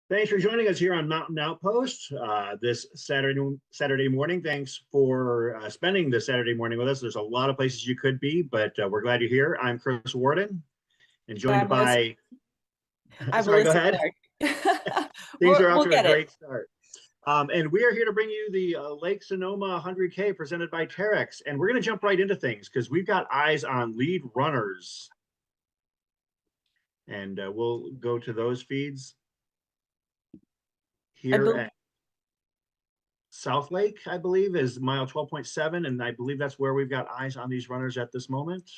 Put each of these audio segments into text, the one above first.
Thanks for joining us here on Mountain Outpost this Saturday morning. Thanks for spending this Saturday morning with us. There's a lot of places you could be, but we're glad you're here. I'm Chris Warden, and joined by. Sorry, go ahead. Things are off to a great start. And we are here to bring you the Lake Sonoma 100K presented by Terrex. And we're going to jump right into things because we've got eyes on lead runners. And we'll go to those feeds here at South Lake, I believe, is mile 12.7. And I believe that's where we've got eyes on these runners at this moment.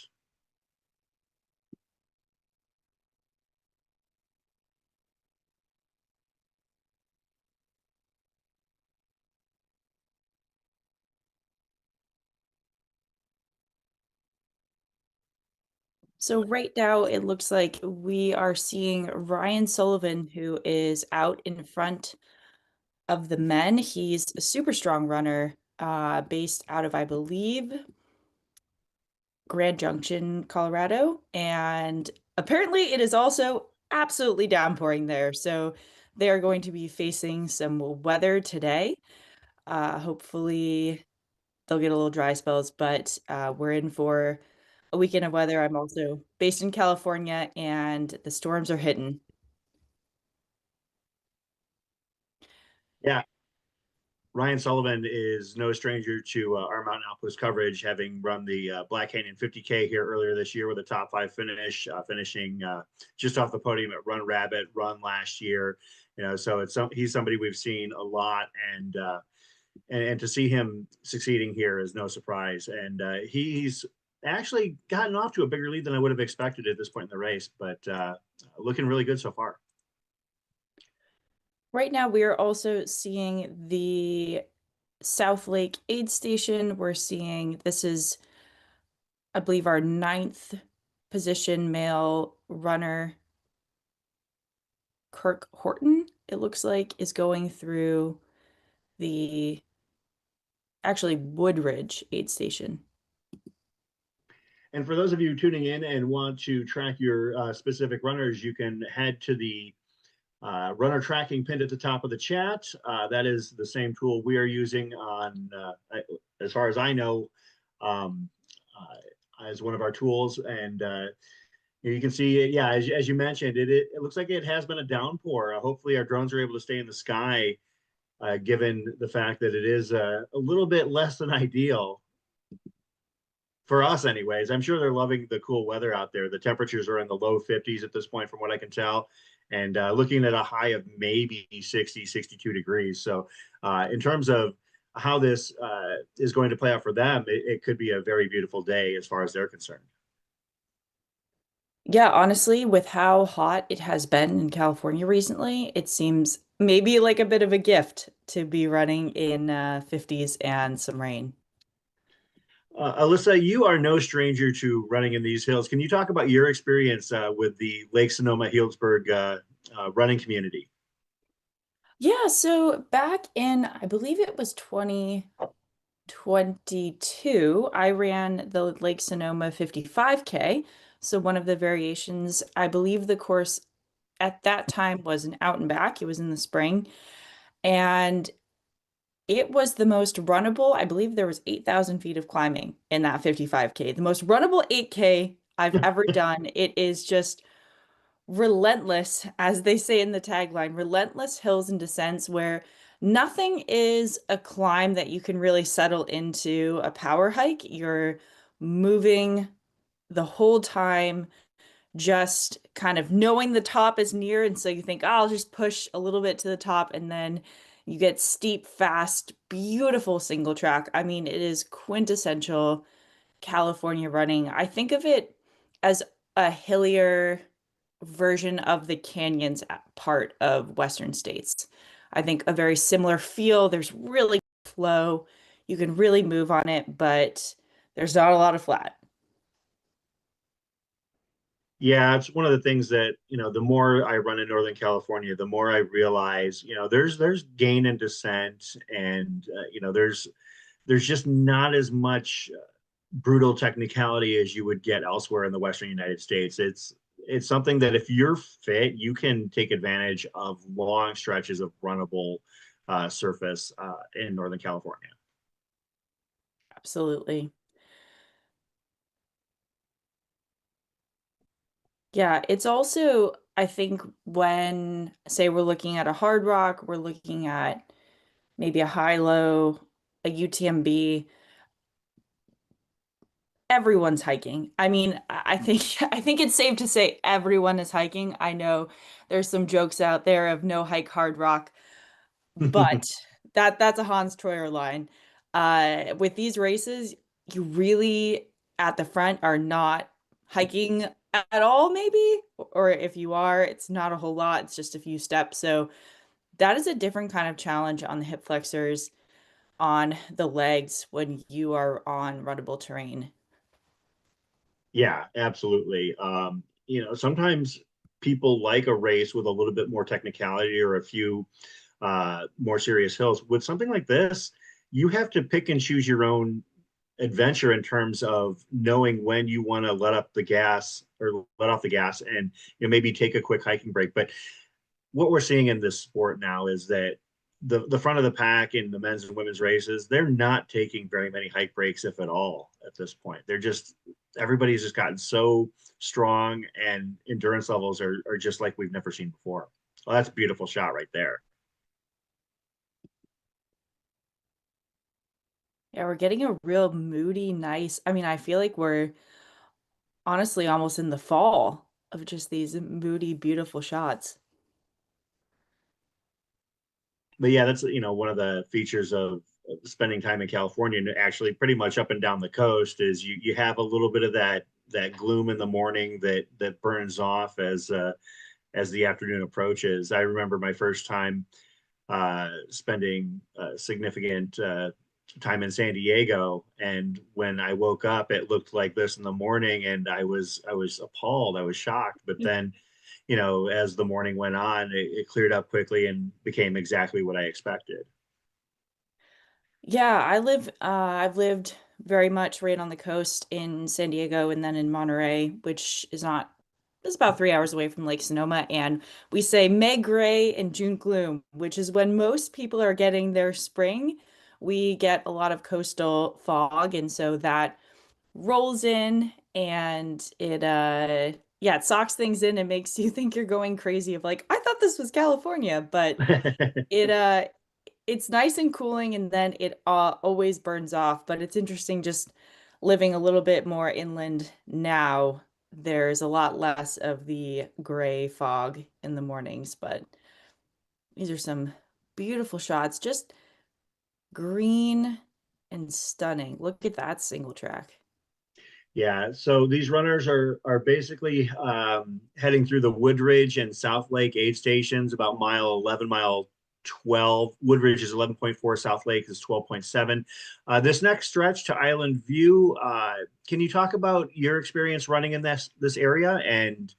So right now it looks like we are seeing Ryan Sullivan, who is out in front of the men. He's a super strong runner, based out of, I believe, Grand Junction, Colorado. And apparently it is also absolutely downpouring there. So they are going to be facing some weather today. Hopefully they'll get a little dry spells, but we're in for a weekend of weather. I'm also based in California, and the storms are hitting. Yeah, Ryan Sullivan is no stranger to our Mountain Outpost coverage, having run the Black Canyon 50K here earlier this year with a top five finish, finishing just off the podium at Run Rabbit Run last year. So he's somebody we've seen a lot, and to see him succeeding here is no surprise. And he's actually gotten off to a bigger lead than I would have expected at this point in the race, but looking really good so far. Right now, we are also seeing the South Lake aid station. We're seeing this is, I believe, our ninth position male runner, Kirk Horton, it looks like, is going through the actually Woodridge aid station. And for those of you tuning in and want to track your specific runners, you can head to the runner tracking pinned at the top of the chat. That is the same tool we are using on, as far as I know, um, as one of our tools. And you can see, yeah, as you mentioned, it looks like it has been a downpour. Hopefully, our drones are able to stay in the sky, given the fact that it is a little bit less than ideal for us anyways. I'm sure they're loving the cool weather out there. The temperatures are in the low 50s at this point, from what I can tell, and looking at a high of maybe 60, 62 degrees. So in terms of how this is going to play out for them, it could be a very beautiful day as far as they're concerned. Yeah, honestly, with how hot it has been in California recently, it seems maybe like a bit of a gift to be running in 50s and some rain. Alyssa, you are no stranger to running in these hills. Can you talk about your experience with the Lake Sonoma Healdsburg running community? Yeah, so back in, I believe it was 2022, I ran the Lake Sonoma 55K. So one of the variations, I believe the course at that time was an out and back. It was in the spring. And it was the most runnable. I believe there was 8,000 feet of climbing in that 55K. The most runnable 8K I've ever done. It is just relentless, as they say in the tagline, relentless hills and descents where nothing is a climb that you can really settle into a power hike. You're moving the whole time, just kind of knowing the top is near. And so you think, oh, I'll just push a little bit to the top. And then you get steep, fast, beautiful single track. I mean, it is quintessential California running. I think of it as a hillier version of the canyons part of Western states. I think a very similar feel. There's really flow. You can really move on it, but there's not a lot of flat. Yeah, it's one of the things that, the more I run in Northern California, the more I realize, there's gain and descent, and there's just not as much brutal technicality as you would get elsewhere in the Western United States. It's something that if you're fit, you can take advantage of long stretches of runnable surface in Northern California. Absolutely. Yeah, it's also, I think, when, say, we're looking at a hard rock, we're looking at maybe a high low, a UTMB, everyone's hiking. I mean, I think I think it's safe to say everyone is hiking. I know there's some jokes out there of no hike hard rock, but that's a Hans Troyer line. With these races, you really at the front are not hiking at all, maybe, or if you are, it's not a whole lot. It's just a few steps. So that is a different kind of challenge on the hip flexors, on the legs when you are on runnable terrain. Yeah, absolutely. Sometimes people like a race with a little bit more technicality or a few more serious hills. With something like this, you have to pick and choose your own adventure in terms of knowing when you want to let up the gas or let off the gas and maybe take a quick hiking break. But what we're seeing in this sport now is that the front of the pack in the men's and women's races, they're not taking very many hike breaks, if at all, at this point. They're just everybody's just gotten so strong and endurance levels are just like we've never seen before. Well, that's a beautiful shot right there. Yeah, we're getting a real moody, nice. I mean, I feel like we're honestly almost in the fall of just these moody, beautiful shots. But yeah, that's one of the features of spending time in California and actually pretty much up and down the coast is you have a little bit of that gloom in the morning that burns off as the afternoon approaches. I remember my first time spending significant time in San Diego, and when I woke up, it looked like this in the morning, and I was appalled. I was shocked. But then, as the morning went on, it cleared up quickly and became exactly what I expected. Yeah, I've lived very much right on the coast in San Diego and then in Monterey, which is not, it's about 3 hours away from Lake Sonoma. And we say May gray and June gloom, which is when most people are getting their spring. We get a lot of coastal fog, and so that rolls in and yeah, it socks things in and makes you think you're going crazy of like, I thought this was California, but it it's nice and cooling and then it always burns off, but it's interesting just living a little bit more inland now. There's a lot less of the gray fog in the mornings, but these are some beautiful shots, just green and stunning. Look at that single track. Yeah, so these runners are basically heading through the Woodridge and South Lake aid stations, about mile 11, mile 12. Woodridge is 11.4, South Lake is 12.7. This next stretch to Island View, can you talk about your experience running in this area and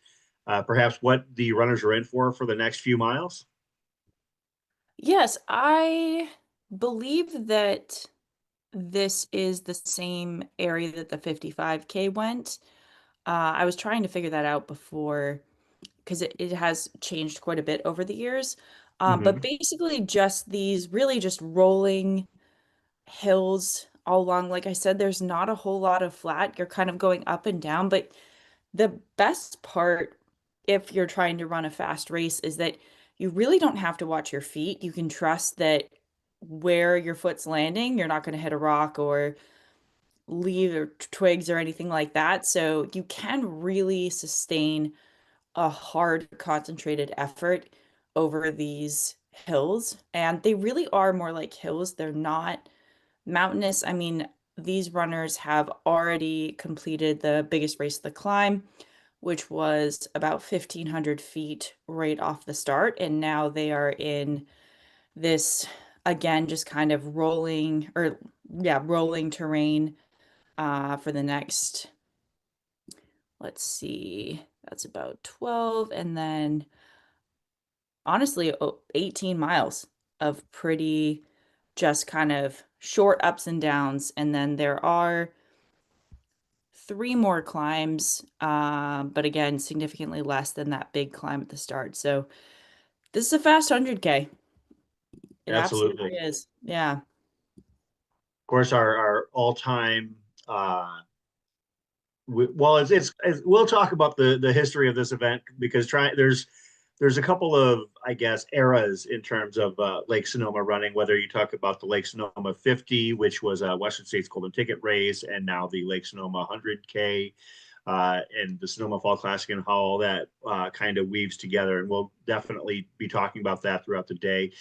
perhaps what the runners are in for the next few miles? Yes, I believe that this is the same area that the 55K went. I was trying to figure that out before because it has changed quite a bit over the years. But Hmm. basically, just these really just rolling hills all along. Like I said, there's not a whole lot of flat. You're kind of going up and down. But the best part, if you're trying to run a fast race, is that you really don't have to watch your feet. You can trust that where your foot's landing, you're not going to hit a rock or leaves or twigs or anything like that. So you can really sustain a hard, concentrated effort over these hills. And they really are more like hills. They're not mountainous. I mean, these runners have already completed the biggest race of the climb, which was about 1,500 feet right off the start. And now they are in this, again, just kind of rolling or, yeah, rolling terrain for the next, let's see, that's about 12. And then honestly, 18 miles of pretty just kind of short ups and downs. And then there are three more climbs, but again, significantly less than that big climb at the start. So this is a fast 100K. It absolutely Absolutely. is. Yeah. Of course, our all-time well, we'll talk about the history of this event because there's a couple of, I guess, eras in terms of Lake Sonoma running. Whether you talk about the Lake Sonoma 50, which was a Western States Golden Ticket race, and now the Lake Sonoma 100K, and the Sonoma Fall Classic, and how all that kind of weaves together. And we'll definitely be talking about that throughout the day.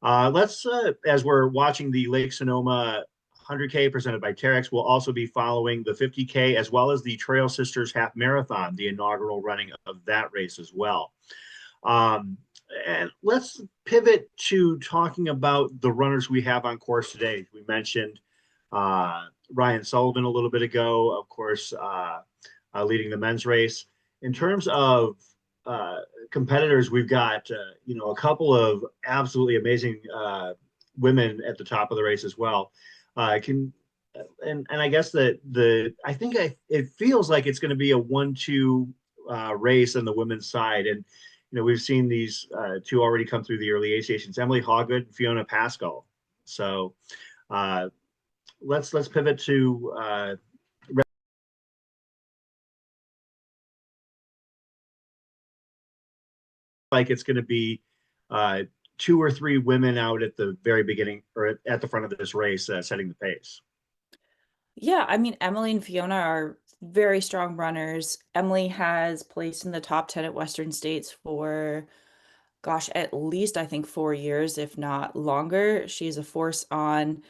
Let's, as we're watching the Lake Sonoma 100K presented by Terrex, we'll also be following the 50K as well as the Trail Sisters Half Marathon, the inaugural running of that race as well. Um, and let's pivot to talking about the runners we have on course today. We mentioned Ryan Sullivan a little bit ago. Of course, leading the men's race. In terms of uh, competitors, we've got a couple of absolutely amazing women at the top of the race as well. Can and I guess that it feels like it's going to be a 1-2 race on the women's side, and we've seen these two already come through the early aid stations: Emily Hoggood and Fiona Pascal. So uh, let's pivot to like it's going to be uh, two or three women out at the very beginning or at the front of this race, setting the pace. Yeah, I mean, Emily and Fiona are very strong runners. Emily has placed in the top 10 at Western States for, gosh, at least I think 4 years, if not longer. She's a force on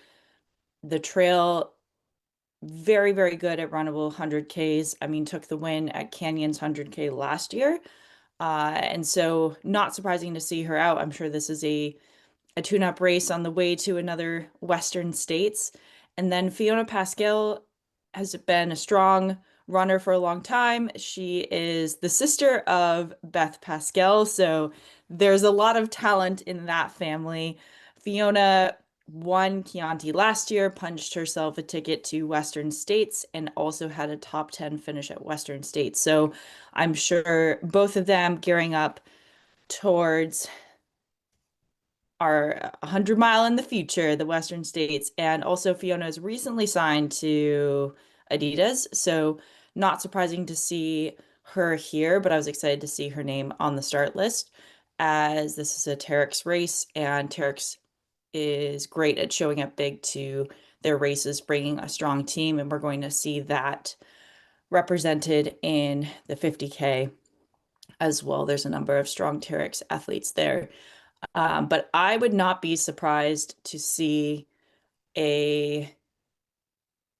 the trail, very, very good at runnable 100Ks. I mean, took the win at Canyon's 100K last year. And so not surprising to see her out. I'm sure this is a tune-up race on the way to another Western States. And then Fiona Pascal has been a strong runner for a long time. She is the sister of Beth Pascal, so there's a lot of talent in that family. Fiona won Chianti last year, punched herself a ticket to Western States, and also had a top 10 finish at Western States. So I'm sure both of them gearing up towards our 100 mile in the future, the Western States. And also Fiona is recently signed to Adidas. So not surprising to see her here, but I was excited to see her name on the start list as this is a Terrex race and Terrex is great at showing up big to their races, bringing a strong team. And we're going to see that represented in the 50K as well. There's a number of strong Terrex athletes there. But I would not be surprised to see a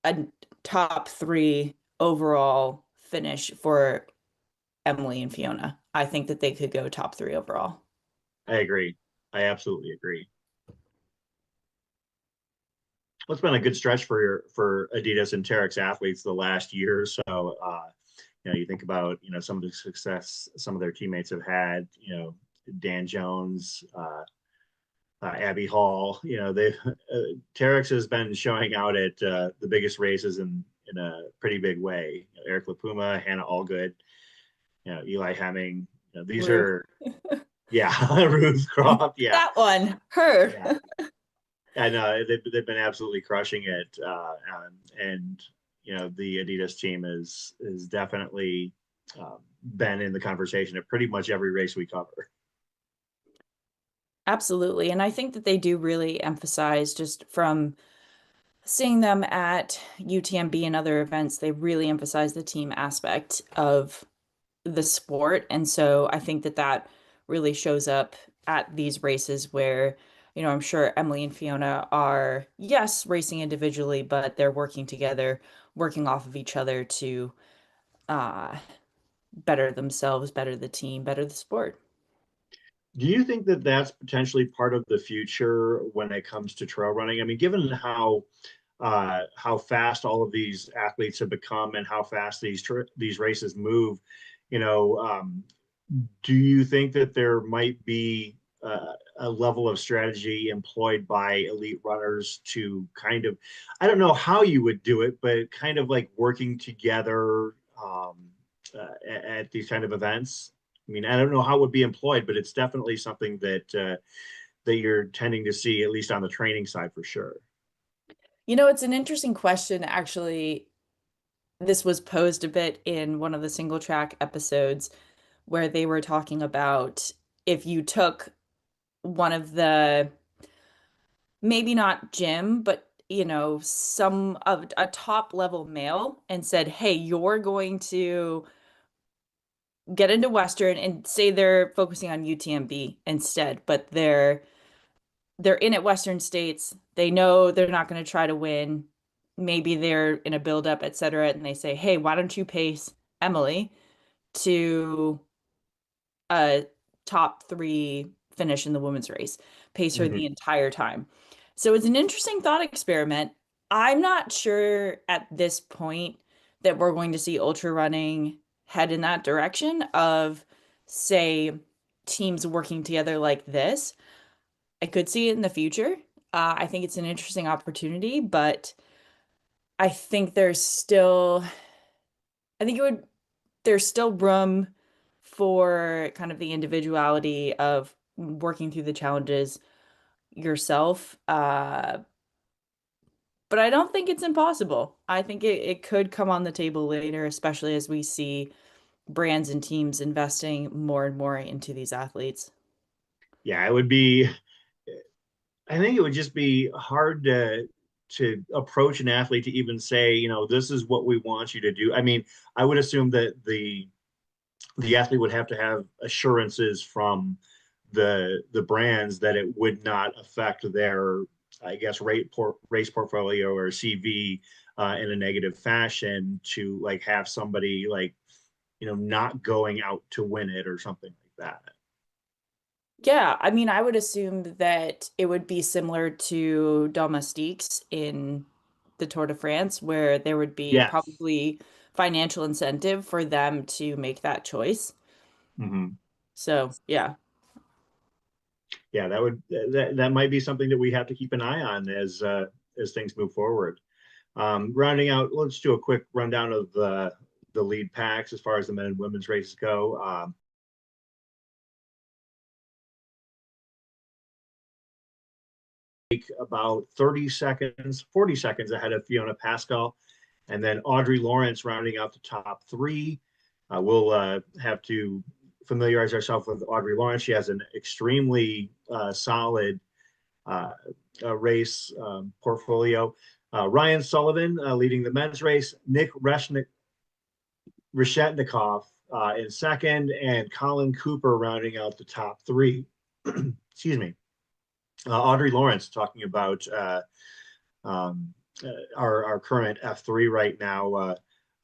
a top three overall finish for Emily and Fiona. I think that they could go top three overall. I agree. I absolutely agree. Well, it's been a good stretch for Adidas and Terrex athletes the last year or so. You think about some of the success some of their teammates have had. Dan Jones, Abby Hall. They Terex has been showing out at the biggest races in a pretty big way. Eric LaPuma, Hannah Allgood, Eli Hemming. These Ruth. are yeah, Ruth Croft. Yeah, That one, her. yeah. I know they've been absolutely crushing it, and the Adidas team is definitely been in the conversation at pretty much every race we cover. Absolutely. And I think that they do really emphasize just from seeing them at UTMB and other events, they really emphasize the team aspect of the sport. And so I think that that really shows up at these races where, I'm sure Emily and Fiona are, yes, racing individually, but they're working together, working off of each other to uh, better themselves, better the team, better the sport. Do you think that that's potentially part of the future when it comes to trail running? I mean, given how fast all of these athletes have become and how fast these races move, you know, um, do you think that there might be a level of strategy employed by elite runners to kind of, I don't know how you would do it, but kind of like working together at these kind of events? I mean, I don't know how it would be employed, but it's definitely something that you're tending to see, at least on the training side, for sure. It's an interesting question. Actually, this was posed a bit in one of the single track episodes where they were talking about if you took one of the maybe not Jim, but some of a top level male and said, "Hey, you're going to get into Western," and say they're focusing on UTMB instead, but they're in at Western States. They know they're not going to try to win. Maybe they're in a buildup, etc. And they say, "Hey, why don't you pace Emily to a top three finish in the women's race, pace her the Mhm. entire time." So it's an interesting thought experiment. I'm not sure at this point that we're going to see ultra running head in that direction of, say, teams working together like this. I could see it in the future. I think it's an interesting opportunity, but I think I think it would, there's still room for kind of the individuality of working through the challenges yourself. But I don't think it's impossible. I think it could come on the table later, especially as we see brands and teams investing more and more into these athletes. Yeah, it would be. I think it would just be hard to approach an athlete to even say, this is what we want you to do. I mean, I would assume that the athlete would have to have assurances from the brands that it would not affect their, I guess, race portfolio or CV in a negative fashion, to like have somebody like, not going out to win it or something like that. Yeah, I mean, I would assume that it would be similar to domestiques in the Tour de France, where there would be Yes. probably financial incentive for them to make that choice. Hmm. So, yeah. Yeah, that might be something that we have to keep an eye on as things move forward. Rounding out, let's do a quick rundown of the lead packs as far as the men and women's races go. About 30 seconds, 40 seconds ahead of Fiona Pascal, and then Audrey Lawrence rounding out the top three. We'll have to familiarize ourselves with Audrey Lawrence. She has an extremely solid race portfolio. Ryan Sullivan leading the men's race, Nick Reshetnikov in second, and Colin Cooper rounding out the top three. Excuse me. Audrey Lawrence talking about our current F3 right now.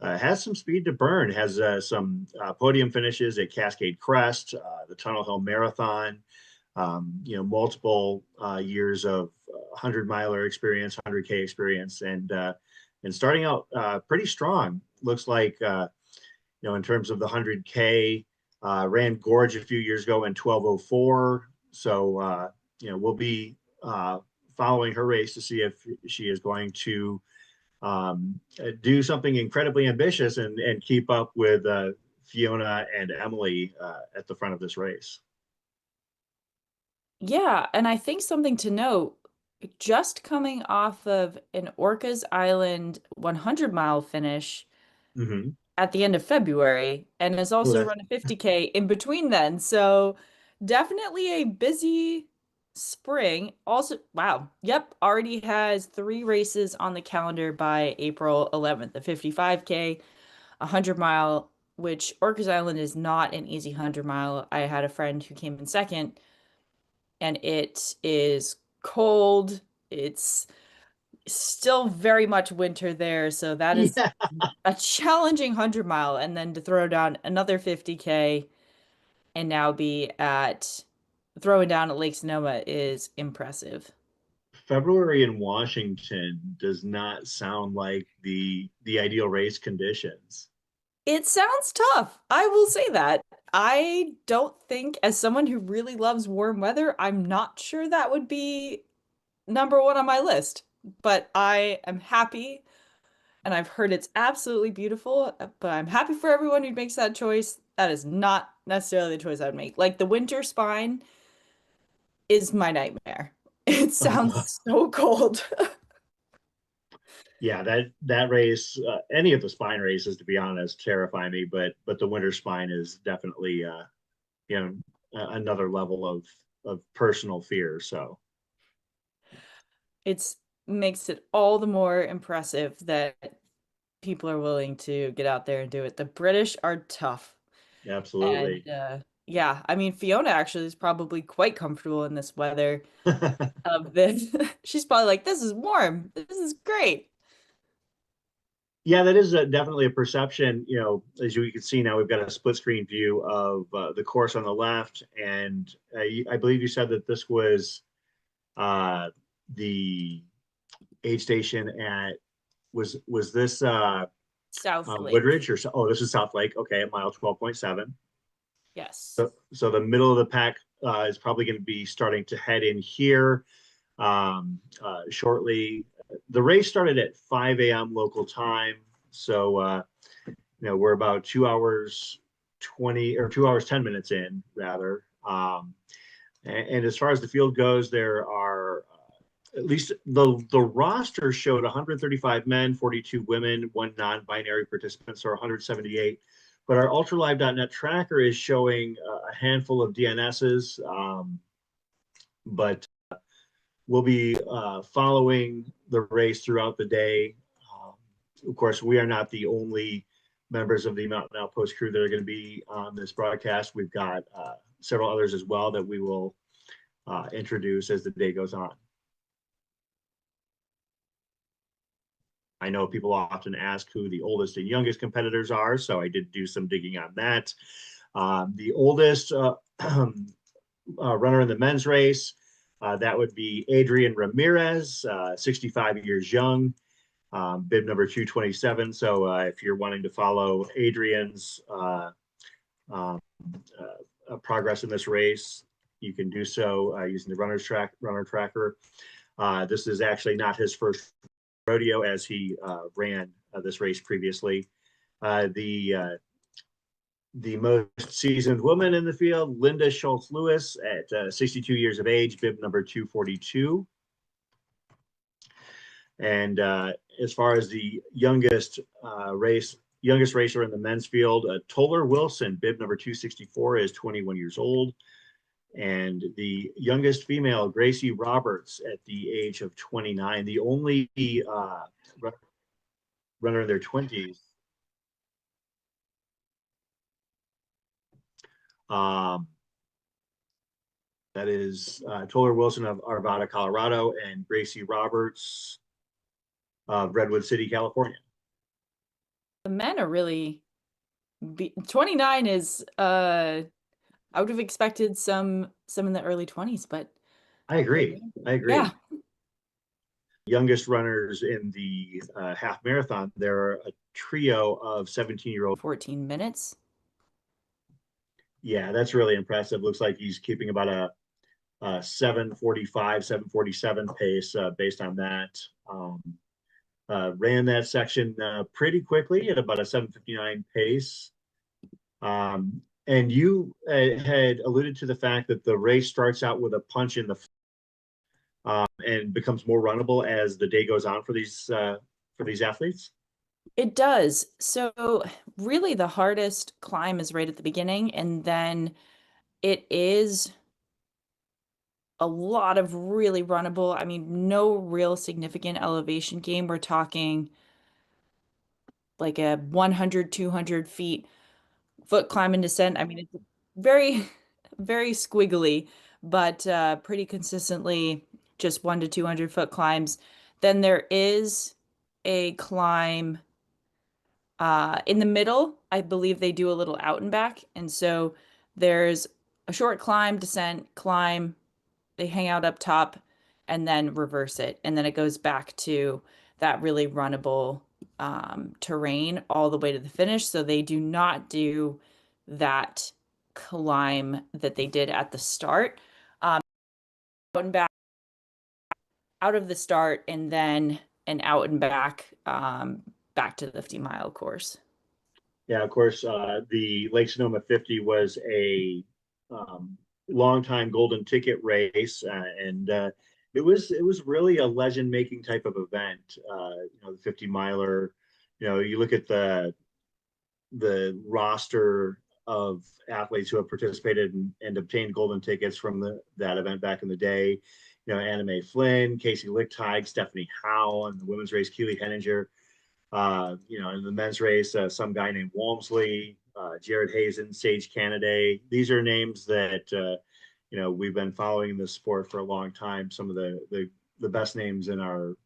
Has some speed to burn, has some podium finishes at Cascade Crest, the Tunnel Hill Marathon, multiple years of 100-miler experience, 100K experience, and starting out pretty strong. Looks like, in terms of the 100K, ran Gorge a few years ago in 12:04. So, we'll be following her race to see if she is going to do something incredibly ambitious and keep up with Fiona and Emily at the front of this race. Yeah, and I think something to note, just coming off of an Orcas Island 100-mile finish Mm-hmm. at the end of February, and has Oh, also that's run a 50K in between then. So definitely a busy spring. Also, wow. Yep, already has 3 races on the calendar by April 11th, a 55K, a 100-mile, which Orcas Island is not an easy 100-mile. I had a friend who came in second, and it is cold. It's still very much winter there, so that is yeah. a challenging 100-mile, and then to throw down another 50K and now be at throwing down at Lake Sonoma is impressive. February in Washington does not sound like the ideal race conditions. It sounds tough. I will say that. I don't think, as someone who really loves warm weather, I'm not sure that would be number one on my list. But I am happy, and I've heard it's absolutely beautiful, but I'm happy for everyone who makes that choice. That is not necessarily the choice I would make. Like the winter spine is my nightmare. It sounds so cold. Yeah, that race, any of the spine races, to be honest, terrify me. But the winter spine is definitely you know another level of personal fear. So It's makes it all the more impressive that people are willing to get out there and do it. The British are tough. And absolutely. yeah, I mean Fiona actually is probably quite comfortable in this weather of this. She's probably like, this is warm. This is great. Yeah, that is definitely a perception. As you can see now, we've got a split screen view of the course on the left, and I believe you said that this was the aid station at was this South Lake. Woodridge oh, this is South Lake. Okay, at mile 12.7. Yes. So the middle of the pack is probably going to be starting to head in here shortly. The race started at 5 a.m. local time. So, we're about 2 hours 20 or 2 hours 10 minutes in, rather. And as far as the field goes, there are at least the roster showed 135 men, 42 women, one non-binary participant, so 178. But our ultralive.net tracker is showing a handful of DNSs, but we'll be following the race throughout the day. Of course, we are not the only members of the Mountain Outpost crew that are going to be on this broadcast. We've got several others as well that we will introduce as the day goes on. I know people often ask who the oldest and youngest competitors are, so I did do some digging on that. The oldest runner in the men's race, that would be Adrian Ramirez, 65 years young, bib number 227. So if you're wanting to follow Adrian's progress in this race, you can do so using the runner tracker. This is actually not his first rodeo, as he ran this race previously. The most seasoned woman in the field, Linda Schultz Lewis, at 62 years of age, bib number 242. And as far as the youngest racer in the men's field, Toller Wilson, bib number 264, is 21 years old. And the youngest female, Gracie Roberts, at the age of 29, the only runner in their 20s. That is Toller Wilson of Arvada, Colorado, and Gracie Roberts of Redwood City, California. The men are really 29 is I would have expected some in the early 20s, but I agree. Yeah. Youngest runners in the half marathon, there are a trio of 17-year-old. 14 minutes. Yeah, that's really impressive. Looks like he's keeping about a 7:45, 7:47 pace based on that. Ran that section pretty quickly at about a 7:59 pace. And you had alluded to the fact that the race starts out with a punch in the and becomes more runnable as the day goes on for these athletes. It does. So really the hardest climb is right at the beginning, and then it is a lot of really runnable. I mean, no real significant elevation gain. We're talking like a 100, 200 feet foot climb and descent. I mean, it's very, very squiggly, but pretty consistently just 1 to 200 foot climbs. Then there is a climb in the middle. I believe they do a little out and back. And so there's a short climb, descent, climb, they hang out up top and then reverse it. And then it goes back to that really runnable terrain all the way to the finish. So they do not do that climb that they did at the start. Out and back, out of the start, and then an out and back back to the 50-mile course. Yeah, of course, the Lake Sonoma 50 was a long-time golden ticket race, and it was really a legend-making type of event. The 50 miler. You look at the roster of athletes who have participated and obtained golden tickets from that event back in the day. Anna Mae Flynn, Casey Lichtheig, Stephanie Howe, and the women's race, Keely Henninger. In the men's race, some guy named Walmsley, Jared Hazen, Sage Canaday. These are names that we've been following in this sport for a long time. Some of the best names in our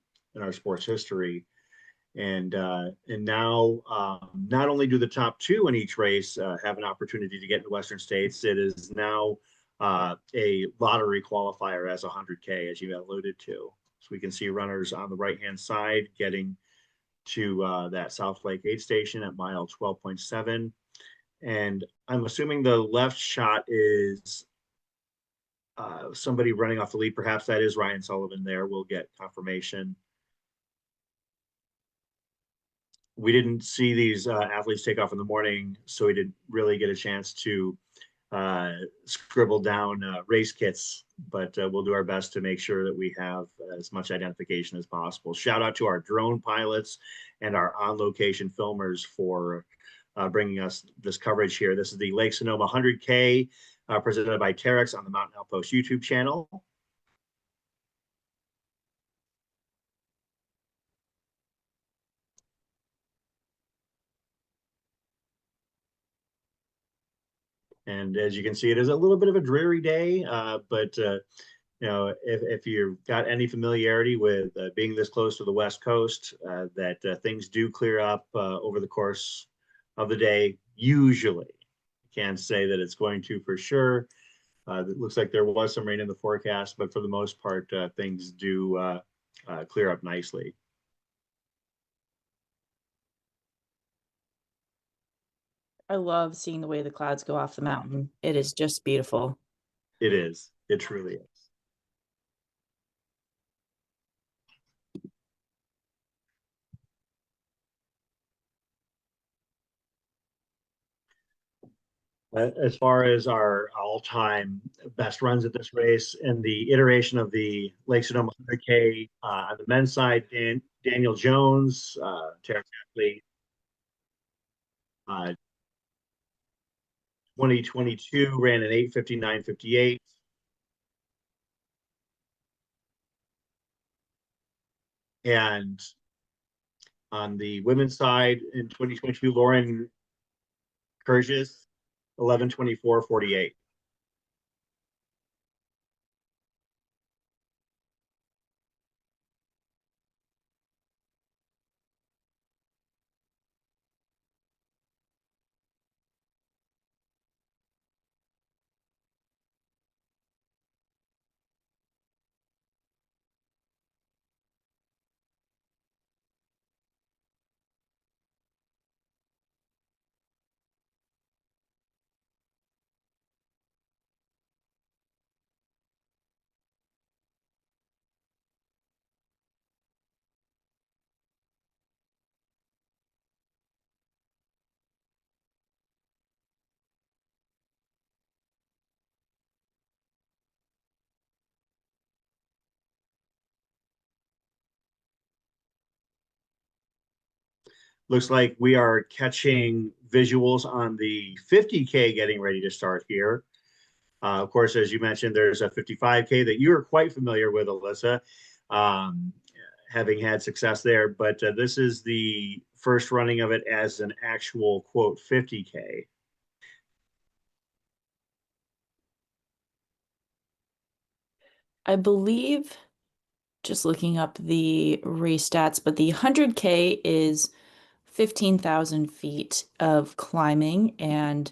sports history. And now, not only do the top two in each race have an opportunity to get into Western States, it is now a lottery qualifier as 100K, as you alluded to. So we can see runners on the right-hand side getting to that South Lake aid station at mile 12.7. And I'm assuming the left shot is somebody running off the lead. Perhaps that is Ryan Sullivan there. We'll get confirmation. We didn't see these athletes take off in the morning, so we didn't really get a chance to scribble down race kits, but we'll do our best to make sure that we have as much identification as possible. Shout out to our drone pilots and our on-location filmers for bringing us this coverage here. This is the Lake Sonoma 100K presented by Terrex on the Mountain Outpost YouTube channel. And as you can see, it is a little bit of a dreary day, but you know, if you've got any familiarity with being this close to the West Coast, that things do clear up over the course of the day, usually. Can't say that it's going to for sure. It looks like there was some rain in the forecast, but for the most part, things do clear up nicely. I love seeing the way the clouds go off the mountain. It is just beautiful. It is. It truly is. As far as our all-time best runs at this race and the iteration of the Lake Sonoma 100K on the men's side, Daniel Jones, Terrex athlete, 2022 ran an 8:59:58. And on the women's side in 2022, Lauren Kurgis, 11:24:48. Looks like we are catching visuals on the 50K getting ready to start here. Of course, as you mentioned, there's a 55K that you're quite familiar with, Alyssa, um, having had success there. But this is the first running of it as an actual, quote, 50K. I believe, just looking up the race stats, but the 100K is 15,000 feet of climbing, and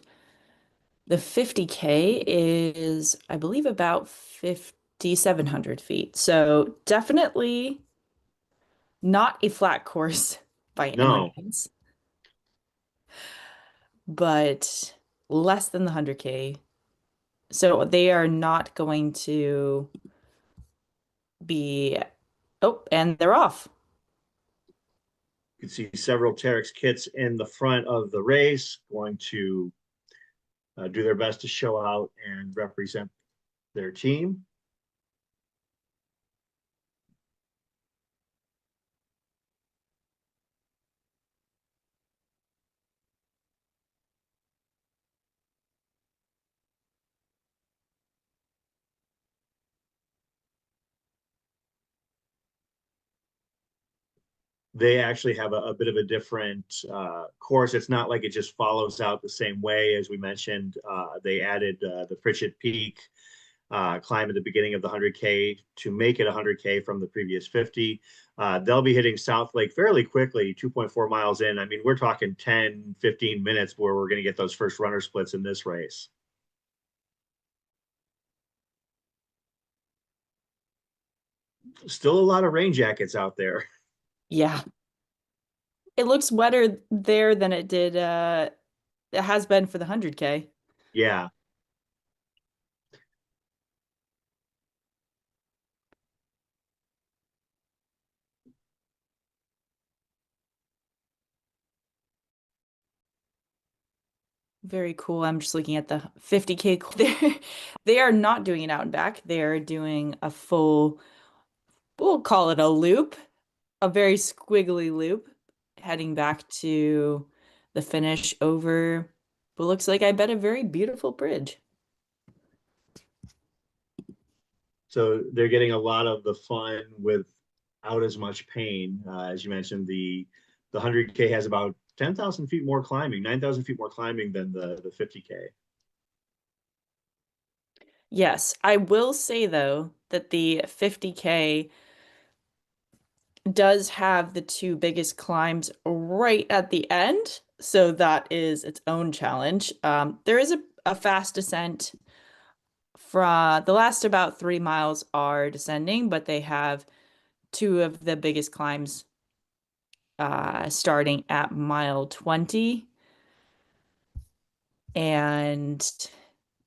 the 50K is, I believe, about 5,700 feet. So definitely not a flat course by any No, means, but less than the 100K. So they are not going to be, oh, and they're off. you can see several Terex kits in the front of the race going to do their best to show out and represent their team. They actually have a bit of a different course. It's not like it just follows out the same way as we mentioned. They added the Pritchett Peak climb at the beginning of the 100K to make it 100K from the previous 50. They'll be hitting South Lake fairly quickly, 2.4 miles in. I mean, we're talking 10, 15 minutes where we're going to get those first runner splits in this race. Still a lot of rain jackets out there. Yeah. It looks wetter there than it has been for the 100K. Yeah. Very cool. I'm just looking at the 50K. They are not doing it out and back. They are doing a full, we'll call it a loop, a very squiggly loop, heading back to the finish over what looks like, I bet, a very beautiful bridge. So they're getting a lot of the fun without as much pain. As you mentioned, the 100K has about 10,000 feet more climbing, 9,000 feet more climbing than the 50K. Yes, I will say though that the 50K does have the two biggest climbs right at the end. So that is its own challenge. There is a fast descent from the last about 3 miles are descending, but they have two of the biggest climbs starting at mile 20 and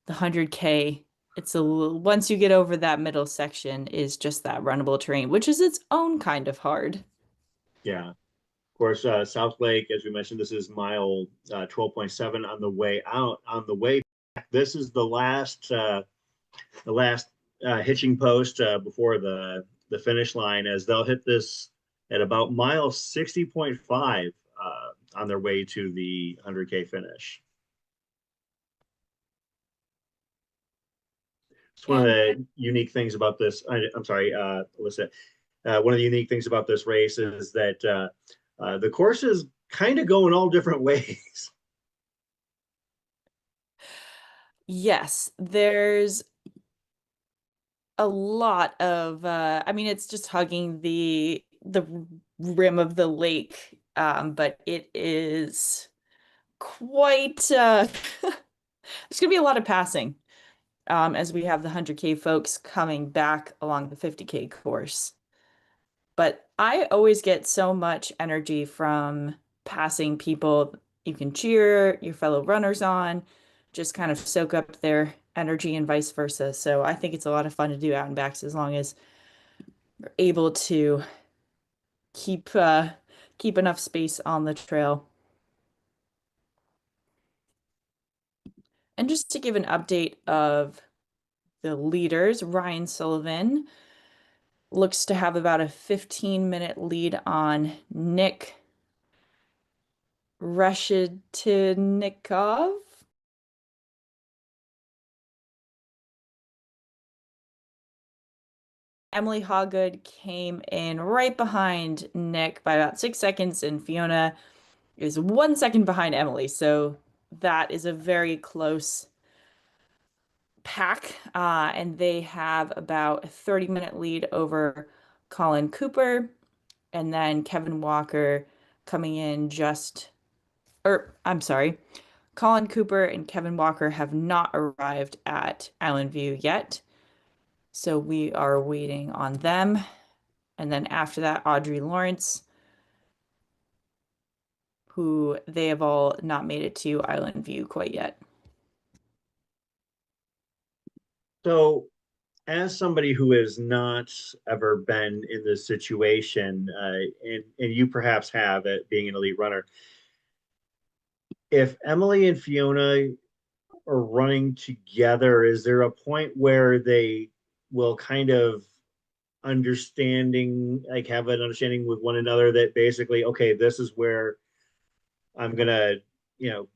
the 100K. It's once you get over that middle section is just that runnable terrain, which is its own kind of hard. Yeah. Of course, South Lake, as we mentioned, this is mile 12.7 on the way out. On the way back, this is the last hitching post before the finish line, as they'll hit this at about mile 60.5 on their way to the 100K finish. It's one of And the unique things about this. I'm sorry, Alyssa. One of the unique things about this race is that the course is kind of going all different ways. yes, there's a lot of I mean it's just hugging the rim of the lake, but it is quite there's gonna be a lot of passing as we have the 100K folks coming back along the 50K course. But I always get so much energy from passing people you can cheer your fellow runners on, just kind of soak up their energy and vice versa. So I think it's a lot of fun to do out and backs as long as we're able to keep keep enough space on the trail. And just to give an update of the leaders, Ryan Sullivan looks to have about a 15-minute lead on Nick Reshitnikov. Emily Hawgood came in right behind Nick by about 6 seconds, and Fiona is 1 second behind Emily. So that is a very close pack. And they have about a 30-minute lead over Colin Cooper, and then Kevin Walker coming in or I'm sorry, Colin Cooper and Kevin Walker have not arrived at Island View yet. So we are waiting on them. And then after that, Audrey Lawrence, who they have all not made it to Island View quite yet. So, as somebody who has not ever been in this situation, and you perhaps have it being an elite runner, if Emily and Fiona are running together, is there a point where they will kind of have an understanding with one another that basically, okay, this is where I'm gonna, you know,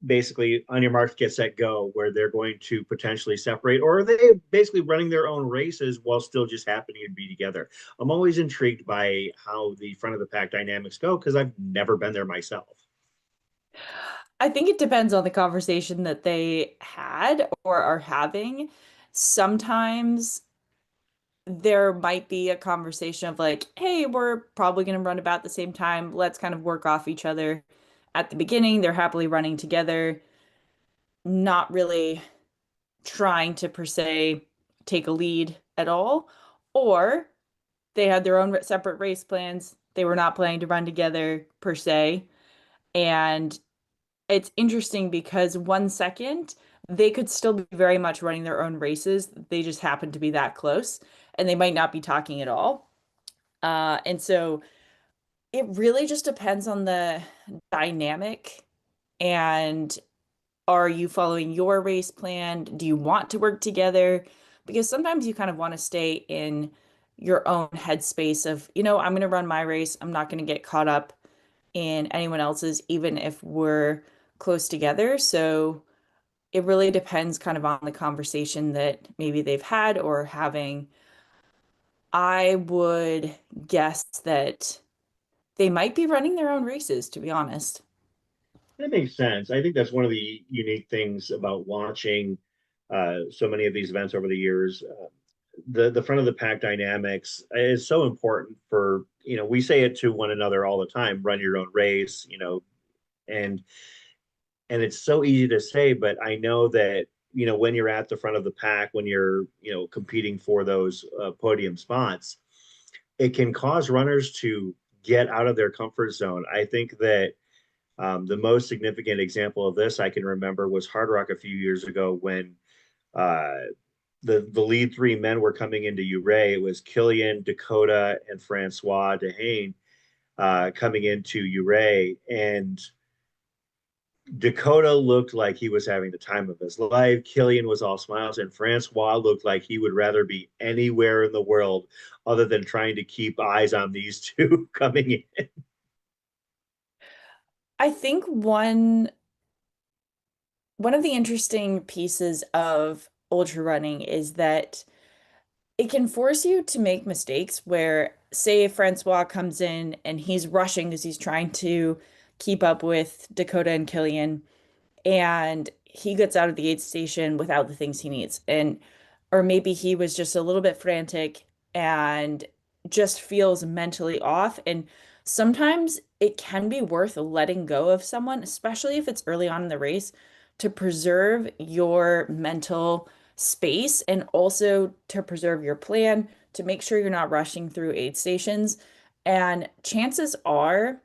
basically on your mark, get set, go, where they're going to potentially separate, or are they basically running their own races while still just happening to be together? I'm always intrigued by how the front of the pack dynamics go because I've never been there myself. I think it depends on the conversation that they had or are having. Sometimes there might be a conversation of like, hey, we're probably going to run about the same time. Let's kind of work off each other at the beginning. They're happily running together, not really trying to per se take a lead at all. Or they had their own separate race plans. They were not planning to run together per se. And it's interesting because 1 second they could still be very much running their own races. They just happen to be that close and they might not be talking at all. And so it really just depends on the dynamic and are you following your race plan? Do you want to work together? Because sometimes you kind of want to stay in your own headspace of, I'm going to run my race. I'm not going to get caught up in anyone else's, even if we're close together. So it really depends kind of on the conversation that maybe they've had or having. I would guess that they might be running their own races, to be honest. That makes sense. I think that's one of the unique things about watching so many of these events over the years. The front of the pack dynamics is so important for, we say it to one another all the time, run your own race, and it's so easy to say, but I know that, when you're at the front of the pack, when you're, competing for those podium spots, it can cause runners to get out of their comfort zone. I think that the most significant example of this I can remember was Hard Rock a few years ago when uh, the lead three men were coming into Ouray. It was Killian, Dakota, and Francois Dehane coming into Ouray, and Dakota looked like he was having the time of his life. Killian was all smiles, and Francois looked like he would rather be anywhere in the world other than trying to keep eyes on these two coming in. I think one of the interesting pieces of ultra running is that it can force you to make mistakes where, say, if Francois comes in and he's rushing because he's trying to keep up with Dakota and Killian, and he gets out of the aid station without the things he needs. And or maybe he was just a little bit frantic and just feels mentally off. And sometimes it can be worth letting go of someone, especially if it's early on in the race, to preserve your mental space and also to preserve your plan, to make sure you're not rushing through aid stations. And chances are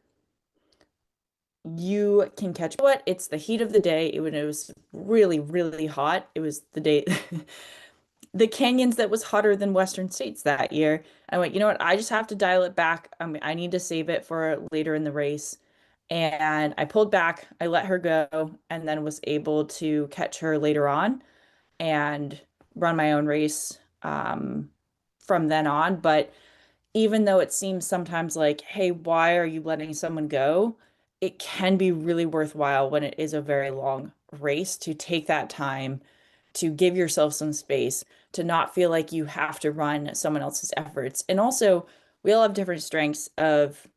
you can catch what? It's the heat of the day. It was really, really hot. It was the day the canyons that was hotter than Western states that year. I went, you know what? I just have to dial it back. I need to save it for later in the race. And I pulled back, I let her go, and then was able to catch her later on and run my own race from then on. But even though it seems sometimes like, hey, why are you letting someone go? It can be really worthwhile when it is a very long race to take that time to give yourself some space, to not feel like you have to run someone else's efforts. And also, we all have different strengths of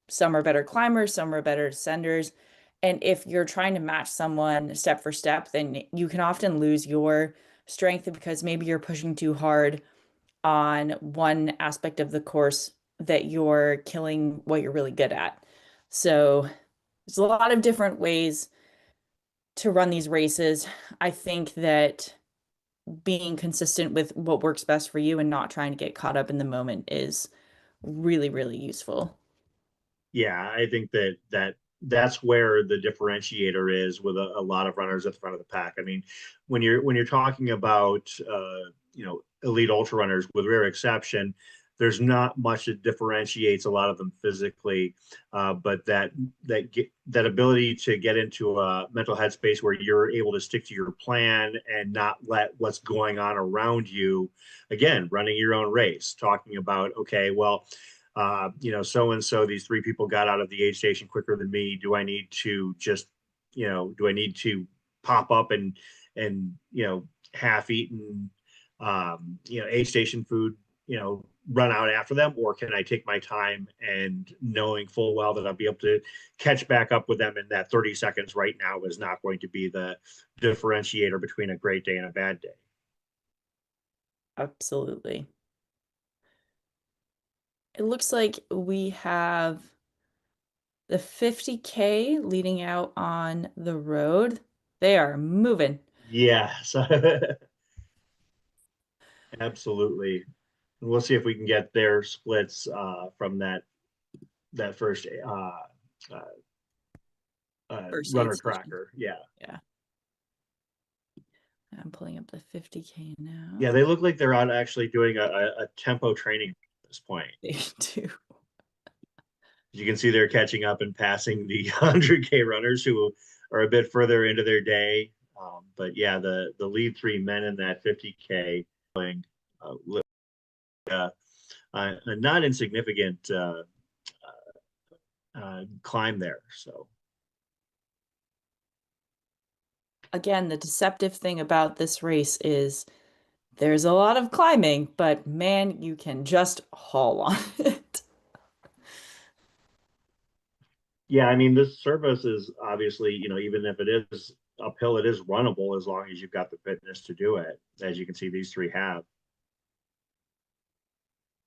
some are better climbers, some are better descenders. And if you're trying to match someone step for step, then you can often lose your strength because maybe you're pushing too hard on one aspect of the course that you're killing what you're really good at. So there's a lot of different ways to run these races. I think that being consistent with what works best for you and not trying to get caught up in the moment is really, really useful. Yeah, I think that's where the differentiator is with a lot of runners at the front of the pack. I mean, when you're talking about elite ultra runners, with rare exception, there's not much that differentiates a lot of them physically, but that ability to get into a mental headspace where you're able to stick to your plan and not let what's going on around you, again, running your own race, talking about, okay, well, so and so, these three people got out of the aid station quicker than me. Do I need to just, do I need to pop up and half eaten, aid station food, run out after them, or can I take my time and knowing full well that I'll be able to catch back up with them, and that 30 seconds right now is not going to be the differentiator between a great day and a bad day. Absolutely. It looks like we have the 50K leading out on the road. They are moving. Yes, absolutely. And we'll see if we can get their splits from that that first First aid runner station. tracker. Yeah. Yeah. I'm pulling up the 50K now. Yeah, they look like they're out actually doing a tempo training at this point. They do. You can see they're catching up and passing the 100K runners who are a bit further into their day. But yeah, the lead three men in that 50K playing a not insignificant climb there. So Again, the deceptive thing about this race is there's a lot of climbing, but man, you can just haul on it. yeah, I mean, this surface is obviously, even if it is uphill, it is runnable as long as you've got the fitness to do it. As you can see, these three have.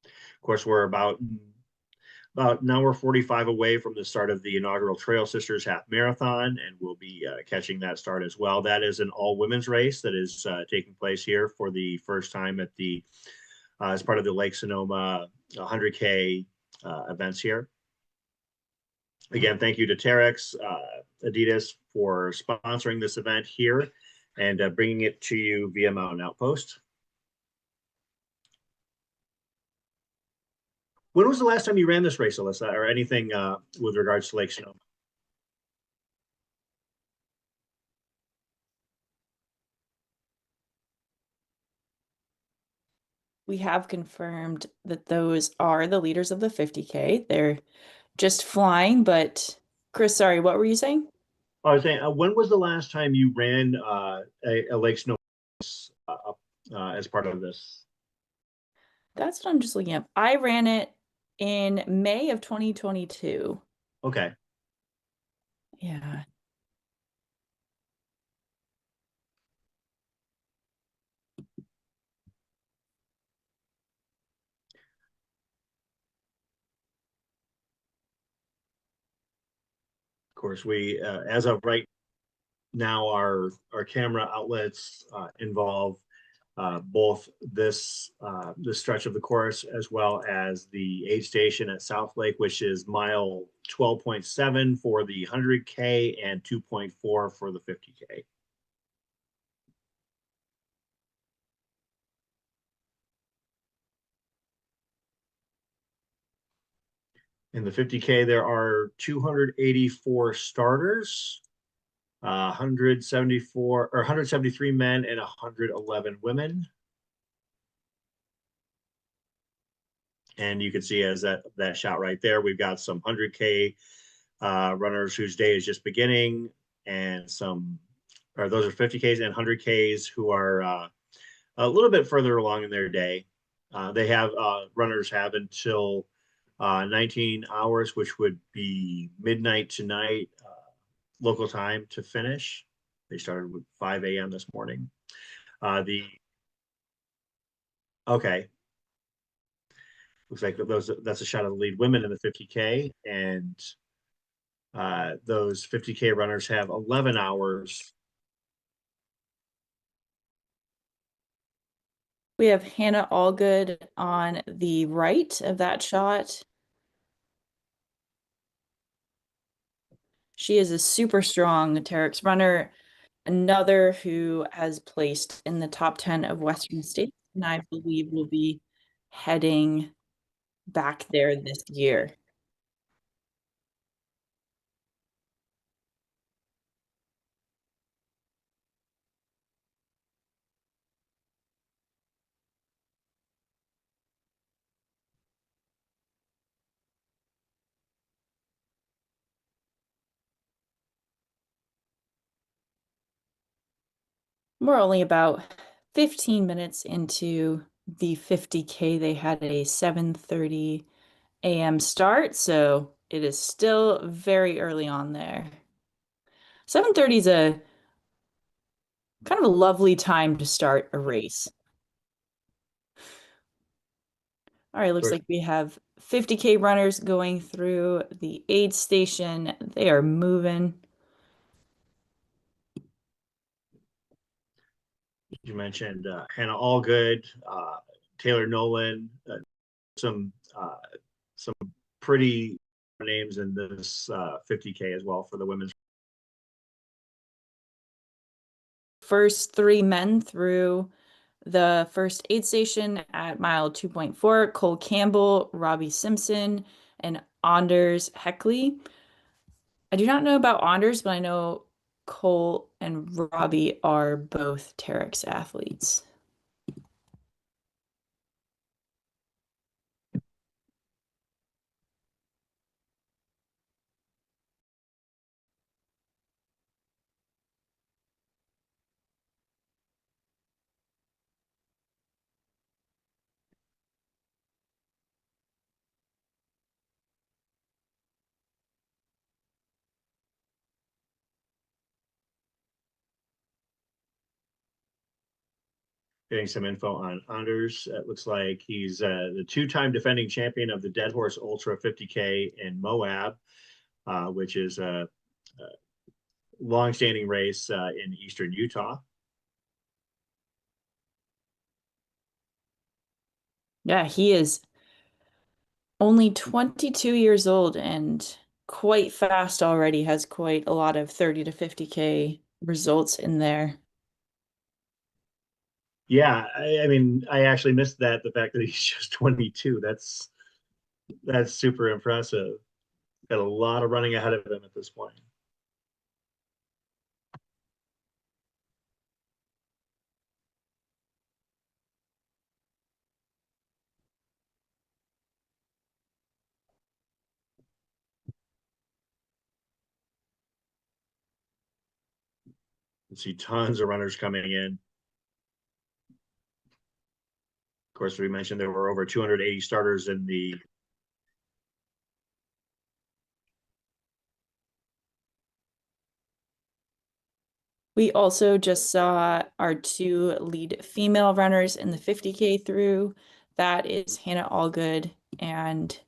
Of course, we're about an hour 45 away from the start of the inaugural Trail Sisters Half Marathon, and we'll be catching that start as well. That is an all-women's race that is taking place here for the first time at the as part of the Lake Sonoma 100K events here. Again, thank you to Terrex, Adidas for sponsoring this event here and bringing it to you via Mountain Outpost. When was the last time you ran this race, Alyssa, or anything with regards to Lake Sonoma? We have confirmed that those are the leaders of the 50K. They're just flying, but Chris, sorry, what were you saying? I was saying, when was the last time you ran a Lake Sonoma as part of this? That's what I'm just looking up. I ran it in May of 2022. Okay. Yeah. Of course, we, as of right now, our camera outlets involve both this stretch of the course as well as the aid station at South Lake, which is mile 12.7 for the 100K and 2.4 for the 50K. In the 50K, there are 284 starters, 174 or 173 men and 111 women. And you can see as that shot right there, we've got some 100K runners whose day is just beginning, and those are 50Ks and 100Ks who are a little bit further along in their day. They have runners have until 19 hours, which would be midnight tonight local time to finish. They started with 5 a.m. this morning. Okay. Looks like that's a shot of the lead women in the 50K, and those 50K runners have 11 hours. We have Hannah Allgood on the right of that shot. She is a super strong Terrex runner, another who has placed in the top 10 of Western states, and I believe will be heading back there this year. We're only about 15 minutes into the 50K. They had a 7:30 a.m. start, so it is still very early on there. 7:30 is a kind of a lovely time to start a race. All right, looks like we have 50K runners going through the aid station. They are moving. You mentioned Hannah Allgood, Taylor Nolan, some pretty names in this 50K as well for the women's. First three men through the first aid station at mile 2.4, Cole Campbell, Robbie Simpson, and Anders Heckley. I do not know about Anders, but I know Cole and Robbie are both Terrex athletes. Getting some info on Anders. It looks like he's the two-time defending champion of the Dead Horse Ultra 50K in Moab, which is a long-standing race in eastern Utah. Yeah, he is only 22 years old and quite fast already, has quite a lot of 30 to 50K results in there. Yeah, I mean, I actually missed that, the fact that he's just 22. That's super impressive. Got a lot of running ahead of him at this point. You see tons of runners coming in. Of course, we mentioned there were over 280 starters in the. We also just saw our two lead female runners in the 50K through. That is Hannah Allgood and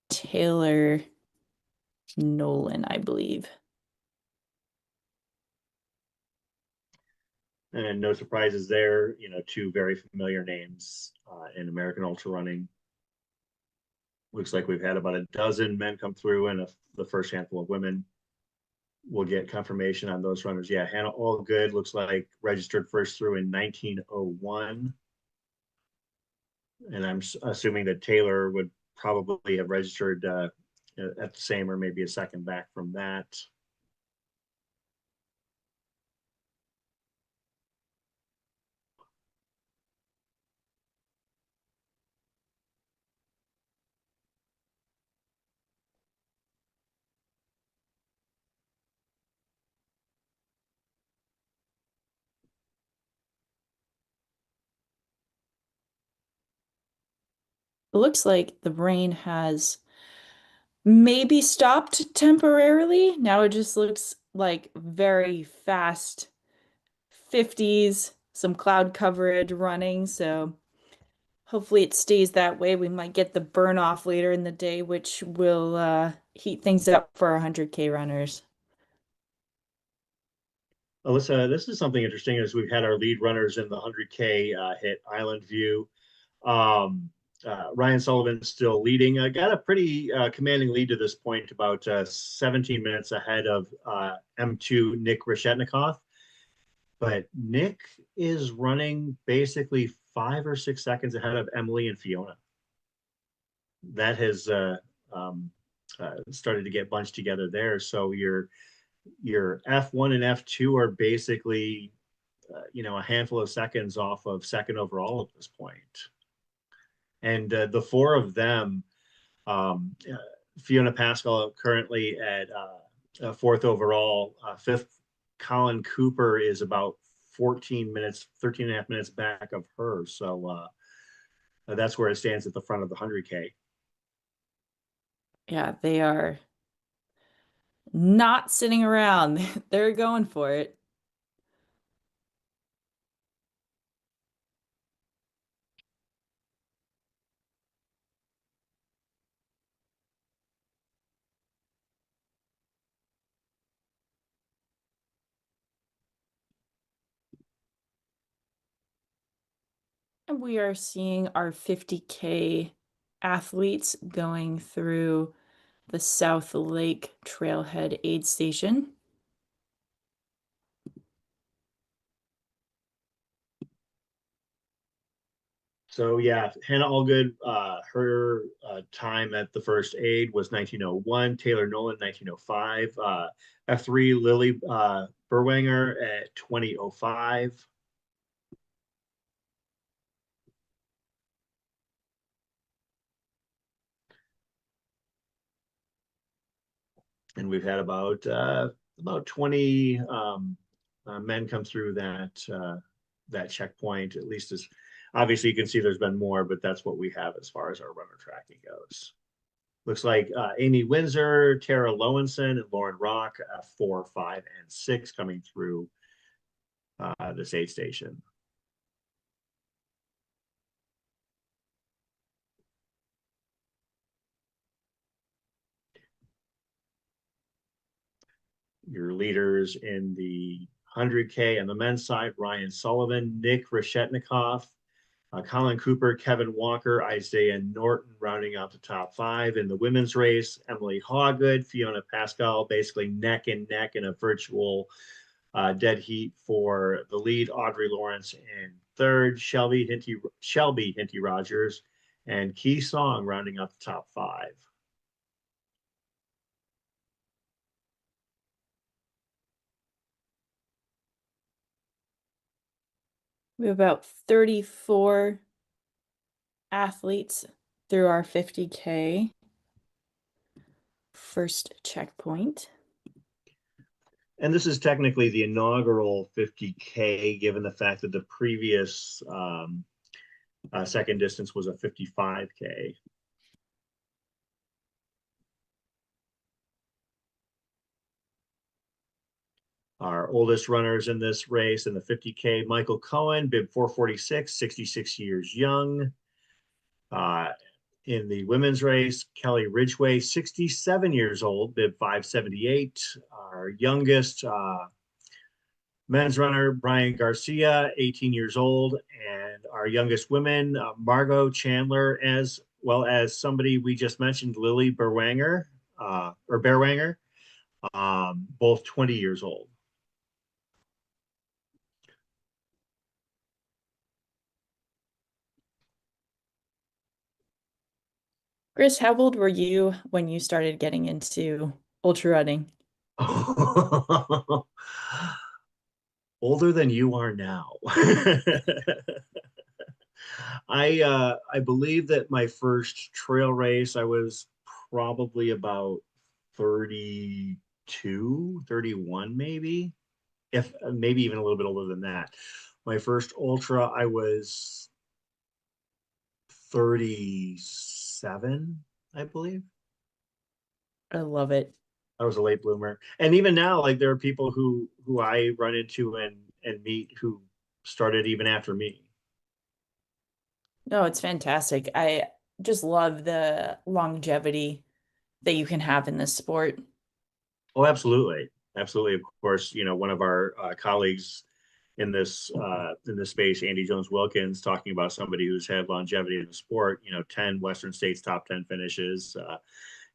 Taylor Nolan, I believe. And no surprises there, two very familiar names in American ultra running. Looks like we've had about a dozen men come through and the first handful of women. We'll get confirmation on those runners. Yeah, Hannah Allgood looks like registered first through in 1901. And I'm assuming that Taylor would probably have registered at the same or maybe a second back from that. It looks like the rain has maybe stopped temporarily. Now it just looks like very fast 50s, some cloud coverage running. So hopefully it stays that way. We might get the burn off later in the day, which will heat things up for our 100K runners. Alyssa, this is something interesting as we've had our lead runners in the 100K hit Island View. Ryan Sullivan still leading. Got a pretty commanding lead to this point, about 17 minutes ahead of M2 Nick Reshetnikoff. But Nick is running basically 5 or 6 seconds ahead of Emily and Fiona. That has started to get bunched together there. So your F1 and F2 are basically, a handful of seconds off of second overall at this point. And the four of them, Fiona Pascal currently at fourth overall, fifth. Colin Cooper is about 14 minutes, 13 and a half minutes back of her. So that's where it stands at the front of the 100K. Yeah, they are not sitting around. They're going for it. And we are seeing our 50K athletes going through the South Lake Trailhead Aid Station. So yeah, Hannah Allgood, her time at the first aid was 1901. Taylor Nolan, 1905. F3 Lily Berwanger at 2005. And we've had about 20 men come through that checkpoint. At least as obviously you can see there's been more, but that's what we have as far as our runner tracking goes. Looks like Amy Windsor, Tara Lowenson, and Lauren Rock, 4, 5, and 6 coming through this aid station. Your leaders in the 100K on the men's side, Ryan Sullivan, Nick Reshetnikoff, Colin Cooper, Kevin Walker, Isaiah Norton rounding out the top 5. In the women's race, Emily Hawgood, Fiona Pascal, basically neck and neck in a virtual dead heat for the lead. Audrey Lawrence in third, Shelby Hinty Rogers, and Key Song rounding out the top 5. We have about 34 athletes through our 50K first checkpoint. And this is technically the inaugural 50K, given the fact that the previous second distance was a 55K. Our oldest runners in this race in the 50K, Michael Cohen, bib 446, 66 years young. In the women's race, Kelly Ridgway, 67 years old, bib 578. Our youngest men's runner, Brian Garcia, 18 years old. And our youngest women, Margot Chandler, as well as somebody we just mentioned, Lily Berwanger, both 20 years old. Chris, how old were you when you started getting into ultra running? Older than you are now. I believe that my first trail race, I was probably about 32, 31 maybe, if maybe even a little bit older than that. My first ultra, I was 37, I believe. I love it. I was a late bloomer. And even now, like there are people who I run into and meet who started even after me. No, it's fantastic. I just love the longevity that you can have in this sport. Oh, absolutely. Absolutely. Of course, one of our colleagues in this space, Andy Jones Wilkins, talking about somebody who's had longevity in the sport, 10 Western States top 10 finishes,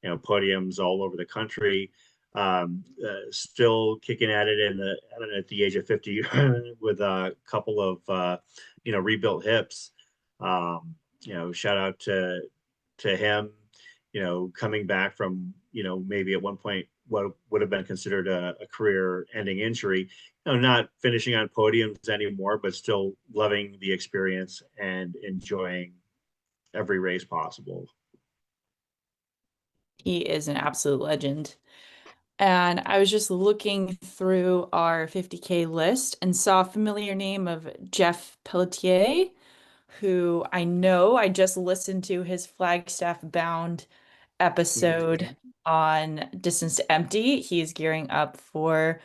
podiums all over the country, still kicking at it at the age of 50 with a couple of rebuilt hips. Shout out to him, coming back from maybe at one point what would have been considered a career-ending injury. Not finishing on podiums anymore, but still loving the experience and enjoying every race possible. He is an absolute legend. And I was just looking through our 50K list and saw a familiar name of Jeff Pelletier, who I just listened to his Flagstaff Bound episode on Distance to Empty. He's gearing up for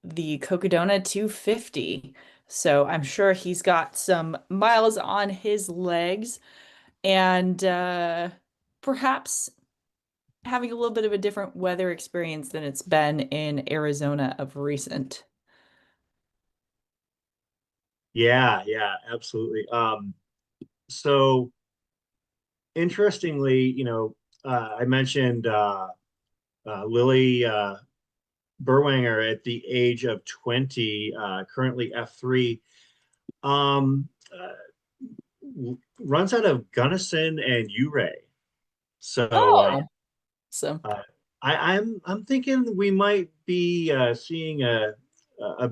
the Cocodona 250. So I'm sure he's got some miles on his legs and perhaps having a little bit of a different weather experience than it's been in Arizona of recent. Yeah, absolutely. So interestingly, I mentioned Lily Berwanger at the age of 20, currently F3, um, runs out of Gunnison and Uray. So Oh, so uh, I'm thinking we might be seeing a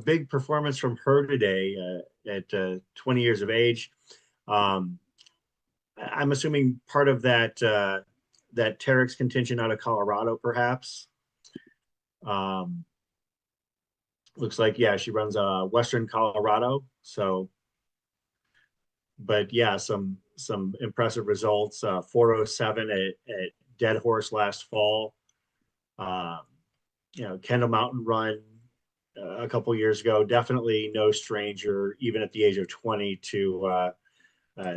big performance from her today at 20 years of age. Um, I'm assuming part of that Terrex contingent out of Colorado, perhaps. Um, looks like yeah, she runs Western Colorado. So, but yeah, some impressive results. 407 at Dead Horse last fall. Um, Kendall Mountain Run a couple years ago. Definitely no stranger, even at the age of 20, to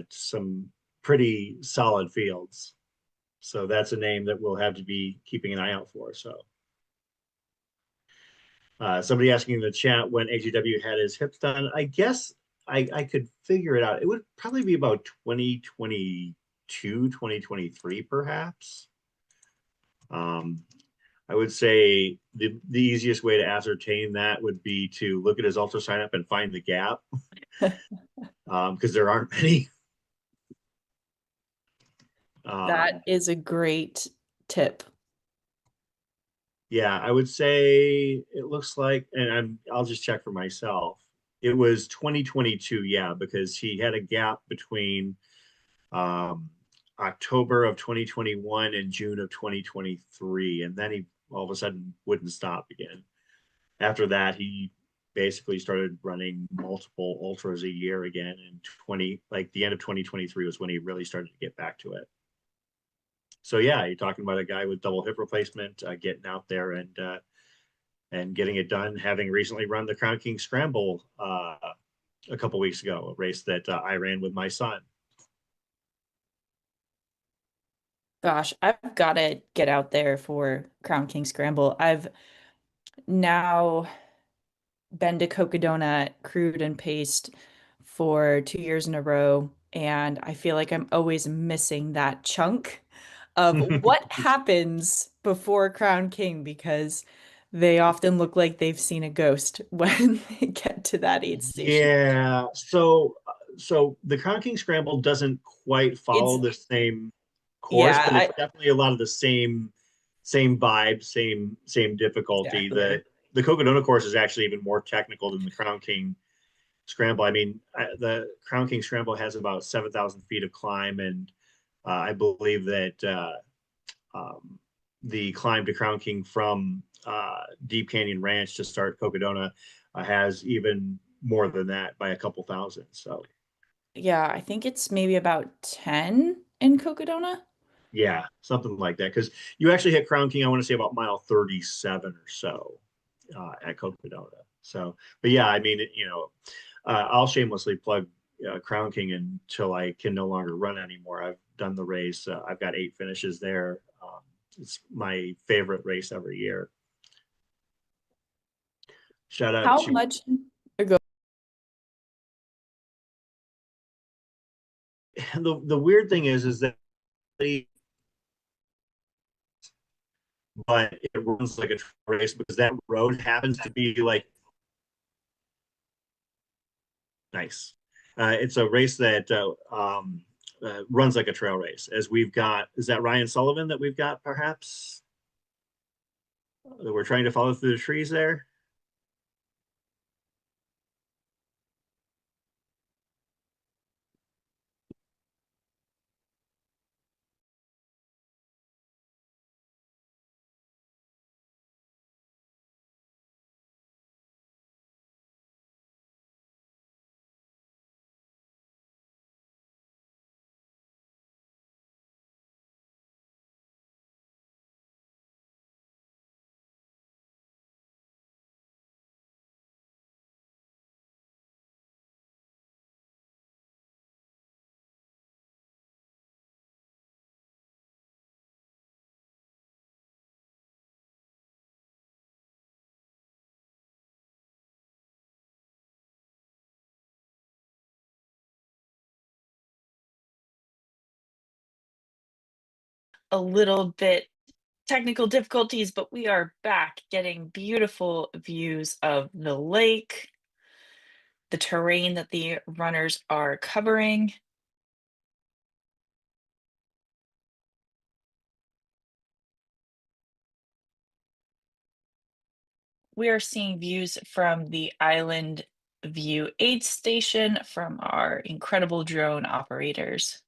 some pretty solid fields. So that's a name that we'll have to be keeping an eye out for. So somebody asking in the chat when AGW had his hips done. I guess I could figure it out. It would probably be about 2022, 2023, perhaps. Um, I would say the easiest way to ascertain that would be to look at his ultra sign up and find the gap, because there aren't many. that Um, is a great tip. yeah, I would say it looks like, and I'll just check for myself. It was 2022, yeah, because he had a gap between um, October of 2021 and June of 2023, and then he all of a sudden wouldn't stop again. After that, he basically started running multiple ultras a year again. And 20, like the end of 2023 was when he really started to get back to it. So yeah, you're talking about a guy with double hip replacement, getting out there and getting it done. Having recently run the Crown King Scramble a couple weeks ago, a race that I ran with my son. Gosh, I've got to get out there for Crown King Scramble. I've now been to Cocodona crude and paste for 2 years in a row, and I feel like I'm always missing that chunk of what happens before Crown King because they often look like they've seen a ghost when they get to that aid station. Yeah, so the Crown King Scramble doesn't quite follow It's the same course, yeah, but it's definitely a lot of the same vibe, same difficulty. exactly. The Cocodona course is actually even more technical than the Crown King Scramble. I mean, the Crown King Scramble has about 7,000 feet of climb, and I believe that the climb to Crown King from Deep Canyon Ranch to start Cocodona has even more than that by a couple thousand. So Yeah, I think it's maybe about 10 in Cocodona. yeah, something like that. Because you actually hit Crown King, I want to say about mile 37 or so at Cocodona. So, but yeah, I mean, I'll shamelessly plug Crown King until I can no longer run anymore. I've done the race. I've got 8 finishes there. It's my favorite race every year. Shout out How to much ago? the weird thing is that but it runs like a race because that road happens to be like nice. It's a race that runs like a trail race. As we've got, is that Ryan Sullivan that we've got perhaps that we're trying to follow through the trees there? a little bit technical difficulties, but we are back getting beautiful views of the lake, the terrain that the runners are covering. We are seeing views from the Island View Aid Station from our incredible drone operators.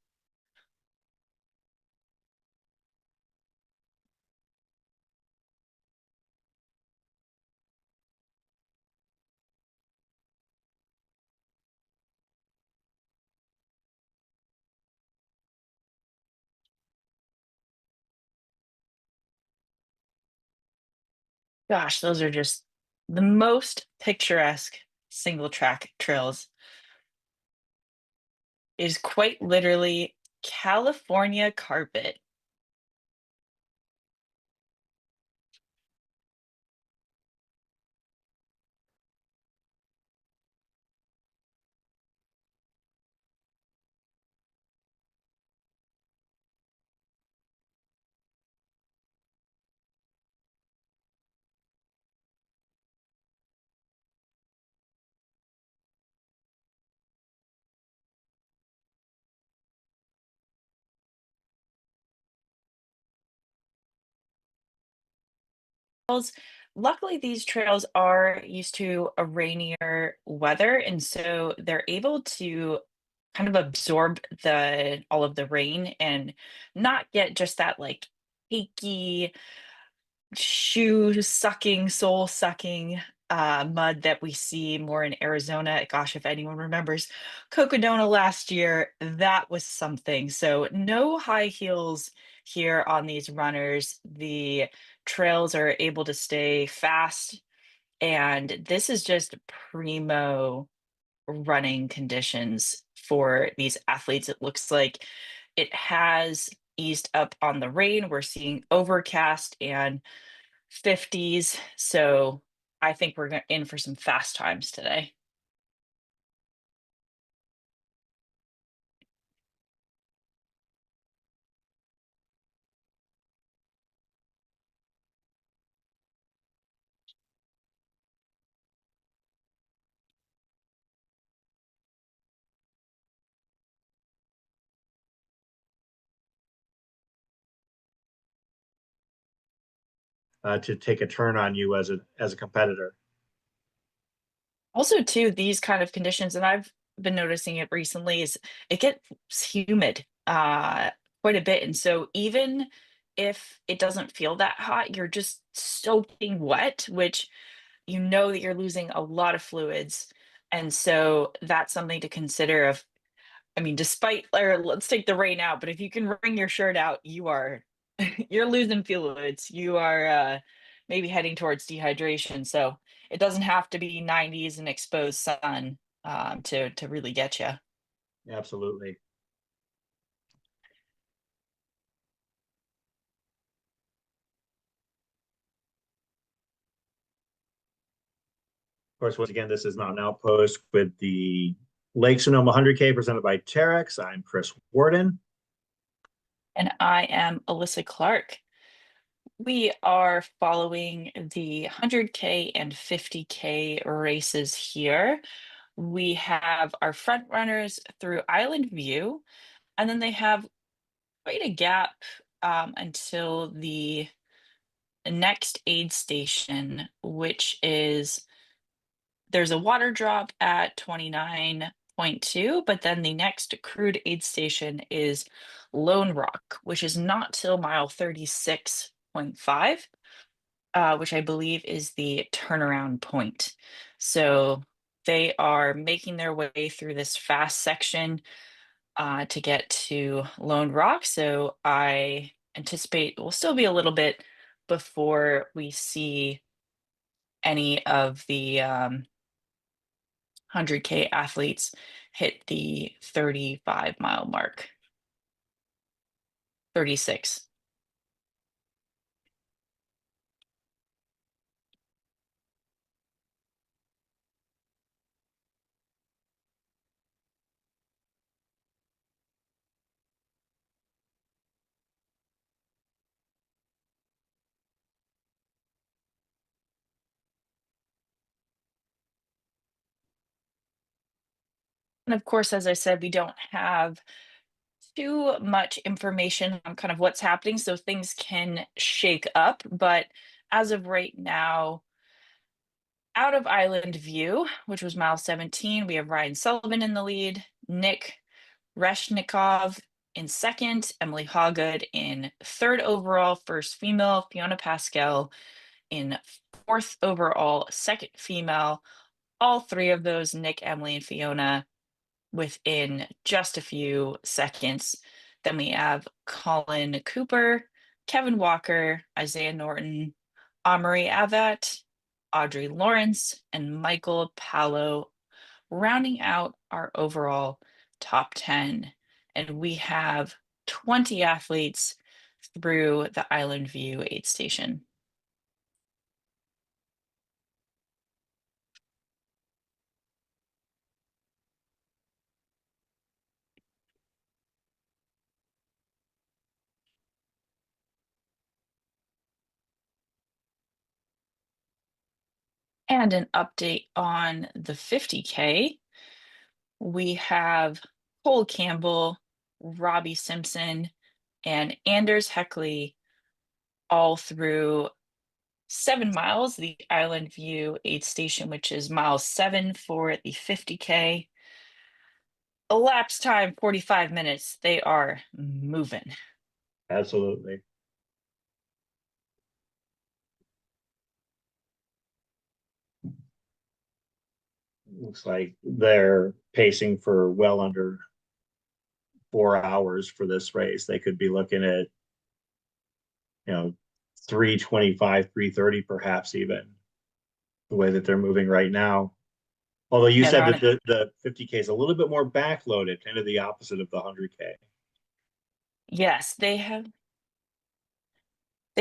Gosh, those are just the most picturesque single track trails. It is quite literally California carpet. Luckily, these trails are used to a rainier weather, and so they're able to kind of absorb the all of the rain and not get just that like cakey, shoe sucking, soul sucking mud that we see more in Arizona. Gosh, if anyone remembers Cocodona last year, that was something. So no high heels here on these runners. The trails are able to stay fast, and this is just primo running conditions for these athletes. It looks like it has eased up on the rain. We're seeing overcast and 50s. So I think we're in for some fast times today. To take a turn on you as a competitor. Also, too, these kind of conditions, and I've been noticing it recently, is it gets humid quite a bit. And so even if it doesn't feel that hot, you're just soaking wet, which you know that you're losing a lot of fluids. And so that's something to consider of, I mean, despite, or let's take the rain out, but if you can wring your shirt out, you are you're losing fluids. You are maybe heading towards dehydration. So it doesn't have to be 90s and exposed sun to really get you. Absolutely. Of course, once again, this is Mountain Outpost with the Lake Sonoma 100K presented by Terrex. I'm Chris Warden. And I am Alyssa Clark. We are following the 100K and 50K races here. We have our front runners through Island View, and then they have quite a gap until the next aid station, which is there's a water drop at 29.2, but then the next crude aid station is Lone Rock, which is not till mile 36.5, which I believe is the turnaround point. So they are making their way through this fast section to get to Lone Rock. So I anticipate it will still be a little bit before we see any of the 100K athletes hit the 35-mile mark. 36. And of course, as I said, we don't have too much information on kind of what's happening, so things can shake up. But as of right now, out of island view, which was mile 17, we have Ryan Sullivan in the lead, Nick Reshnikov in second, Emily Hawgood in third overall, first female, Fiona Pascal in fourth overall, second female. All three of those, Nick, Emily, and Fiona, within just a few seconds. Then we have Colin Cooper, Kevin Walker, Isaiah Norton, Amory Avat, Audrey Lawrence, and Michael Palo, rounding out our overall top 10. And we have 20 athletes through the Island View aid station. And an update on the 50K. We have Cole Campbell, Robbie Simpson, and Anders Heckley all through 7 miles, the Island View aid station, which is mile 7 for the 50K. Elapsed time 45 minutes. They are moving. Absolutely. Looks like they're pacing for well under 4 hours for this race. They could be looking at, 3:25, 3:30, perhaps even the way that they're moving right now. Although you Yeah, they're said on that it. the 50K is a little bit more backloaded, kind of the opposite of the 100K. Yes, they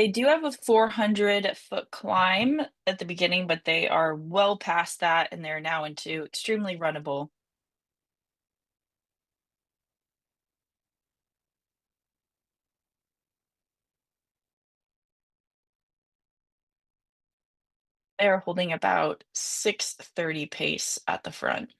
do have a 400-foot climb at the beginning, but they are well past that and they're now into extremely runnable. They're holding about 6:30 pace at the front.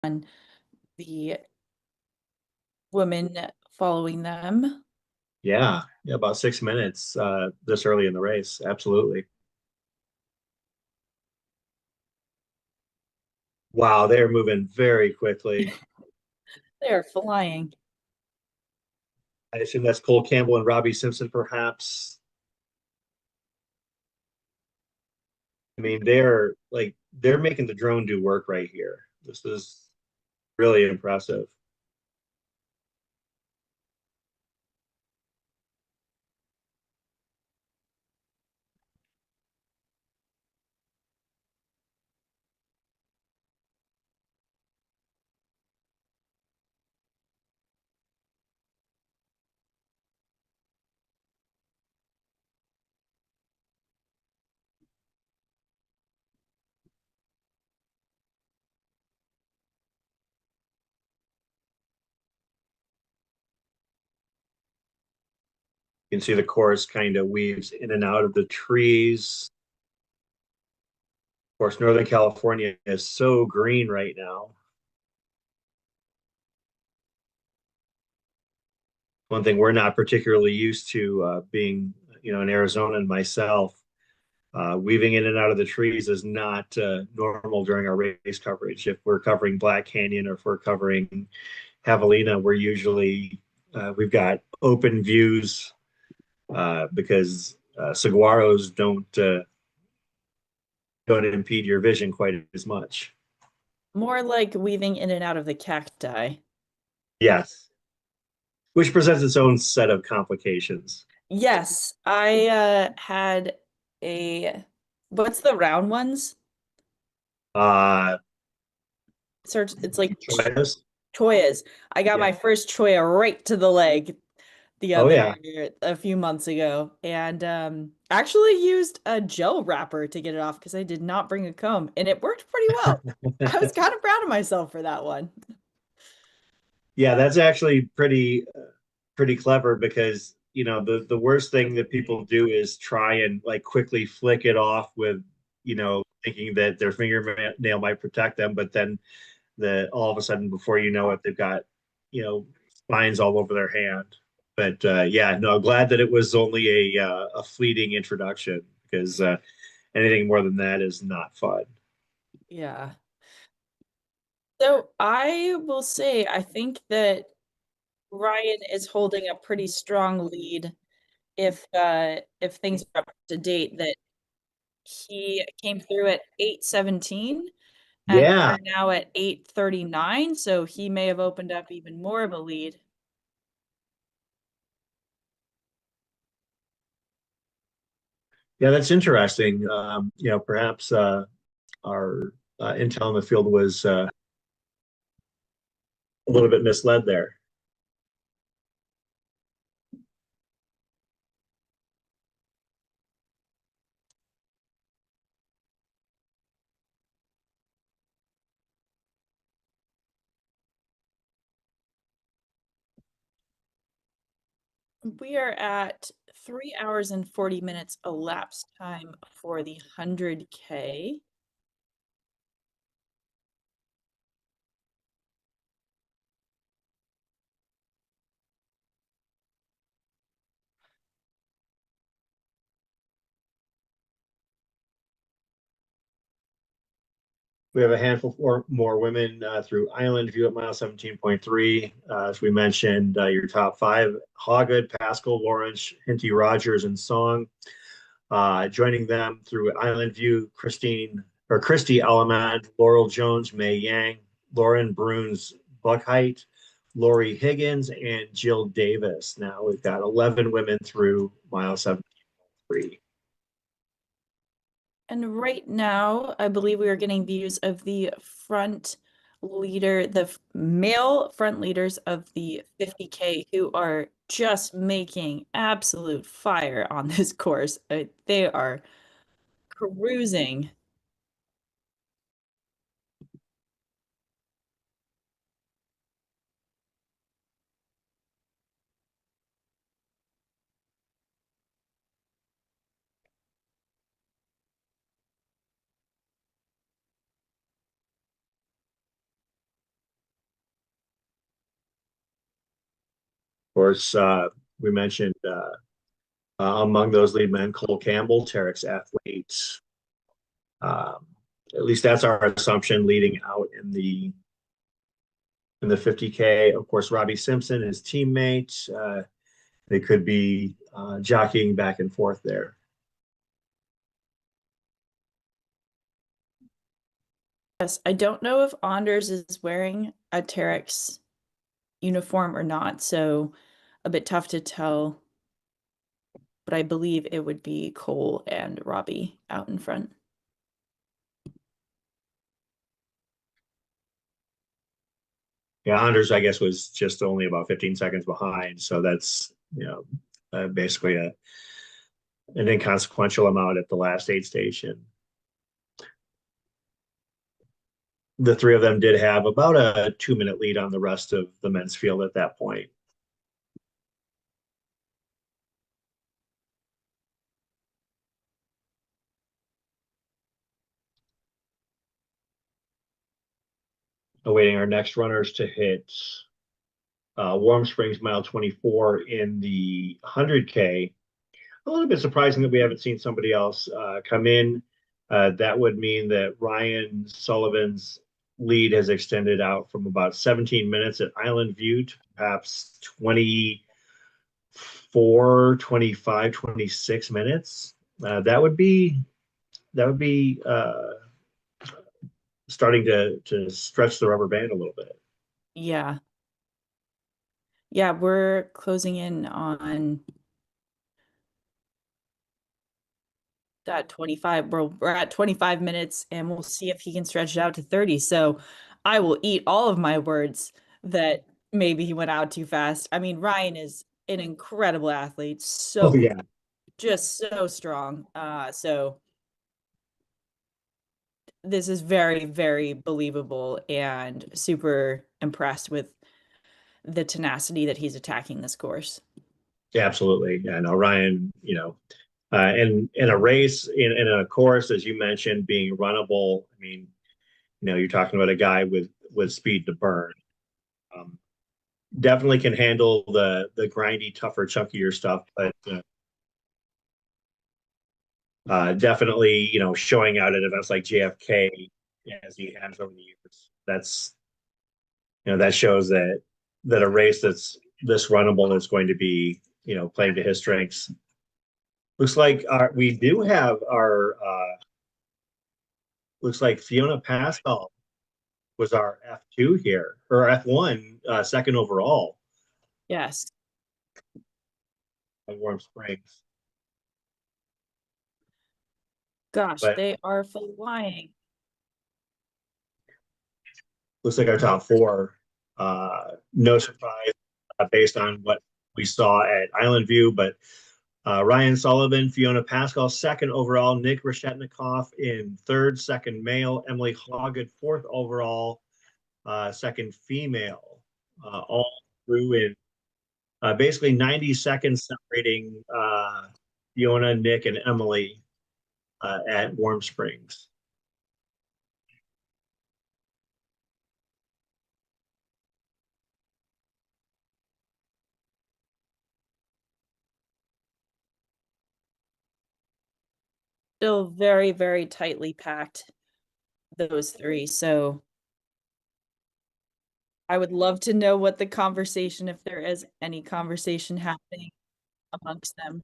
on the women following them. Yeah, about 6 minutes this early in the race. Absolutely. Wow, they're moving very quickly. They're flying. I assume that's Cole Campbell and Robbie Simpson, perhaps. I mean, they're making the drone do work right here. This is really impressive. You can see the course kind of weaves in and out of the trees. Of course, Northern California is so green right now. One thing we're not particularly used to being, in Arizona and myself, weaving in and out of the trees is not normal during our race coverage. If we're covering Black Canyon or if we're covering Javelina, we've got open views because saguaros don't impede your vision quite as much. More like weaving in and out of the cacti. Yes, which presents its own set of complications. Yes, I had a what's the round ones? Uh, Search it's like Choice. choyas. I got Yeah. my first choya right to the leg the Oh other yeah. a few months ago and actually used a gel wrapper to get it off because I did not bring a comb and it worked pretty well. I was kind of proud of myself for that one. Yeah, that's actually pretty clever because the worst thing that people do is try and like quickly flick it off with thinking that their fingernail might protect them, but then the all of a sudden before you know it they've got spines all over their hand. But yeah, no, glad that it was only a fleeting introduction because anything more than that is not fun. Yeah. So I will say I think that Ryan is holding a pretty strong lead if things are up to date that he came through at 8:17 and Yeah, we're now at 8:39, so he may have opened up even more of a lead. yeah, that's interesting. Perhaps our intel in the field was a little bit misled there. We are at 3 hours and 40 minutes elapsed time for the 100K. We have a handful more women through Island View at mile 17.3. As we mentioned, your top five: Hawgood, Pascal, Lawrence, Hinty, Rogers, and Song. Joining them through Island View, Christy Alamand, Laurel Jones, May Yang, Lauren Bruns Buckheight, Lori Higgins, and Jill Davis. Now we've got 11 women through mile 7.3. And right now, I believe we are getting views of the front leader, the male front leaders of the 50K who are just making absolute fire on this course. They are cruising. course, we mentioned among those lead men, Cole Campbell, Terrex athlete. Um, at least that's our assumption leading out in the 50K. Of course, Robbie Simpson, his teammate. They could be jockeying back and forth there. Yes, I don't know if Anders is wearing a Terrex uniform or not, so a bit tough to tell. But I believe it would be Cole and Robbie out in front. Yeah, Anders, I guess, was just only about 15 seconds behind. So that's, basically an inconsequential amount at the last aid station. The three of them did have about a 2-minute lead on the rest of the men's field at that point. Awaiting our next runners to hit Warm Springs mile 24 in the 100K. A little bit surprising that we haven't seen somebody else come in. That would mean that Ryan Sullivan's lead has extended out from about 17 minutes at Island View to perhaps 24, 25, 26 minutes. That would be starting to stretch the rubber band a little bit. Yeah. Yeah, we're closing in on that 25. We're at 25 minutes and we'll see if he can stretch it out to 30. So I will eat all of my words that maybe he went out too fast. I mean, Ryan is an incredible athlete, so Oh yeah, just so strong. So this is very, very believable and super impressed with the tenacity that he's attacking this course. absolutely. Yeah, no, Ryan, in a race, in a course, as you mentioned, being runnable. I mean, you're talking about a guy with speed to burn. Um, Definitely can handle the grindy, tougher, chunkier stuff, but definitely, showing out at events like JFK as he has over the years. That shows that a race that's this runnable is going to be, playing to his strengths. Looks like we do have our looks like Fiona Pascal was our F2 here, or F1, second overall Yes. at Warm Springs. Gosh, But they are flying. looks like our top four, no surprise based on what we saw at Island View, but Ryan Sullivan, Fiona Pascal, second overall, Nick Reshetnikoff in third, second male, Emily Hoggood, fourth overall, second female, all through in basically 90 seconds separating Fiona, Nick, and Emily at Warm Springs. Still very, very tightly packed, those three. So I would love to know what the conversation, if there is any conversation happening amongst them.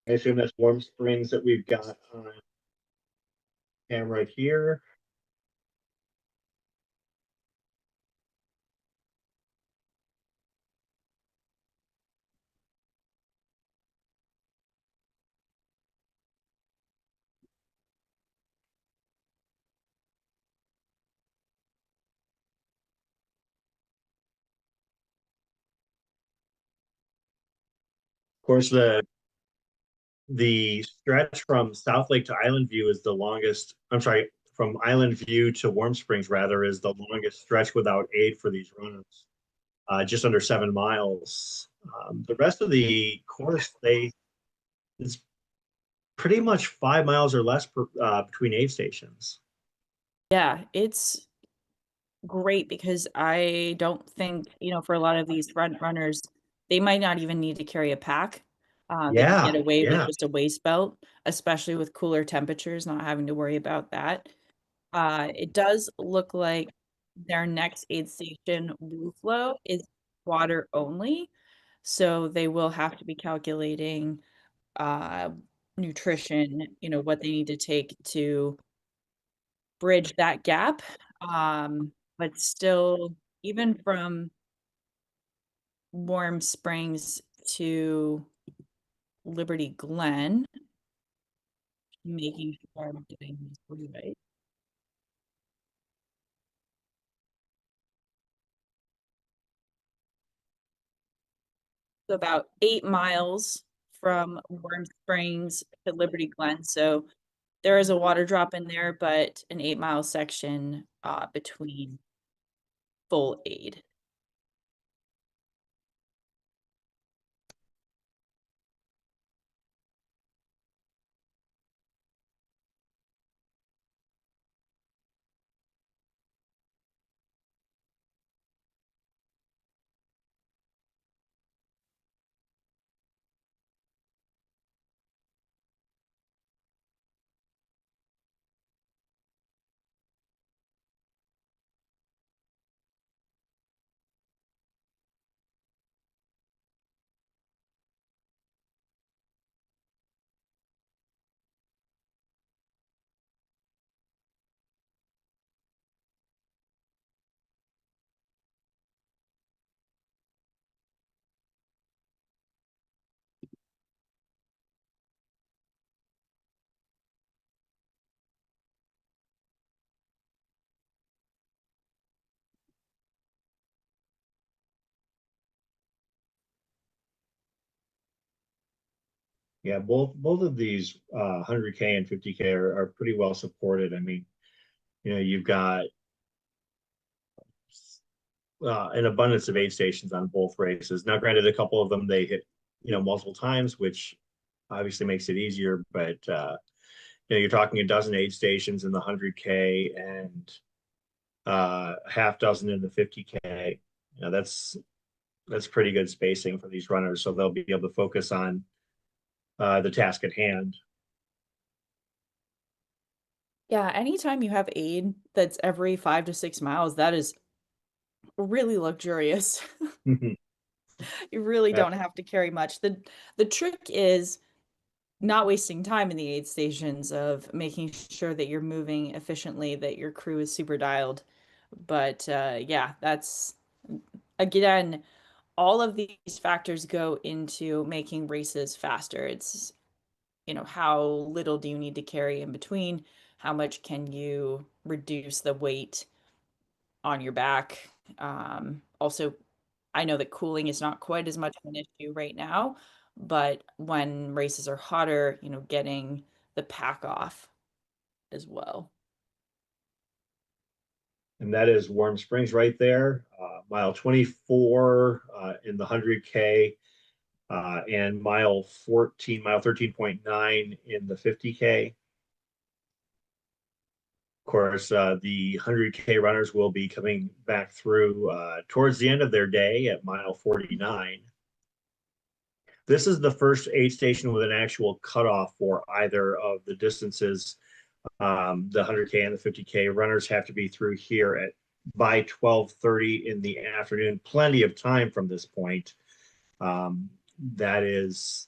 I assume that's Warm Springs that we've got on camera here. Of course, the stretch from South Lake to Island View is the longest. I'm sorry, from Island View to Warm Springs, rather, is the longest stretch without aid for these runners, just under 7 miles. The rest of the course, it's pretty much 5 miles or less between aid stations. Yeah, it's great because I don't think, for a lot of these front runners, they might not even need to carry a pack. They can Yeah, get away with yeah. just a waist belt, especially with cooler temperatures, not having to worry about that. It does look like their next aid station, Blue Flow, is water only. So they will have to be calculating uh, nutrition, what they need to take to bridge that gap. But still, even from Warm Springs to Liberty Glen, making sure I'm getting this right. So about 8 miles from Warm Springs to Liberty Glen. So there is a water drop in there, but an 8 mile section between full aid. Yeah, both of these 100K and 50K are pretty well supported. I mean, you've got an abundance of aid stations on both races. Now, granted, a couple of them they hit, multiple times, which obviously makes it easier. But you're talking a dozen aid stations in the 100K and half dozen in the 50K. That's pretty good spacing for these runners, so they'll be able to focus on the task at hand. Yeah, anytime you have aid that's every 5 to 6 miles, that is really luxurious. You really don't have to carry much. The trick is not wasting time in the aid stations of making sure that you're moving efficiently, that your crew is super dialed. But yeah, that's again, all of these factors go into making races faster. It's, how little do you need to carry in between? How much can you reduce the weight on your back? Also, I know that cooling is not quite as much of an issue right now, but when races are hotter, getting the pack off as well. And that is Warm Springs right there, mile 24 in the 100K, and mile 13.9 in the 50K. Of course, the 100K runners will be coming back through towards the end of their day at mile 49. This is the first aid station with an actual cutoff for either of the distances. The 100K and the 50K runners have to be through here at by 12:30 in the afternoon. Plenty of time from this point. That is,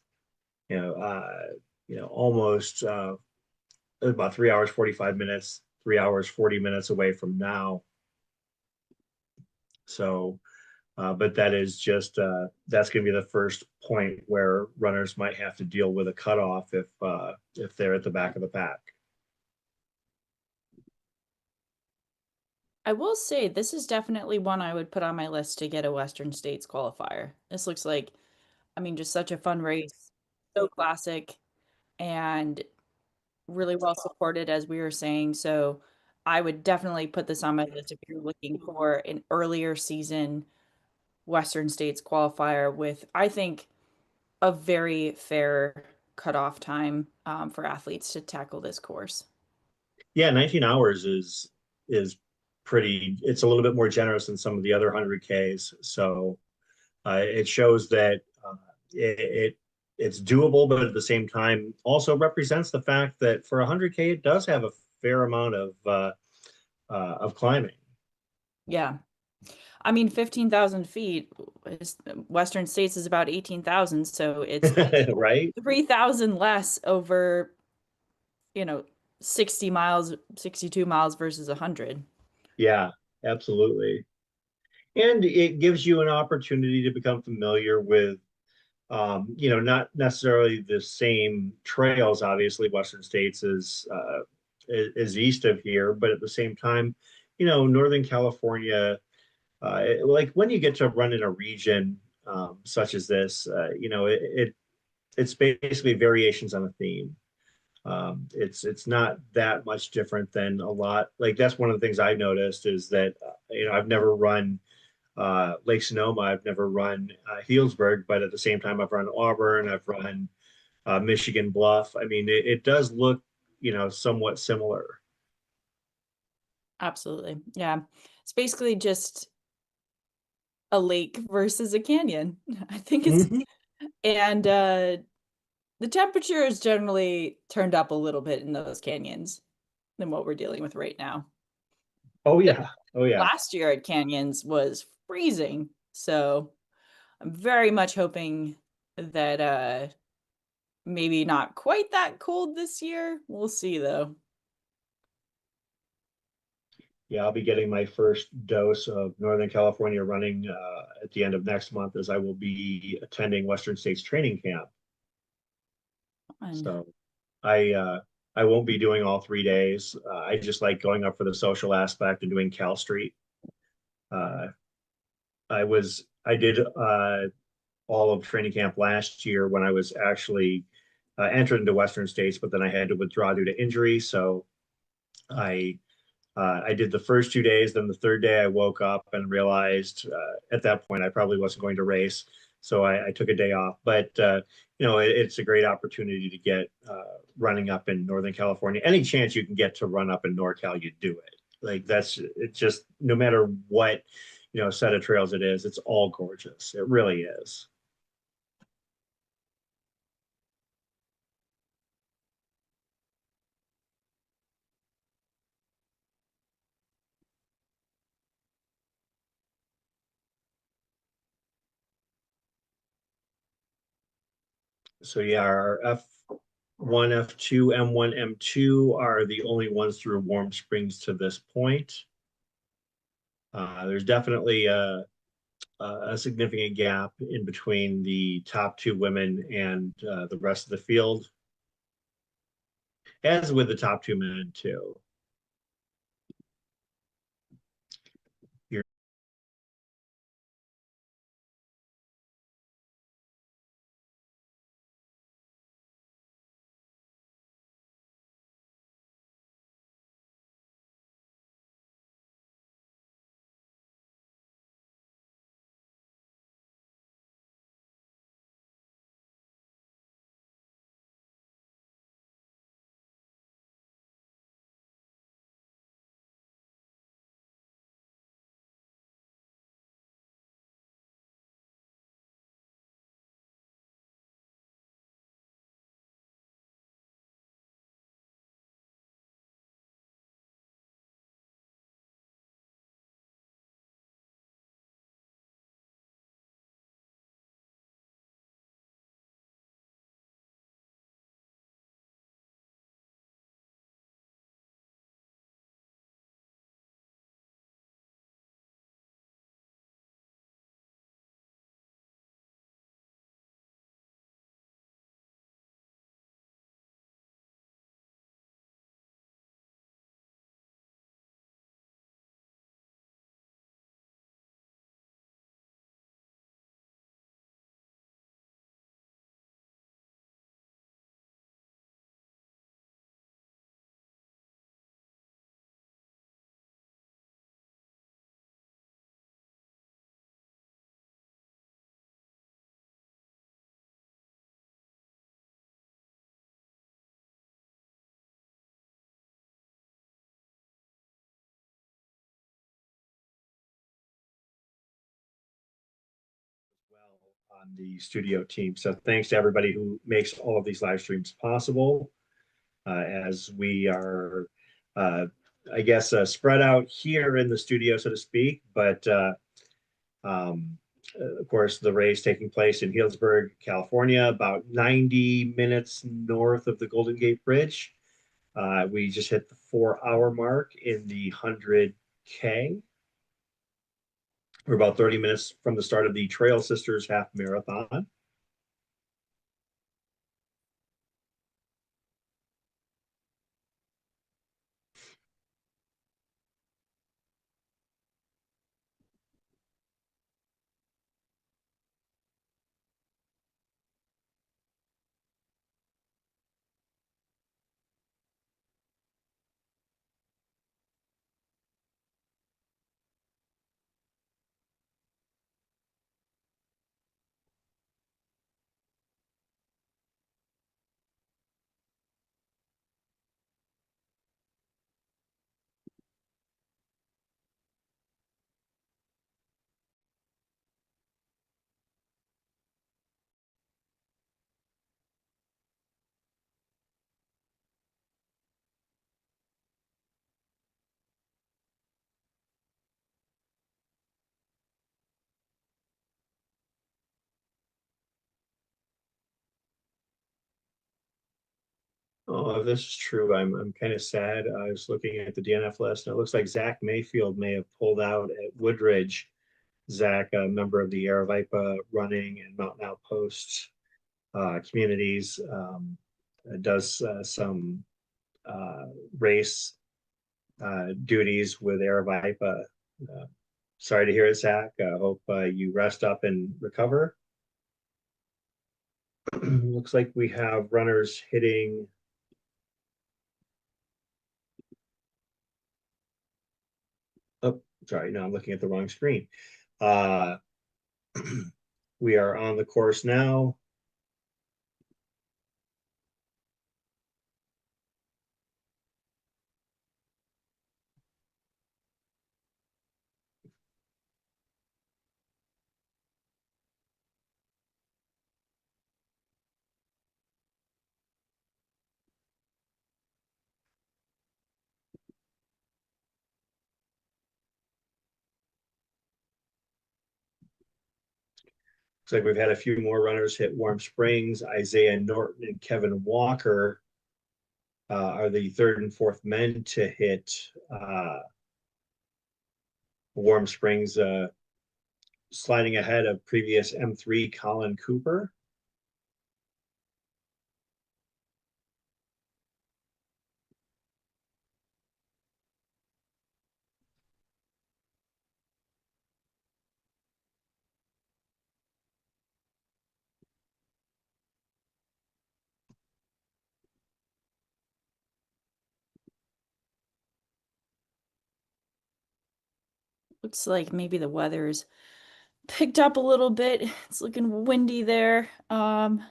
almost about 3 hours 45 minutes, 3 hours 40 minutes away from now. So, but that is just that's going to be the first point where runners might have to deal with a cutoff if they're at the back of the pack. I will say this is definitely one I would put on my list to get a Western States qualifier. This looks like, just such a fun race, so classic and really well supported, as we were saying. So I would definitely put this on my list if you're looking for an earlier season Western States qualifier with, I think, a very fair cutoff time for athletes to tackle this course. Yeah, 19 hours is pretty, it's a little bit more generous than some of the other 100Ks. So it shows that it's doable, but at the same time also represents the fact that for 100K, it does have a fair amount of climbing. Yeah. I mean, 15,000 feet, Western States is about 18,000. So it's Right? 3,000 less over, you know, 60 miles, 62 miles versus 100. Yeah, absolutely. And it gives you an opportunity to become familiar with, not necessarily the same trails. Obviously, Western States is east of here, but at the same time, Northern California, like when you get to run in a region such as this, it's basically variations on a theme. It's not that much different than a lot. Like that's one of the things I noticed is that I've never run Lake Sonoma. I've never run Healdsburg, but at the same time, I've run Auburn. I've run Michigan Bluff. I mean, it does look, somewhat similar. Absolutely. Yeah. It's basically just a lake versus a canyon. I think it's, Mhm. and the temperature is generally turned up a little bit in those canyons than what we're dealing with right now. Oh yeah. Oh yeah. Last year at canyons was freezing. So I'm very much hoping that maybe not quite that cold this year. We'll see though. Yeah, I'll be getting my first dose of Northern California running at the end of next month as I will be attending Western States training camp. And So I won't be doing all 3 days. I just like going up for the social aspect and doing Cal Street. Uh, I did all of training camp last year when I was actually entered into Western States, but then I had to withdraw due to injury. So I I did the first 2 days. Then the third day, I woke up and realized at that point I probably wasn't going to race. So I took a day off. But it's a great opportunity to get running up in Northern California. Any chance you can get to run up in NorCal, you do it. Like that's it's just no matter what set of trails it is, it's all gorgeous. It really is. So yeah, our F1, F2, M1, M2 are the only ones through Warm Springs to this point. There's definitely a significant gap in between the top two women and the rest of the field, as with the top two men too. You're on the studio team. So thanks to everybody who makes all of these live streams possible. As we are, I guess, spread out here in the studio, so to speak, but of course, the race taking place in Healdsburg, California, about 90 minutes north of the Golden Gate Bridge. We just hit the 4-hour mark in the 100K. We're about 30 minutes from the start of the Trail Sisters Half Marathon. Oh, if this is true, I'm kind of sad. I was looking at the DNF list, and it looks like Zach Mayfield may have pulled out at Woodridge. Zach, a member of the Aravaipa running and Mountain Outpost communities, does some race duties with Aravaipa. Sorry to hear it, Zach. I hope you rest up and recover. Looks like we have runners hitting. Oh, sorry, no, I'm looking at the wrong screen. We are on the course now. Looks like we've had a few more runners hit Warm Springs. Isaiah Norton and Kevin Walker are the third and fourth men to hit Warm Springs, sliding ahead of previous M3 Colin Cooper. Looks like maybe the weather's picked up a little bit. It's looking windy there. Hopefully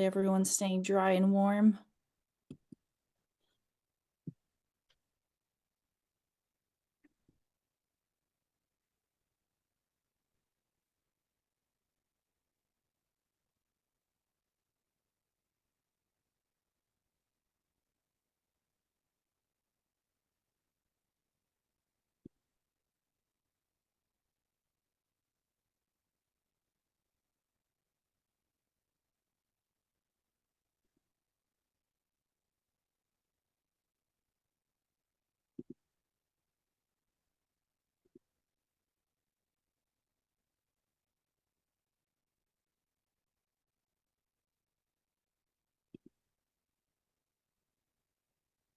everyone's staying dry and warm.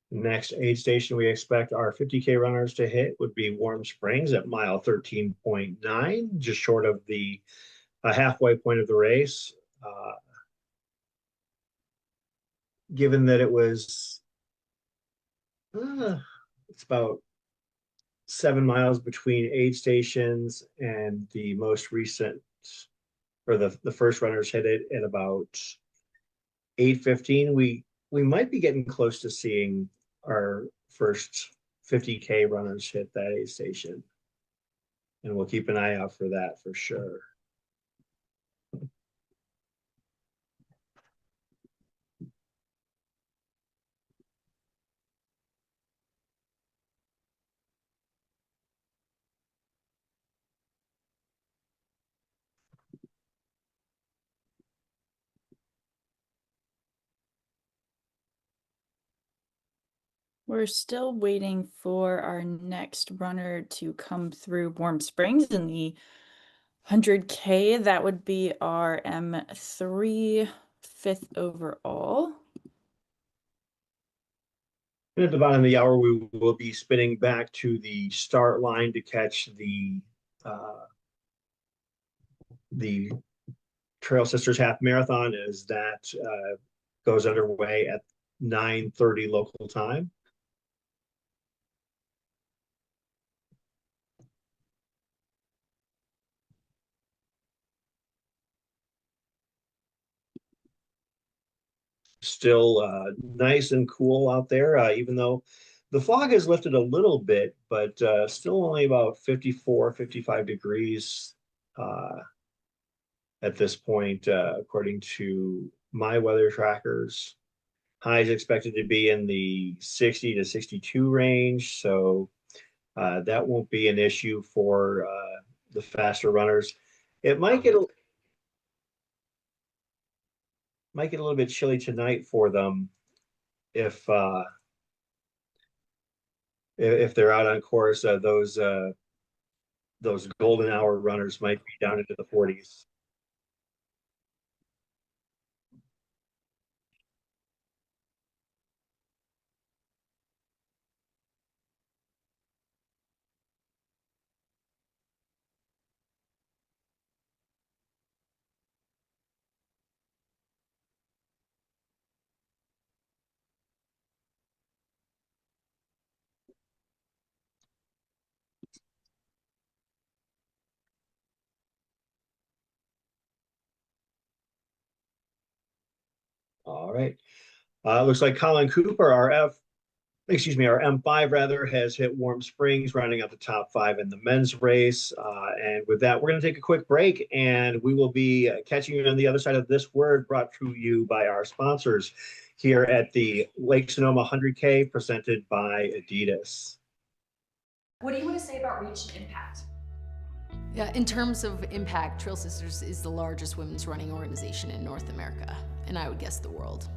Next aid station we expect our 50K runners to hit would be Warm Springs at mile 13.9, just short of the halfway point of the race. Given that it was, it's about 7 miles between aid stations, and the most recent, or the first runners hit it at about 8:15. We might be getting close to seeing our first 50K runners hit that aid station. And we'll keep an eye out for that for sure. We're still waiting for our next runner to come through Warm Springs in the 100K. That would be our M3 5th overall. And at the bottom of the hour, we will be spinning back to the start line to catch the Trail Sisters Half Marathon as that goes underway at 9:30 local time. Still nice and cool out there, even though the fog has lifted a little bit, but still only about 54, 55 degrees at this point, according to my weather trackers. Highs expected to be in the 60 to 62 range, so that won't be an issue for the faster runners. It might get a little bit chilly tonight for them if they're out on course. Those golden hour runners might be down into the 40s. All right. Looks like Colin Cooper, our M5 rather, has hit Warm Springs, rounding out the top 5 in the men's race. And with that, we're going to take a quick break, and we will be catching you on the other side of this word, brought to you by our sponsors here at the Lake Sonoma 100K, presented by Adidas. What do you want to say about reach and impact? Yeah, in terms of impact, Trail Sisters is the largest women's running organization in North America, and I would guess the world.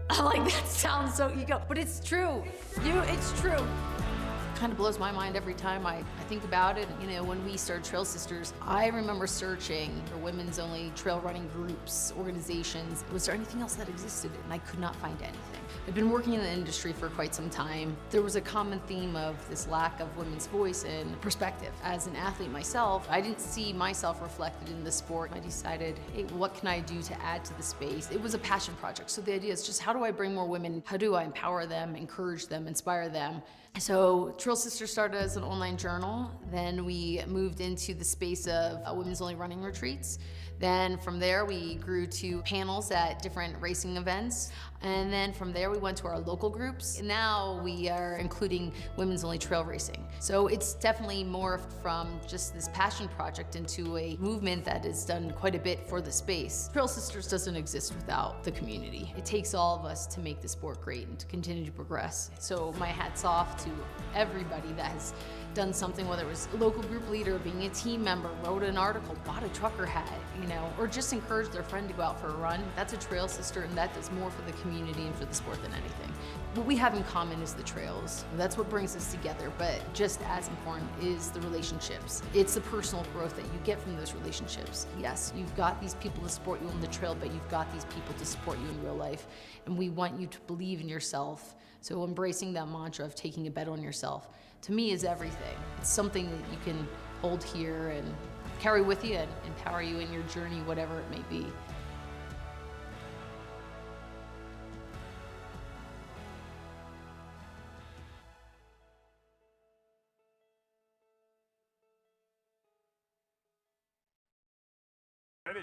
I'm like, that sounds so ego, but it's true. It's true. Kind of blows my mind every time I think about it. You know, when we started Trail Sisters, I remember searching for women's only trail running groups, organizations. Was there anything else that existed? And I could not find anything. I've been working in the industry for quite some time. There was a common theme of this lack of women's voice and perspective. As an athlete myself, I didn't see myself reflected in the sport. I decided, hey, what can I do to add to the space? It was a passion project. So the idea is just, how do I bring more women? How do I empower them, encourage them, inspire them? So Trail Sisters started as an online journal. Then we moved into the space of women's only running retreats. Then from there, we grew to panels at different racing events. And then from there, we went to our local groups. And now we are including women's only trail racing. So it's definitely morphed from just this passion project into a movement that has done quite a bit for the space. Trail Sisters doesn't exist without the community. It takes all of us to make the sport great and to continue to progress. So my hat's off to everybody that has done something, whether it was a local group leader, being a team member, wrote an article, bought a trucker hat, or just encouraged their friend to go out for a run. That's a Trail Sister, and that does more for the community and for the sport than anything. What we have in common is the trails. That's what brings us together, but just as important is the relationships. It's the personal growth that you get from those relationships. Yes, you've got these people to support you on the trail, but you've got these people to support you in real life, and we want you to believe in yourself. So embracing that mantra of taking a bet on yourself, to me, is everything. It's something that you can hold here and carry with you and empower you in your journey, whatever it may be. Ready?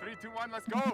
3, 2, 1, let's go!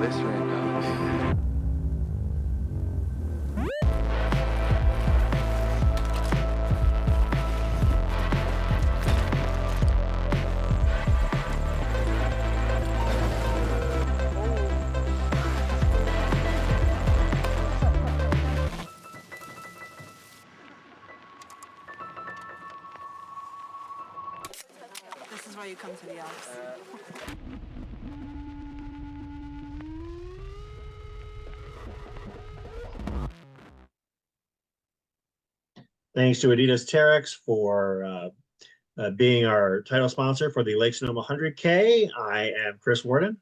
glycerin though. This is why you come to the Alps. Thanks to Adidas Terrex for being our title sponsor for the Lake Sonoma 100K. I am Chris Warden.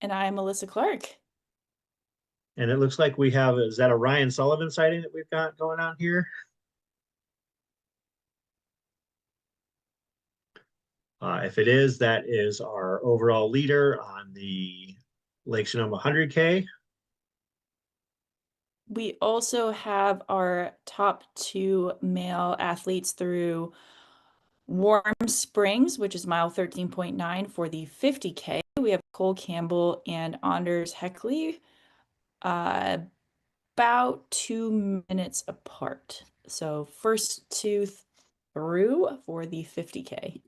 And I'm Melissa Clark. And it looks like we have, is that a Ryan Sullivan sighting that we've got going on here? If it is, that is our overall leader on the Lake Sonoma 100K. We also have our top 2 male athletes through Warm Springs, which is mile 13.9 for the 50K. We have Cole Campbell and Anders Heckley, about 2 minutes apart. So first 2 through for the 50K.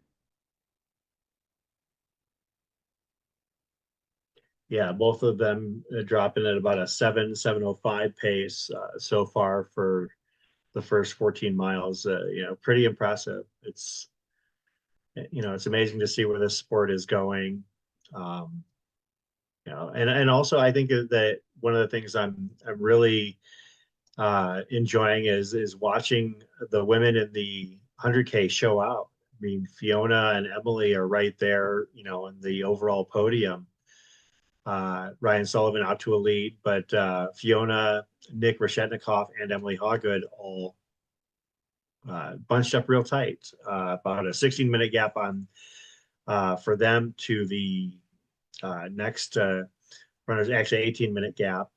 Yeah, both of them dropping at about a 7:05 pace so far for the first 14 miles. Pretty impressive. It's it's amazing to see where this sport is going. And also I think that one of the things I'm really enjoying is watching the women in the 100K show out. I mean, Fiona and Emily are right there, in the overall podium. Ryan Sullivan out to a lead, but Fiona, Nick Reshetnikoff, and Emily Hawgood all bunched up real tight. About a 16-minute gap on for them to the next runners, actually 18-minute gap.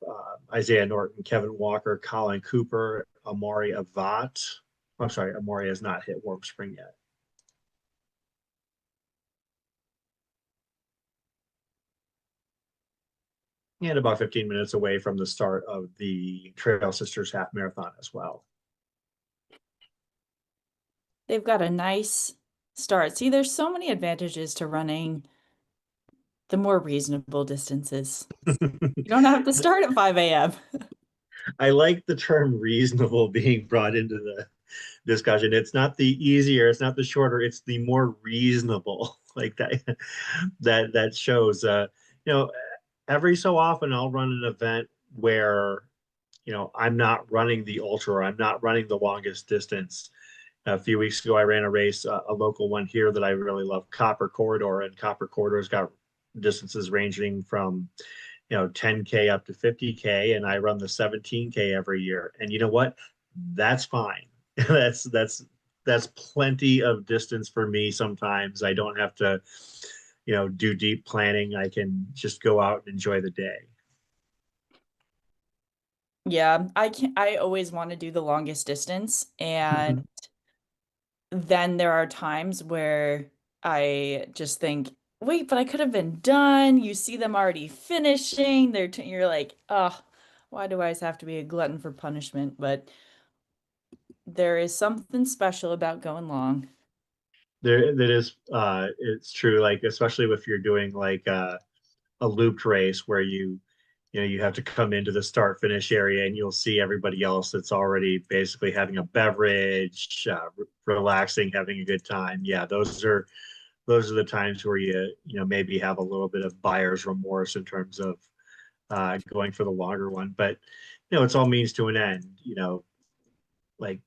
Isaiah Norton, Kevin Walker, Colin Cooper, Amari Avat. I'm sorry, Amari has not hit Warm Spring yet. And about 15 minutes away from the start of the Trail Sisters Half Marathon as well. They've got a nice start. See, there's so many advantages to running the more reasonable distances. You don't have to start at 5 a.m. I like the term reasonable being brought into the discussion. It's not the easier, it's not the shorter, it's the more reasonable. Like that shows every so often I'll run an event where I'm not running the ultra, or I'm not running the longest distance. A few weeks ago I ran a race, a local one here that I really love, Copper Corridor, and Copper Corridor's got distances ranging from 10K up to 50K, and I run the 17K every year. And you know what? That's fine. that's plenty of distance for me. Sometimes I don't have to do deep planning. I can just go out and enjoy the day. Yeah, I always want to do the longest distance, and then there are times where I just think, wait, but I could have been done. You see them already finishing. You're like, oh, why do I always have to be a glutton for punishment? But there is something special about going long. That is, it's true. Like, especially if you're doing like a looped race where you have to come into the start finish area and you'll see everybody else that's already basically having a beverage, relaxing, having a good time. Yeah, those are the times where you maybe have a little bit of buyer's remorse in terms of going for the longer one. But it's all means to an end. Like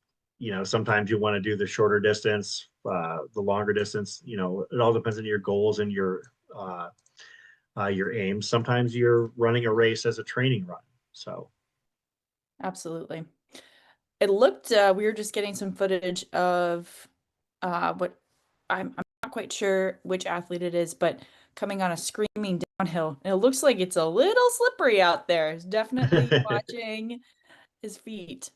sometimes you want to do the shorter distance, the longer distance. It all depends on your goals and your aims. Sometimes you're running a race as a training run. So Absolutely. It looked, we were just getting some footage of what I'm not quite sure which athlete it is, but coming on a screaming downhill. And it looks like it's a little slippery out there. It's definitely watching his feet.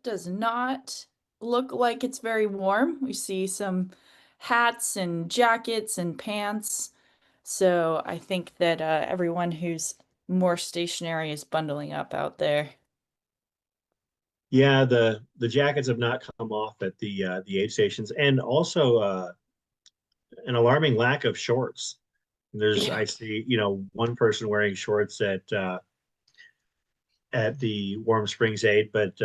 does not look like it's very warm. We see some hats and jackets and pants. So I think that everyone who's more stationary is bundling up out there. Yeah, the jackets have not come off at the aid stations, and also an alarming lack of shorts. I see, one person wearing shorts at the Warm Springs Aid, but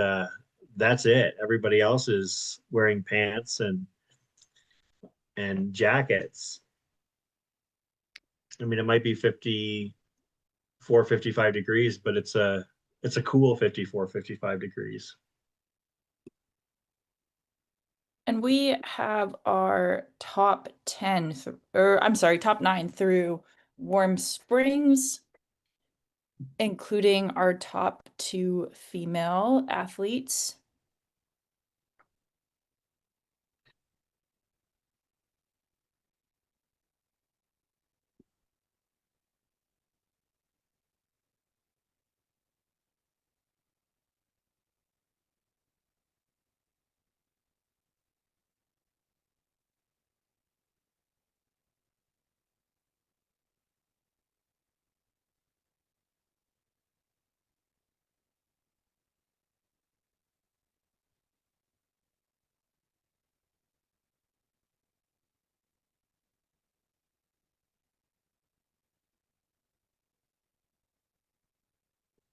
that's it. Everybody else is wearing pants and jackets. I mean, it might be 54, 55 degrees, but it's a cool 54, 55 degrees. And we have our top 10, or I'm sorry, top 9 through Warm Springs, including our top 2 female athletes.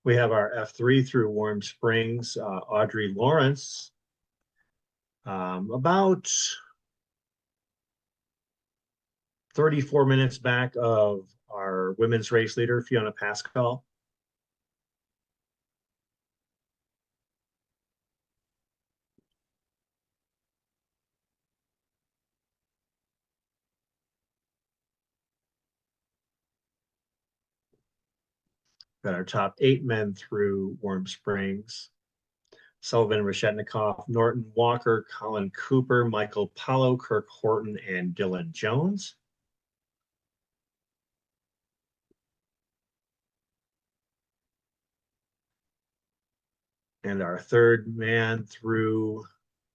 We have our F3 through Warm Springs, Audrey Lawrence, about 34 minutes back of our women's race leader, Fiona Pascal. Got our top 8 men through Warm Springs. Sullivan, Reshetnikoff, Norton Walker, Colin Cooper, Michael Paulo, Kirk Horton, and Dylan Jones. And our third man through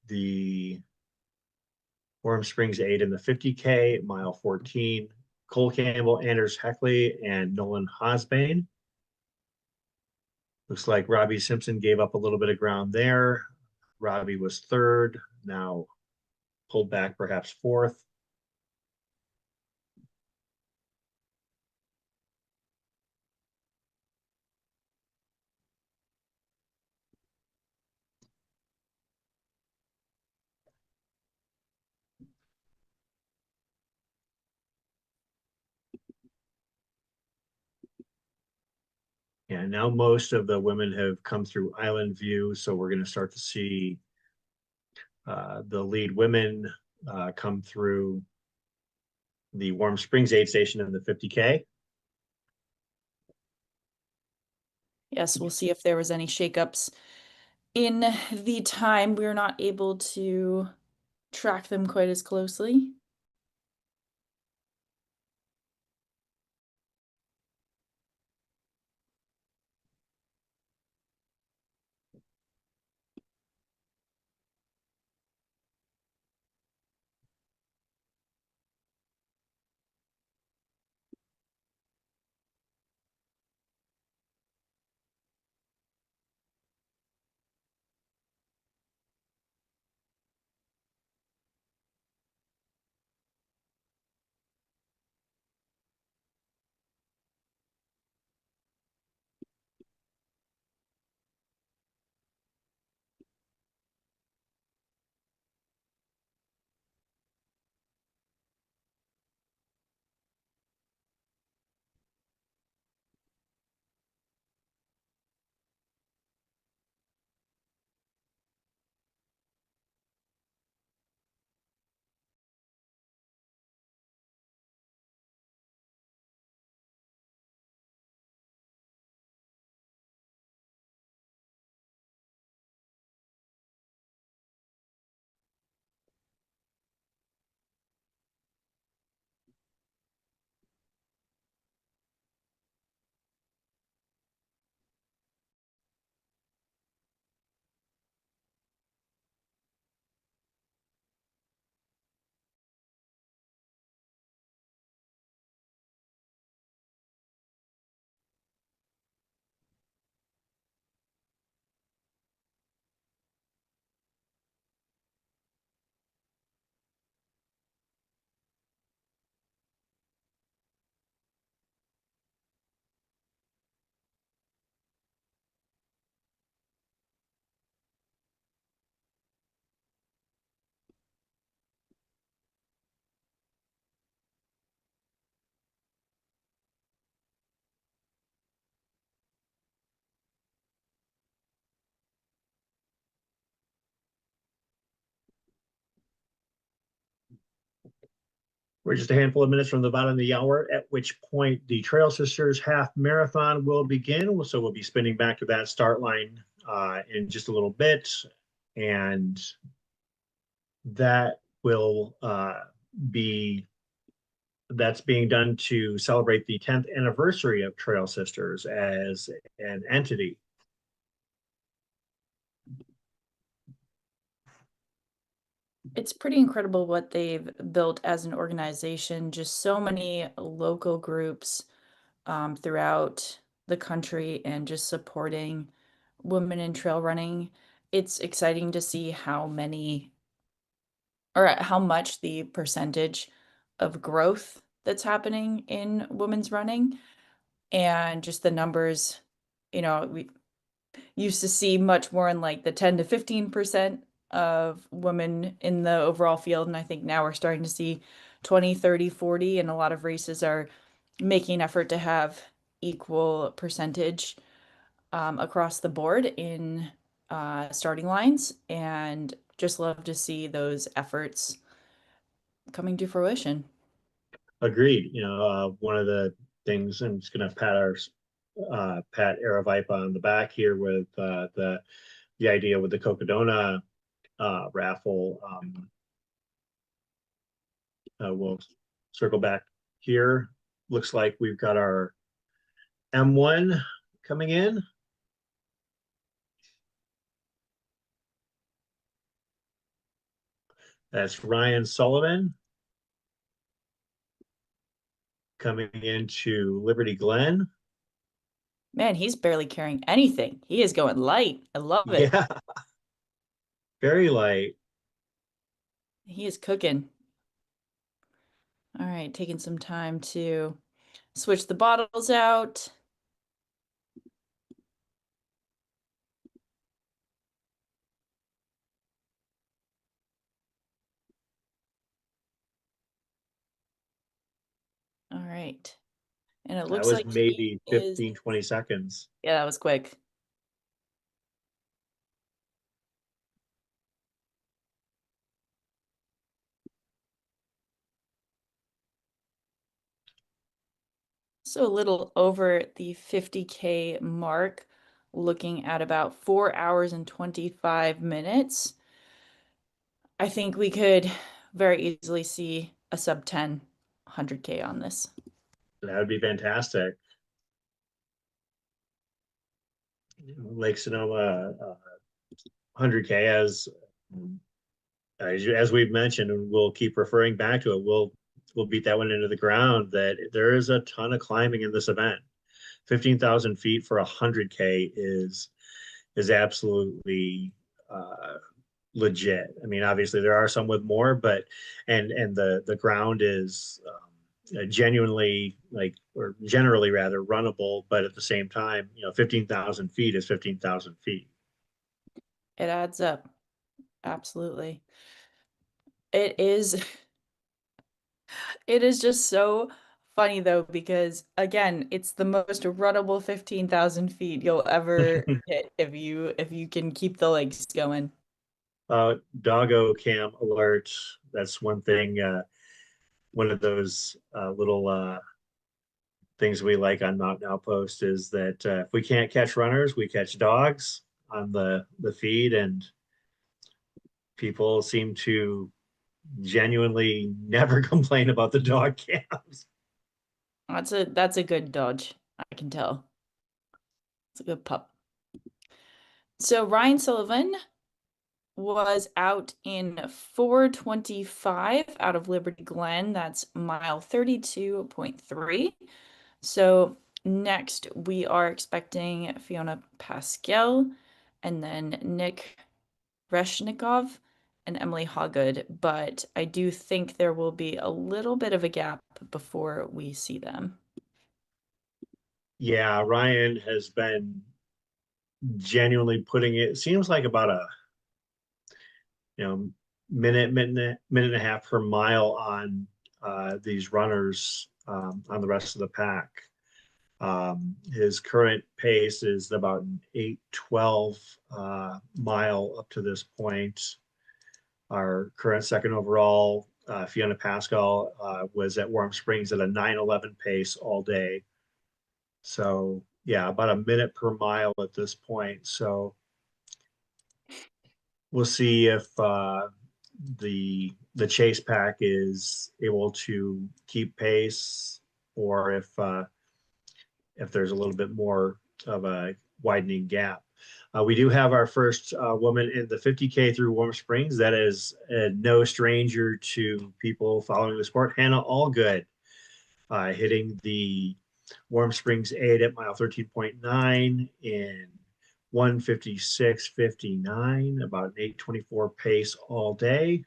the Warm Springs Aid in the 50K, mile 14, Cole Campbell, Anders Heckley, and Nolan Hosbane. Looks like Robbie Simpson gave up a little bit of ground there. Robbie was third, now pulled back perhaps fourth. And now most of the women have come through Island View, so we're going to start to see the lead women come through the Warm Springs aid station in the 50K. Yes, we'll see if there was any shakeups in the time. We're not able to track them quite as closely. We're just a handful of minutes from the bottom of the hour, at which point the Trail Sisters half marathon will begin. So we'll be spinning back to that start line in just a little bit. And that will that's being done to celebrate the 10th anniversary of Trail Sisters as an entity. It's pretty incredible what they've built as an organization. Just so many local groups throughout the country and just supporting women in trail running. It's exciting to see how many or how much the percentage of growth that's happening in women's running and just the numbers. We used to see much more in like the 10 to 15% of women in the overall field. And I think now we're starting to see 20, 30, 40, and a lot of races are making an effort to have equal percentage across the board in starting lines, and just love to see those efforts coming to fruition. Agreed. One of the things, I'm just going to pat Aravipa on the back here with the idea with the Cocodona raffle. We'll circle back here. Looks like we've got our M1 coming in. That's Ryan Sullivan coming into Liberty Glen. Man, he's barely carrying anything. He is going light. I love it. Yeah, very light. He is cooking. All right, taking some time to switch the bottles out. All right. And it That looks was like maybe he is, 15, 20 seconds. yeah, that was quick. So a little over the 50K mark, looking at about 4 hours and 25 minutes. I think we could very easily see a sub 10 100K on this. That would be fantastic. Lake Sonoma 100K, as we've mentioned, and we'll keep referring back to it, we'll beat that one into the ground, that there is a ton of climbing in this event. 15,000 feet for 100K is absolutely legit. I mean, obviously there are some with more, but and the ground is genuinely, or generally rather, runnable, but at the same time, 15,000 feet is 15,000 feet. It adds up. Absolutely. It is just so funny though, because again, it's the most runnable 15,000 feet you'll ever hit if you can keep the legs going. Doggo cam alert. That's one thing. One of those little things we like on Mountain Outpost is that if we can't catch runners, we catch dogs on the feed, and people seem to genuinely never complain about the dog cams. That's a good dodge. I can tell. It's a good pup. So Ryan Sullivan was out in 4:25 out of Liberty Glen. That's mile 32.3. So next we are expecting Fiona Pascal and then Nick Reshnikov and Emily Hawgood, but I do think there will be a little bit of a gap before we see them. Yeah, Ryan has been genuinely putting it seems like about a minute and a half per mile on these runners on the rest of the pack. His current pace is about an 8:12 mile up to this point. Our current second overall, Fiona Pascal was at Warm Springs at a 9:11 pace all day. So yeah, about a minute per mile at this point. So we'll see if the chase pack is able to keep pace, or if there's a little bit more of a widening gap. We do have our first woman in the 50K through Warm Springs. That is no stranger to people following the sport. Hannah Allgood hitting the Warm Springs 8 at mile 13.9 in 1:56.59, about an 8:24 pace all day.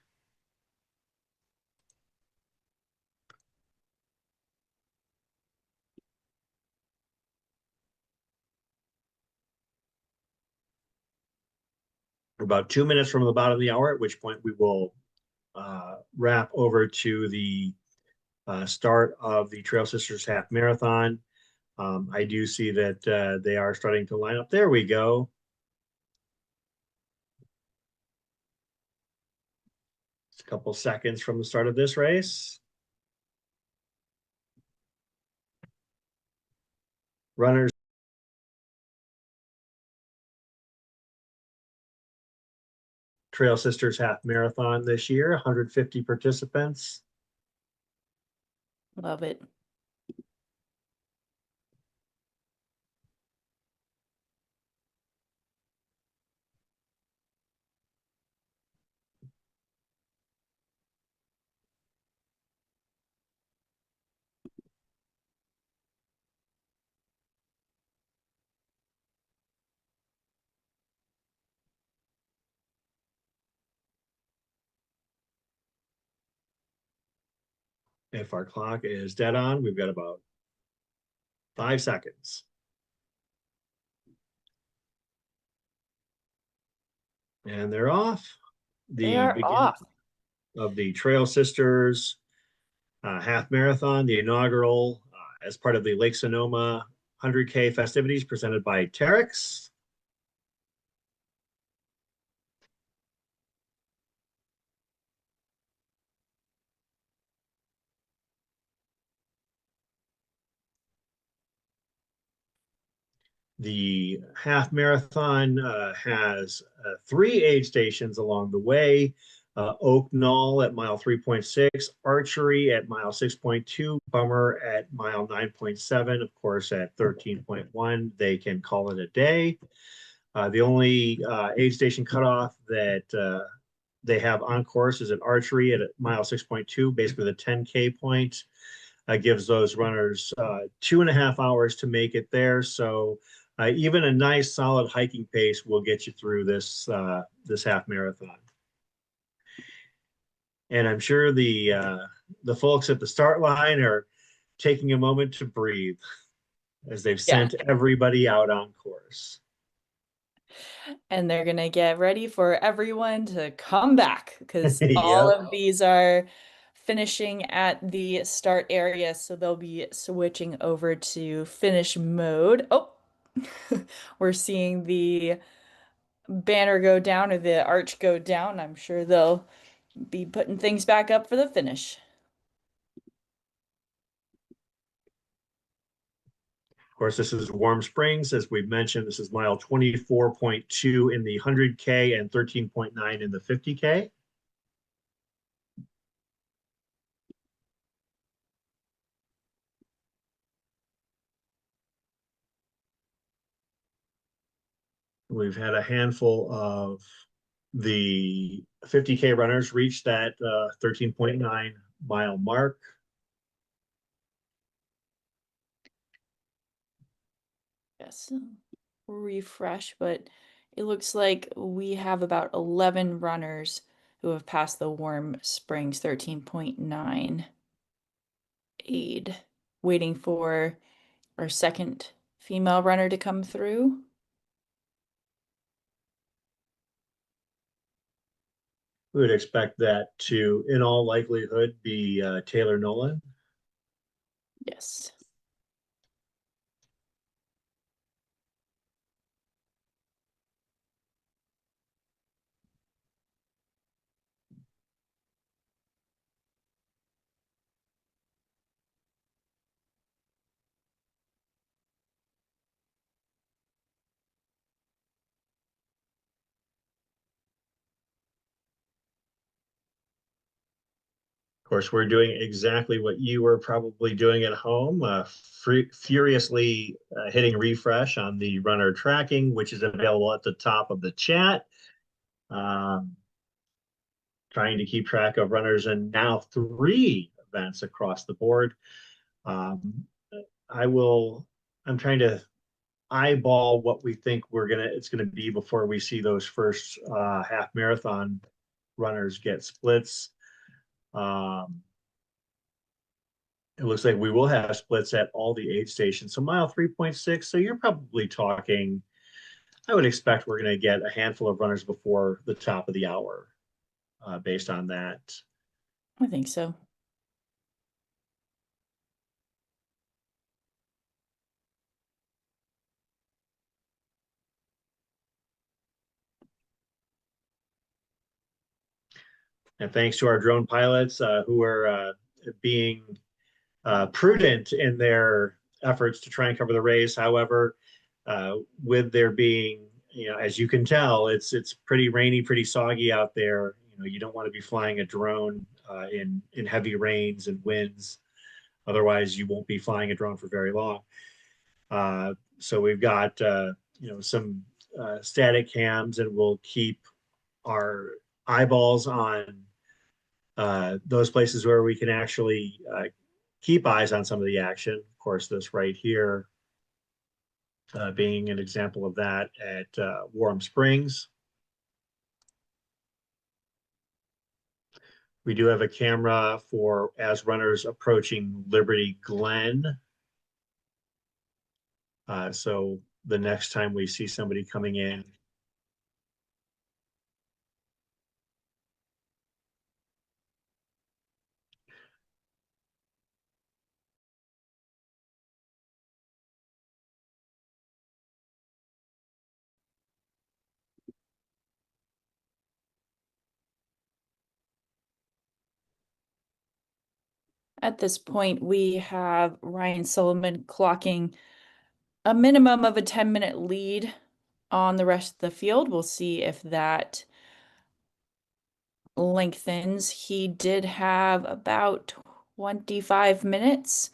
We're about 2 minutes from the bottom of the hour, at which point we will wrap over to the start of the Trail Sisters Half Marathon. I do see that they are starting to line up. There we go. Just a couple seconds from the start of this race. Runners. Trail Sisters Half Marathon this year, 150 participants. Love it. If our clock is dead on, we've got about 5 seconds. And they're off. They The are beginning off. of the Trail Sisters Half Marathon, the inaugural, as part of the Lake Sonoma 100K festivities presented by Terrex. The half marathon has 3 aid stations along the way. Oak Knoll at mile 3.6, Archery at mile 6.2, Bummer at mile 9.7. Of course, at 13.1, they can call it a day. The only aid station cutoff that they have on course is at Archery at mile 6.2, basically the 10K point. Gives those runners 2.5 hours to make it there. So even a nice solid hiking pace will get you through this half marathon. And I'm sure the folks at the start line are taking a moment to breathe as they've sent everybody out on course. And they're going to get ready for everyone to come back, because all Yep. of these are finishing at the start area. So they'll be switching over to finish mode. Oh, we're seeing the banner go down, or the arch go down. I'm sure they'll be putting things back up for the finish. Of course, this is Warm Springs. As we've mentioned, this is mile 24.2 in the 100K and 13.9 in the 50K. We've had a handful of the 50K runners reach that 13.9 mile mark. Yes, refresh, but it looks like we have about 11 runners who have passed the Warm Springs 13.9 aid, waiting for our second female runner to come through. We would expect that to, in all likelihood, be Taylor Nolan. Yes. course, we're doing exactly what you were probably doing at home, furiously hitting refresh on the runner tracking, which is available at the top of the chat. Trying to keep track of runners in now 3 events across the board. I'm trying to eyeball what we think it's gonna be before we see those first half marathon runners get splits. It looks like we will have splits at all the aid stations. So mile 3.6. So you're probably talking, I would expect we're going to get a handful of runners before the top of the hour based on that. I think so. And thanks to our drone pilots who are being prudent in their efforts to try and cover the race. However, with there being, as you can tell, it's pretty rainy, pretty soggy out there. You don't want to be flying a drone in heavy rains and winds. Otherwise, you won't be flying a drone for very long. So we've got some static cams, and we'll keep our eyeballs on those places where we can actually keep eyes on some of the action. Of course, this right here being an example of that at Warm Springs. We do have a camera for as runners approaching Liberty Glen. So the next time we see somebody coming in, At this point, we have Ryan Sullivan clocking a minimum of a 10-minute lead on the rest of the field. We'll see if that lengthens. He did have about 25 minutes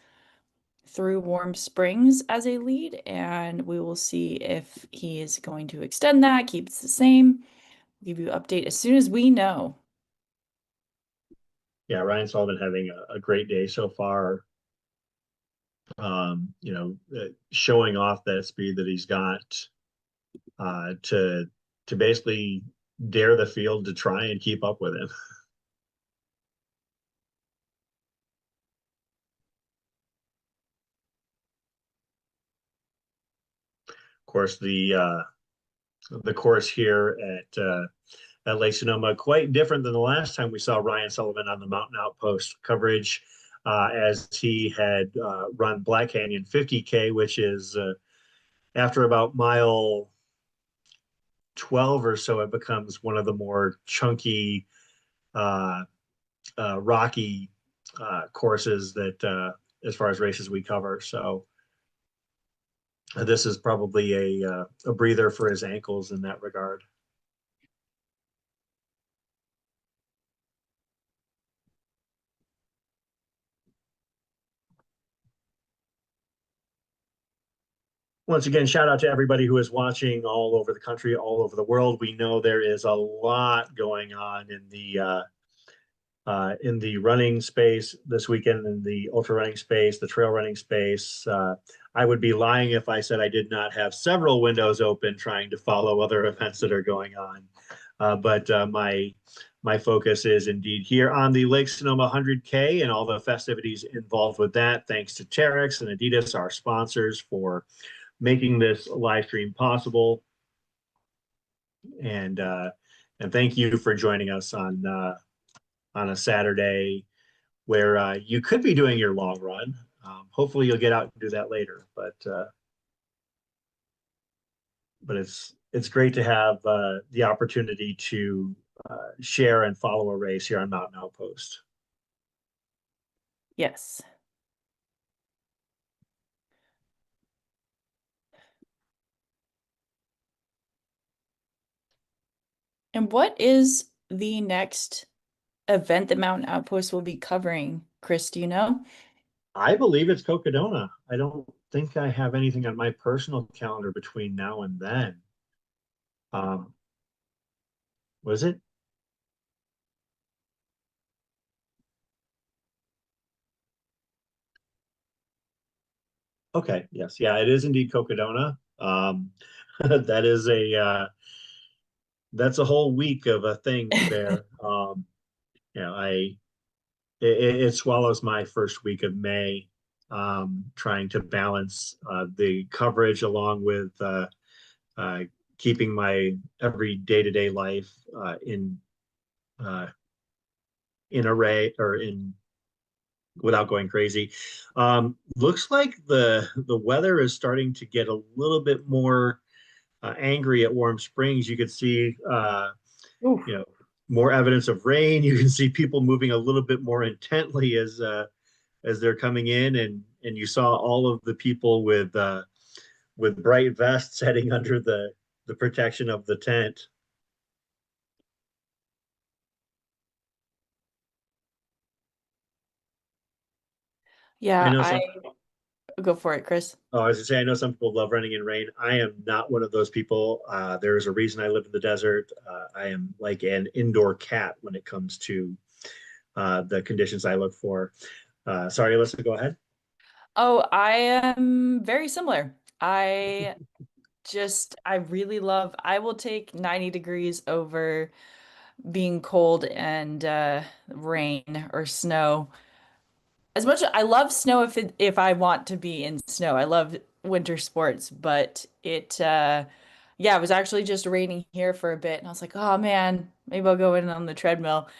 through Warm Springs as a lead, and we will see if he is going to extend that, keep it the same. We'll give you an update as soon as we know. Yeah, Ryan Sullivan having a great day so far. Showing off that speed that he's got to basically dare the field to try and keep up with him. Of course, the course here at Lake Sonoma, quite different than the last time we saw Ryan Sullivan on the Mountain Outpost coverage, as he had run Black Canyon 50K, which is after about mile 12 or so, it becomes one of the more chunky, rocky courses that, as far as races we cover. So this is probably a breather for his ankles in that regard. Once again, shout out to everybody who is watching all over the country, all over the world. We know there is a lot going on in the running space this weekend, in the ultra running space, the trail running space. I would be lying if I said I did not have several windows open trying to follow other events that are going on. But my focus is indeed here on the Lake Sonoma 100K and all the festivities involved with that. Thanks to Terrex and Adidas, our sponsors, for making this live stream possible. And thank you for joining us on a Saturday where you could be doing your long run. Hopefully you'll get out and do that later, but it's great to have the opportunity to share and follow a race here on Mountain Outpost. Yes. And what is the next event that Mountain Outpost will be covering? Chris, do you know? I believe it's Cocodona. I don't think I have anything on my personal calendar between now and then. Um, was it? Okay, yes, yeah, it is indeed Cocodona. That is that's a whole week of a thing there. It swallows my first week of May, trying to balance the coverage along with uh, keeping my every day-to-day life uh, in array or in without going crazy. Looks like the weather is starting to get a little bit more angry at Warm Springs. You could see Oof. you know more evidence of rain. You can see people moving a little bit more intently as they're coming in, and you saw all of the people with bright vests heading under the protection of the tent. I Yeah, know I some. go for it, Chris. Oh, I was gonna say, I know some people love running in rain. I am not one of those people. There's a reason I live in the desert. I am like an indoor cat when it comes to the conditions I look for. Sorry, Alyssa, go ahead. Oh, I am very similar. I really love, I will take 90 degrees over being cold and rain or snow. As much I love snow if I want to be in snow. I love winter sports, but it was actually just raining here for a bit and I was like, "Oh man, maybe I'll go in on the treadmill."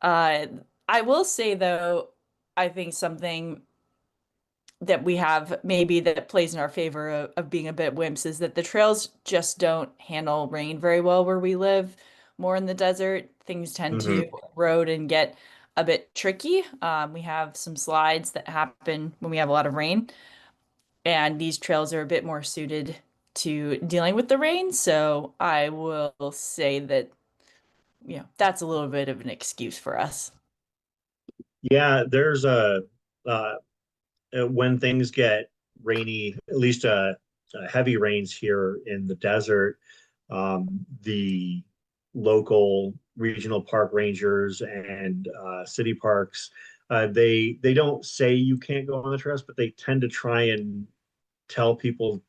Uh I will say though, I think something that we have maybe that plays in our favor of being a bit wimps is that the trails just don't handle rain very well where we live. More in the desert, things tend to Hmm. erode and get a bit tricky. We have some slides that happen when we have a lot of rain, and these trails are a bit more suited to dealing with the rain. So I will say that, that's a little bit of an excuse for us. Yeah, there's uh, when things get rainy, at least heavy rains here in the desert, the local regional park rangers and city parks, they don't say you can't go on the trails, but they tend to try and tell people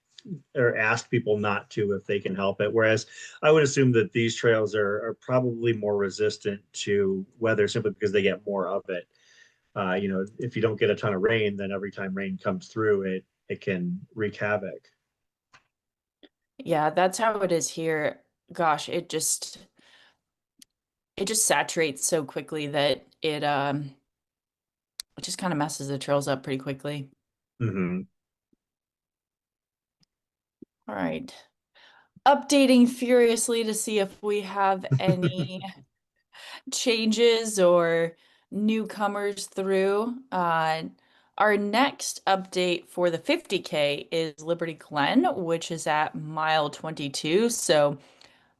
or ask people not to if they can help it. Whereas I would assume that these trails are probably more resistant to weather simply because they get more of it. If you don't get a ton of rain, then every time rain comes through, it can wreak havoc. Yeah, that's how it is here. Gosh, it just saturates so quickly that it just kind of messes the trails up pretty quickly. Hmm. All right. Updating furiously to see if we have any changes or newcomers through. Our next update for the 50K is Liberty Glen, which is at mile 22. So,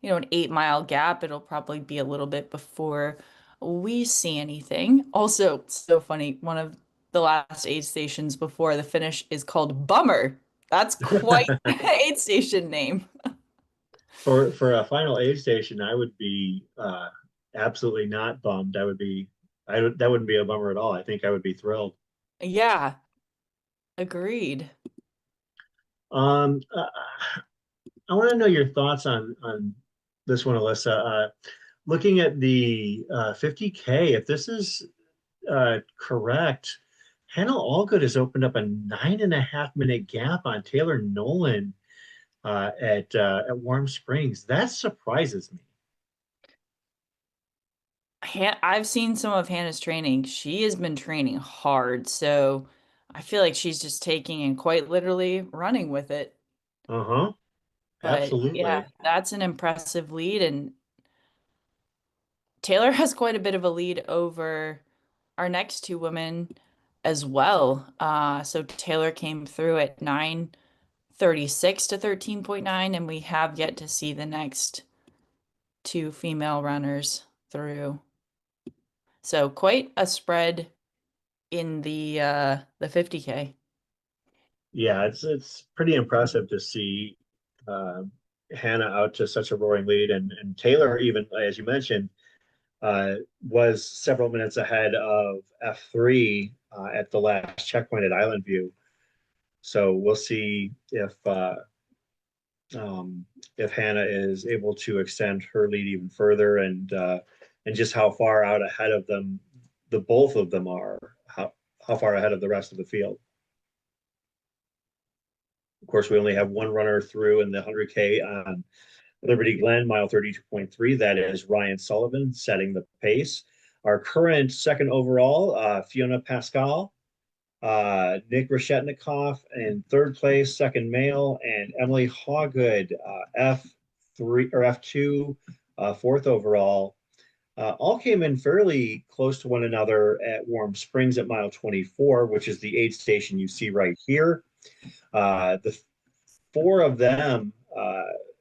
an 8 mile gap. It'll probably be a little bit before we see anything. Also, so funny, one of the last aid stations before the finish is called Bummer. That's quite an aid station name. For a final aid station, I would be absolutely not bummed. That wouldn't be a bummer at all. I think I would be thrilled. Yeah, agreed. Um, uh, I want to know your thoughts on this one, Alyssa. Looking at the 50K, if this is correct, Hannah Allgood has opened up a 9.5 minute gap on Taylor Nolan at Warm Springs. That surprises me. I've seen some of Hannah's training. She has been training hard, so I feel like she's just taking and quite literally running with it. Uh-huh. But yeah, Absolutely. that's an impressive lead, and Taylor has quite a bit of a lead over our next two women as well. So Taylor came through at 9:36 to 13.9, and we have yet to see the next two female runners through. So quite a spread in the 50K. Yeah, it's pretty impressive to see uh, Hannah out to such a roaring lead, and Taylor, even as you mentioned, was several minutes ahead of F3 at the last checkpoint at Island View. So we'll see if Hannah is able to extend her lead even further, and just how far out ahead of them the both of them are, how far ahead of the rest of the field. Of course, we only have one runner through in the 100K on Liberty Glen, mile 32.3. That is Ryan Sullivan setting the pace. Our current second overall, Fiona Pascal, Nick Reshetnikoff in third place, second male, and Emily Hawgood, F3 or F2, fourth overall. All came in fairly close to one another at Warm Springs at mile 24, which is the aid station you see right here. The four of them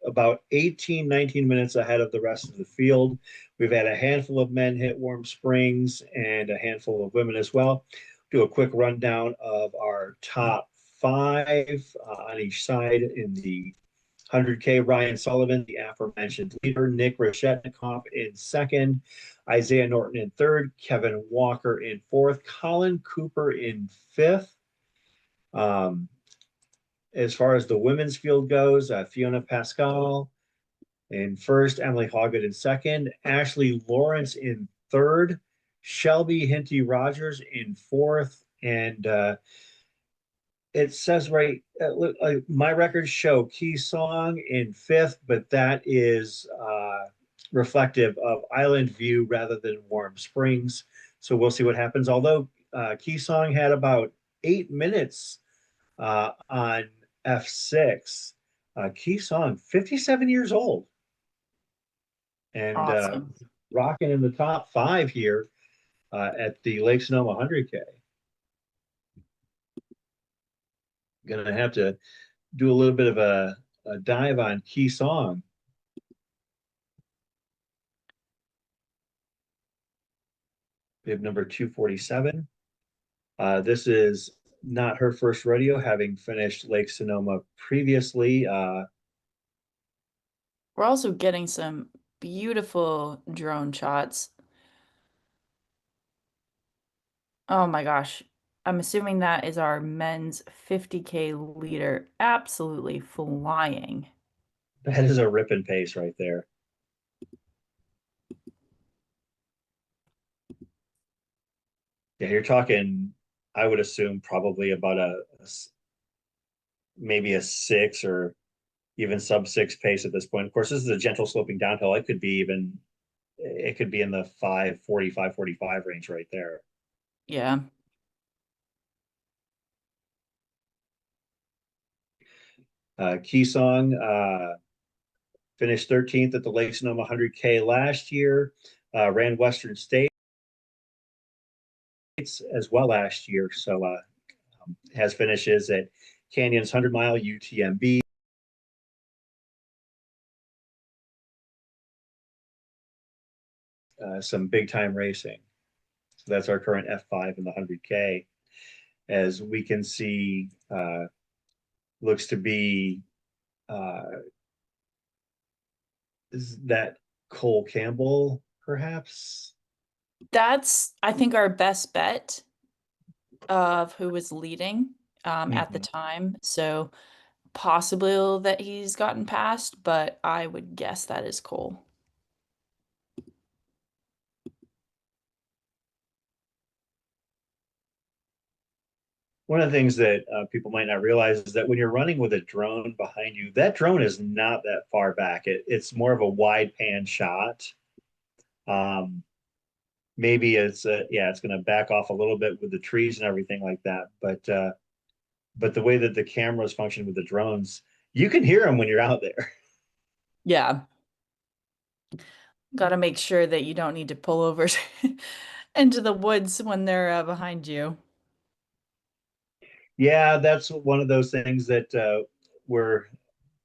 about 18, 19 minutes ahead of the rest of the field. We've had a handful of men hit Warm Springs and a handful of women as well. Do a quick rundown of our top five on each side in the 100K. Ryan Sullivan, the aforementioned leader. Nick Reshetnikoff in second. Isaiah Norton in third. Kevin Walker in fourth. Colin Cooper in fifth. As far as the women's field goes, Fiona Pascal in first, Emily Hawgood in second, Ashley Lawrence in third, Shelby Hinty Rogers in fourth, and it says right, my records show Key Song in fifth, but that is reflective of Island View rather than Warm Springs. So we'll see what happens. Although Key Song had about 8 minutes on F6. Key Song, 57 years old, and Awesome. rocking in the top five here at the Lake Sonoma 100K. Gonna have to do a little bit of a dive on Key Song. Bib number 247. This is not her first rodeo, having finished Lake Sonoma previously. We're also getting some beautiful drone shots. Oh my gosh. I'm assuming that is our men's 50K leader. Absolutely flying. That is a ripping pace right there. Yeah, you're talking, I would assume probably about maybe a 6 or even sub 6 pace at this point. Of course, this is a gentle sloping downhill. It could be in the 540, 545 range right there. Yeah. Key Song finished 13th at the Lake Sonoma 100K last year, ran Western States as well last year. So has finishes at Canyons 100 mile, UTMB. Some big time racing. So that's our current F5 in the 100K. As we can see, looks to be is that Cole Campbell, perhaps? That's, I think, our best bet of who was leading at the time. So possible that he's gotten past, but I would guess that is Cole. One of the things that people might not realize is that when you're running with a drone behind you, that drone is not that far back. It's more of a wide pan shot. Maybe it's it's going to back off a little bit with the trees and everything like that. But the way that the cameras function with the drones, you can hear them when you're out there. Yeah. Got to make sure that you don't need to pull over into the woods when they're behind you. Yeah, that's one of those things that we're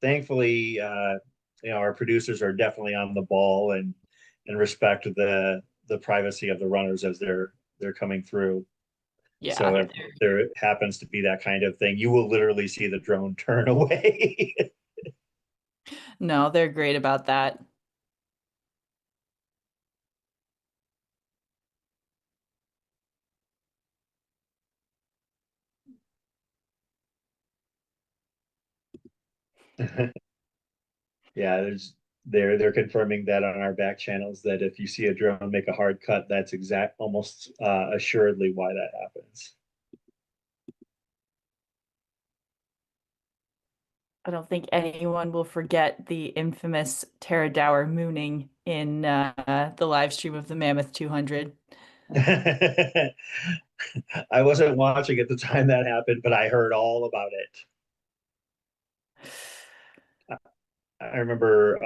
thankfully, our producers are definitely on the ball and respect the the privacy of the runners as they're coming through. Yeah. So if there happens to be that kind of thing, you will literally see the drone turn away. No, they're great about that. Yeah, they're confirming that on our back channels that if you see a drone make a hard cut, that's almost assuredly why that happens. I don't think anyone will forget the infamous Tara Dower mooning in the live stream of the Mammoth 200. I wasn't watching at the time that happened, but I heard all about it. I remember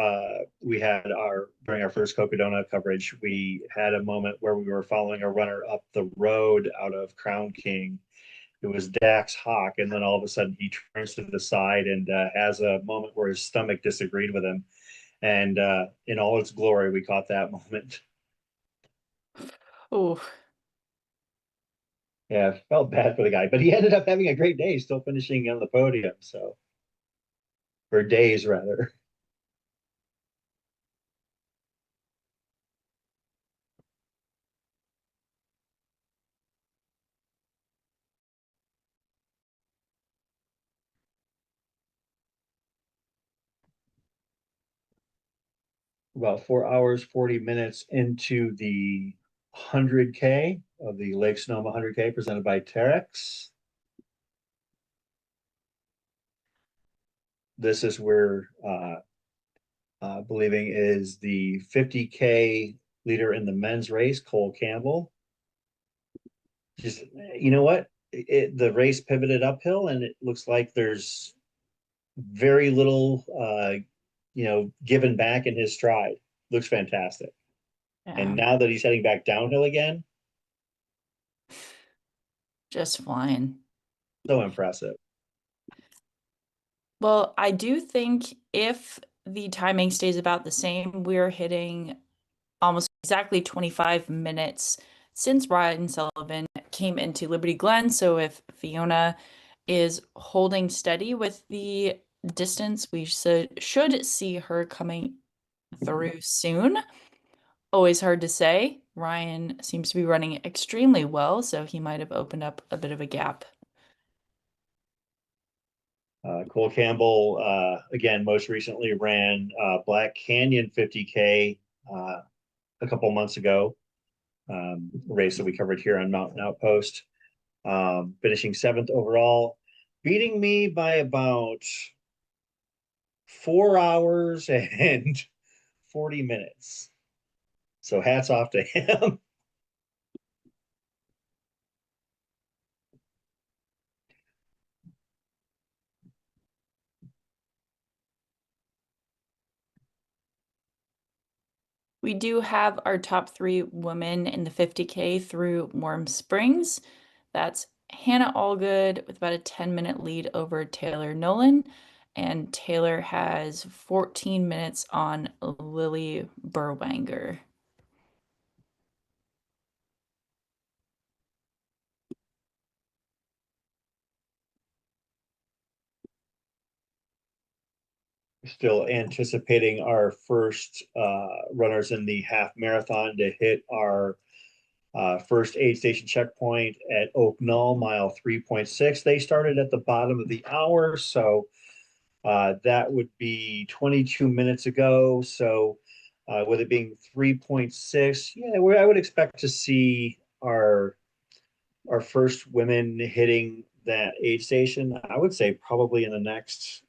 we had during our first Cocodona coverage, we had a moment where we were following a runner up the road out of Crown King. It was Dax Hawk, and then all of a sudden he turns to the side and has a moment where his stomach disagreed with him. And in all its glory, we caught that moment. Oh, Yeah, felt bad for the guy, but he ended up having a great day, still finishing on the podium. So, for days rather. About 4 hours, 40 minutes into the 100K of the Lake Sonoma 100K presented by Terrex. This is where believing is the 50K leader in the men's race, Cole Campbell. Just, you know what? The race pivoted uphill and it looks like there's very little, given back in his stride. Looks fantastic. And yeah. now that he's heading back downhill again, Just flying. so impressive. Well, I do think if the timing stays about the same, we're hitting almost exactly 25 minutes since Ryan Sullivan came into Liberty Glen. So if Fiona is holding steady with the distance, we should see her coming through soon. Always hard to say. Ryan seems to be running extremely well, so he might have opened up a bit of a gap. Cole Campbell, again, most recently ran Black Canyon 50K a couple months ago, race that we covered here on Mountain Outpost, finishing 7th overall, beating me by about 4 hours and 40 minutes. So hats off to him. We do have our top 3 women in the 50K through Warm Springs. That's Hannah Allgood with about a 10-minute lead over Taylor Nolan. And Taylor has 14 minutes on Lily Burwanger. Still anticipating our first runners in the half marathon to hit our first aid station checkpoint at Oak Knoll, mile 3.6. They started at the bottom of the hour, so that would be 22 minutes ago. So with it being 3.6, yeah, I would expect to see our first women hitting that aid station. I would say probably in the next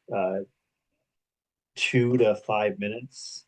2 to 5 minutes.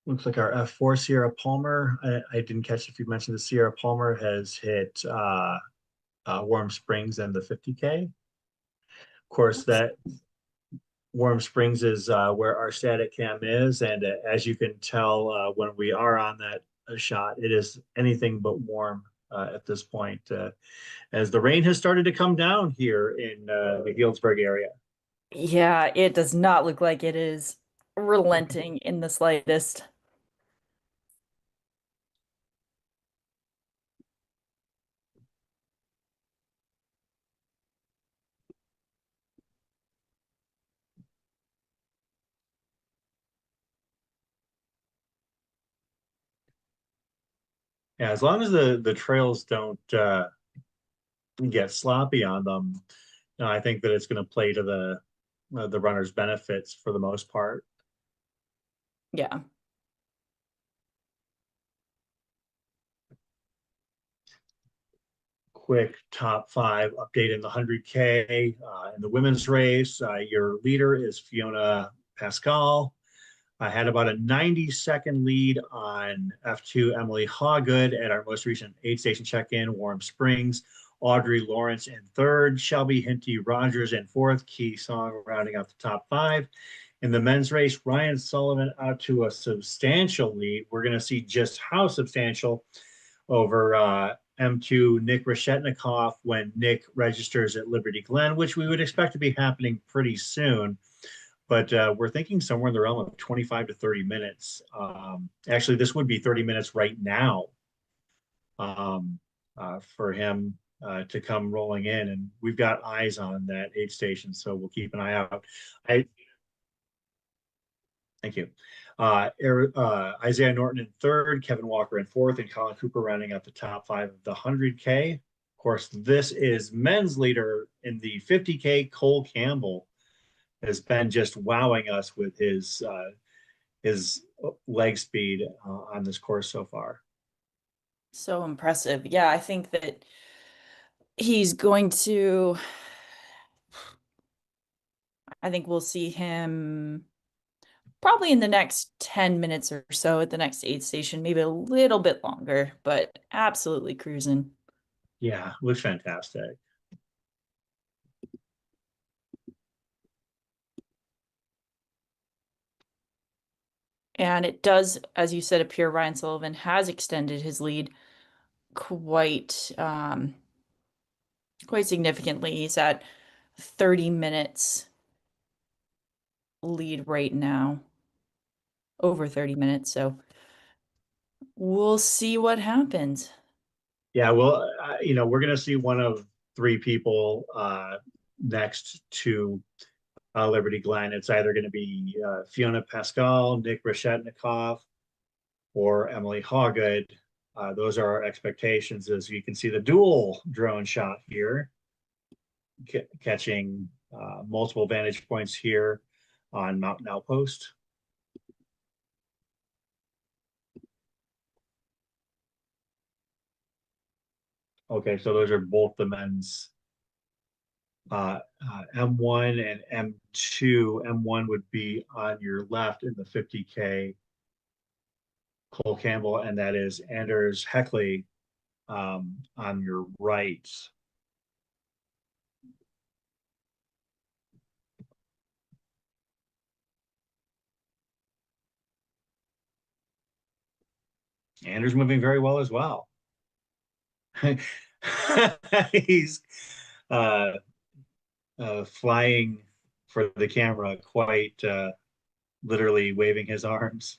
Looks like our F4 Sierra Palmer. I didn't catch if you mentioned the Sierra Palmer has hit Warm Springs and the 50K. Of course, that Warm Springs is where our static cam is, and as you can tell when we are on that shot, it is anything but warm at this point, as the rain has started to come down here in the Healdsburg area. Yeah, it does not look like it is relenting in the slightest. Yeah, as long as the trails don't get sloppy on them, I think that it's going to play to the runner's benefits for the most part. Yeah. Quick top five update in the 100K. In the women's race, your leader is Fiona Pascal. I had about a 90-second lead on F2 Emily Hawgood at our most recent aid station check-in, Warm Springs. Audrey Lawrence in third, Shelby Hinty Rogers in fourth, Key Song rounding out the top five. In the men's race, Ryan Sullivan out to a substantial lead. We're going to see just how substantial over M2 Nick Reshetnikoff when Nick registers at Liberty Glen, which we would expect to be happening pretty soon. But we're thinking somewhere in the realm of 25 to 30 minutes. Actually, this would be 30 minutes right now for him to come rolling in. And we've got eyes on that aid station, so we'll keep an eye out. Thank you. Isaiah Norton in third, Kevin Walker in fourth, and Colin Cooper rounding out the top five of the 100K. Of course, this is men's leader in the 50K. Cole Campbell has been just wowing us with his leg speed on this course so far. So impressive. Yeah, I think that he's going to, I think we'll see him probably in the next 10 minutes or so at the next aid station, maybe a little bit longer, but absolutely cruising. Yeah, looks fantastic. And it does, as you said, appear Ryan Sullivan has extended his lead quite quite significantly. He's at 30 minutes lead right now, over 30 minutes. So we'll see what happens. Yeah, well, we're going to see one of three people next to Liberty Glen. It's either going to be Fiona Pascal, Nick Reshetnikoff, or Emily Hawgood. Those are our expectations. As you can see, the dual drone shot here, catching multiple vantage points here on Mountain Outpost. Okay, so those are both the men's M1 and M2. M1 would be on your left in the 50K, Cole Campbell, and that is Anders Heckley on your right. Anders moving very well as well. He's flying for the camera, quite literally waving his arms.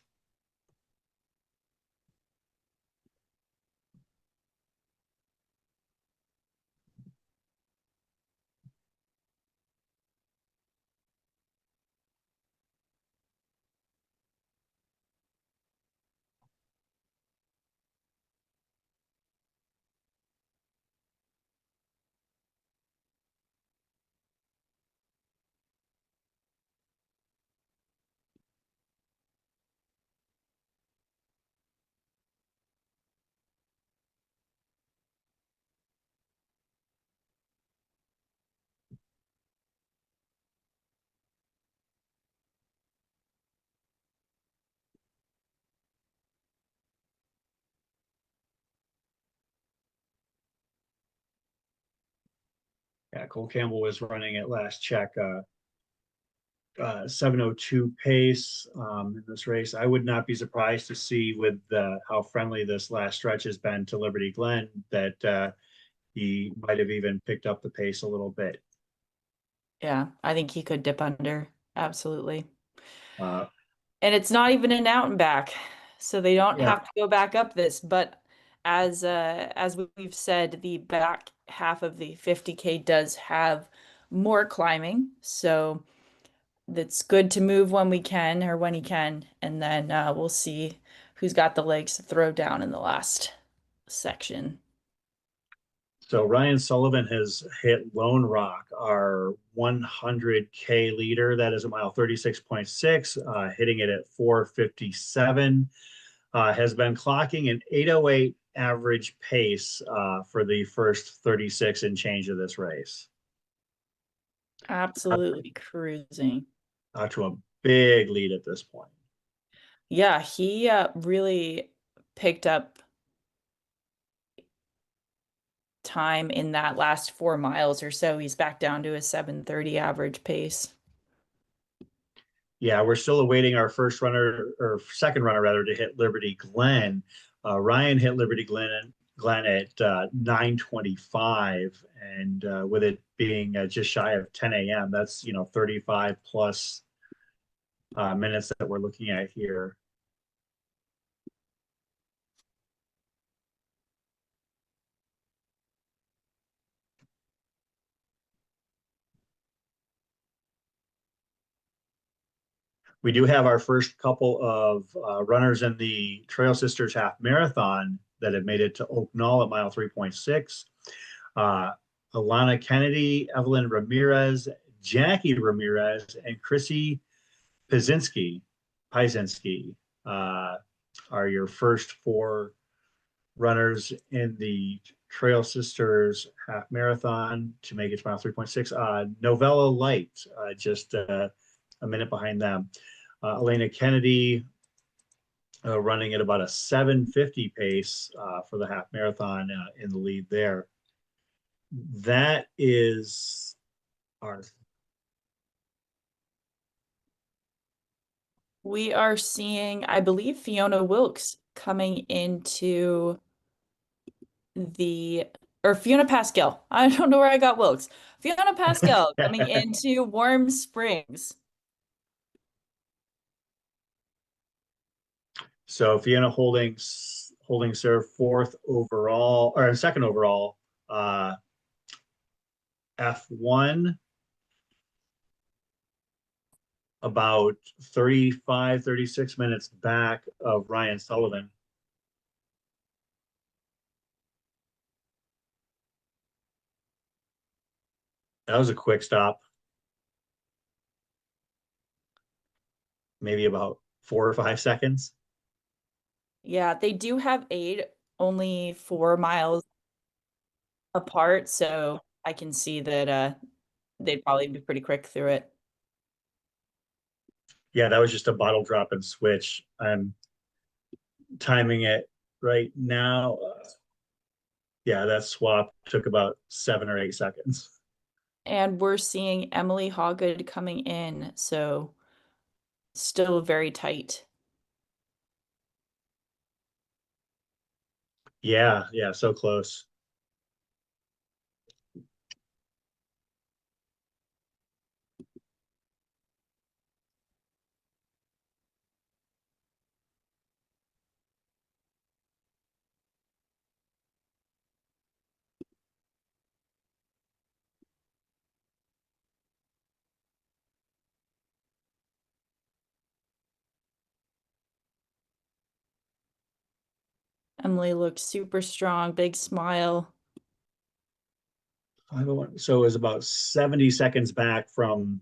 Yeah, Cole Campbell was running at last check 7:02 pace in this race. I would not be surprised to see with how friendly this last stretch has been to Liberty Glen that he might have even picked up the pace a little bit. Yeah, I think he could dip under. Absolutely. Uh, And it's not even an out and back, so they don't Yeah. have to go back up this. But as we've said, the back half of the 50K does have more climbing, so it's good to move when we can or when he can, and then we'll see who's got the legs to throw down in the last section. So Ryan Sullivan has hit Lone Rock, our 100K leader. That is a mile 36.6, hitting it at 4:57. Has been clocking an 8:08 average pace for the first 36 and change of this race. Absolutely cruising. To a big lead at this point. Yeah, he really picked up time in that last 4 miles or so. He's back down to a 7:30 average pace. Yeah, we're still awaiting our first runner or second runner rather to hit Liberty Glen. Ryan hit Liberty Glen at 9:25, and with it being just shy of 10 a.m., that's 35 plus minutes that we're looking at here. We do have our first couple of runners in the Trail Sisters Half Marathon that have made it to Oak Knoll at mile 3.6. Alana Kennedy, Evelyn Ramirez, Jackie Ramirez, and Chrissy Piesinski are your first four runners in the Trail Sisters Half Marathon to make it to mile 3.6. Novella Light, just a minute behind them. Elena Kennedy running at about a 7:50 pace for the half marathon in the lead there. That is our. We are seeing, I believe, Fiona Wilkes coming into or Fiona Pascal. I don't know where I got Wilkes. Fiona Pascal coming into Warm Springs. So Fiona holding serve fourth overall or second overall, F1, about 35, 36 minutes back of Ryan Sullivan. That was a quick stop. Maybe about 4 or 5 seconds. Yeah, they do have aid only 4 miles apart, so I can see that they'd probably be pretty quick through it. Yeah, that was just a bottle drop and switch. I'm timing it right now. Yeah, that swap took about 7 or 8 seconds. And we're seeing Emily Hoggood coming in, so still very tight. Yeah, so close. Emily looks super strong, big smile. So it was about 70 seconds back from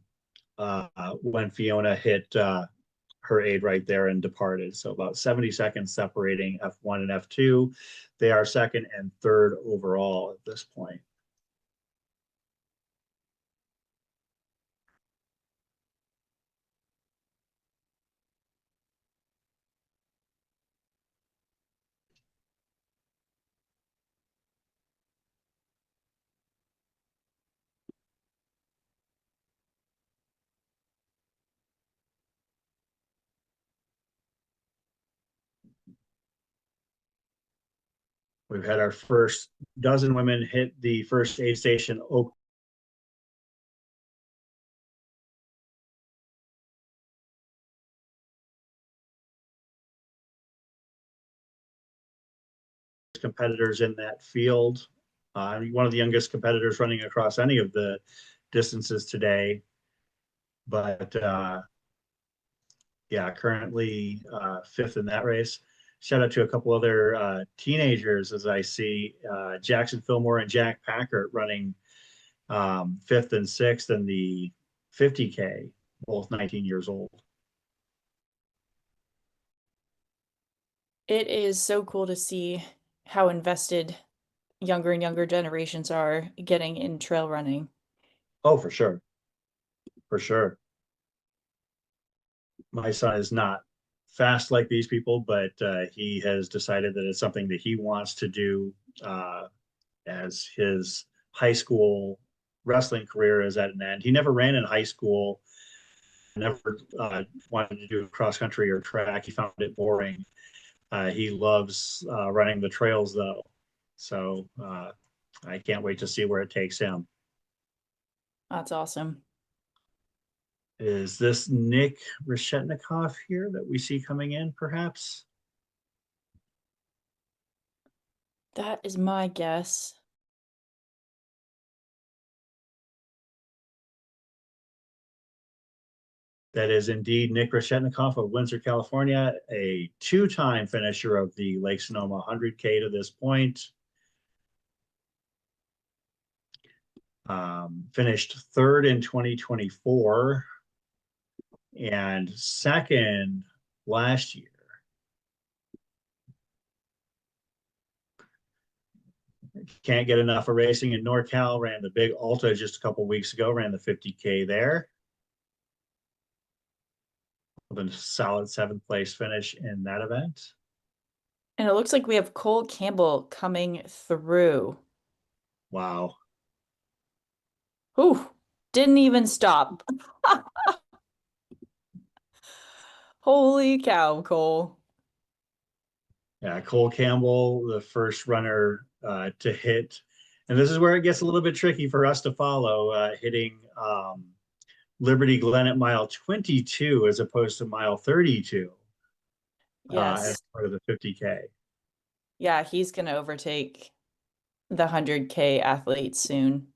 when Fiona hit her aid right there and departed. So about 70 seconds separating F1 and F2. They are second and third overall at this point. We've had our first dozen women hit the first aid station Oak competitors in that field. One of the youngest competitors running across any of the distances today. But yeah, currently fifth in that race. Shout out to a couple other teenagers as I see Jackson Fillmore and Jack Packard running fifth and sixth in the 50K, both 19 years old. It is so cool to see how invested younger and younger generations are getting in trail running. Oh, for sure. For sure. My son is not fast like these people, but he has decided that it's something that he wants to do as his high school wrestling career is at an end. He never ran in high school, never wanted to do cross country or track. He found it boring. He loves running the trails though. So I can't wait to see where it takes him. That's awesome. Is this Nick Reshetnikov here that we see coming in, perhaps? That is my guess. That is indeed Nick Reshetnikov of Windsor, California, a two-time finisher of the Lake Sonoma 100K to this point. Finished third in 2024 and second last year. Can't get enough of racing in NorCal. Ran the big Alta just a couple weeks ago. Ran the 50K there. With a solid seventh place finish in that event. And it looks like we have Cole Campbell coming through. Wow. Ooh, didn't even stop. Holy cow, Cole. Yeah, Cole Campbell, the first runner to hit. And this is where it gets a little bit tricky for us to follow, hitting Liberty Glen at mile 22 as opposed to mile 32 Yes. as part of the 50K. Yeah, he's going to overtake the 100K athletes soon.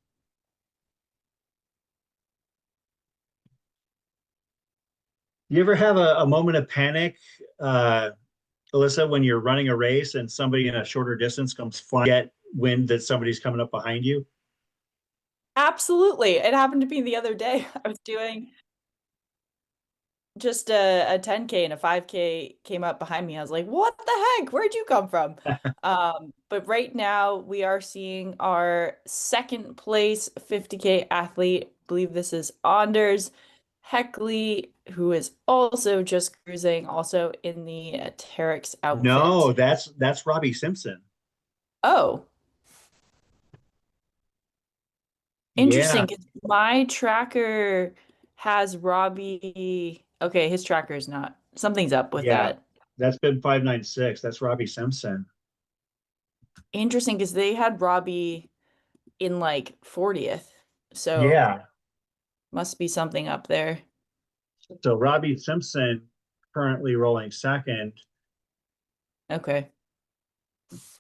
You ever have a moment of panic, Alyssa, when you're running a race and somebody in a shorter distance comes flying, get wind that somebody's coming up behind you? Absolutely. It happened to me the other day. I was doing just a 10K and a 5K came up behind me. I was like, what the heck? Where'd you come from? But right now we are seeing our second place 50K athlete. I believe this is Anders Heckley, who is also just cruising, also in the Terrex outfit. No, that's Robbie Simpson. Oh. Interesting, Yeah, because my tracker has Robbie. Okay, his tracker is not. Something's up with yeah, that. that's been 596. That's Robbie Simpson. Interesting, because they had Robbie in like 40th. So Yeah. must be something up there. So Robbie Simpson currently rolling second. Okay.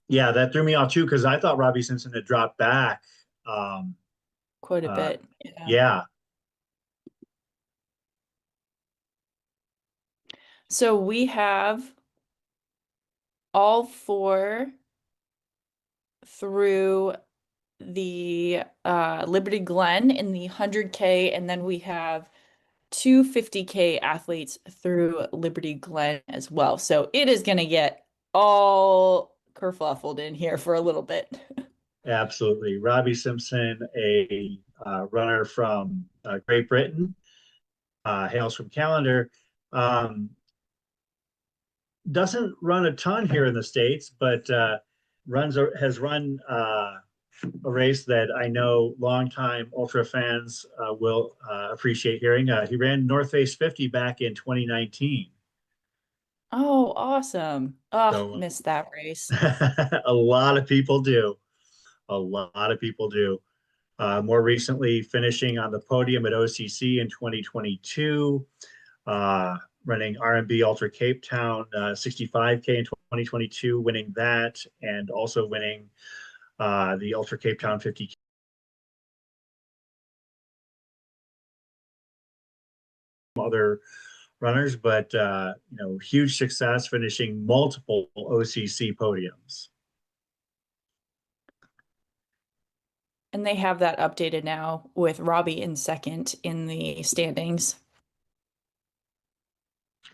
Yeah, that threw me off too because I thought Robbie Simpson had dropped back. Quite a bit. Yeah. So we have all four through the Liberty Glen in the 100K, and then we have two 50K athletes through Liberty Glen as well. So it is going to get all kerfluffled in here for a little bit. Absolutely. Robbie Simpson, a runner from Great Britain, hails from Callender. Doesn't run a ton here in the States, but has run a race that I know longtime ultra fans will appreciate hearing. He ran North Face 50 back in 2019. Oh, awesome. Oh, So missed that race. a lot of people do. A lot of people do. More recently, finishing on the podium at OCC in 2022, uh, running R&B Ultra Cape Town 65K in 2022, winning that, and also winning the Ultra Cape Town 50K. Other runners, but huge success, finishing multiple OCC podiums. And they have that updated now with Robbie in second in the standings.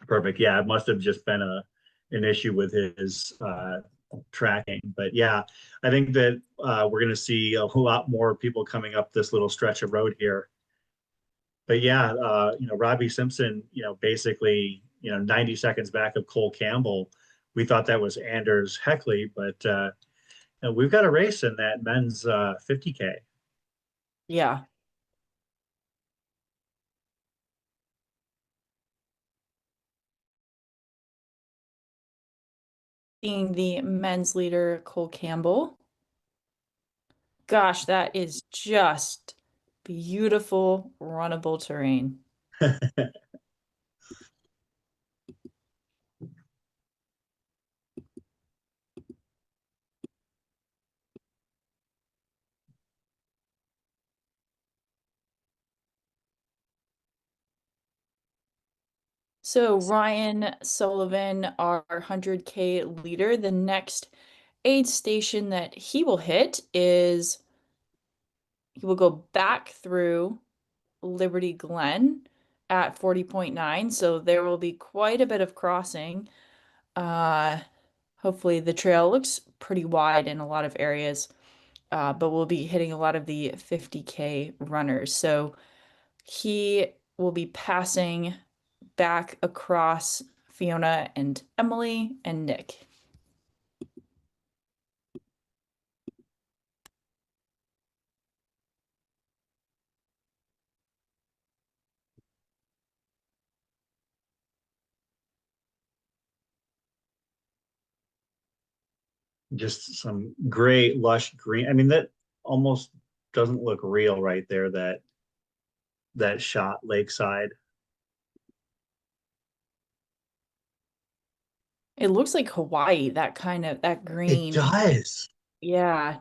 Perfect. Yeah, it must have just been an issue with his tracking. But yeah, I think that we're going to see a whole lot more people coming up this little stretch of road here. But yeah, Robbie Simpson, basically, 90 seconds back of Cole Campbell. We thought that was Anders Heckley, but we've got a race in that men's 50K. Yeah. Being the men's leader, Cole Campbell. Gosh, that is just beautiful, runnable terrain. So Ryan Sullivan, our 100K leader, the next aid station that he will hit is he will go back through Liberty Glen at 40.9. So there will be quite a bit of crossing. Hopefully the trail looks pretty wide in a lot of areas, but we'll be hitting a lot of the 50K runners. So he will be passing back across Fiona and Emily and Nick. Just some great lush green. I mean, that almost doesn't look real right there, that shot lakeside. It looks like Hawaii, that It green. does. Yeah,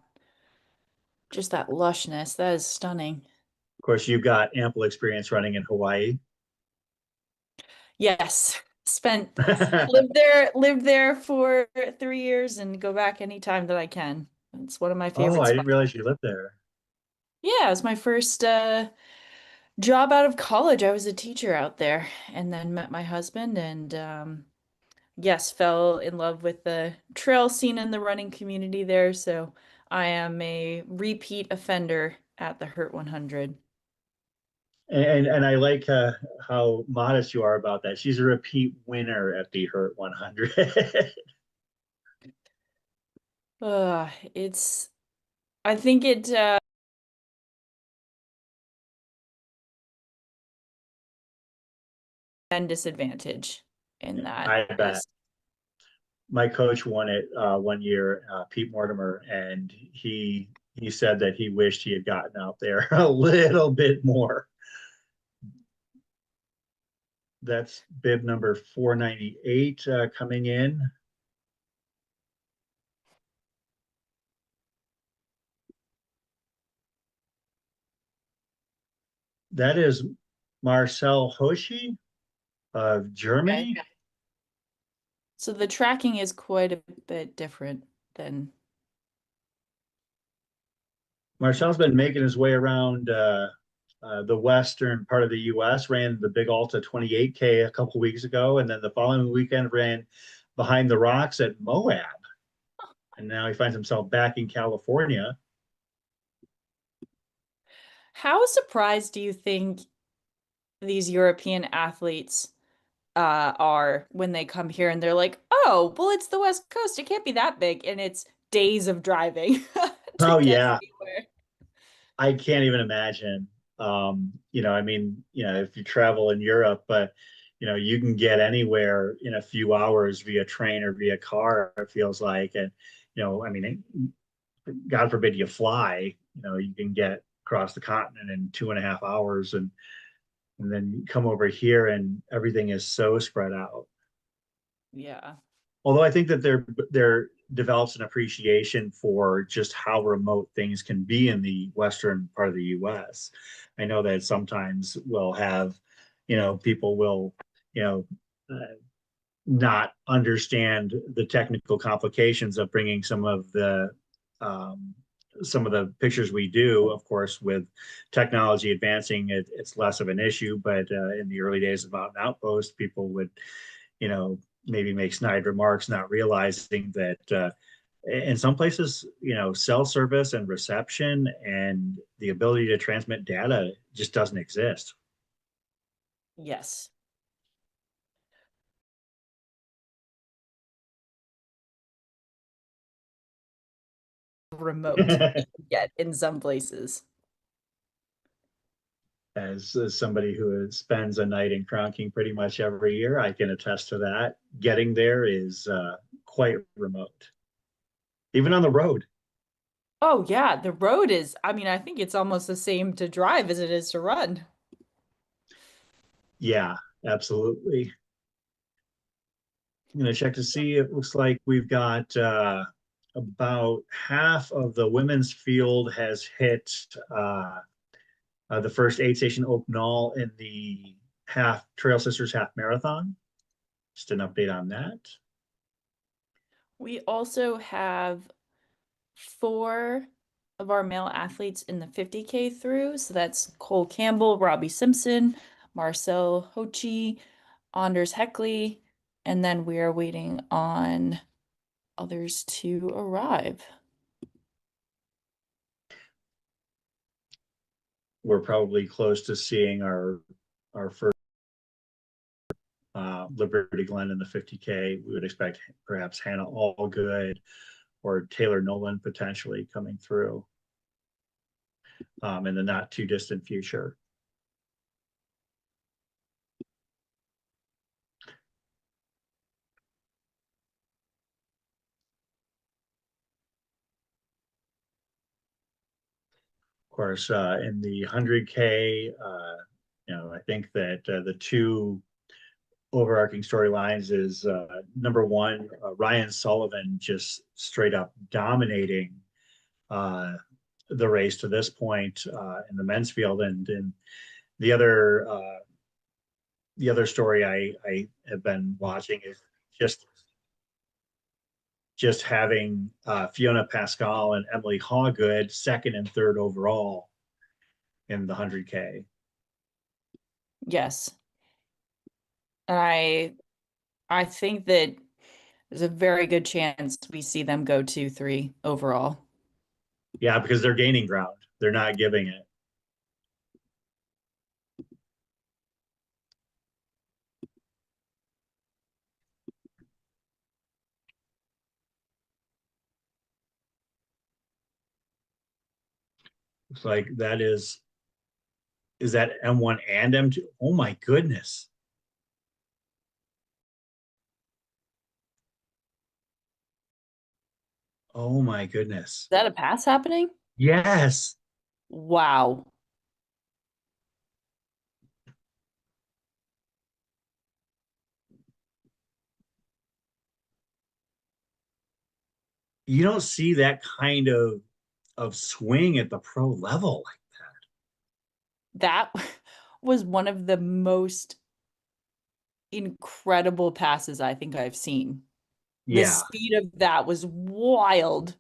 just that lushness. That is stunning. Of course, you've got ample experience running in Hawaii. Yes. Lived there for 3 years and go back anytime that I can. It's one of my Oh, favorite I didn't spots. realize you lived there. Yeah, it was my first job out of college. I was a teacher out there and then met my husband and yes, fell in love with the trail scene and the running community there. So I am a repeat offender at the Hurt 100. And I like how modest you are about that. She's a repeat winner at the Hurt 100. It's, I think it, and disadvantage in that I bet. race. My coach won it one year, Pete Mortimer, and he said that he wished he had gotten out there a little bit more. That's bib number 498 coming in. That is Marcel Hoshi of Germany. Okay. So the tracking is quite a bit different than, Marcel's been making his way around the western part of the U.S. Ran the Big Alta 28K a couple weeks ago, and then the following weekend ran Behind the Rocks at Moab. And now he finds himself back in California. how surprised do you think these European athletes are when they come here and they're like, oh, well, it's the West Coast. It can't be that big. And it's days of driving to Oh get yeah, anywhere. I can't even imagine. I mean, if you travel in Europe, but you can get anywhere in a few hours via train or via car, it feels like. And, I mean, God forbid you fly, you can get across the continent in 2.5 hours, and then you come over here and everything is so spread out. Yeah. Although I think that there develops an appreciation for just how remote things can be in the western part of the US. I know that sometimes we'll have, people will, not understand the technical complications of bringing um, some of the pictures we do. Of course, with technology advancing, it's less of an issue. But in the early days of Mountain Outpost, people would, maybe make snide remarks, not realizing that in some places, cell service and reception and the ability to transmit data just doesn't exist. Yes. Remote yet in some places. As somebody who spends a night in Crown King pretty much every year, I can attest to that. Getting there is quite remote, even on the road. Oh yeah, the road is, I mean, I think it's almost the same to drive as it is to run. Yeah, absolutely. I'm going to check to see. It looks like we've got about half of the women's field has hit the first aid station open all in the Trail Sisters half marathon. Just an update on that. We also have 4 of our male athletes in the 50K through. So that's Cole Campbell, Robbie Simpson, Marcel Hochi, Anders Heckley, and then we are waiting on others to arrive. We're probably close to seeing our first Liberty Glen in the 50K. We would expect perhaps Hannah Allgood or Taylor Nolan potentially coming through in the not too distant future. Of course, in the 100K, I think that the two overarching storylines is number one, Ryan Sullivan just straight up dominating the race to this point in the men's field, and the other story I have been watching is just having Fiona Pascal and Emily Hawgood second and third overall in the 100K. Yes. And I think that there's a very good chance we see them go 2-3 overall. Yeah, because they're gaining ground. They're not giving it. It's like is that M1 and M2? Oh my goodness. Oh my goodness. Is that a pass happening? Yes. Wow. You don't see that kind of swing at the pro level like That was one of the most incredible passes I think I've seen. that. The Yeah. speed of that was wild.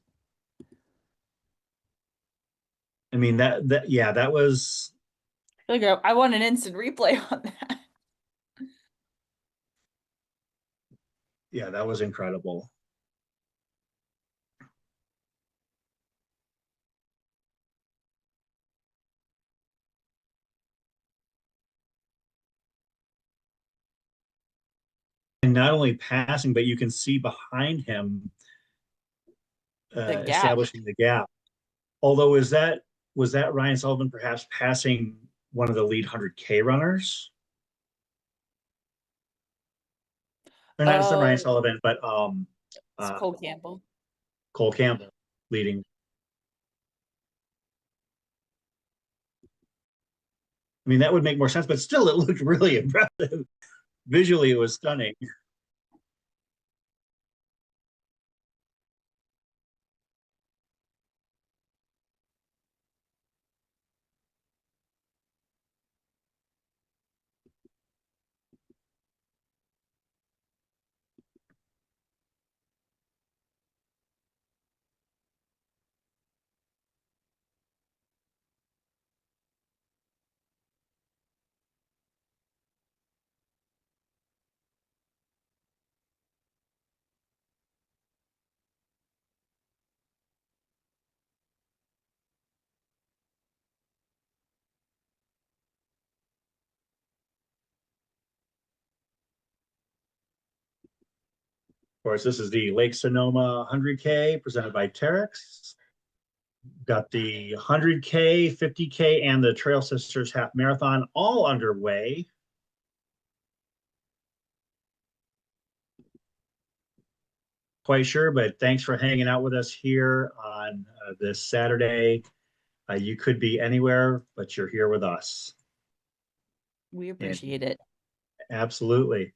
I mean that was I want an instant replay on that. yeah, that was incredible. And not only passing, but you can see behind him The gap. establishing the gap. Although was that Ryan Sullivan perhaps passing one of the lead 100K runners? or not necessarily Ryan Oh, Sullivan, but it's Cole Campbell. Cole Campbell leading. I mean, that would make more sense, but still, it looked really impressive. Visually, it was stunning. Of course, this is the Lake Sonoma 100K presented by Terrex. Got the 100K, 50K, and the Trail Sisters Half Marathon all underway. Quite sure, but thanks for hanging out with us here on this Saturday. You could be anywhere, but you're here with us. We And appreciate it. absolutely.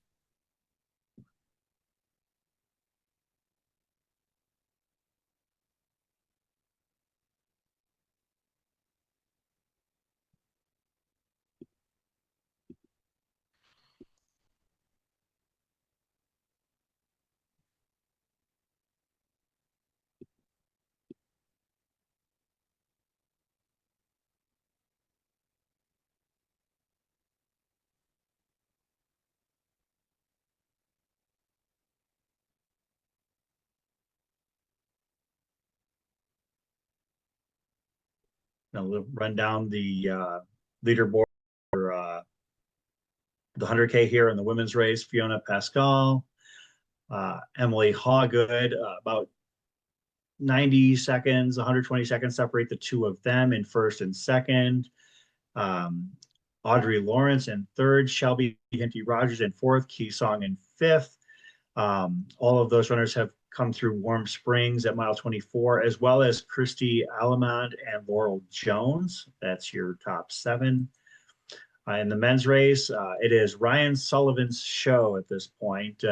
Now we'll run down the leaderboard for the 100K here in the women's race. Fiona Pascal, Emily Hawgood, about 90 seconds, 120 seconds separate the two of them in first and second. Audrey Lawrence in third, Shelby Hinty Rogers in fourth, Key Song in fifth. All of those runners have come through Warm Springs at mile 24, as well as Christy Alamond and Laurel Jones. That's your top seven. In the men's race, it is Ryan Sullivan's show at this point,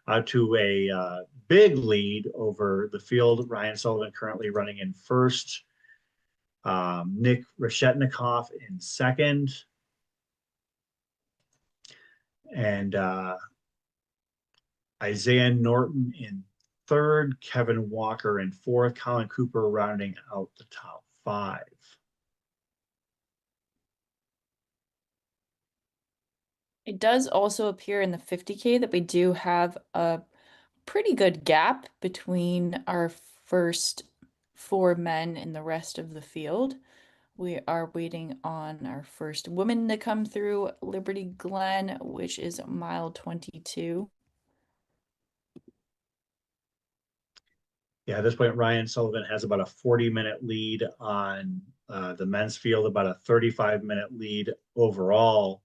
out to a big lead over the field. Ryan Sullivan currently running in first, Nick Reshetnikoff in second, and Isaiah Norton in third, Kevin Walker in fourth, Colin Cooper rounding out the top five. It does also appear in the 50K that we do have a pretty good gap between our first four men and the rest of the field. We are waiting on our first woman to come through Liberty Glen, which is mile 22. Yeah, at this point, Ryan Sullivan has about a 40-minute lead on the men's field, about a 35-minute lead overall,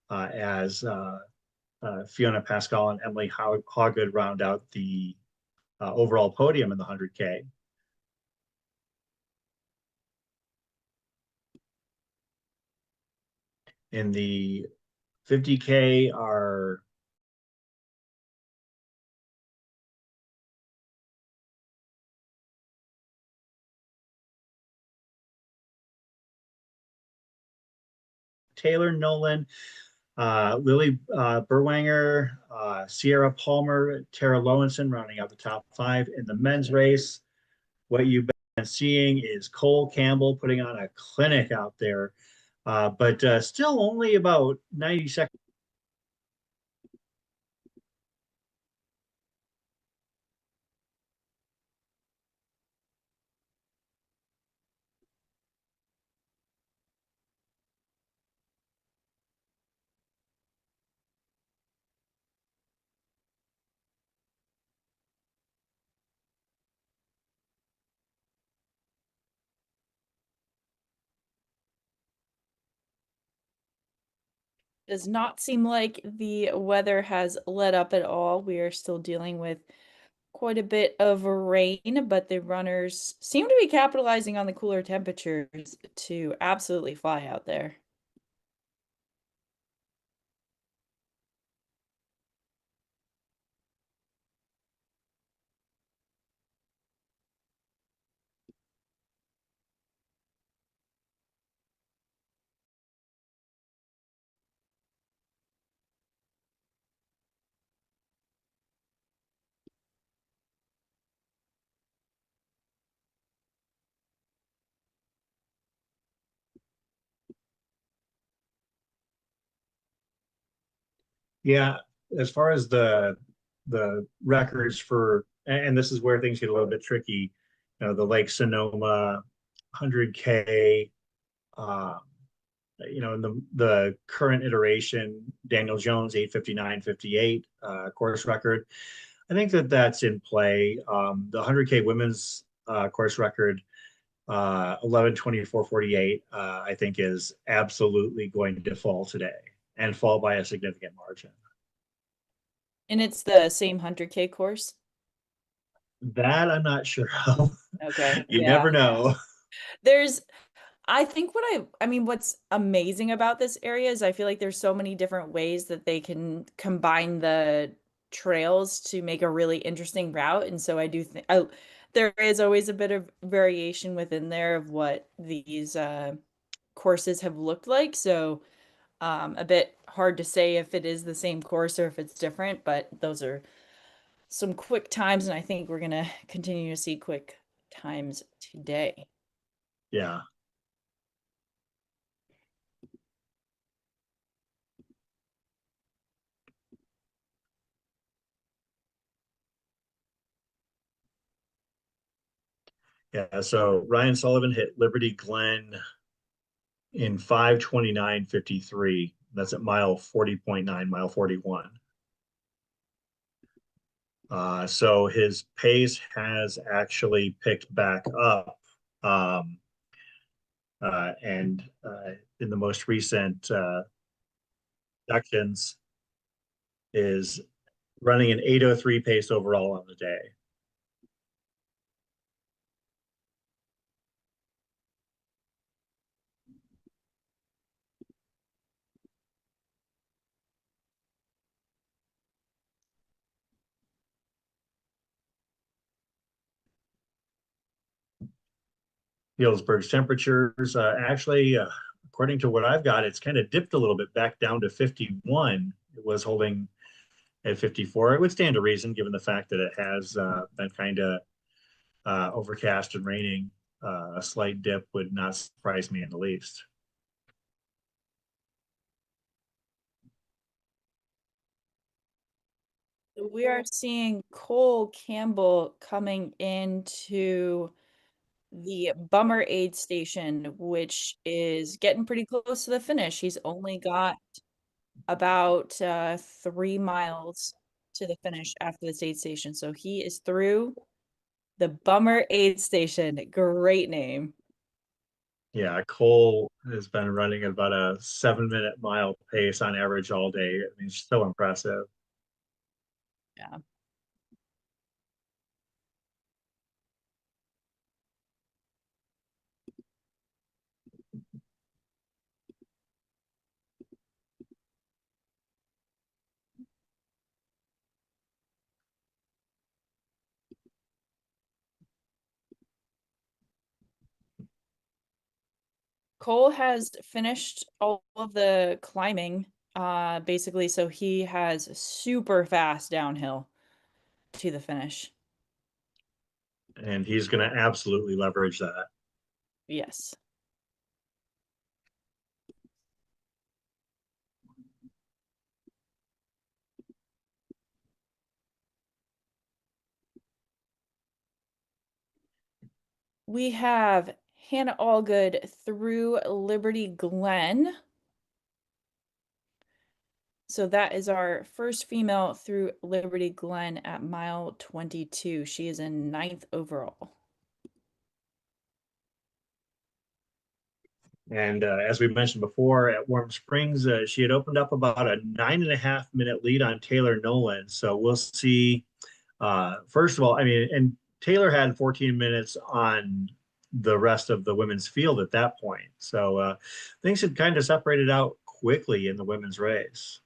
as Fiona Pascal and Emily Hawgood round out the overall podium in the 100K. In the 50K are Taylor Nolan, Lily Berwanger, Sierra Palmer, Tara Lowenson rounding out the top five. In the men's race, what you've been seeing is Cole Campbell putting on a clinic out there, but still only about 90 seconds. Does not seem like the weather has let up at all. We are still dealing with quite a bit of rain, but the runners seem to be capitalizing on the cooler temperatures to absolutely fly out there. Yeah, as far as the records for, and this is where things get a little bit tricky, the Lake Sonoma 100K, um, in the current iteration, Daniel Jones 8:59:58 course record. I think that's in play. The 100K women's course record, 11:24:48, I think is absolutely going to fall today and fall by a significant margin. And it's the same 100K course? That I'm not sure of. Okay, You yeah. never know. There's I think I mean, what's amazing about this area is I feel like there's so many different ways that they can combine the trails to make a really interesting route. And so I do think there is always a bit of variation within there of what these courses have looked like. So a bit hard to say if it is the same course or if it's different, but those are some quick times, and I think we're gonna continue to see quick times today. Yeah. Yeah. So Ryan Sullivan hit Liberty Glen in 5:29:53. That's at mile 40.9, mile 41. So his pace has actually picked back up. Um, and in the most recent sections is running an 8:03 pace overall on the day. Healdsburg's temperatures actually, according to what I've got, it's kind of dipped a little bit back down to 51. It was holding at 54. It would stand to reason given the fact that it has been kind of overcast and raining. A slight dip would not surprise me in the least. We are seeing Cole Campbell coming into the Bummer Aid station, which is getting pretty close to the finish. He's only got about 3 miles to the finish after the aid station. So he is through the Bummer Aid station. Great name. Yeah, Cole has been running at about a 7-minute mile pace on average all day. I mean, it's so impressive. Yeah. Cole has finished all of the climbing, basically, so he has super fast downhill to the finish. And he's going to absolutely leverage that. Yes. We have Hannah Allgood through Liberty Glen. So that is our first female through Liberty Glen at mile 22. She is in 9th overall. And as we mentioned before, at Warm Springs, she had opened up about a 9.5 minute lead on Taylor Nolan. So we'll see. First of all, I mean, and Taylor had 14 minutes on the rest of the women's field at that point. So things had kind of separated out quickly in the women's race.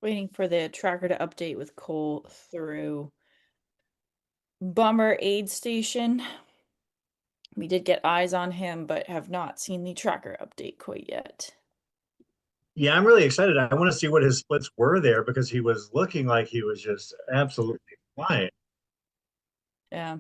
Waiting for the tracker to update with Cole through Bummer Aid Station. We did get eyes on him, but have not seen the tracker update quite yet. Yeah, I'm really excited. I want to see what his splits were there because he was looking like he was just absolutely flying. Yeah.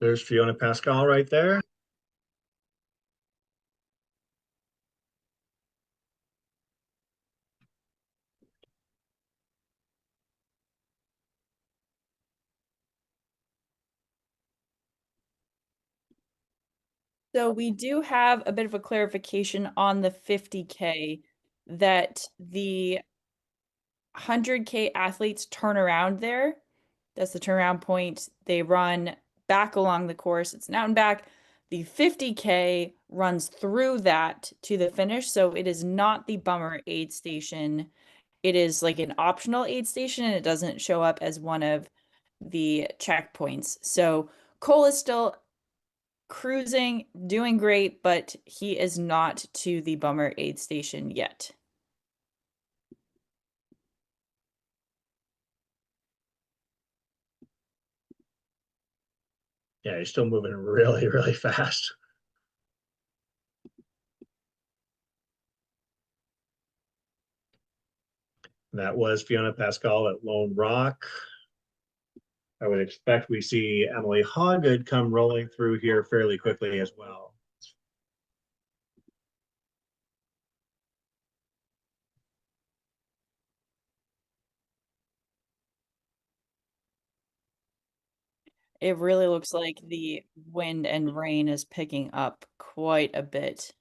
There's Fiona Pascal right there. So we do have a bit of a clarification on the 50K that the 100K athletes turn around there. That's the turnaround point. They run back along the course. It's an out and back. The 50K runs through that to the finish. So it is not the Bummer aid station. It is like an optional aid station and it doesn't show up as one of the checkpoints. So Cole is still cruising, doing great, but he is not to the Bummer aid station yet. Yeah, he's still moving really, really fast. That was Fiona Pascal at Lone Rock. I would expect we see Emily Hawgood come rolling through here fairly quickly as well. It really looks like the wind and rain is picking up quite a bit.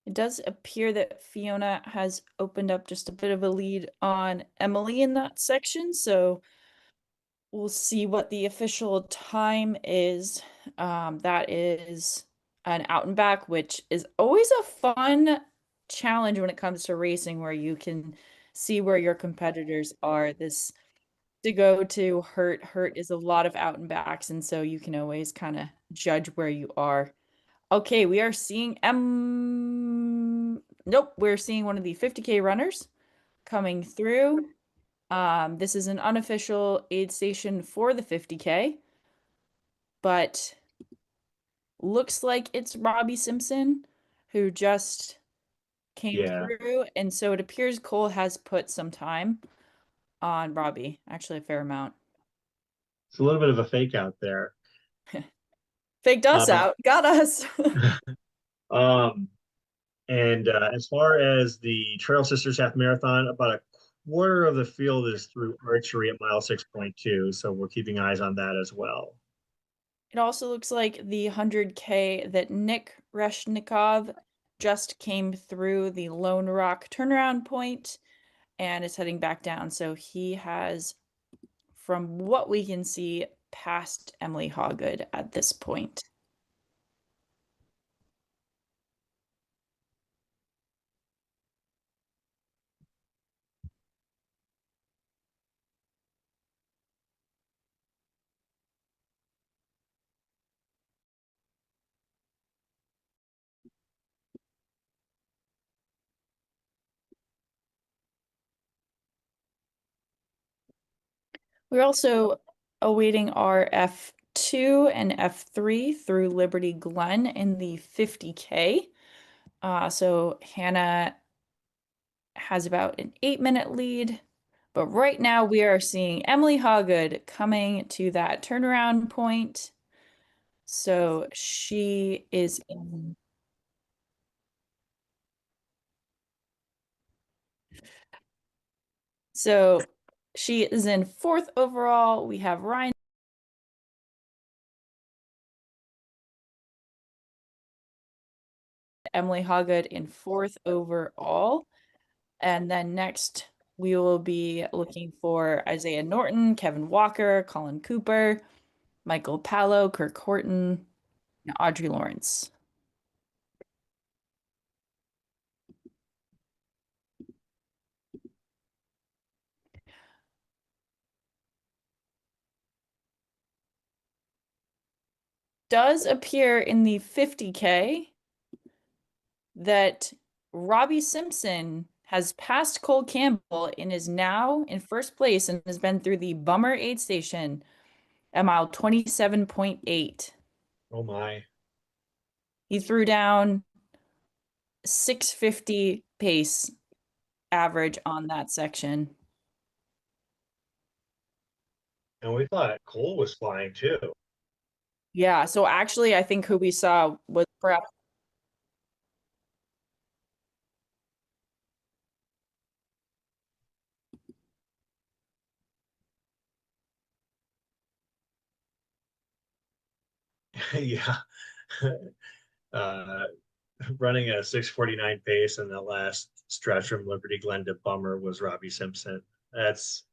It does appear that Fiona has opened up just a bit of a lead on Emily in that section, so we'll see what the official time is. That is an out and back, which is always a fun challenge when it comes to racing, where you can see where your competitors are. This to go to Hurt is a lot of out and backs, and so you can always kind of judge where you are. Okay, we are seeing nope, we're seeing one of the 50K runners coming through. This is an unofficial aid station for the 50K, but looks like it's Robbie Simpson who just came through, and so it appears Cole has put some time on Robbie, actually a fair amount. It's a little bit of a fake out there. Faked us out, got us. And as far as the Trail Sisters Half Marathon, about a quarter of the field is through archery at mile 6.2. So we're keeping eyes on that as well. It also looks like the 100K that Nick Reshnikov just came through the Lone Rock turnaround point and is heading back down. So he has, from what we can see, passed Emily Hawgood at this point. We're also awaiting our F2 and F3 through Liberty Glen in the 50K. So Hannah has about an 8-minute lead, but right now we are seeing Emily Hawgood coming to that turnaround point. So she is in. So she is in 4th overall. We have Ryan. Emily Hawgood in 4th overall. And then next we will be looking for Isaiah Norton, Kevin Walker, Colin Cooper, Michael Pallo, Kirk Horton, and Audrey Lawrence. Does appear in the 50K that Robbie Simpson has passed Cole Campbell and is now in 1st place and has been through the Bummer aid station at mile 27.8. Oh my. He threw down 650 pace average on that section. And we thought Cole was flying too. Yeah, so actually I think who we saw was perhaps Yeah. uh, Running a 6:49 pace in the last stretch from Liberty Glen to Bummer was Robbie Simpson. That's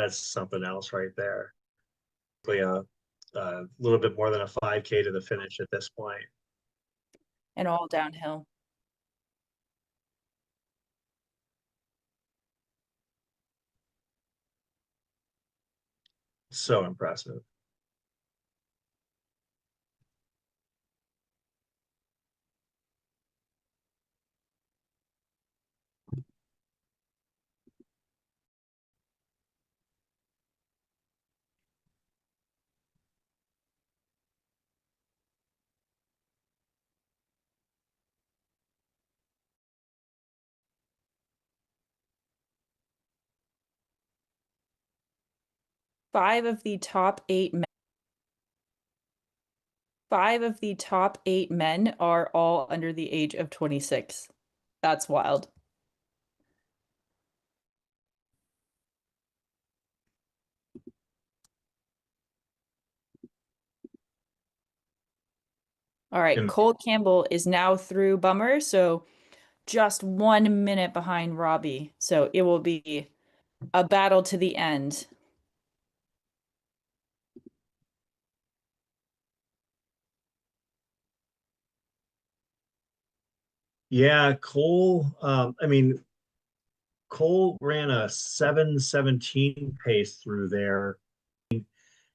something else right there. A little bit more than a 5K to the finish at this point. and all downhill. So impressive. Five of the top eight men are all under the age of 26. That's wild. All right, Cole Campbell is now through Bummer, so just 1 minute behind Robbie. So it will be a battle to the end. Yeah, Cole, Cole ran a 7:17 pace through there.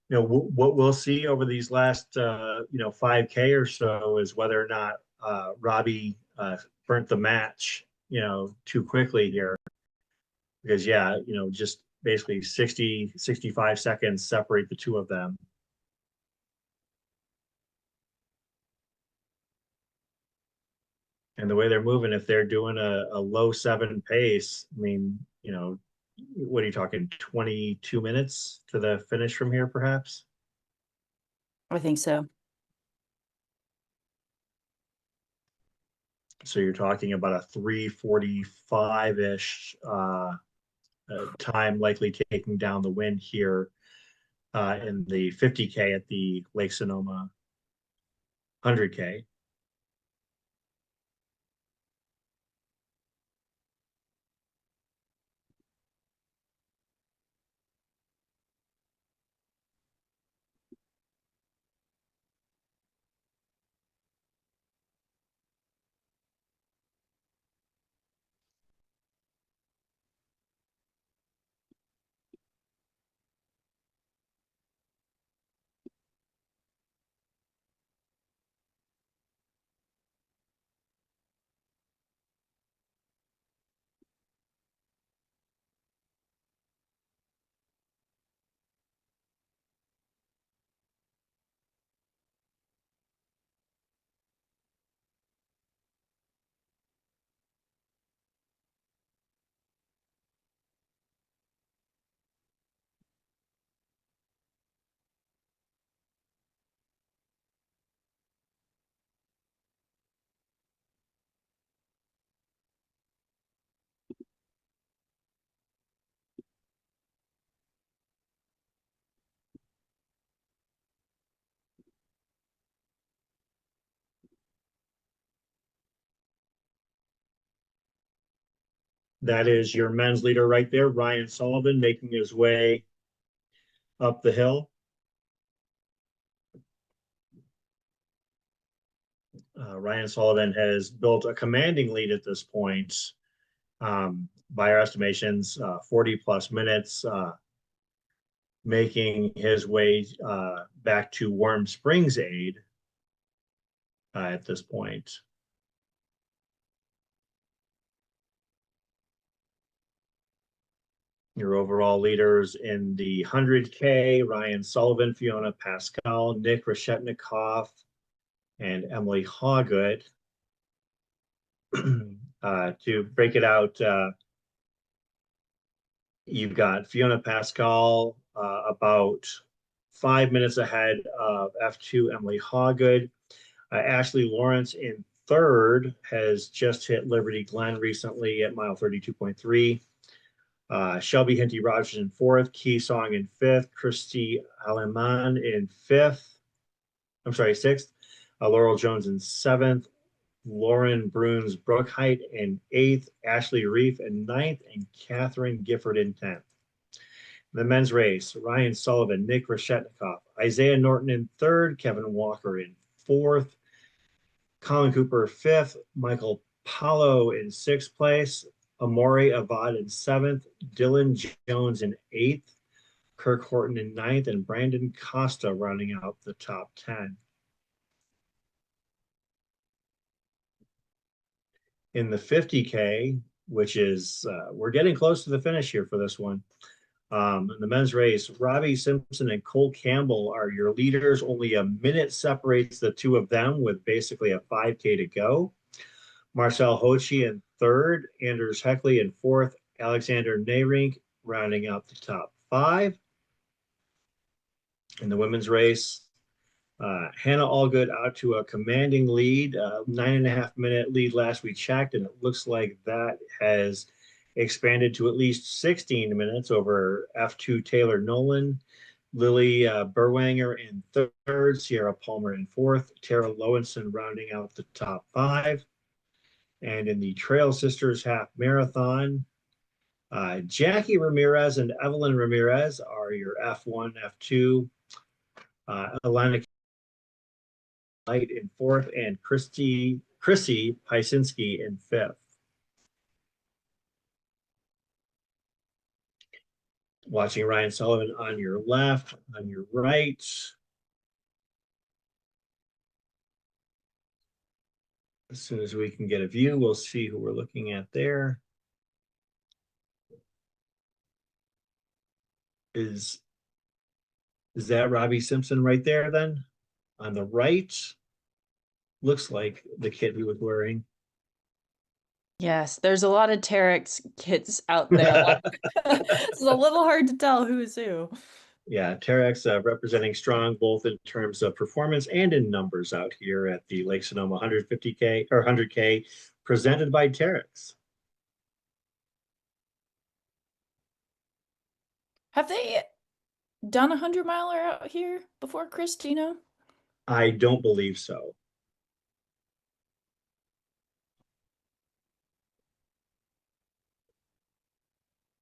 What we'll see over these last 5K or so is whether or not Robbie burnt the match too quickly here, because just basically 65 seconds separate the two of them. And the way they're moving, if they're doing a low 7 pace, what are you talking, 22 minutes to the finish from here, perhaps? I think so. So you're talking about a 3:45-ish time, likely taking down the wind here in the 50K at the Lake Sonoma 100K. That is your men's leader right there, Ryan Sullivan, making his way up the hill. Ryan Sullivan has built a commanding lead at this point. By our estimations, 40 plus minutes, making his way back to Warm Springs Aid at this point. Your overall leaders in the 100K, Ryan Sullivan, Fiona Pascal, Nick Reshetnikoff, and Emily Hawgood. To break it out, you've got Fiona Pascal about 5 minutes ahead of F2 Emily Hawgood. Ashley Lawrence in third has just hit Liberty Glen recently at mile 32.3. Shelby Hinty Rogers in fourth, Key Song in fifth, Christy Aleman in sixth, Laurel Jones in seventh, Lauren Bruns Brookheight in eighth, Ashley Reef in ninth, and Catherine Gifford in 10th. The men's race, Ryan Sullivan, Nick Reshetnikoff, Isaiah Norton in third, Kevin Walker in fourth, Colin Cooper fifth, Michael Paulo in sixth place, Amore Avad in seventh, Dylan Jones in eighth, Kirk Horton in ninth, and Brandon Costa rounding out the top 10. In the 50K, which is, we're getting close to the finish here for this one. In the men's race, Robbie Simpson and Cole Campbell are your leaders. Only a minute separates the two of them with basically a 5K to go. Marcel Hochi in third, Anders Heckley in fourth, Alexander Nayrink rounding out the top 5. In the women's race, Hannah Allgood out to a commanding lead, 9.5-minute lead last we checked, and it looks like that has expanded to at least 16 minutes over F2 Taylor Nolan. Lily Berwanger in third, Sierra Palmer in fourth, Tara Lowenson rounding out the top 5. And in the Trail Sisters Half Marathon, Jackie Ramirez and Evelyn Ramirez are your F1, F2. Alana Light in fourth, and Chrissy Pysinski in fifth. Watching Ryan Sullivan on your left, on your right. As soon as we can get a view, we'll see who we're looking at there. Is that Robbie Simpson right there then? On the right, looks like the kit he was wearing. Yes, there's a lot of Terrex kits out there. It's a little hard to tell who's who. Yeah, Terrex representing strong both in terms of performance and in numbers out here at the Lake Sonoma 150K or 100K presented by Terrex. Have they done a 100-miler out here before, Chris? Do you know? I don't believe so.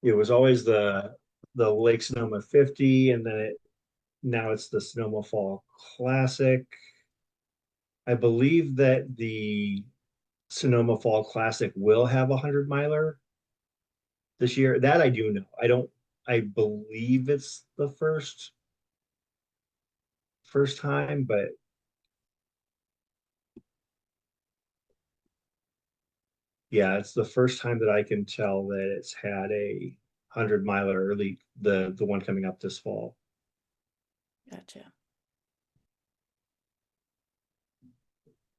It was always the Lake Sonoma 50, and then now it's the Sonoma Fall Classic. I believe that the Sonoma Fall Classic will have a 100-miler this year. That I do know. I believe it's the first time, but yeah, it's the first time that I can tell that it's had a 100-miler early, the one coming up this fall. Gotcha.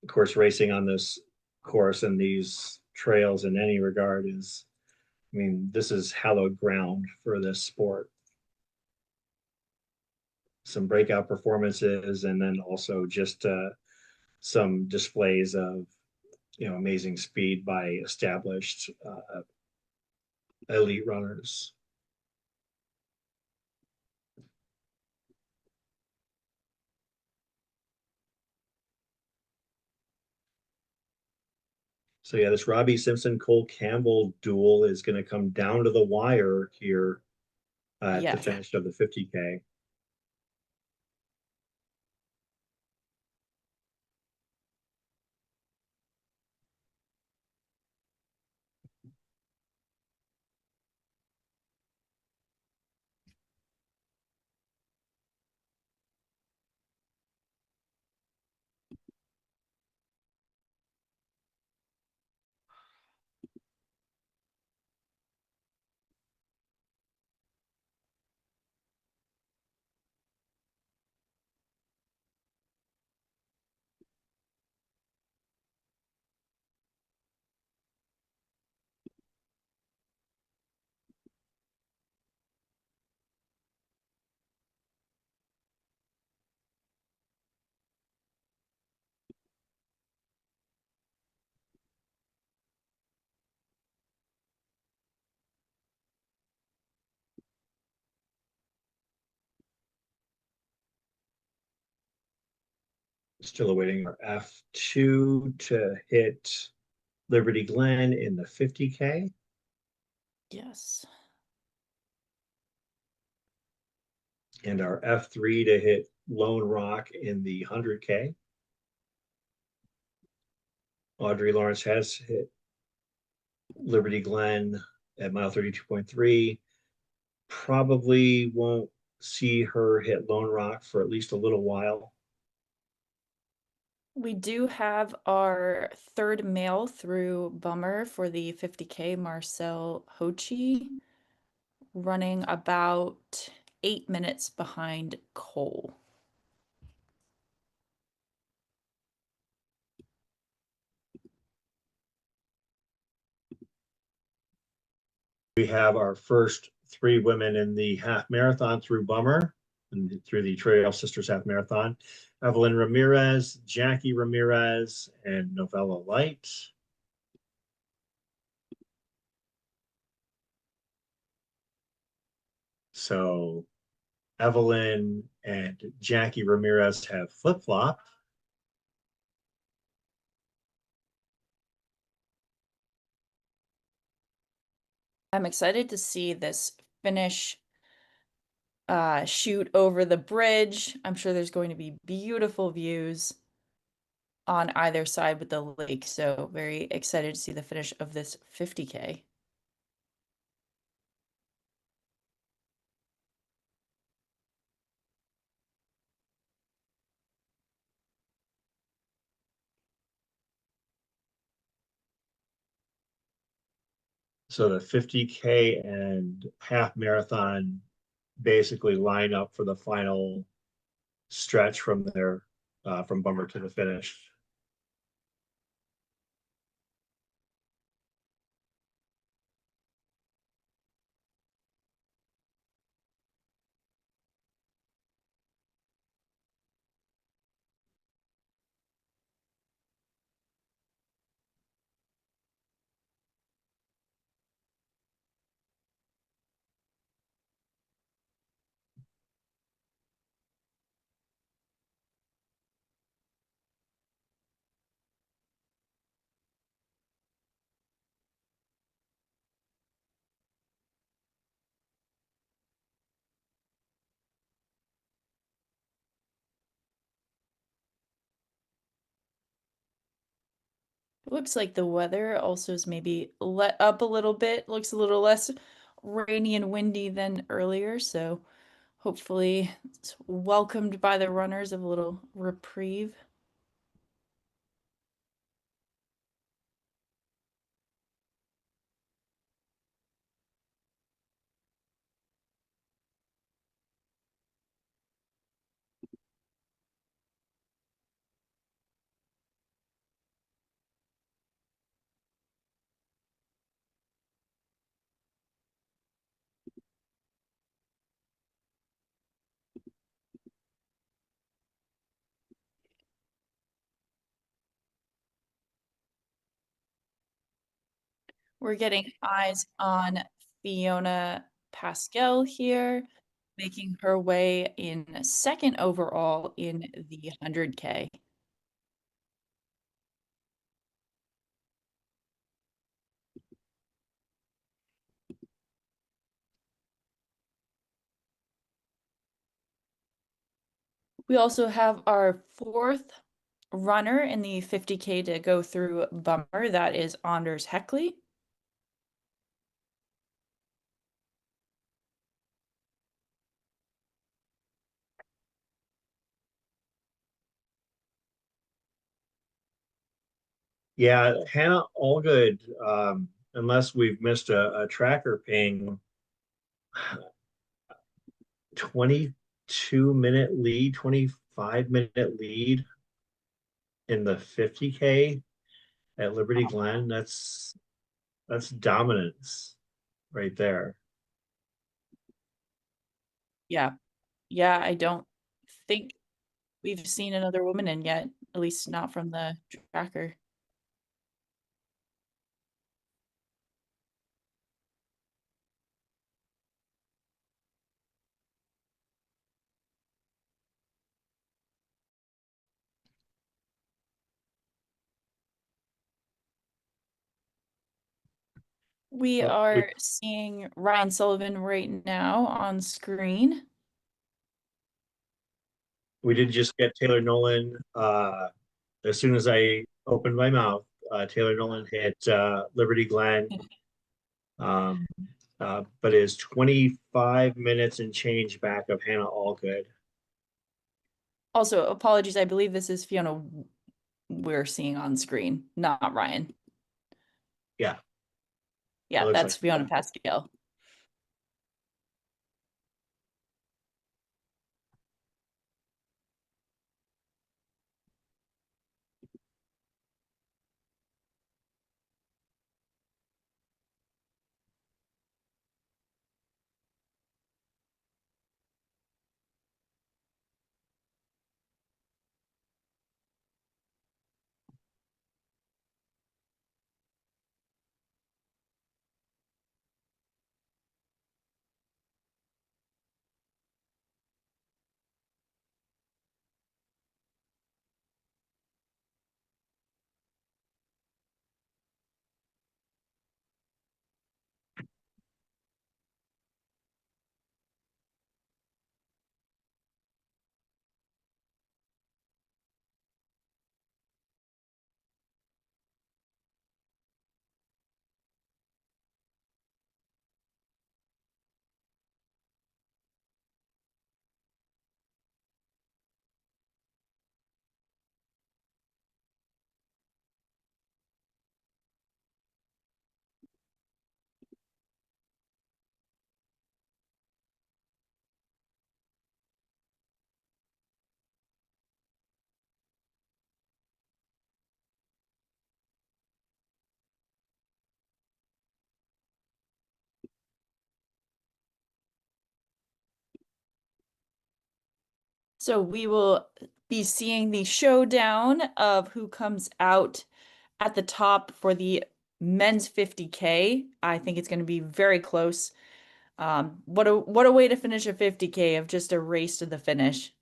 Of course, racing on this course and these trails in any regard is, I mean, this is hallowed ground for this sport. Some breakout performances, and then also just some displays of, amazing speed by established elite runners. So yeah, this Robbie Simpson, Cole Campbell duel is going to come down to the wire here at the finish of the 50K. Still awaiting our F2 to hit Liberty Glen in the 50K. Yes. And our F3 to hit Lone Rock in the 100K. Audrey Lawrence has hit Liberty Glen at mile 32.3. Probably won't see her hit Lone Rock for at least a little while. We do have our third male through Bummer for the 50K, Marcel Hochi, running about 8 minutes behind Cole. We have our first 3 women in the half marathon through Bummer and through the Trail Sisters Half Marathon. Evelyn Ramirez, Jackie Ramirez, and Novella Light. So Evelyn and Jackie Ramirez have flip-flop. I'm excited to see this finish shoot over the bridge. I'm sure there's going to be beautiful views on either side with the lake. So very excited to see the finish of this 50K. So the 50K and half marathon basically line up for the final stretch from there, from bumper to the finish. Looks like the weather also is maybe let up a little bit. Looks a little less rainy and windy than earlier, so hopefully it's welcomed by the runners of a little reprieve. We're getting eyes on Fiona Pascal here, making her way in second overall in the 100K. We also have our fourth runner in the 50K to go through bumper. That is Anders Heckley. Yeah, Hannah Allgood, unless we've missed a tracker ping, 22-minute lead, 25-minute lead in the 50K at Liberty Glen. That's dominance right there. Yeah. Yeah, I don't think we've seen another woman in yet, at least not from the tracker. We Well, are seeing Ryan Sullivan right now on screen. we did just get Taylor Nolan. As soon as I opened my mouth, Taylor Nolan hit Liberty Glen, but is 25 minutes and change back of Hannah Allgood. Also, apologies, I believe this is Fiona we're seeing on screen, not Ryan. Yeah, Yeah, looks that's like Fiona that. Pascal. So we will be seeing the showdown of who comes out at the top for the men's 50K. I think it's going to be very close. What a way to finish a 50K of just a race to the finish.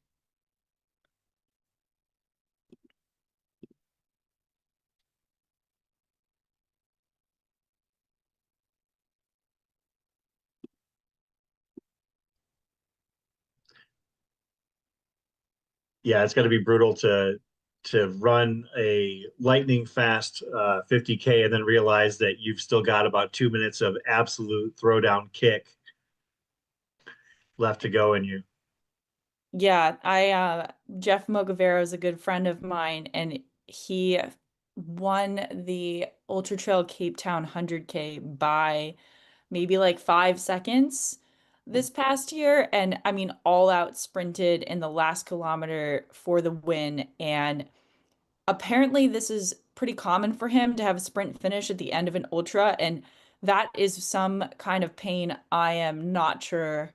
Yeah, it's got to be brutal to run a lightning fast 50K and then realize that you've still got about 2 minutes of absolute throwdown kick left to go in you. Yeah, Jeff Mogavero is a good friend of mine, and he won the Ultra Trail Cape Town 100K by maybe like 5 seconds this past year. And I mean, all out sprinted in the last kilometer for the win. And apparently, this is pretty common for him to have a sprint finish at the end of an ultra. And that is some kind of pain I am not sure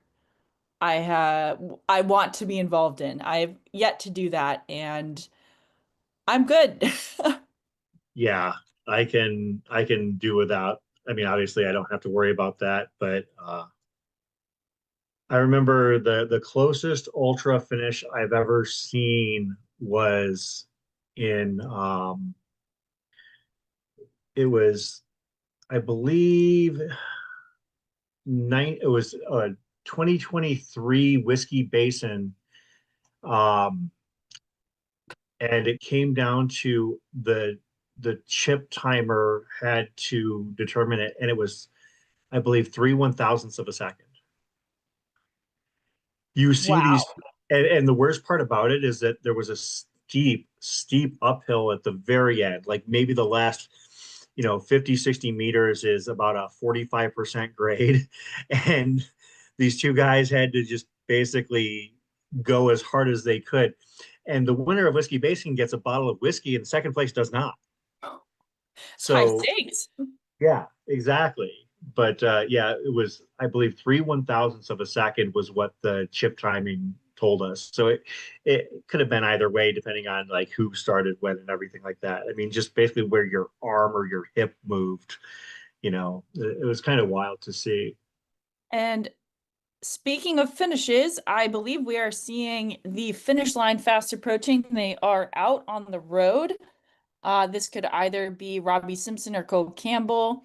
I want to be involved in. I've yet to do that, and I'm good. Yeah, I can do without. I mean, obviously I don't have to worry about that, but I remember the closest ultra finish I've ever seen was in it was I believe it was 2023 Whiskey Basin, um and it came down to the chip timer had to determine it, and it was, I believe, 3/1000ths of a second. You see these, Wow. and the worst part about it is that there was a steep uphill at the very end. Like maybe the last, 50, 60 meters is about a 45% grade. And these two guys had to just basically go as hard as they could. And the winner of Whiskey Basin gets a bottle of whiskey, and second place does not. It's high So stakes. yeah, exactly. But yeah, it was, I believe, 3/1000ths of a second was what the chip timing told us. So it could have been either way, depending on like who started when and everything like that. I mean, just basically where your arm or your hip moved, it was kind of wild to see. And speaking of finishes, I believe we are seeing the finish line fast approaching. They are out on the road. This could either be Robbie Simpson or Cole Campbell.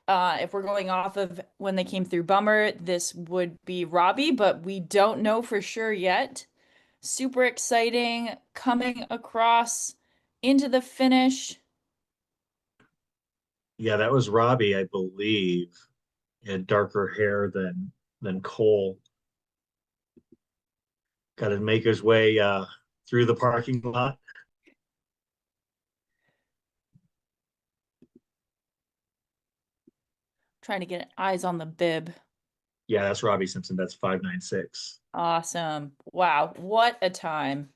If we're going off of when they came through Bummer, this would be Robbie, but we don't know for sure yet. Super exciting coming across into the finish. Yeah, that was Robbie, I believe. He had darker hair than Cole. Got to make his way through the parking lot. Trying to get eyes on the bib. Yeah, that's Robbie Simpson. That's 596. Awesome. Wow, what a time.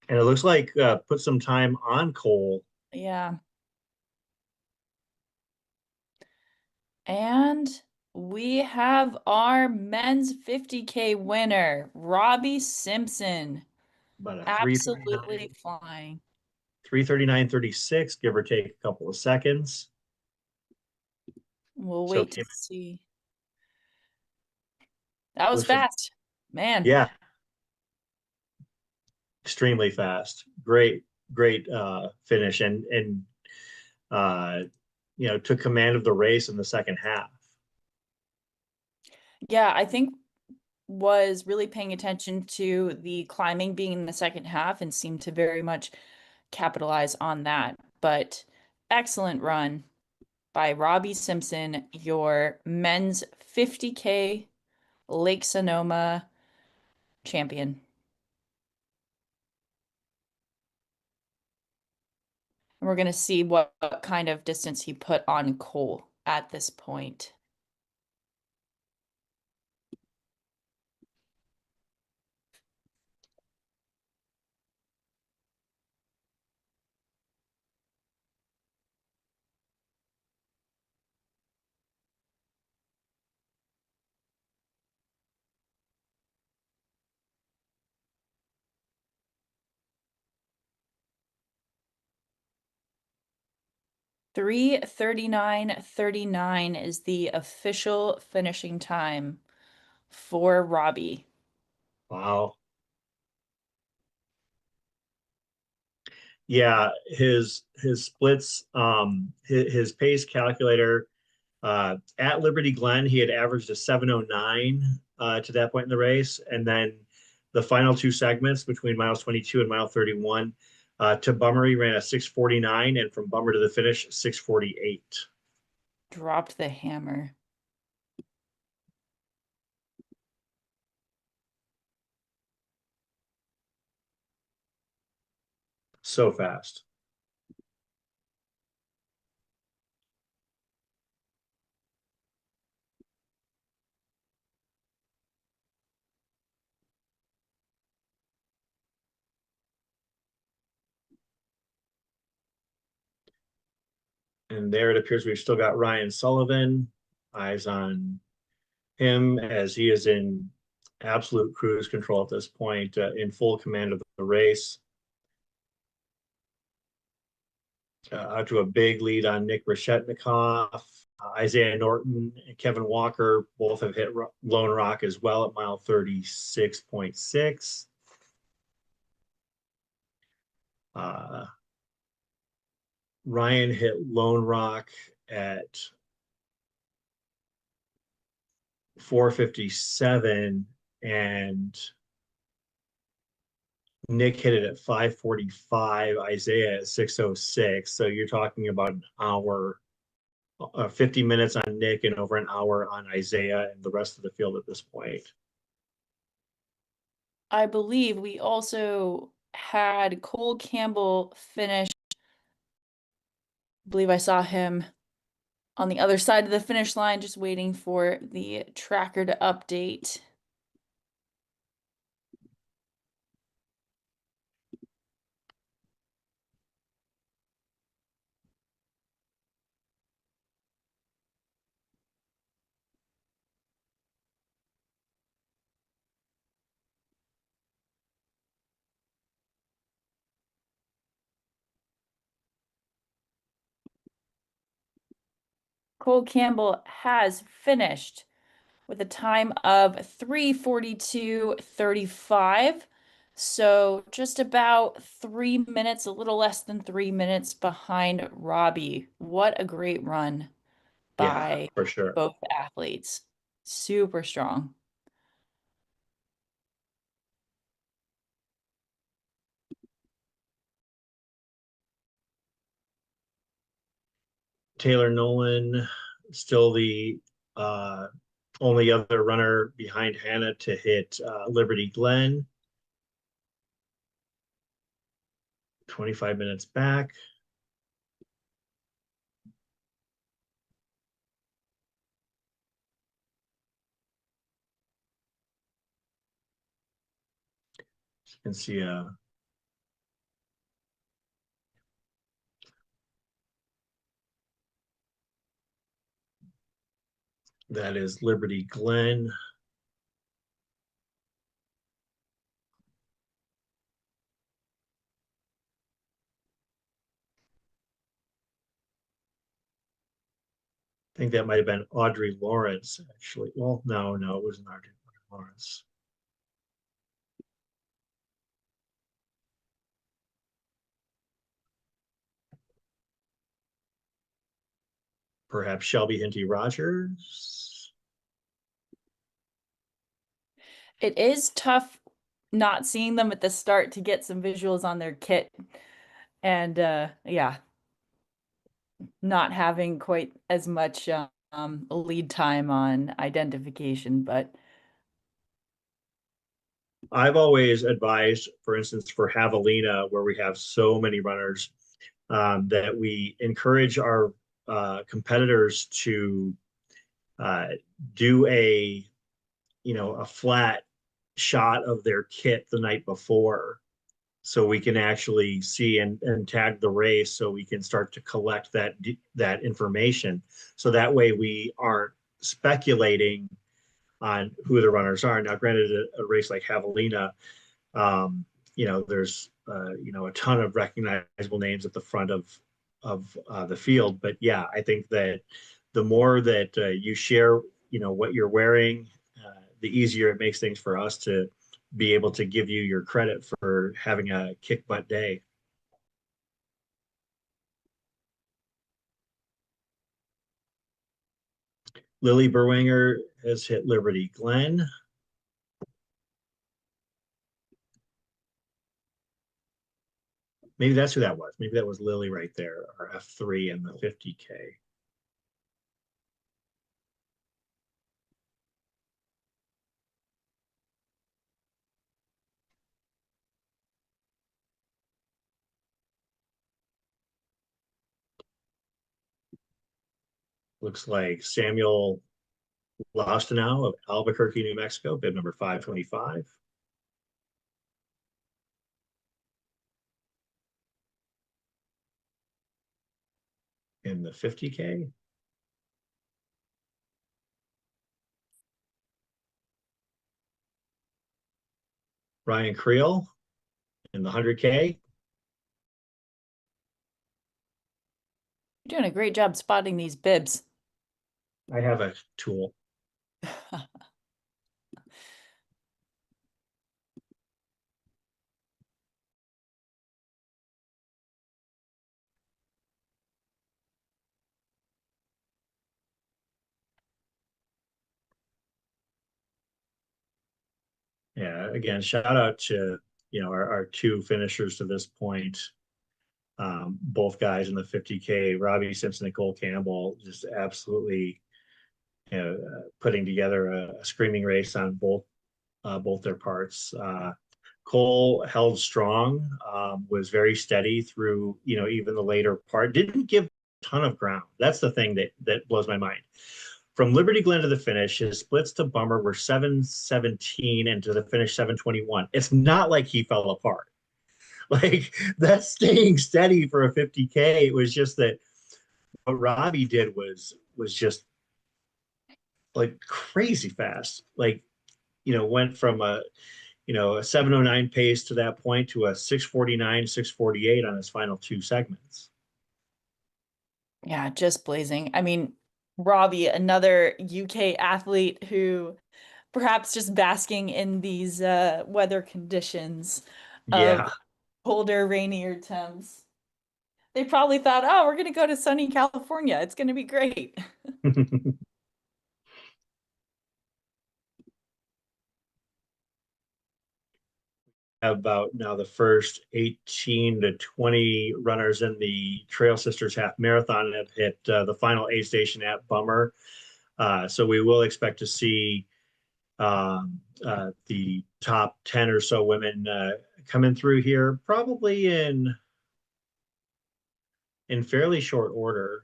And it looks like put some time on Cole. Yeah. And we have our men's 50K winner, Robbie Simpson. About a Absolutely flying. 339.36, give or take a couple of seconds. We'll So wait to see. That was looks like, fast. Man. yeah, extremely fast. Great finish, and took command of the race in the second half. Yeah, I think was really paying attention to the climbing being in the second half and seemed to very much capitalize on that. But excellent run by Robbie Simpson, your men's 50K Lake Sonoma champion. And we're going to see what kind of distance he put on Cole at this point. 3:39:39 is the official finishing time for Robbie. Wow. Yeah, his splits, his pace calculator, at Liberty Glen, he had averaged a 7:09 to that point in the race. And then the final two segments between miles 22 and mile 31, to Bummer, he ran a 6:49, and from Bummer to the finish, 6:48. Dropped the hammer. So fast. And there it appears we've still got Ryan Sullivan. Eyes on him as he is in absolute cruise control at this point, in full command of the race. Out to a big lead on Nick Reshetnikoff. Isaiah Norton and Kevin Walker both have hit Lone Rock as well at mile 36.6. Ryan hit Lone Rock at 4:57, and Nick hit it at 5:45, Isaiah at 6:06. So you're talking about an hour, 50 minutes on Nick and over an hour on Isaiah and the rest of the field at this point. I believe we also had Cole Campbell finish. I believe I saw him on the other side of the finish line, just waiting for the tracker to update. Cole Campbell has finished with a time of 3:42:35. So just about 3 minutes, a little less than 3 minutes behind Robbie. What a great run by For sure. both athletes. Super strong. Taylor Nolan, still the only other runner behind Hannah to hit Liberty Glen. 25 minutes back. You can see that is Liberty Glen. I think that might have been Audrey Lawrence, actually. Well, no, it wasn't Audrey Lawrence. Perhaps Shelby Hinty Rogers. It is tough not seeing them at the start to get some visuals on their kit. And yeah, not having quite as much lead time on identification, but I've always advised, for instance, for Javelina, where we have so many runners, that we encourage our competitors to do a flat shot of their kit the night before, so we can actually see and tag the race, so we can start to collect that information. So that way we aren't speculating on who the runners are. Now, granted, a race like Javelina, there's a ton of recognizable names at the front of the field. But yeah, I think that the more that you share, what you're wearing, the easier it makes things for us to be able to give you your credit for having a kick butt day. Lily Berwanger has hit Liberty Glen. Maybe that's who that was. Maybe that was Lily right there, our F3 in the 50K. Looks like Samuel Lostanow of Albuquerque, New Mexico, bib number 525. In the 50K. Ryan Creel in the 100K. You're doing a great job spotting these bibs. I have a tool. Yeah, again, shout out to our two finishers to this point. Both guys in the 50K, Robbie Simpson and Cole Campbell, just absolutely putting together a screaming race on both their parts. Cole held strong, was very steady through even the later part. Didn't give a ton of ground. That's the thing that blows my mind. From Liberty Glen to the finish, his splits to Bummer were 7:17 and to the finish 7:21. It's not like he fell apart. Like, that's staying steady for a 50K. It was just that what Robbie did was just like crazy fast. Like, went from a 7:09 pace to that point to a 6:49, 6:48 on his final two segments. Yeah, just blazing. I mean, Robbie, another UK athlete who perhaps just basking in these weather conditions of Yeah. colder, rainier temps. They probably thought, oh, we're going to go to sunny California. It's going to be great. About now the first 18 to 20 runners in the Trail Sisters Half Marathon have hit the final aid station at Bummer. So we will expect to see the top 10 or so women coming through here, probably in fairly short order.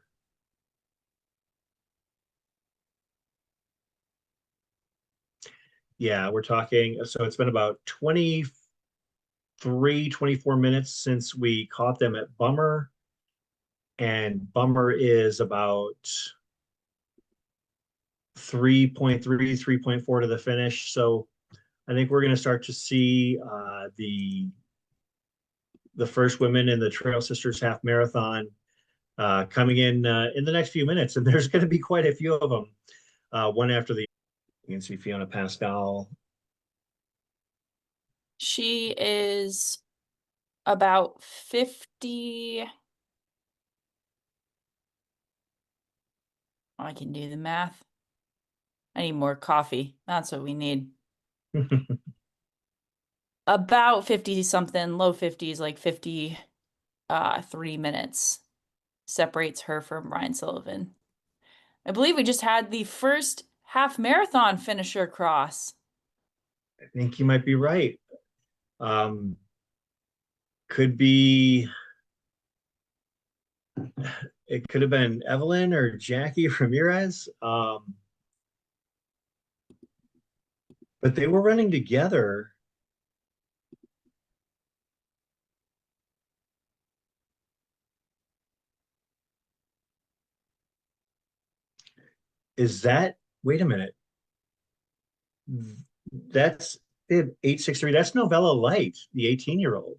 Yeah, we're talking, so it's been about 24 minutes since we caught them at Bummer, and Bummer is about 3.3, 3.4 to the finish. So I think we're going to start to see the first women in the Trail Sisters Half Marathon coming in the next few minutes, and there's going to be quite a few of them, one after the. You can see Fiona Pascal. She is about 50. I can do the math. I need more coffee. That's what we need. About 50 something, low 50s, like 53 minutes separates her from Ryan Sullivan. I believe we just had the first half marathon finisher cross. I think you might be right. Could be, it could have been Evelyn or Jackie Ramirez. But they were running together. Is that, wait a minute. That's 863. That's Novella Light, the 18-year-old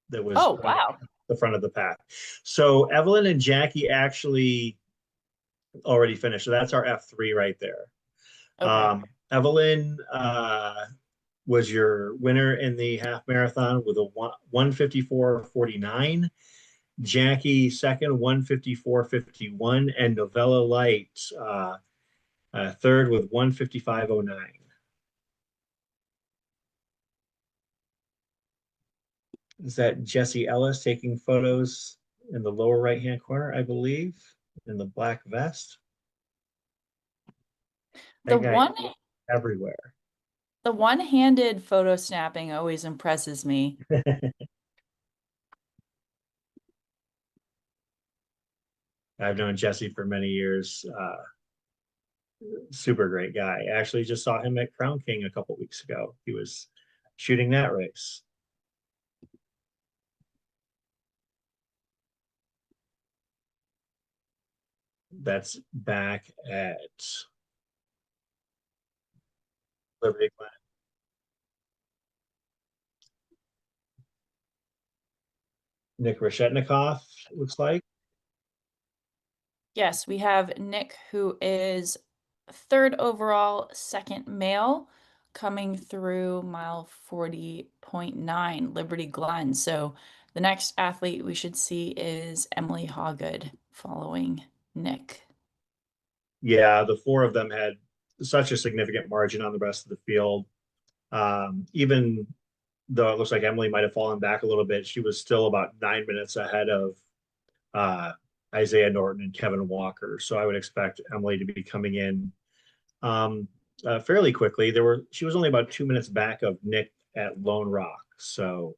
that was. Oh, wow. the front of the pack. So Evelyn and Jackie actually already finished. So that's our F3 right there. Okay. Evelyn was your winner in the half marathon with a 1:54:49. Jackie second, 1:54:51, and Novella Light third with 1:55:09. Is that Jesse Ellis taking photos in the lower right-hand corner, I believe, in the black vest? The That guy one everywhere. the one-handed photo snapping always impresses me. I've known Jesse for many years. Super great guy. Actually, just saw him at Crown King a couple weeks ago. He was shooting that race. That's back at Liberty Glen. Nick Reshetnikoff, looks like. Yes, we have Nick, who is third overall, second male, coming through mile 40.9, Liberty Glen. So the next athlete we should see is Emily Hawgood following Nick. Yeah, the four of them had such a significant margin on the rest of the field. Even though it looks like Emily might have fallen back a little bit, she was still about 9 minutes ahead of uh, Isaiah Norton and Kevin Walker. So I would expect Emily to be coming in fairly quickly. She was only about 2 minutes back of Nick at Lone Rock. So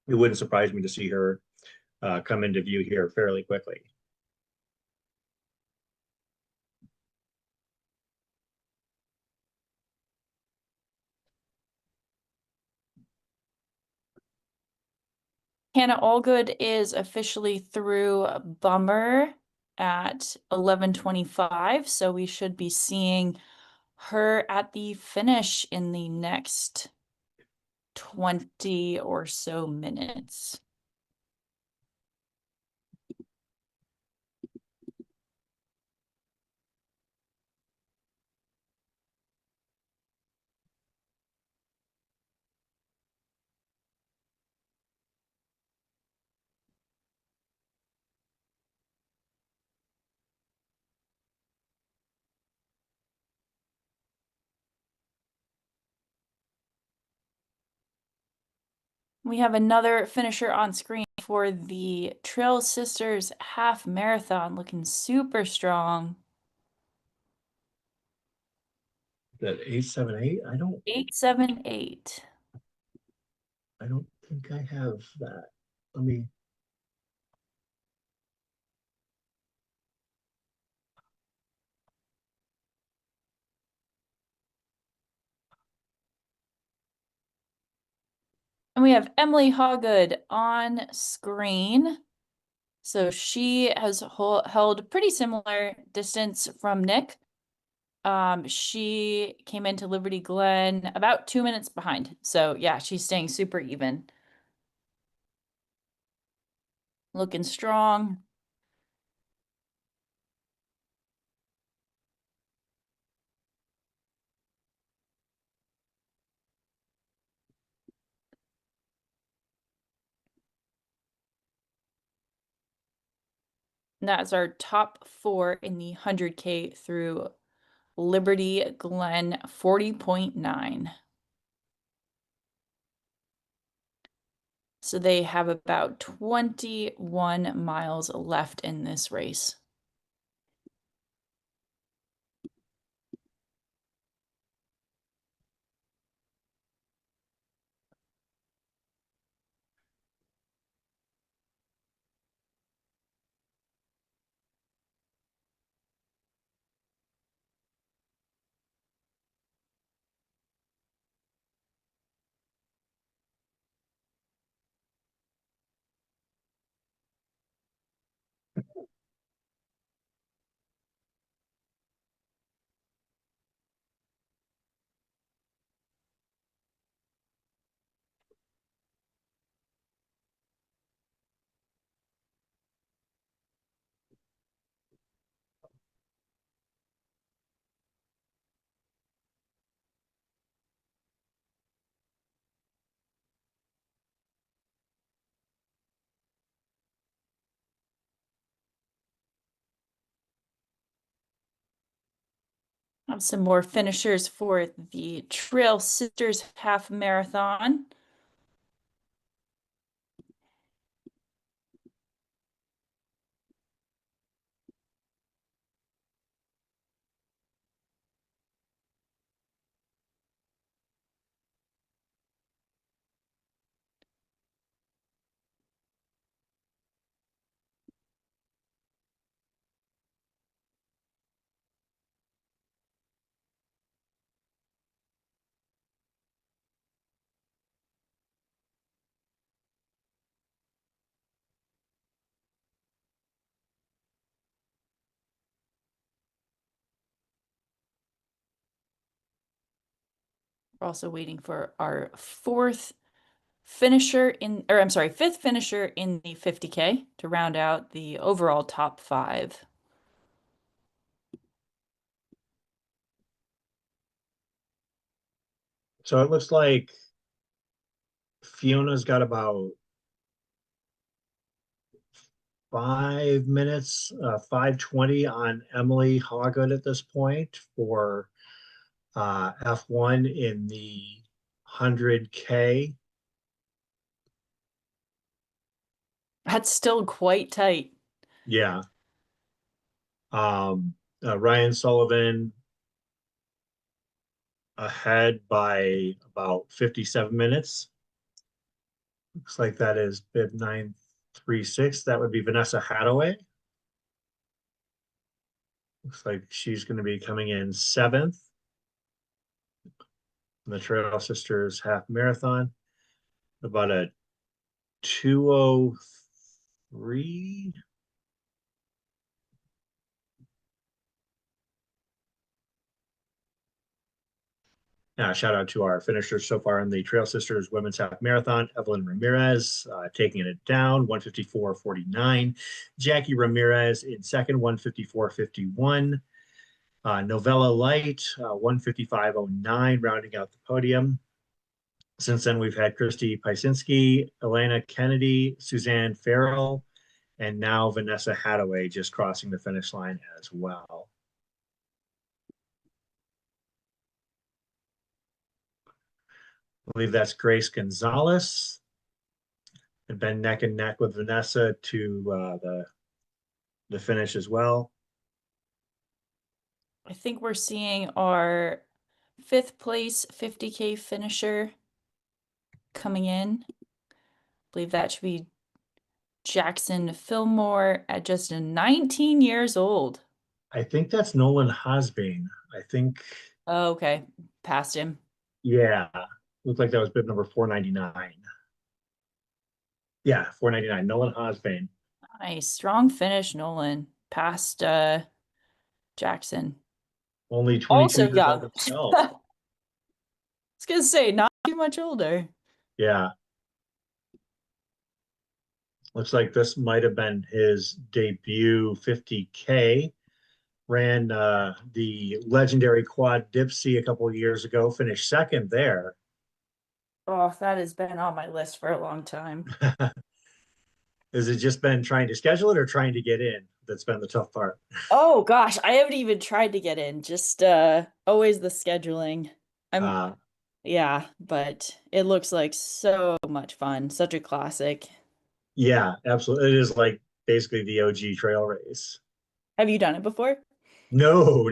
it wouldn't surprise me to see her come into view here fairly quickly. Hannah Allgood is officially through Bummer at 11:25, so we should be seeing her at the finish in the next 20 or so minutes. We have another finisher on screen for the Trail Sisters half marathon, looking super strong. That 878, 878. I don't think I have that. Let me. And we have Emily Hawgood on screen. So she has held pretty similar distance from Nick. She came into Liberty Glen about 2 minutes behind. So yeah, she's staying super even. Looking strong. And that's our top four in the 100K through Liberty Glen 40.9. So they have about 21 miles left in this race. Have some more finishers for the Trail Sisters half marathon. We're also waiting for our fifth finisher in the 50K to round out the overall top 5. So it looks like Fiona's got about 5 minutes, 5:20 on Emily Hawgood at this point for F1 in the 100K. That's still quite tight. Yeah. Ryan Sullivan ahead by about 57 minutes. Looks like that is bib 936. That would be Vanessa Hadaway. Looks like she's going to be coming in 7th in the Trail Sisters half marathon. About a 2:03. Shout out to our finishers so far in the Trail Sisters Women's Half Marathon. Evelyn Ramirez taking it down, 1:54.49. Jackie Ramirez in second, 1:54.51. Novella Light, 1:55.09, rounding out the podium. Since then, we've had Christy Pysinski, Elena Kennedy, Suzanne Farrell, and now Vanessa Hadaway just crossing the finish line as well. I believe that's Grace Gonzalez. And been neck and neck with Vanessa to the finish as well. I think we're seeing our 5th place 50K finisher coming in. I believe that should be Jackson Fillmore at just 19 years old. I think that's Nolan Hosbane. I think. Oh, okay. Passed him. Yeah. Looked like that was bib number 499. Yeah, 499. Nolan Hosbane. Nice. Strong finish, Nolan. Past Jackson. Only 22 Also years young. old himself. I was gonna say, not too much older. Yeah. Looks like this might have been his debut 50K. Ran the legendary quad Dipsy a couple of years ago, finished second there. Oh, that has been on my list for a long time. Has it just been trying to schedule it or trying to get in? That's been the tough part. Oh gosh, I haven't even tried to get in. Just always the scheduling. Yeah, but it looks like so much fun. Such a classic. Yeah, absolutely. It is like basically the OG trail race. Have you done it before? No.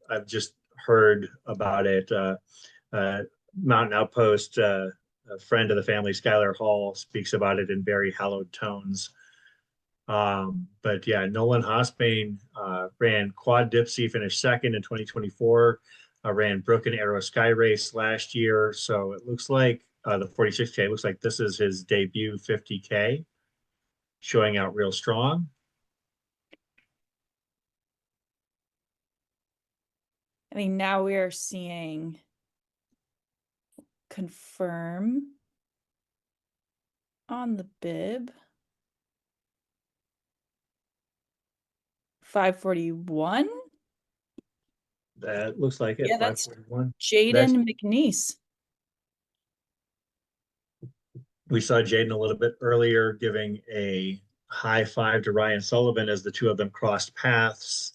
I've just heard about it. Mountain Outpost, a friend of the family, Skylar Hall, speaks about it in very hallowed tones. But yeah, Nolan Hosbane ran Quad Dipsy, finished second in 2024. Ran Broken Arrow Sky Race last year. So it looks like the 46K looks like this is his debut 50K, showing out real strong. I mean, now we are seeing confirm on the bib. 541. That looks like it. Yeah, that's 541. Jaden McNeese. We saw Jaden a little bit earlier giving a high five to Ryan Sullivan as the two of them crossed paths.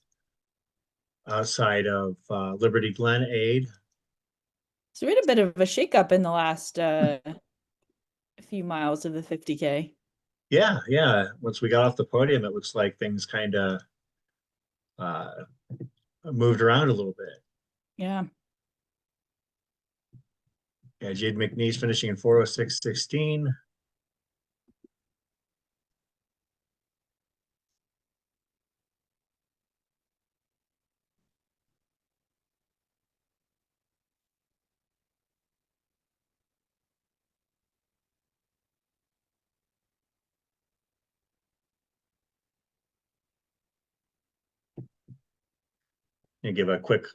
outside of Liberty Glen Aid. So we had a bit of a shakeup in the last few miles of the 50K. Yeah, yeah. Once we got off the podium, it looks like things kind of moved around a little bit. Yeah. Yeah, Jade McNeese finishing in 4:06.16. And give a quick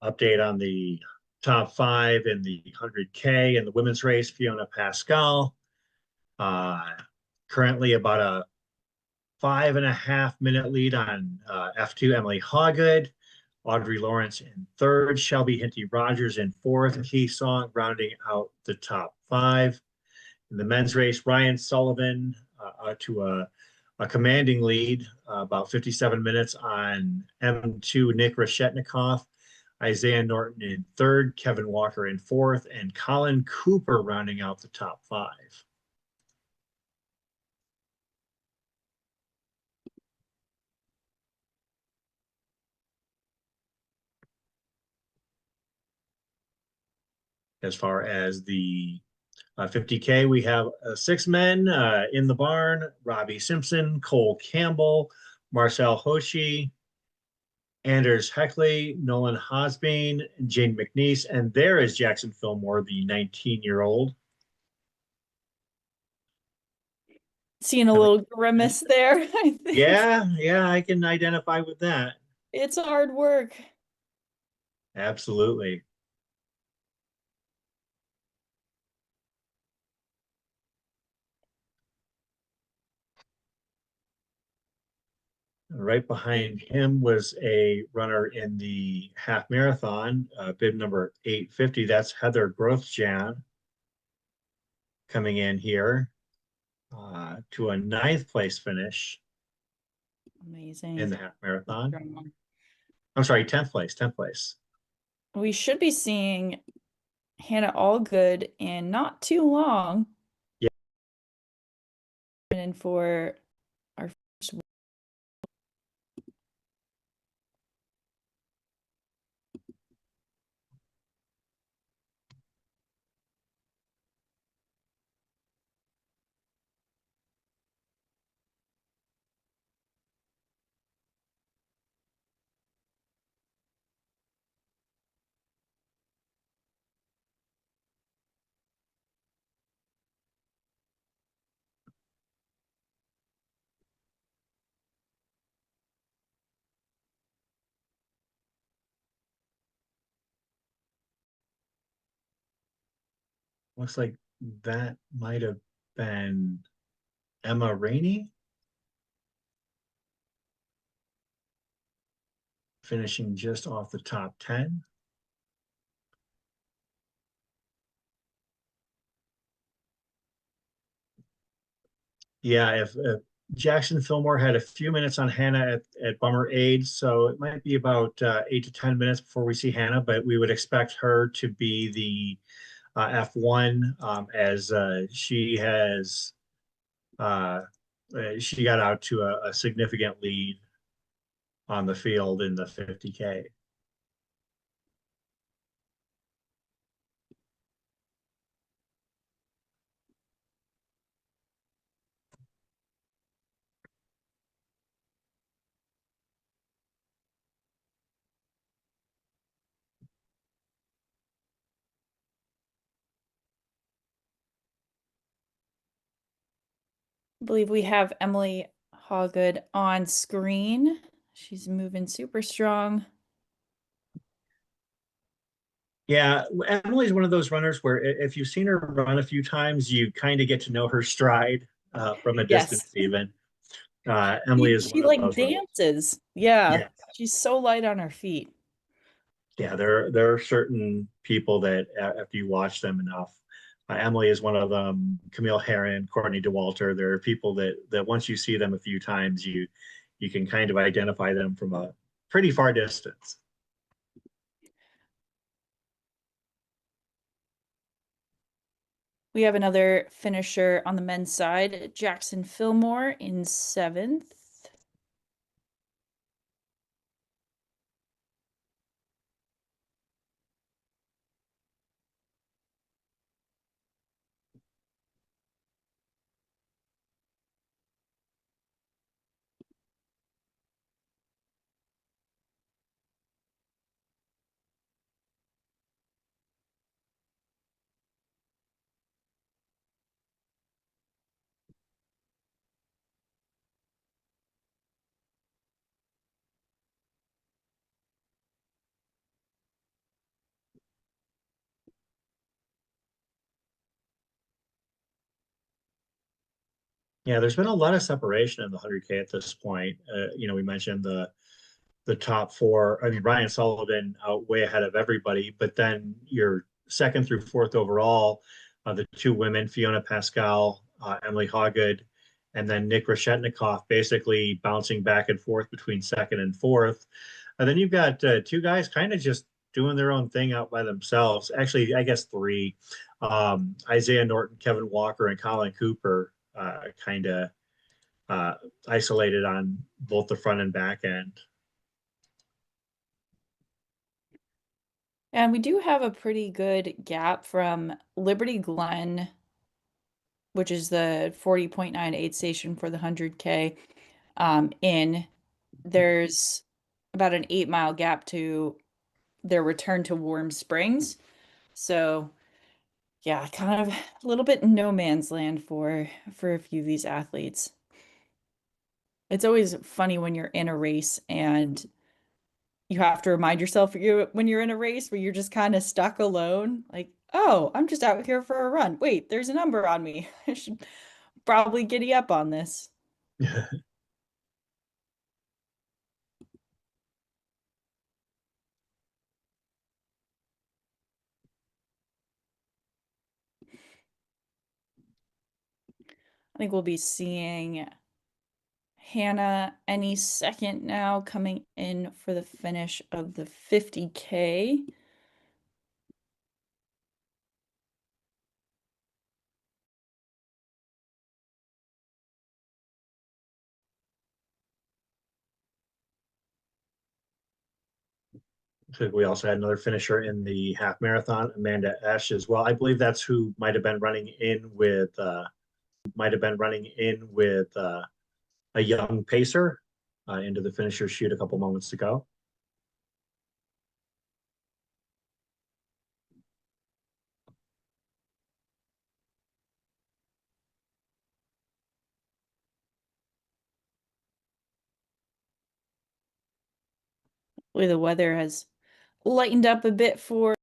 update on the top five in the 100K in the women's race. Fiona Pascal, currently about a 5.5 minute lead on F2 Emily Hawgood, Audrey Lawrence in third, Shelby Hinty Rogers in fourth, Key Song rounding out the top five. In the men's race, Ryan Sullivan to a commanding lead, about 57 minutes on M2 Nick Reshetnikov, Isaiah Norton in third, Kevin Walker in fourth, and Colin Cooper rounding out the top five. As far as the 50K, we have 6 men in the barn: Robbie Simpson, Cole Campbell, Marcel Hoshi, Anders Heckley, Nolan Hosbein, Jane McNeese, and there is Jackson Fillmore, the 19-year-old. Seeing a little grimace there, I think. Yeah, I can identify with that. It's hard work. Absolutely. Right behind him was a runner in the half marathon, bib number 850. That's Heather Grosjean coming in here to a 9th place finish Amazing. in the half marathon. I'm sorry, 10th place, 10th place. We should be seeing Hannah Allgood in not too long. Yeah. And for our first. Looks like that might have been Emma Rainey finishing just off the top 10. Yeah, if Jackson Fillmore had a few minutes on Hannah at Bummer Aids, so it might be about 8 to 10 minutes before we see Hannah, but we would expect her to be the F1 as she has she got out to a significant lead on the field in the 50K. I believe we have Emily Hawgood on screen. She's moving super strong. Yeah, Emily's one of those runners where if you've seen her run a few times, you kind of get to know her stride from a distance even. Emily is She one of like those runners. dances. Yeah. Yeah. She's so light on her feet. Yeah, there are certain people that after you watch them enough, Emily is one of them. Camille Herron, Courtney DeWalter. There are people that once you see them a few times, you can kind of identify them from a pretty far distance. We have another finisher on the men's side, Jackson Fillmore in 7th. Yeah, there's been a lot of separation in the 100K at this point. We mentioned the top four. I mean, Ryan Sullivan out way ahead of everybody, but then your second through fourth overall, the two women, Fiona Pascal, Emily Hawgood, and then Nick Reshetnikov basically bouncing back and forth between second and fourth. And then you've got two guys kind of just doing their own thing out by themselves. Actually, I guess three. Isaiah Norton, Kevin Walker, and Colin Cooper kind of isolated on both the front and back end. And we do have a pretty good gap from Liberty Glen, which is the 40.9 aid station for the 100K. In there's about an 8-mile gap to their return to Warm Springs. So yeah, kind of a little bit no man's land for a few of these athletes. It's always funny when you're in a race and you have to remind yourself when you're in a race where you're just kind of stuck alone, like, oh, I'm just out here for a run. Wait, there's a number on me. I should probably giddy up on this. I think we'll be seeing Hannah any second now coming in for the finish of the 50K. We also had another finisher in the half marathon, Amanda Esch as well. I believe that's who might have been running in with a young pacer into the finisher chute a couple moments ago. The weather has lightened up a bit for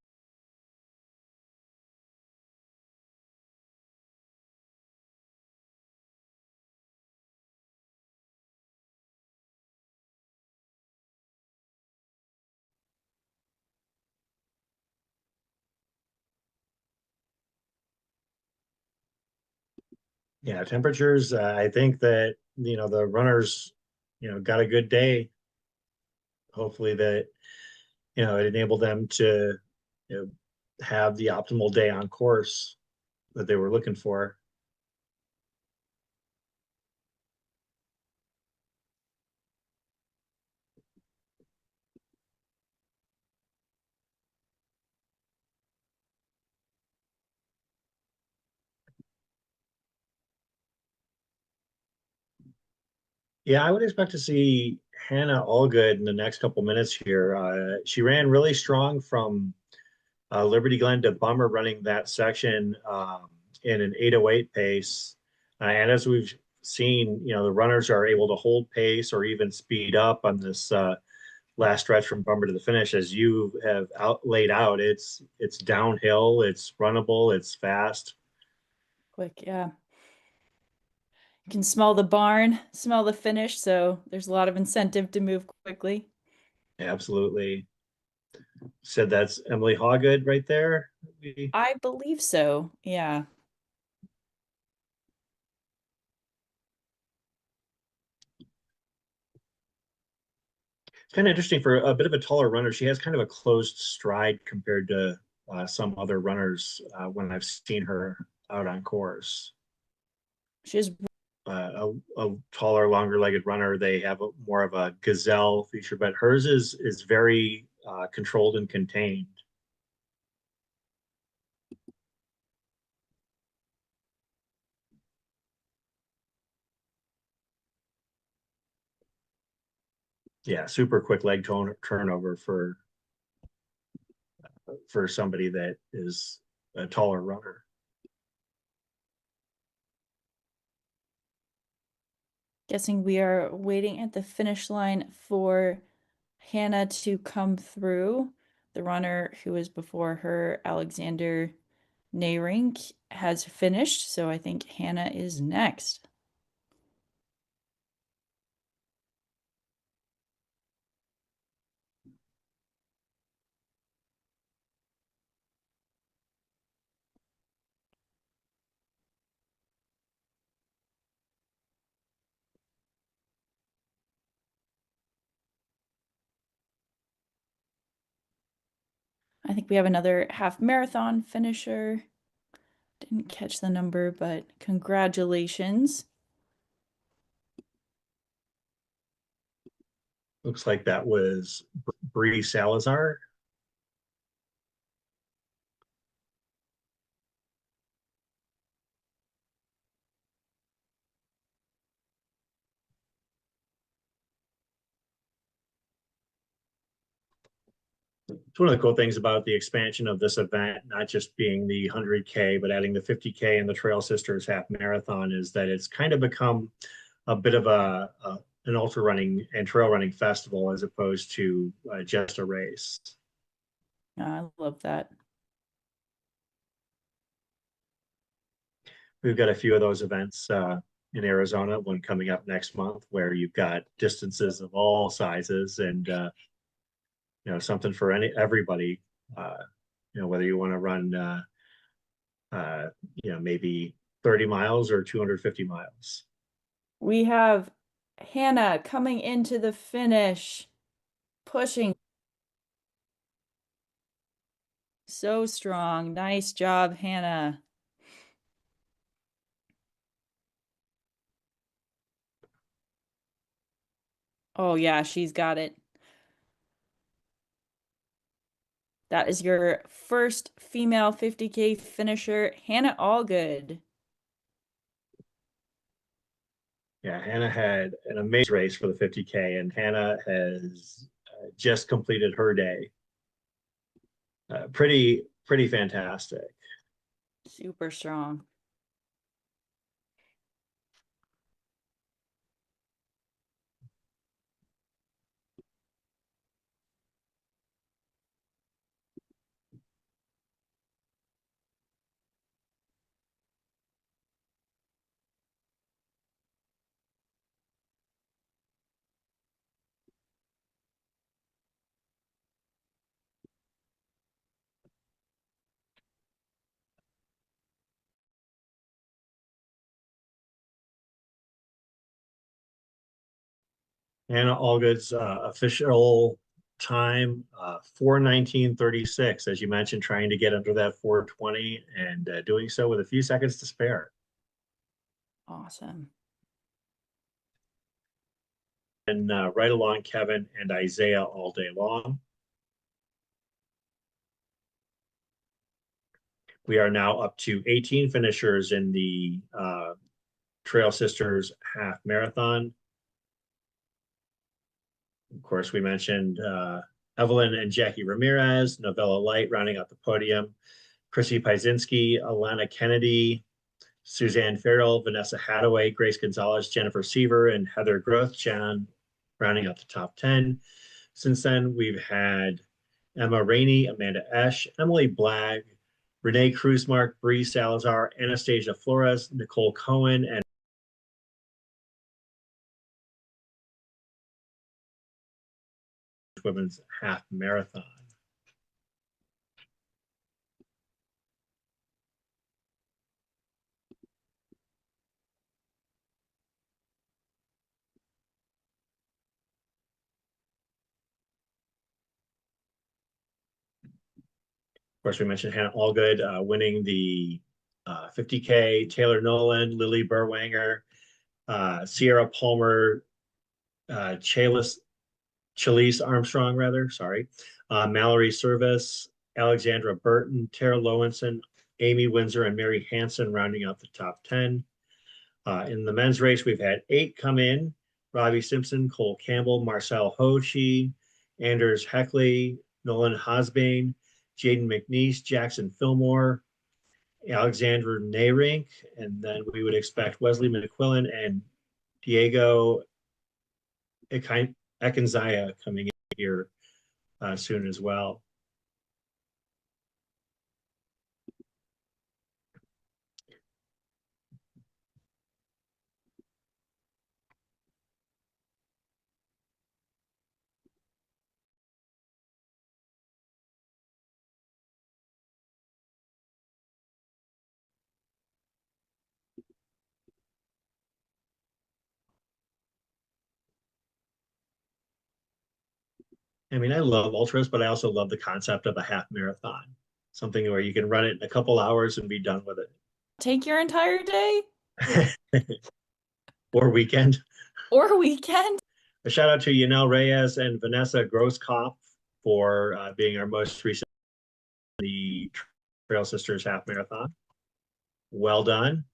Yeah, temperatures. I think that the runners, got a good day. Hopefully that it enabled them to you know, have the optimal day on course that they were looking for. Yeah, I would expect to see Hannah Allgood in the next couple minutes here. She ran really strong from Liberty Glen to Bummer, running that section in an 8:08 pace. And as we've seen, the runners are able to hold pace or even speed up on this last stretch from Bummer to the finish. As you have laid out, it's downhill, it's runnable, it's fast. quick, yeah. You can smell the barn, smell the finish, so there's a lot of incentive to move quickly. Absolutely. Said that's Emily Hawgood right there. I believe so, yeah. It's kind of interesting for a bit of a taller runner. She has kind of a closed stride compared to some other runners when I've seen her out on course. She's A taller, longer-legged runner. They have more of a gazelle feature, but hers is very controlled and contained. Yeah, super quick leg turnover for somebody that is a taller runner. guessing we are waiting at the finish line for Hannah to come through. The runner who was before her, Alexander Nayrink, has finished, so I think Hannah is next. I think we have another half marathon finisher. Didn't catch the number, but congratulations. Looks like that was Bree Salazar. It's one of the cool things about the expansion of this event, not just being the 100K, but adding the 50K and the Trail Sisters half marathon, is that it's kind of become a bit of an ultra running and trail running festival as opposed to just a race. I love that. We've got a few of those events in Arizona, one coming up next month, where you've got distances of all sizes and something for everybody. Whether you want to run maybe 30 miles or 250 miles. We have Hannah coming into the finish, pushing so strong. Nice job, Hannah. Oh yeah, she's got it. That is your first female 50K finisher, Hannah Allgood. Yeah, Hannah had an amazing race for the 50K, and Hannah has just completed her day. Pretty fantastic. Super strong. Hannah Allgood's official time, 4:19:36, as you mentioned, trying to get under that 4:20 and doing so with a few seconds to spare. Awesome. And right along Kevin and Isaiah all day long. We are now up to 18 finishers in the Trail Sisters half marathon. Of course, we mentioned Evelyn and Jackie Ramirez, Novella Light rounding out the podium, Chrissy Paisinski, Alana Kennedy, Suzanne Farrell, Vanessa Hadaway, Grace Gonzalez, Jennifer Seaver, and Heather Grothchan rounding out the top 10. Since then, we've had Emma Rainey, Amanda Esch, Emily Blagg, Renee Cruzmark, Bree Salazar, Anastasia Flores, Nicole Cohen, and women's half marathon. Of course, we mentioned Hannah Allgood winning the 50K, Taylor Nolan, Lily Burwanger, Sierra Palmer, Chalise Armstrong, rather, sorry, Mallory Service, Alexandra Burton, Tara Lowenson, Amy Windsor, and Mary Hansen rounding out the top 10. In the men's race, we've had 8 come in: Robbie Simpson, Cole Campbell, Marcel Hoshi, Anders Heckley, Nolan Hosbane, Jaden McNeese, Jackson Fillmore, Alexander Nayrink, and then we would expect Wesley McQuillan and Diego Ekanzaya coming in here soon as well. I mean, I love ultras, but I also love the concept of a half marathon, something where you can run it in a couple hours and be done with Take your entire day it. Or weekend. or weekend. A shout out to Yanel Reyes and Vanessa Grosskopf for being our most recent the Trail Sisters Half Marathon. Well done.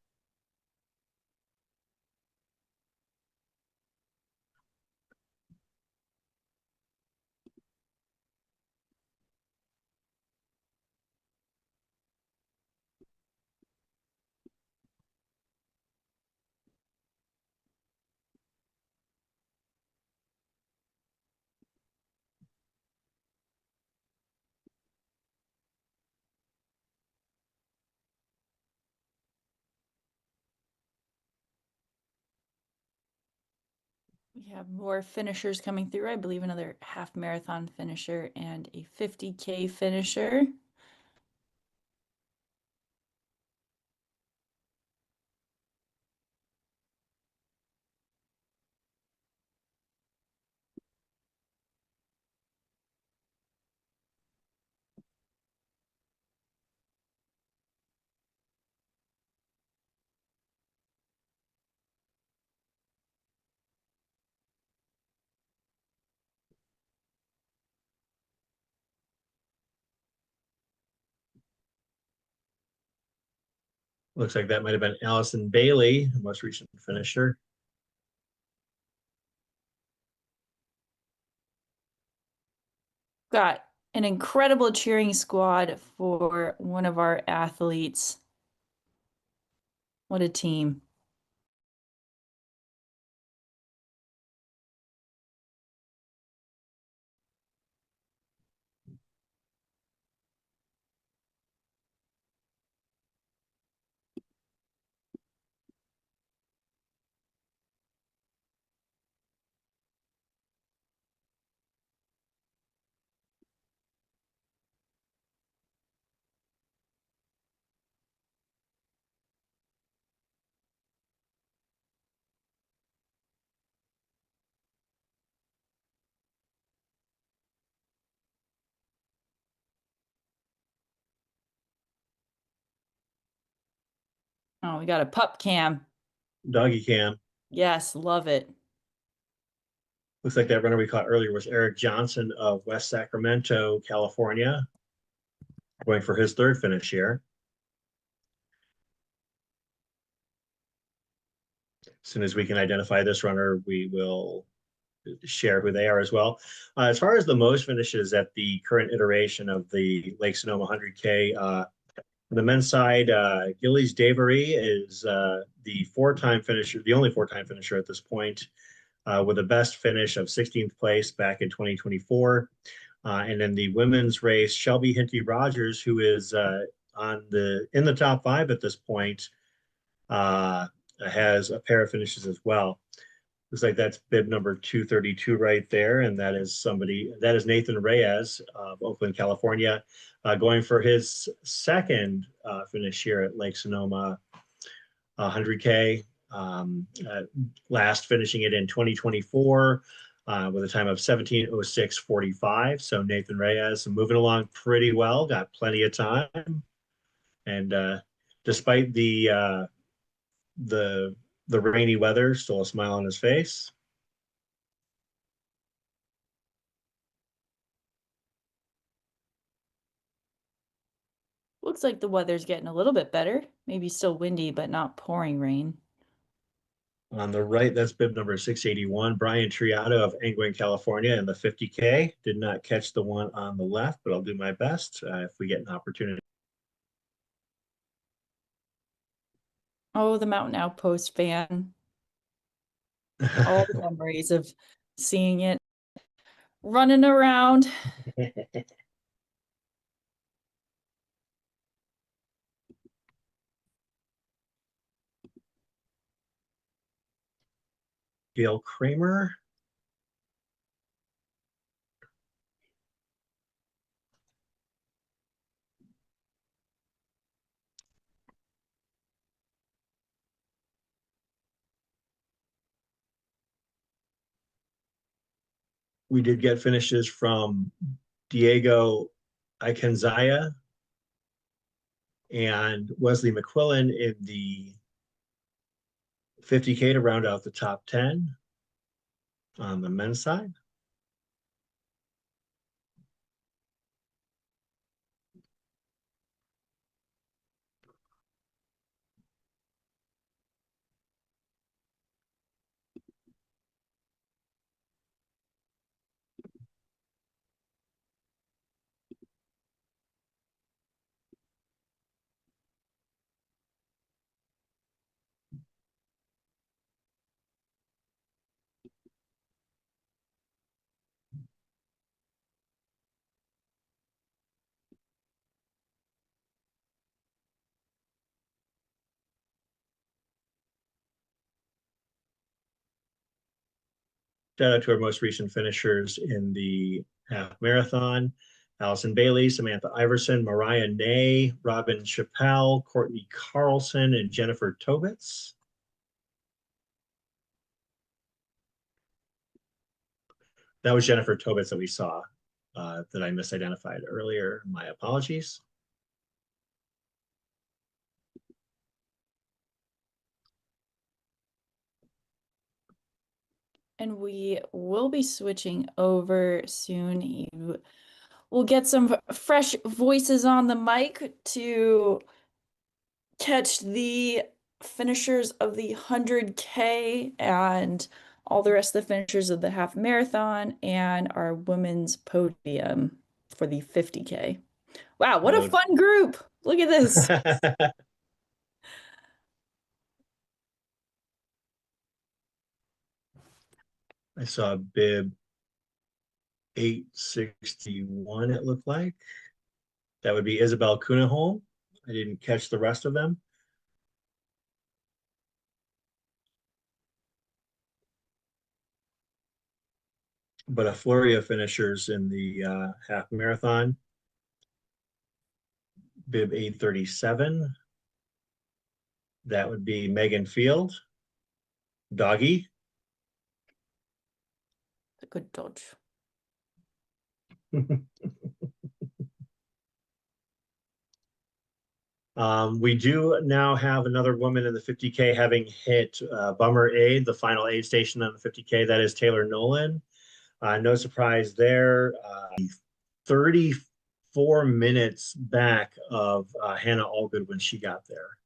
We have more finishers coming through. I believe another half marathon finisher and a 50K finisher. Looks like that might have been Allison Bailey, the most recent finisher. Got an incredible cheering squad for one of our athletes. What a team. Oh, we got a pup cam. Doggy cam. Yes, love it. Looks like that runner we caught earlier was Eric Johnson of West Sacramento, California, going for his 3rd finish here. As soon as we can identify this runner, we will share who they are as well. As far as the most finishes at the current iteration of the Lake Sonoma 100K, on the men's side, Gillies Davery is the 4-time finisher, the only 4-time finisher at this point, with a best finish of 16th place back in 2024. And then the women's race, Shelby Hinty Rogers, who is in the top 5 at this point, has a pair of finishes as well. Looks like that's bib number 232 right there, and that is Nathan Reyes of Oakland, California, going for his 2nd finish here at Lake Sonoma 100K. Last finishing it in 2024 with a time of 17:06:45. So Nathan Reyes moving along pretty well, got plenty of time, and despite the rainy weather, still a smile on his face. Looks like the weather's getting a little bit better. Maybe still windy, but not pouring rain. On the right, that's bib number 681, Brian Triato of Angwin, California, in the 50K. Did not catch the one on the left, but I'll do my best if we get an opportunity. Oh, the Mountain Outpost fan. All the memories of seeing it running around. Gail Kramer. We did get finishes from Diego Ikenzaya and Wesley McQuillan in the 50K to round out the top 10 on the men's side. Shout out to our most recent finishers in the half marathon: Allison Bailey, Samantha Iverson, Mariah Ney, Robin Chappelle, Courtney Carlson, and Jennifer Tobitz. That was Jennifer Tobitz that we saw that I misidentified earlier. My apologies. And we will be switching over soon. You will get some fresh voices on the mic to catch the finishers of the 100K and all the rest of the finishers of the half marathon and our women's podium for the 50K. Wow, what a fun group. Look at this. I saw bib 861, it looked like. That would be Isabel Kunaholm. I didn't catch the rest of them. But a flurry of finishers in the half marathon. Bib 837. That would be Megan Field. Doggy. A good dodge. We do now have another woman in the 50K having hit Bummer Aid, the final aid station on the 50K. That is Taylor Nolan. No surprise there. 34 minutes back of Hannah Allgood when she got there.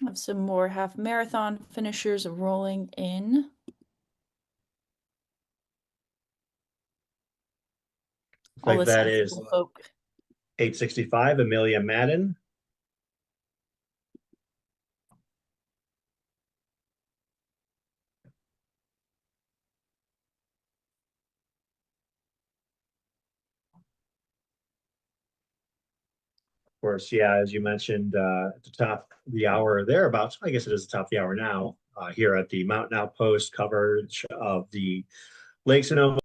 Have some more half marathon finishers rolling in. Like that is folk. 865, Amelia Madden. Of course, yeah, as you mentioned at the top of the hour thereabouts, I guess it is the top of the hour now, here at the Mountain Outpost coverage of the Lake Sonoma.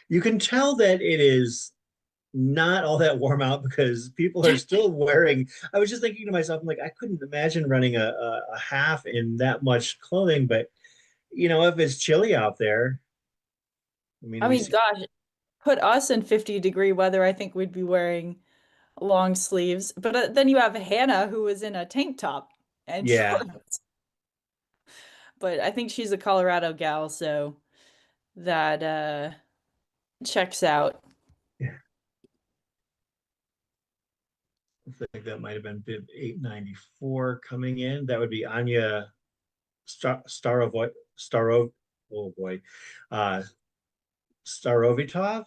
You can tell that it is not all that warm out because people are still wearing. I was just thinking to myself, I'm like, I couldn't imagine running a half in that much clothing, but if it's chilly out there, I mean, I mean, gosh, put us in 50-degree weather, I think we'd be wearing long sleeves. But then you have Hannah who was in a tank top and yeah, shorts. But I think she's a Colorado gal, so that checks out. I think that might have been bib 894 coming in. That would be Anya Starov, oh boy, uh, Starovitov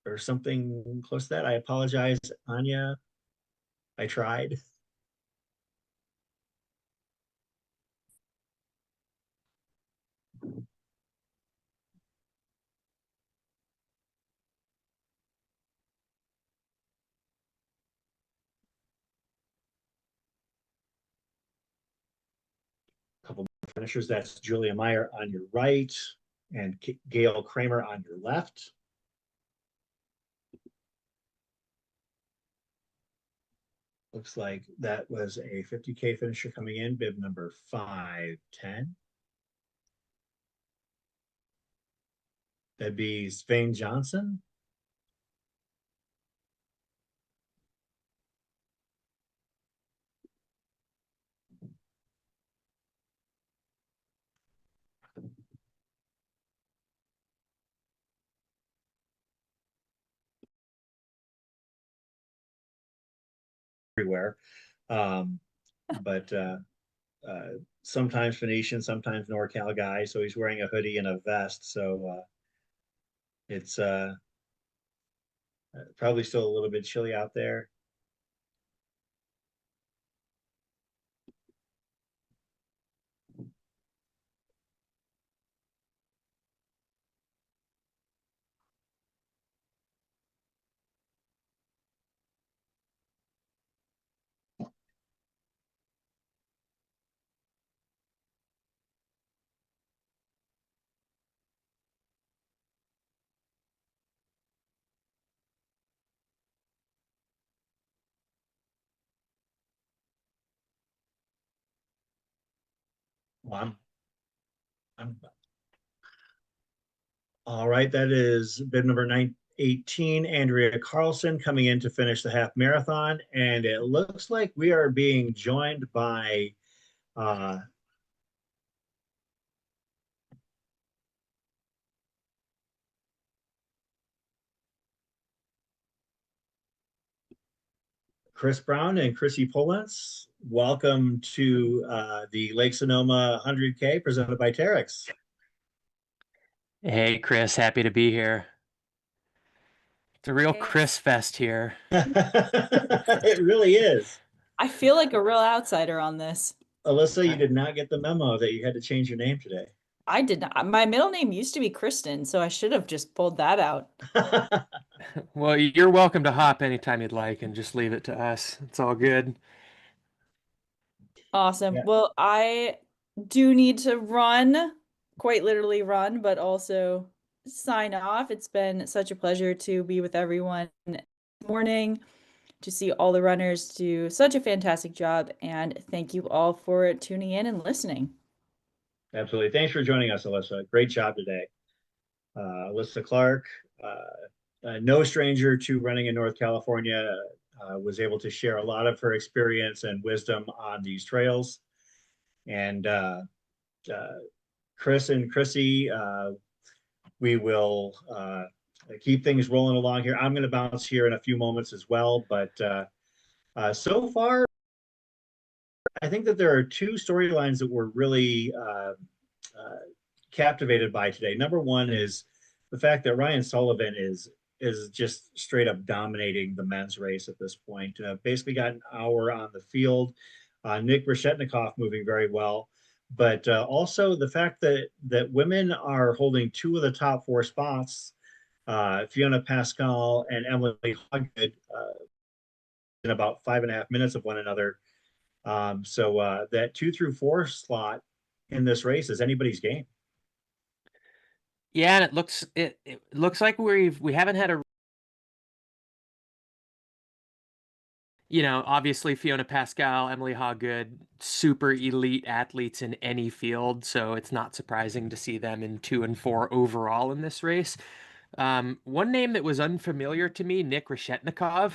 or something close to that. I apologize, Anya. I tried. Couple more finishers. That's Julia Meyer on your right and Gail Kramer on your left. Looks like that was a 50K finisher coming in, bib number 510. That'd be Svein Johnson. Everywhere. But sometimes Phoenician, sometimes NorCal guy. So he's wearing a hoodie and a vest. So it's probably still a little bit chilly out there. Well, I'm all right. That is bid number 918, Andrea Carlson coming in to finish the half marathon. And it looks like we are being joined by Chris Brown and Chrissy Polentz. Welcome to the Lake Sonoma 100K presented by Terrex. Hey, Chris, happy to be here. It's a real Chris fest here. It really is. I feel like a real outsider on this. Alyssa, you did not get the memo that you had to change your name today. I did not. My middle name used to be Kristen, so I should have just pulled that out. Well, you're welcome to hop anytime you'd like and just leave it to us. It's all good. Awesome. Yeah. Well, I do need to run, quite literally run, but also sign off. It's been such a pleasure to be with everyone this morning, to see all the runners do such a fantastic job, and thank you all for tuning in and listening. Absolutely. Thanks for joining us, Alyssa. Great job today. Alyssa Clark, no stranger to running in North California, was able to share a lot of her experience and wisdom on these trails. And Chris and Chrissy, we will keep things rolling along here. I'm going to bounce here in a few moments as well, but so far, I think that there are two storylines that we're really captivated by today. Number one is the fact that Ryan Sullivan is just straight up dominating the men's race at this point. Basically got an hour on the field. Nick Reshetnikov moving very well, but also the fact that women are holding two of the top four spots. Fiona Pascal and Emily Hoggood in about 5.5 minutes of one another. So that 2 through 4 slot in this race is anybody's game. Yeah, and it looks like we haven't had a, obviously Fiona Pascal, Emily Hawgood, super elite athletes in any field, so it's not surprising to see them in 2 and 4 overall in this race. One name that was unfamiliar to me, Nick Reshetnikov.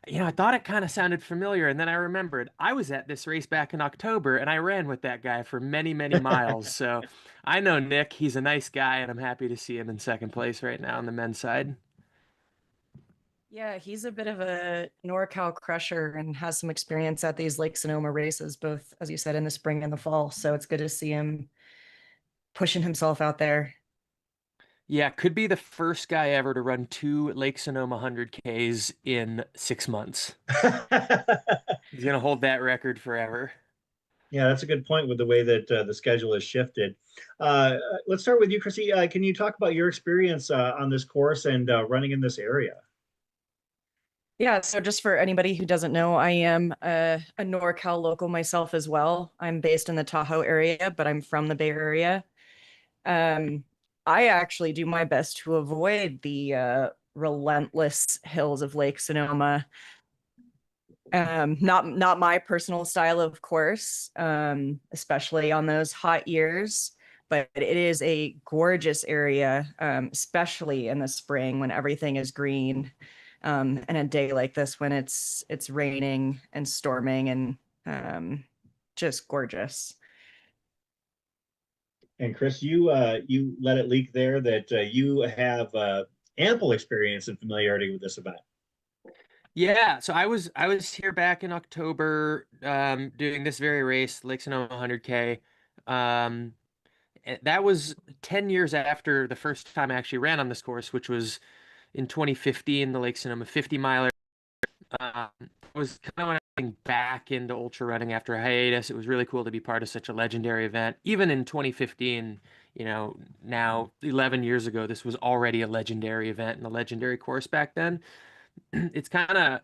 I thought it kind of sounded familiar, and then I remembered I was at this race back in October, and I ran with that guy for many, many miles. So I know Nick. He's a nice guy, and I'm happy to see him in second place right now on the men's side. Yeah, he's a bit of a NorCal crusher and has some experience at these Lake Sonoma races, both, as you said, in the spring and the fall. So it's good to see him pushing himself out there. Yeah, could be the first guy ever to run 2 Lake Sonoma 100Ks in 6 months. He's gonna hold that record forever. Yeah, that's a good point with the way that the schedule has shifted. Let's start with you, Chrissy. Can you talk about your experience on this course and running in this area? Yeah, so just for anybody who doesn't know, I am a NorCal local myself as well. I'm based in the Tahoe area, but I'm from the Bay Area. Um, I actually do my best to avoid the relentless hills of Lake Sonoma. Not my personal style, of course, especially on those hot years, but it is a gorgeous area, especially in the spring when everything is green. And a day like this when it's raining and storming and just gorgeous. And Chris, you let it leak there that you have ample experience and familiarity with this event. Yeah, so I was here back in October, doing this very race, Lake Sonoma 100K. That was 10 years after the first time I actually ran on this course, which was in 2015, the Lake Sonoma 50 miler. It was kind of when I was getting back into ultra running after a hiatus. It was really cool to be part of such a legendary event. Even in 2015, now 11 years ago, this was already a legendary event and a legendary course back then. It's kind of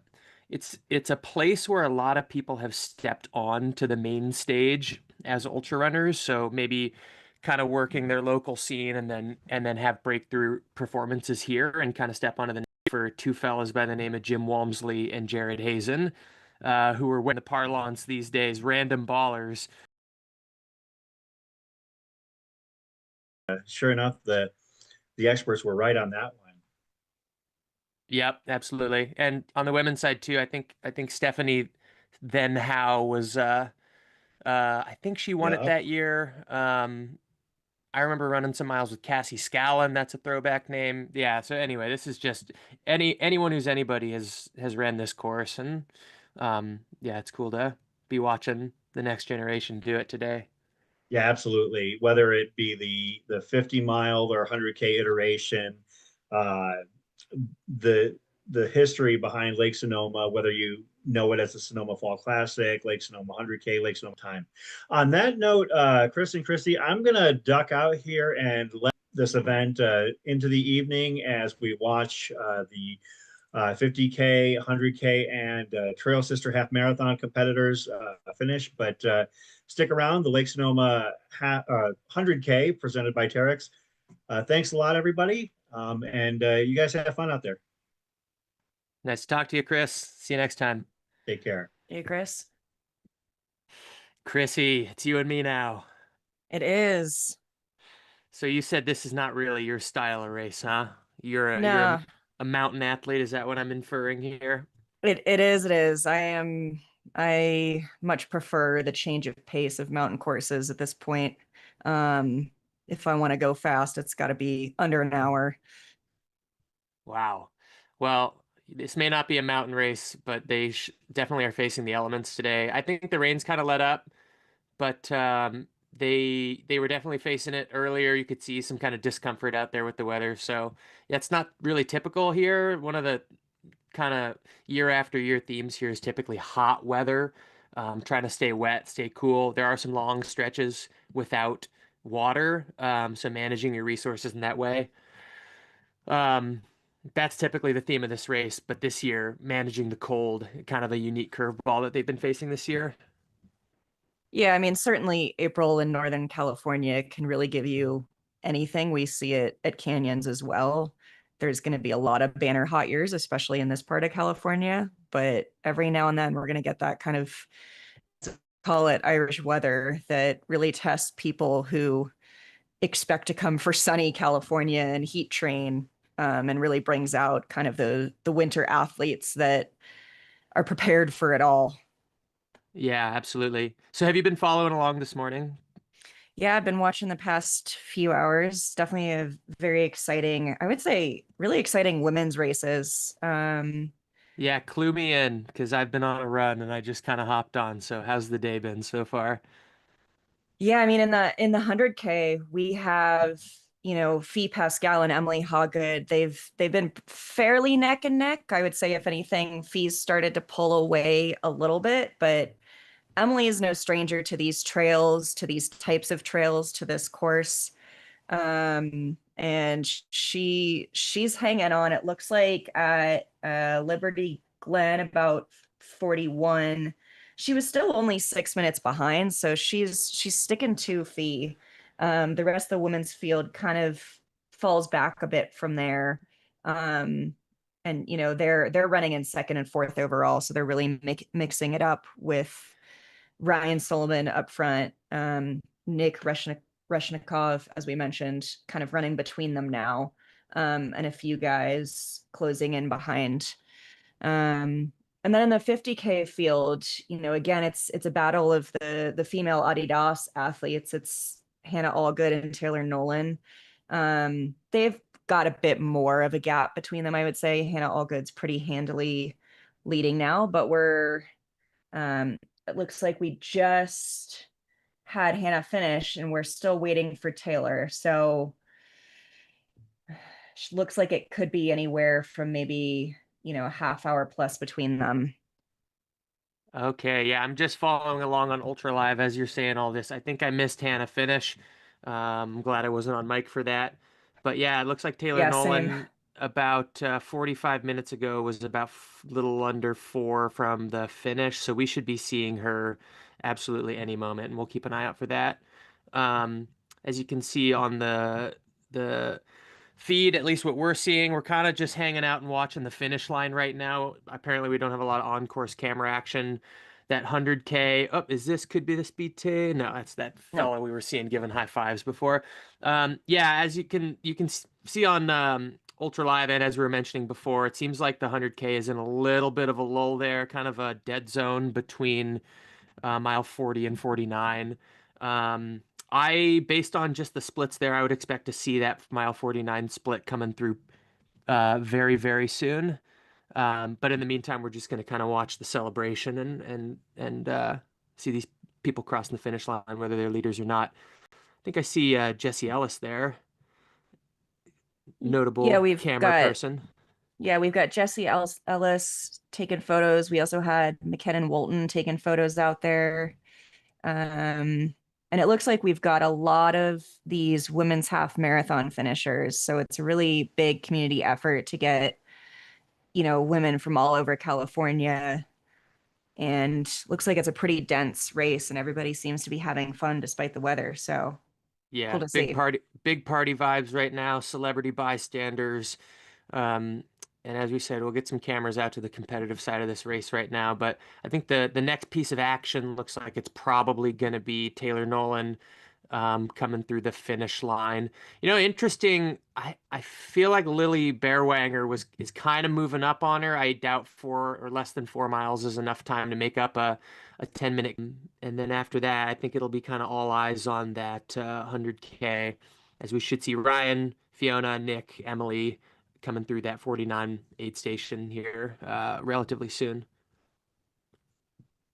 it's a place where a lot of people have stepped on to the main stage as ultra runners, so maybe kind of working their local scene and then have breakthrough performances here and kind of step onto the for two fellas by the name of Jim Walmsley and Jared Hazen, who are winning the parlance these days, random ballers. Sure enough, the experts were right on that one. Yep, absolutely. And on the women's side too, I think Stephanie then Howe was I think she won it Yeah. that year. I remember running some miles with Cassie Scallon. That's a throwback name. Yeah. So anyway, this is just anyone who's anybody has ran this course, and yeah, it's cool to be watching the next generation do it today. Yeah, absolutely. Whether it be the 50 mile or 100K iteration, uh, the the history behind Lake Sonoma, whether you know it as the Sonoma Fall Classic, Lake Sonoma 100K, Lake Sonoma Time. On that note, Chris and Christy, I'm gonna duck out here and let this event into the evening as we watch the 50K, 100K, and Trail Sister Half Marathon competitors finish. But stick around, the Lake Sonoma 100K presented by Terrex. Thanks a lot, everybody. And you guys have fun out there. Nice to talk to you, Chris. See you next time. Take care. Hey, Chris. Chrissy, it's you and me now. It is. So you said this is not really your style of race, huh? You're a, you're No, a, a mountain athlete. Is that what I'm inferring here? it is. It is. I much prefer the change of pace of mountain courses at this point. Um, if I want to go fast, it's got to be under an hour. Wow. Well, this may not be a mountain race, but they definitely are facing the elements today. I think the rain's kind of let up, but they were definitely facing it earlier. You could see some kind of discomfort out there with the weather. So yeah, it's not really typical here. One of the kind of year after year themes here is typically hot weather, trying to stay wet, stay cool. There are some long stretches without water, so managing your resources in that way. Um, that's typically the theme of this race, but this year, managing the cold, kind of a unique curveball that they've been facing this year. Yeah, I mean, certainly April in Northern California can really give you anything, we see it at canyons as well. There's going to be a lot of banner hot years, especially in this part of California. But every now and then we're going to get that kind of, call it Irish weather, that really tests people who expect to come for sunny California and heat train, and really brings out kind of the winter athletes that are prepared for it all. Yeah, absolutely. So have you been following along this morning? Yeah, I've been watching the past few hours. Definitely a very exciting, I would say, really exciting women's races. Yeah, clue me in because I've been on a run and I just kind of hopped on. So how's the day been so far? Yeah, I mean, in the 100K, we have, Fee Pascal and Emily Hawgood. They've been fairly neck and neck. I would say, if anything, Fee's started to pull away a little bit, but Emily is no stranger to these trails, to these types of trails, to this course. And she's hanging on. It looks like at Liberty Glen, about 41. She was still only 6 minutes behind, so she's sticking to Fee. The rest of the women's field kind of falls back a bit from there. And they're running in second and fourth overall, so they're really mixing it up with Ryan Sullivan up front, Nick Reshnikov, as we mentioned, kind of running between them now, and a few guys closing in behind. And then in the 50K field, again, it's a battle of the female Adidas athletes. It's Hannah Allgood and Taylor Nolan. They've got a bit more of a gap between them, I would say. Hannah Allgood's pretty handily leading now, but it looks like we just had Hannah finish and we're still waiting for Taylor. So looks like it could be anywhere from maybe, a half hour plus between them. Okay, yeah, I'm just following along on Ultra Live as you're saying all this. I think I missed Hannah finish. I'm glad I wasn't on mic for that. But yeah, it looks like Taylor Yeah, Nolan same. about 45 minutes ago was about little under 4 from the finish. So we should be seeing her absolutely any moment, and we'll keep an eye out for that. As you can see on the feed, at least what we're seeing, we're kind of just hanging out and watching the finish line right now. Apparently, we don't have a lot of on-course camera action. That 100K, could be the speed T? No, that's that No. fella we were seeing giving high fives before. Yeah, as you can see on Ultra Live, and as we were mentioning before, it seems like the 100K is in a little bit of a lull there, kind of a dead zone between mile 40 and 49. Based on just the splits there, I would expect to see that mile 49 split coming through very, very soon. But in the meantime, we're just going to kind of watch the celebration and see these people crossing the finish line, whether they're leaders or not. I think I see Jesse Ellis there, notable camera person. Yeah, we've got Jesse Ellis taking photos. We also had McKinnon Walton taking photos out there. And it looks like we've got a lot of these women's half marathon finishers. So it's a really big community effort to get, women from all over California. And looks like it's a pretty dense race and everybody seems to be having fun despite the weather. So Yeah, cool to see. big party vibes right now, celebrity bystanders. And as we said, we'll get some cameras out to the competitive side of this race right now. But I think the next piece of action looks like it's probably going to be Taylor Nolan coming through the finish line. Interesting. I feel like Lily Bearwanger is kind of moving up on her. I doubt 4 or less than 4 miles is enough time to make up a 10-minute. And then after that, I think it'll be kind of all eyes on that 100K, as we should see Ryan, Fiona, Nick, Emily coming through that 49 aid station here relatively soon.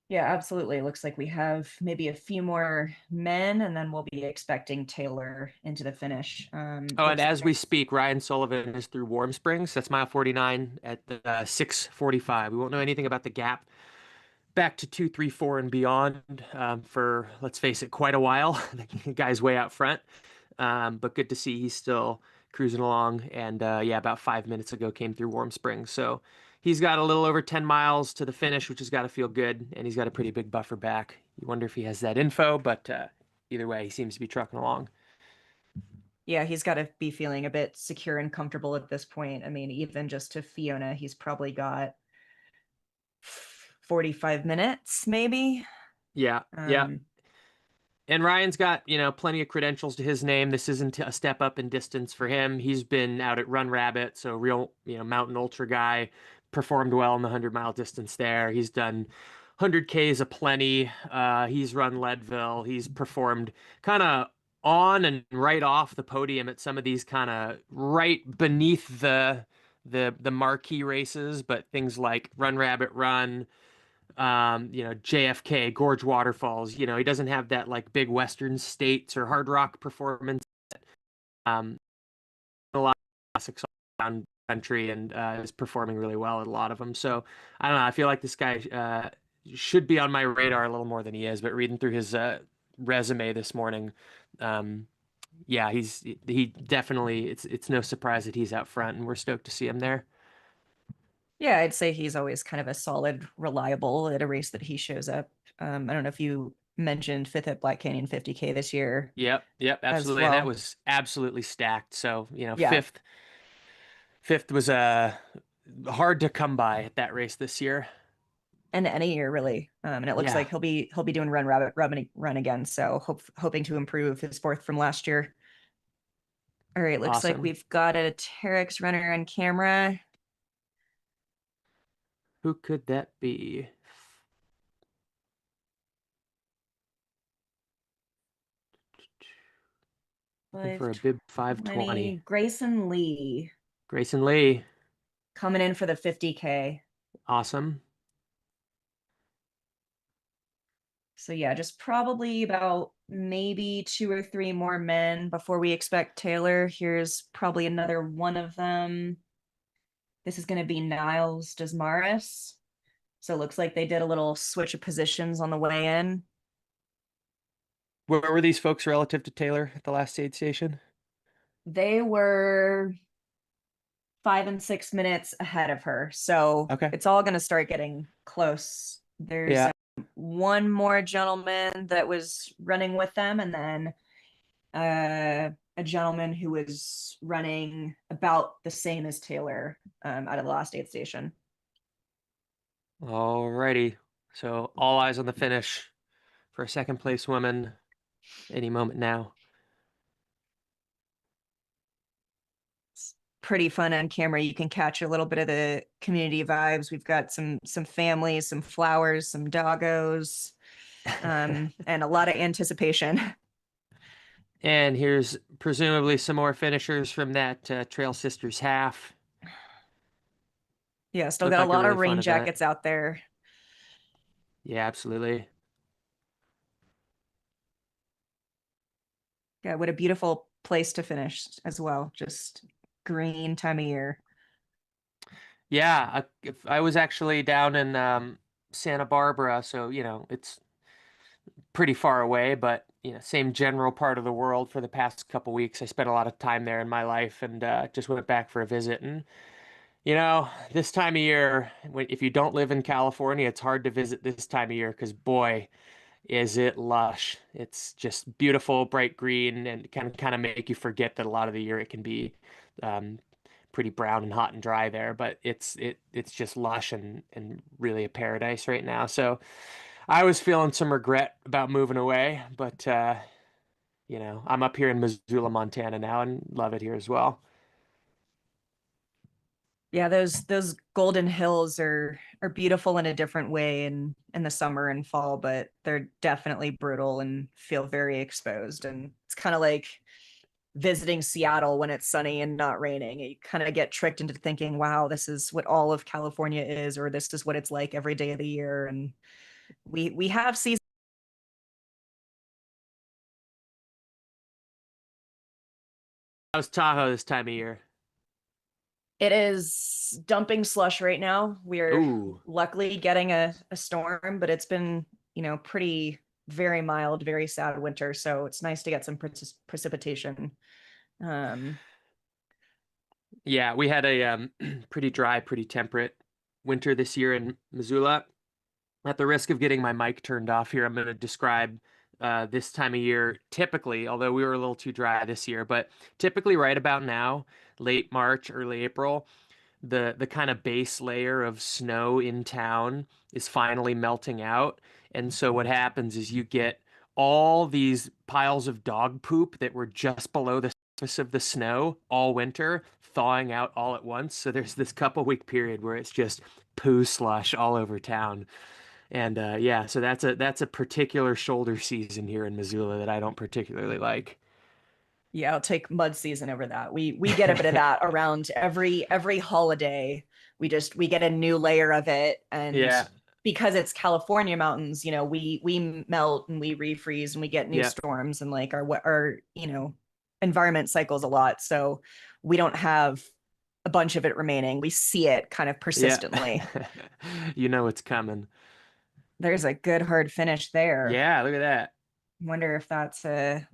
Yeah, absolutely. Looks like we have maybe a few more men, and then we'll be expecting Taylor into the finish. And as we speak, Ryan Sullivan is through Warm Springs. That's mile 49 at the 6:45. We won't know anything about the gap back to 2, 3, 4 and beyond for, let's face it, quite a while. The guy's way out front. But good to see he's still cruising along. And about 5 minutes ago came through Warm Springs. So he's got a little over 10 miles to the finish, which has got to feel good. And he's got a pretty big buffer back. You wonder if he has that info, but either way, he seems to be trucking along. Yeah, he's got to be feeling a bit secure and comfortable at this point. I mean, even just to Fiona, he's probably got 45 minutes, maybe. Yeah, yeah. And Ryan's got, plenty of credentials to his name. This isn't a step up in distance for him. He's been out at Run Rabbit, so real, mountain ultra guy, performed well in the 100-mile distance there. He's done 100Ks aplenty. He's run Leadville. He's performed kind of on and right off the podium at some of these kind of right beneath the marquee races, but things like Run Rabbit Run, JFK, Gorge Waterfalls. He doesn't have that like big Western States or Hard Rock performance. A lot of classics around the country, and is performing really well at a lot of them. So I don't know. I feel like this guy should be on my radar a little more than he is. But reading through his resume this morning, yeah, he definitely. It's no surprise that he's out front, and we're stoked to see him there. Yeah, I'd say he's always kind of a solid, reliable at a race that he shows up. I don't know if you mentioned fifth at Black Canyon 50K this year. Yep, absolutely. well. And that was absolutely stacked. So, Yeah. fifth was hard to come by at that race this year. And any year really. And it looks Yeah. like he'll be doing Run Rabbit run again. So hoping to improve his fourth from last year. All right, looks like Awesome. we've got a Terrex runner on camera. Who could that be? Looking for a bib 520. Grayson Lee Grayson Lee. coming in for the 50K. Awesome. So yeah, just probably about maybe 2 or 3 more men before we expect Taylor. Here's probably another one of them. This is going to be Niles Desmarais. So it looks like they did a little switch of positions on the way in. Where were these folks relative to Taylor at the last aid station? They were 5 and 6 minutes ahead of her. So Okay. it's all going to start getting close. There's one more gentleman that was running with them, and then a gentleman who was running about the same as Taylor out of the last aid station. Alrighty. So all eyes on the finish for a second place woman any moment now. Pretty fun on camera. You can catch a little bit of the community vibes. We've got some families, some flowers, some doggos, and a lot of anticipation. And here's presumably some more finishers from that Trail Sisters half. Yeah, still Looked got like a a lot really of fun rain event. jackets out there. Yeah, absolutely. Yeah, what a beautiful place to finish as well. Just green time of year. Yeah, I was actually down in Santa Barbara, so it's pretty far away, but same general part of the world for the past couple weeks. I spent a lot of time there in my life, and just went back for a visit. And this time of year, if you don't live in California, it's hard to visit this time of year because boy, is it lush. It's just beautiful, bright green, and can kind of make you forget that a lot of the year it can be pretty brown and hot and dry there, but it's just lush and really a paradise right now. So I was feeling some regret about moving away, but I'm up here in Missoula, Montana now, and love it here as well. Yeah, those golden hills are beautiful in a different way in the summer and fall, but they're definitely brutal and feel very exposed. And it's kind of like visiting Seattle when it's sunny and not raining. You kind of get tricked into thinking, wow, this is what all of California is, or this is what it's like every day of the year. And we have seasons. How's Tahoe this time of year? It is dumping slush right now. We're luckily getting a storm, but it's been, pretty very mild, very sad winter. So it's nice to get some precipitation. Yeah, we had a pretty dry, pretty temperate winter this year in Missoula. At the risk of getting my mic turned off here, I'm going to describe this time of year, typically, although we were a little too dry this year, but typically right about now, late March, early April, the kind of base layer of snow in town is finally melting out. And so what happens is you get all these piles of dog poop that were just below the surface of the snow all winter thawing out all at once. So there's this couple week period where it's just poo slush all over town. And yeah, so that's a particular shoulder season here in Missoula that I don't particularly like. Yeah, I'll take mud season over that. We get a bit of that around every holiday. We get a new layer of it, and Yeah, because it's California mountains, we melt and we refreeze and we get new yeah, storms, and like our environment cycles a lot. So we don't have a bunch of it remaining. We see it kind of yeah. persistently. You know it's coming. There's a good hard finish there. Yeah, look at that. Wonder if that's a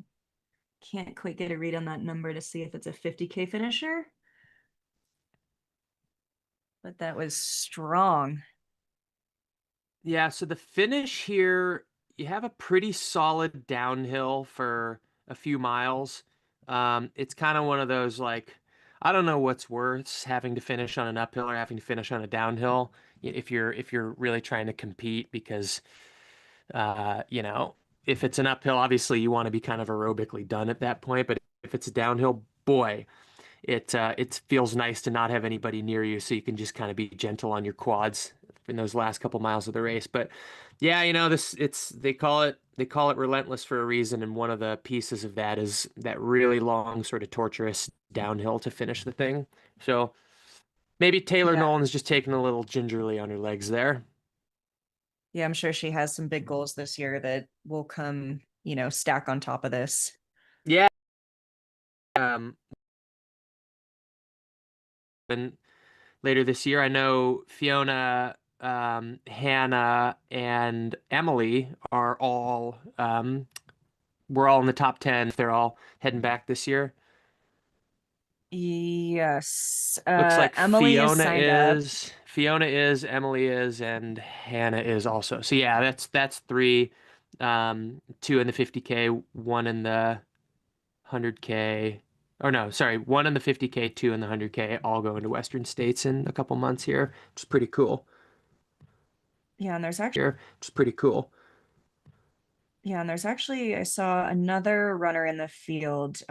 can't quite get a read on that number to see if it's a 50K finisher. But that was strong. Yeah, so the finish here, you have a pretty solid downhill for a few miles. It's kind of one of those like, I don't know what's worse, having to finish on an uphill or having to finish on a downhill if you're really trying to compete because you know, if it's an uphill, obviously you want to be kind of aerobically done at that point, but if it's a downhill, boy, it feels nice to not have anybody near you, so you can just kind of be gentle on your quads in those last couple miles of the race. But yeah, you know, they call it relentless for a reason, and one of the pieces of that is that really long, sort of torturous downhill to finish the thing. So maybe Taylor Yeah. Nolan's just taking a little gingerly on her legs there. Yeah, I'm sure she has some big goals this year that will come, stack on top of this. Yeah. And later this year, I know Fiona, Hannah, and Emily are all we're all in the top 10. They're all heading back this year. Yes. Looks like Emily is signed up. Fiona is, Emily is, and Hannah is also. So yeah, that's three. Two in the 50K, one in the 100K. Or no, sorry, one in the 50K, two in the 100K, all going to Western States in a couple months here, which is pretty cool. Yeah, and there's actually Here, which is pretty cool. I saw another runner in the field.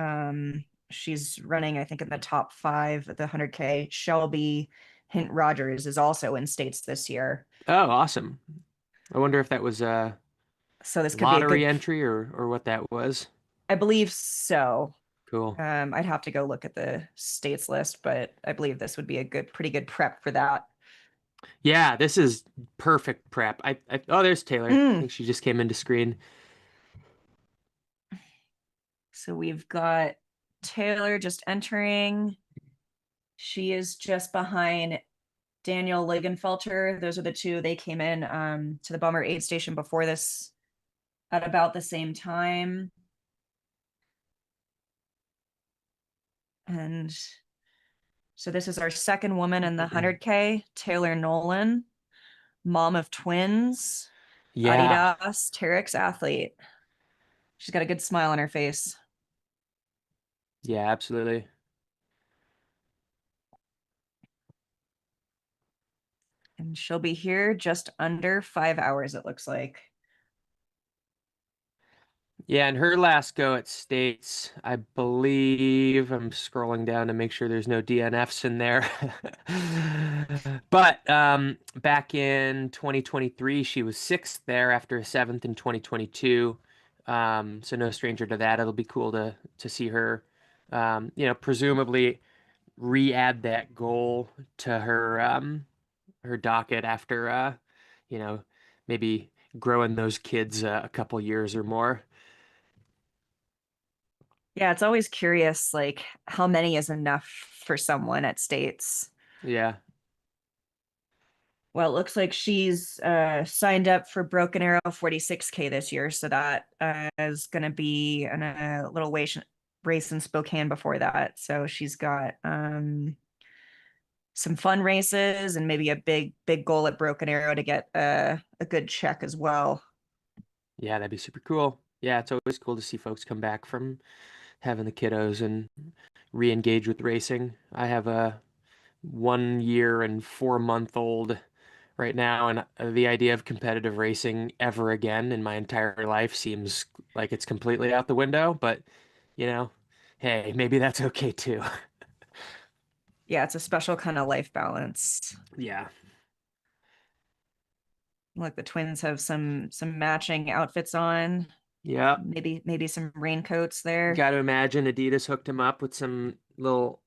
She's running, I think, in the top 5 at the 100K. Shelby Hint Rogers is also in states this year. Oh, awesome. I wonder if that was a So this could be a lottery good, entry or what that was. I believe so. Cool. I'd have to go look at the states list, but I believe this would be a pretty good prep for that. Yeah, this is perfect prep. Oh, there's Taylor. I think she just came into screen. So we've got Taylor just entering. She is just behind Daniel Ligenfelter. Those are the two. They came in to the Bummer aid station before this at about the same time. And so this is our second woman in the 100K, Taylor Nolan, mom of twins, Yeah. Adidas Terrex athlete. She's got a good smile on her face. Yeah, absolutely. And she'll be here just under 5 hours, it looks like. Yeah, and her last go at States, I believe, I'm scrolling down to make sure there's no DNFs in there. But back in 2023, she was 6th there after a 7th in 2022. So no stranger to that. It'll be cool to see her, presumably re-add that goal to her docket after, maybe growing those kids a couple years or more. Yeah, it's always curious, like how many is enough for someone at states. Yeah. Well, it looks like she's signed up for Broken Arrow 46K this year, so that is going to be a little race in Spokane before that. So she's got some fun races and maybe a big goal at Broken Arrow to get a good check as well. Yeah, that'd be super cool. Yeah, it's always cool to see folks come back from having the kiddos and re-engage with racing. I have a 1 year and 4 month old right now, and the idea of competitive racing ever again in my entire life seems like it's completely out the window, but you know, hey, maybe that's okay too. Yeah, it's a special kind of life balance. Yeah. Look, the twins have some matching outfits on. Yeah. Maybe some raincoats there. Got to imagine Adidas hooked him up with some little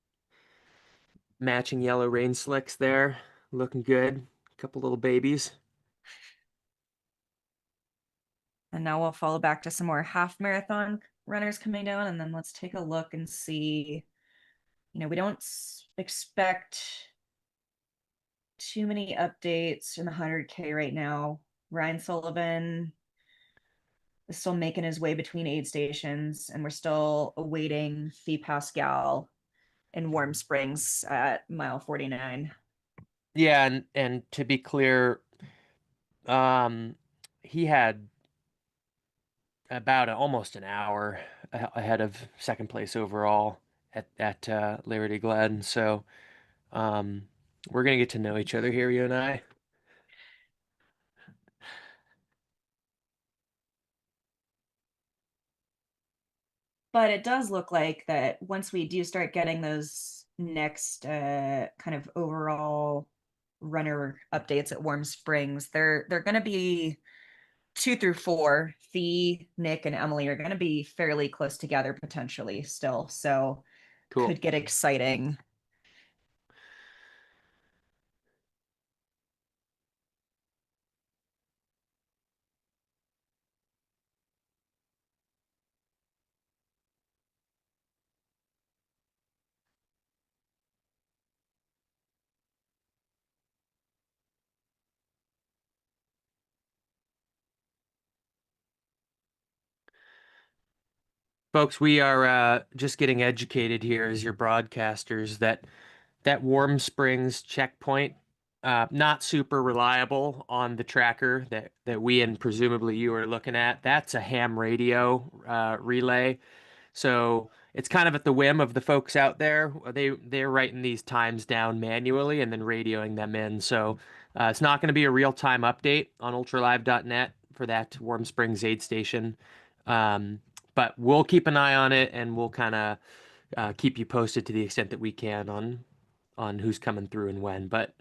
matching yellow rain slicks there. Looking good. Couple little babies. And now we'll follow back to some more half marathon runners coming down, and then let's take a look and see. We don't expect too many updates in the 100K right now. Ryan Sullivan is still making his way between aid stations, and we're still awaiting Fee Pascal in Warm Springs at mile 49. Yeah, and to be clear, he had about almost an hour ahead of second place overall at Liberty Glen. So we're gonna get to know each other here, you and I. But it does look like that once we do start getting those next kind of overall runner updates at Warm Springs, they're going to be 2 through 4. Thea, Nick, and Emily are going to be fairly close together potentially still, so Cool. could get exciting. Folks, we are just getting educated here as your broadcasters that Warm Springs checkpoint, not super reliable on the tracker that we and presumably you are looking at. That's a ham radio relay. So it's kind of at the whim of the folks out there. They're writing these times down manually and then radioing them in. So it's not going to be a real-time update on ultralive.net for that Warm Springs aid station. But we'll keep an eye on it, and we'll kind of keep you posted to the extent that we can on who's coming through and when. But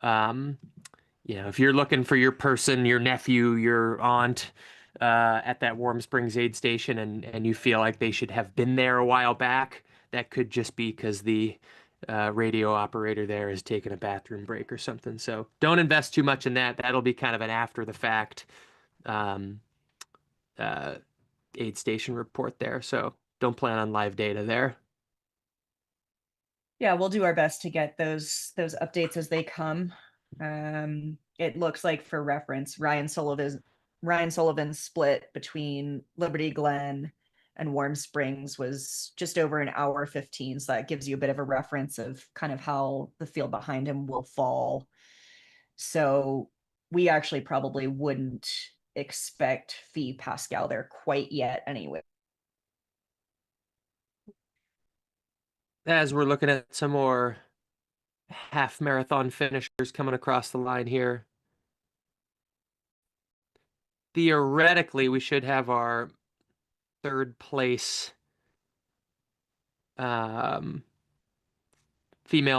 if you're looking for your person, your nephew, your aunt at that Warm Springs aid station, and you feel like they should have been there a while back, that could just be because the radio operator there is taking a bathroom break or something. So don't invest too much in that. That'll be kind of an after the fact aid station report there. So don't plan on live data there. Yeah, we'll do our best to get those updates as they come. It looks like, for reference, Ryan Sullivan's split between Liberty Glen and Warm Springs was just over an hour 15. So that gives you a bit of a reference of kind of how the field behind him will fall. So we actually probably wouldn't expect Fee Pascal there quite yet anyway. As we're looking at some more half marathon finishers coming across the line here, theoretically, we should have our third place female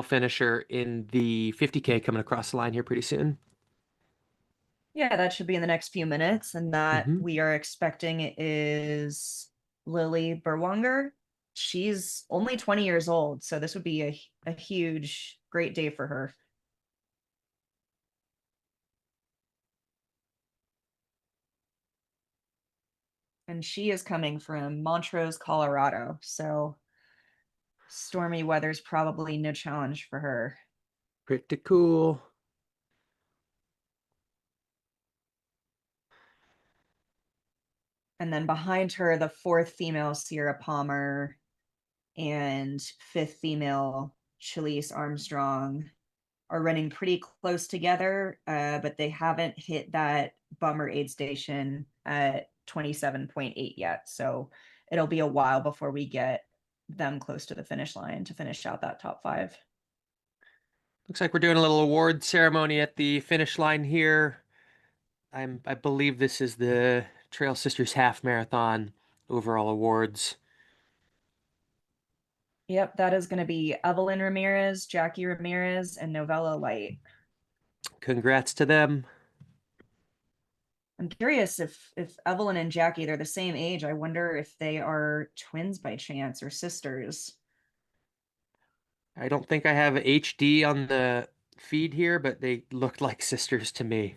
finisher in the 50K coming across the line here pretty soon. Yeah, that should be in the next few minutes. And that we are expecting is Lily Berwanger. She's only 20 years old, so this would be a huge, great day for her. And she is coming from Montrose, Colorado, so stormy weather's probably no challenge for her. Pretty cool. And then behind her, the 4th female, Sierra Palmer, and 5th female, Chalise Armstrong, are running pretty close together, but they haven't hit that bummer aid station at 27.8 yet. So it'll be a while before we get them close to the finish line to finish out that top 5. Looks like we're doing a little award ceremony at the finish line here. I believe this is the Trail Sisters Half Marathon overall awards. Yep, that is going to be Evelyn Ramirez, Jackie Ramirez, and Novella Light. Congrats to them. I'm curious if Evelyn and Jackie, they're the same age. I wonder if they are twins by chance or sisters. I don't think I have HD on the feed here, but they looked like sisters to me.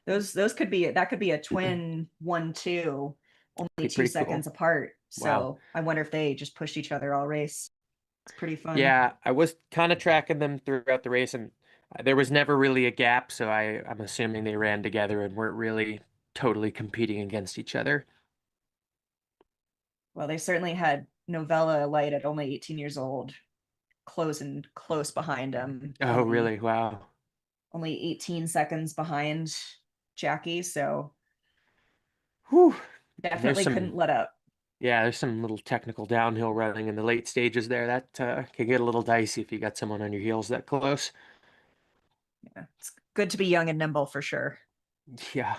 Those could be a twin 1-2, only Be 2 pretty seconds cool. apart. So Wow. I wonder if they just pushed each other all race. It's pretty fun. Yeah, I was kind of tracking them throughout the race, and there was never really a gap, so I'm assuming they ran together and weren't really totally competing against each other. Well, they certainly had Novella Light at only 18 years old, close behind him. Oh, really? Wow. Only 18 seconds behind Jackie, so Whew. definitely couldn't let up. Yeah, there's some little technical downhill running in the late stages there. That can get a little dicey if you got someone on your heels that close. Yeah, it's good to be young and nimble for sure. Yeah.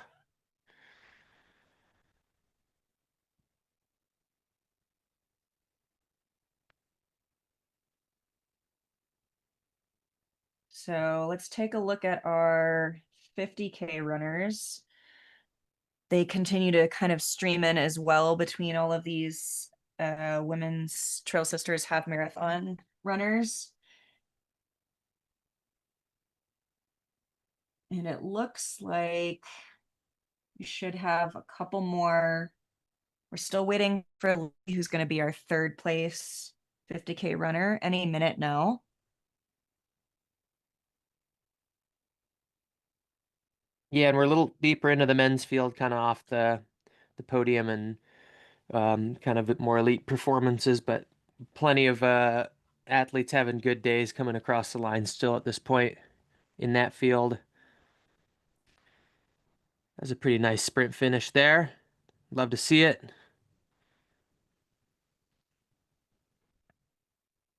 So let's take a look at our 50K runners. They continue to kind of stream in as well between all of these women's Trail Sisters half marathon runners. And it looks like we should have a couple more. We're still waiting for Lee, who's going to be our 3rd place 50K runner any minute now. Yeah, and we're a little deeper into the men's field, kind of off the podium and kind of more elite performances, but plenty of athletes having good days coming across the line still at this point in that field. That's a pretty nice sprint finish there. Love to see it.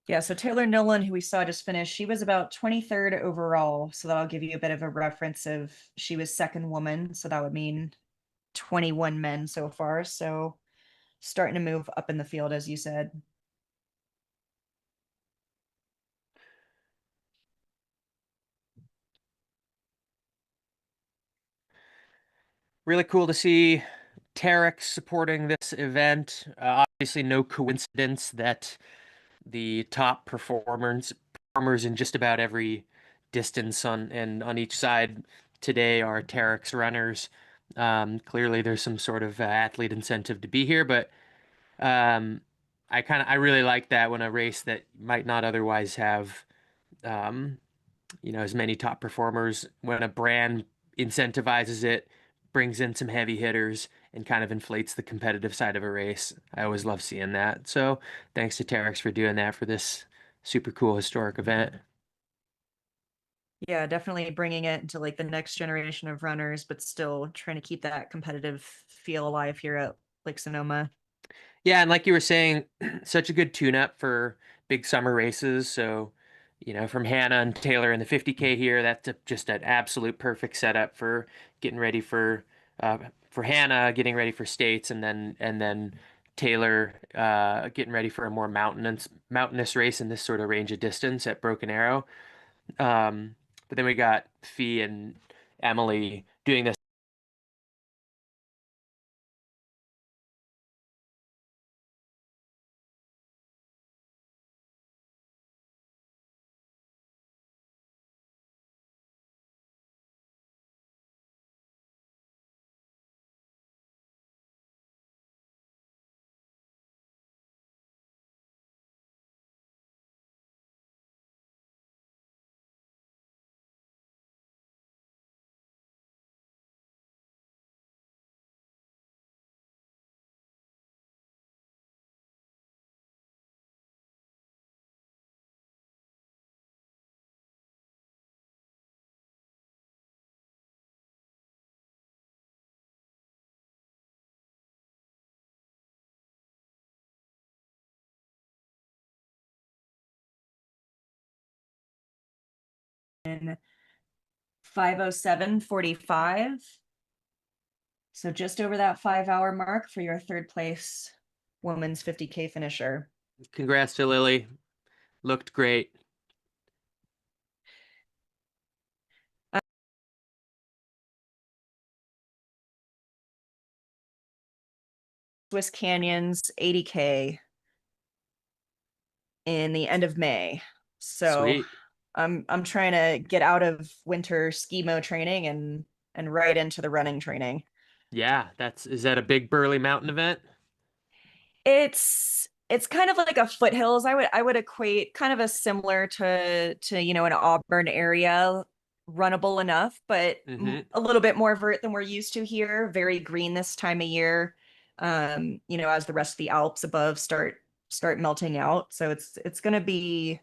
Yeah, so Taylor Nolan, who we saw just finish, she was about 23rd overall. So that'll give you a bit of a reference of she was 2nd woman. So that would mean 21 men so far. So starting to move up in the field, as you said. Really cool to see Terrex supporting this event. Obviously, no coincidence that the top performers in just about every distance on each side today are Terrex runners. Clearly, there's some sort of athlete incentive to be here, but I really like that when a race that might not otherwise have um, as many top performers, when a brand incentivizes it, brings in some heavy hitters, and kind of inflates the competitive side of a race. I always love seeing that. So thanks to Terex for doing that for this super cool historic event. Yeah, definitely bringing it into like the next generation of runners, but still trying to keep that competitive feel alive here at Lake Sonoma. Yeah, and like you were saying, such a good tune-up for big summer races. So, from Hannah and Taylor in the 50K here, that's just an absolute perfect setup for getting ready for Hannah, getting ready for states, and then Taylor getting ready for a more mountainous race in this sort of range of distance at Broken Arrow. But then we got Fee and Emily doing this in 5:07:45. So just over that 5 hour mark for your third place women's 50K finisher. Congrats to Lily. Looked great. Swiss Canyons 80K in the end of May. So Sweet. I'm trying to get out of winter skimo training and right into the running training. Yeah, is that a big burly mountain event? It's kind of like a foothills. I would equate kind of a similar to an Auburn area, runnable enough, but Mm-hmm. a little bit more vert than we're used to here. Very green this time of year. As the rest of the Alps above start melting out. So it's going to be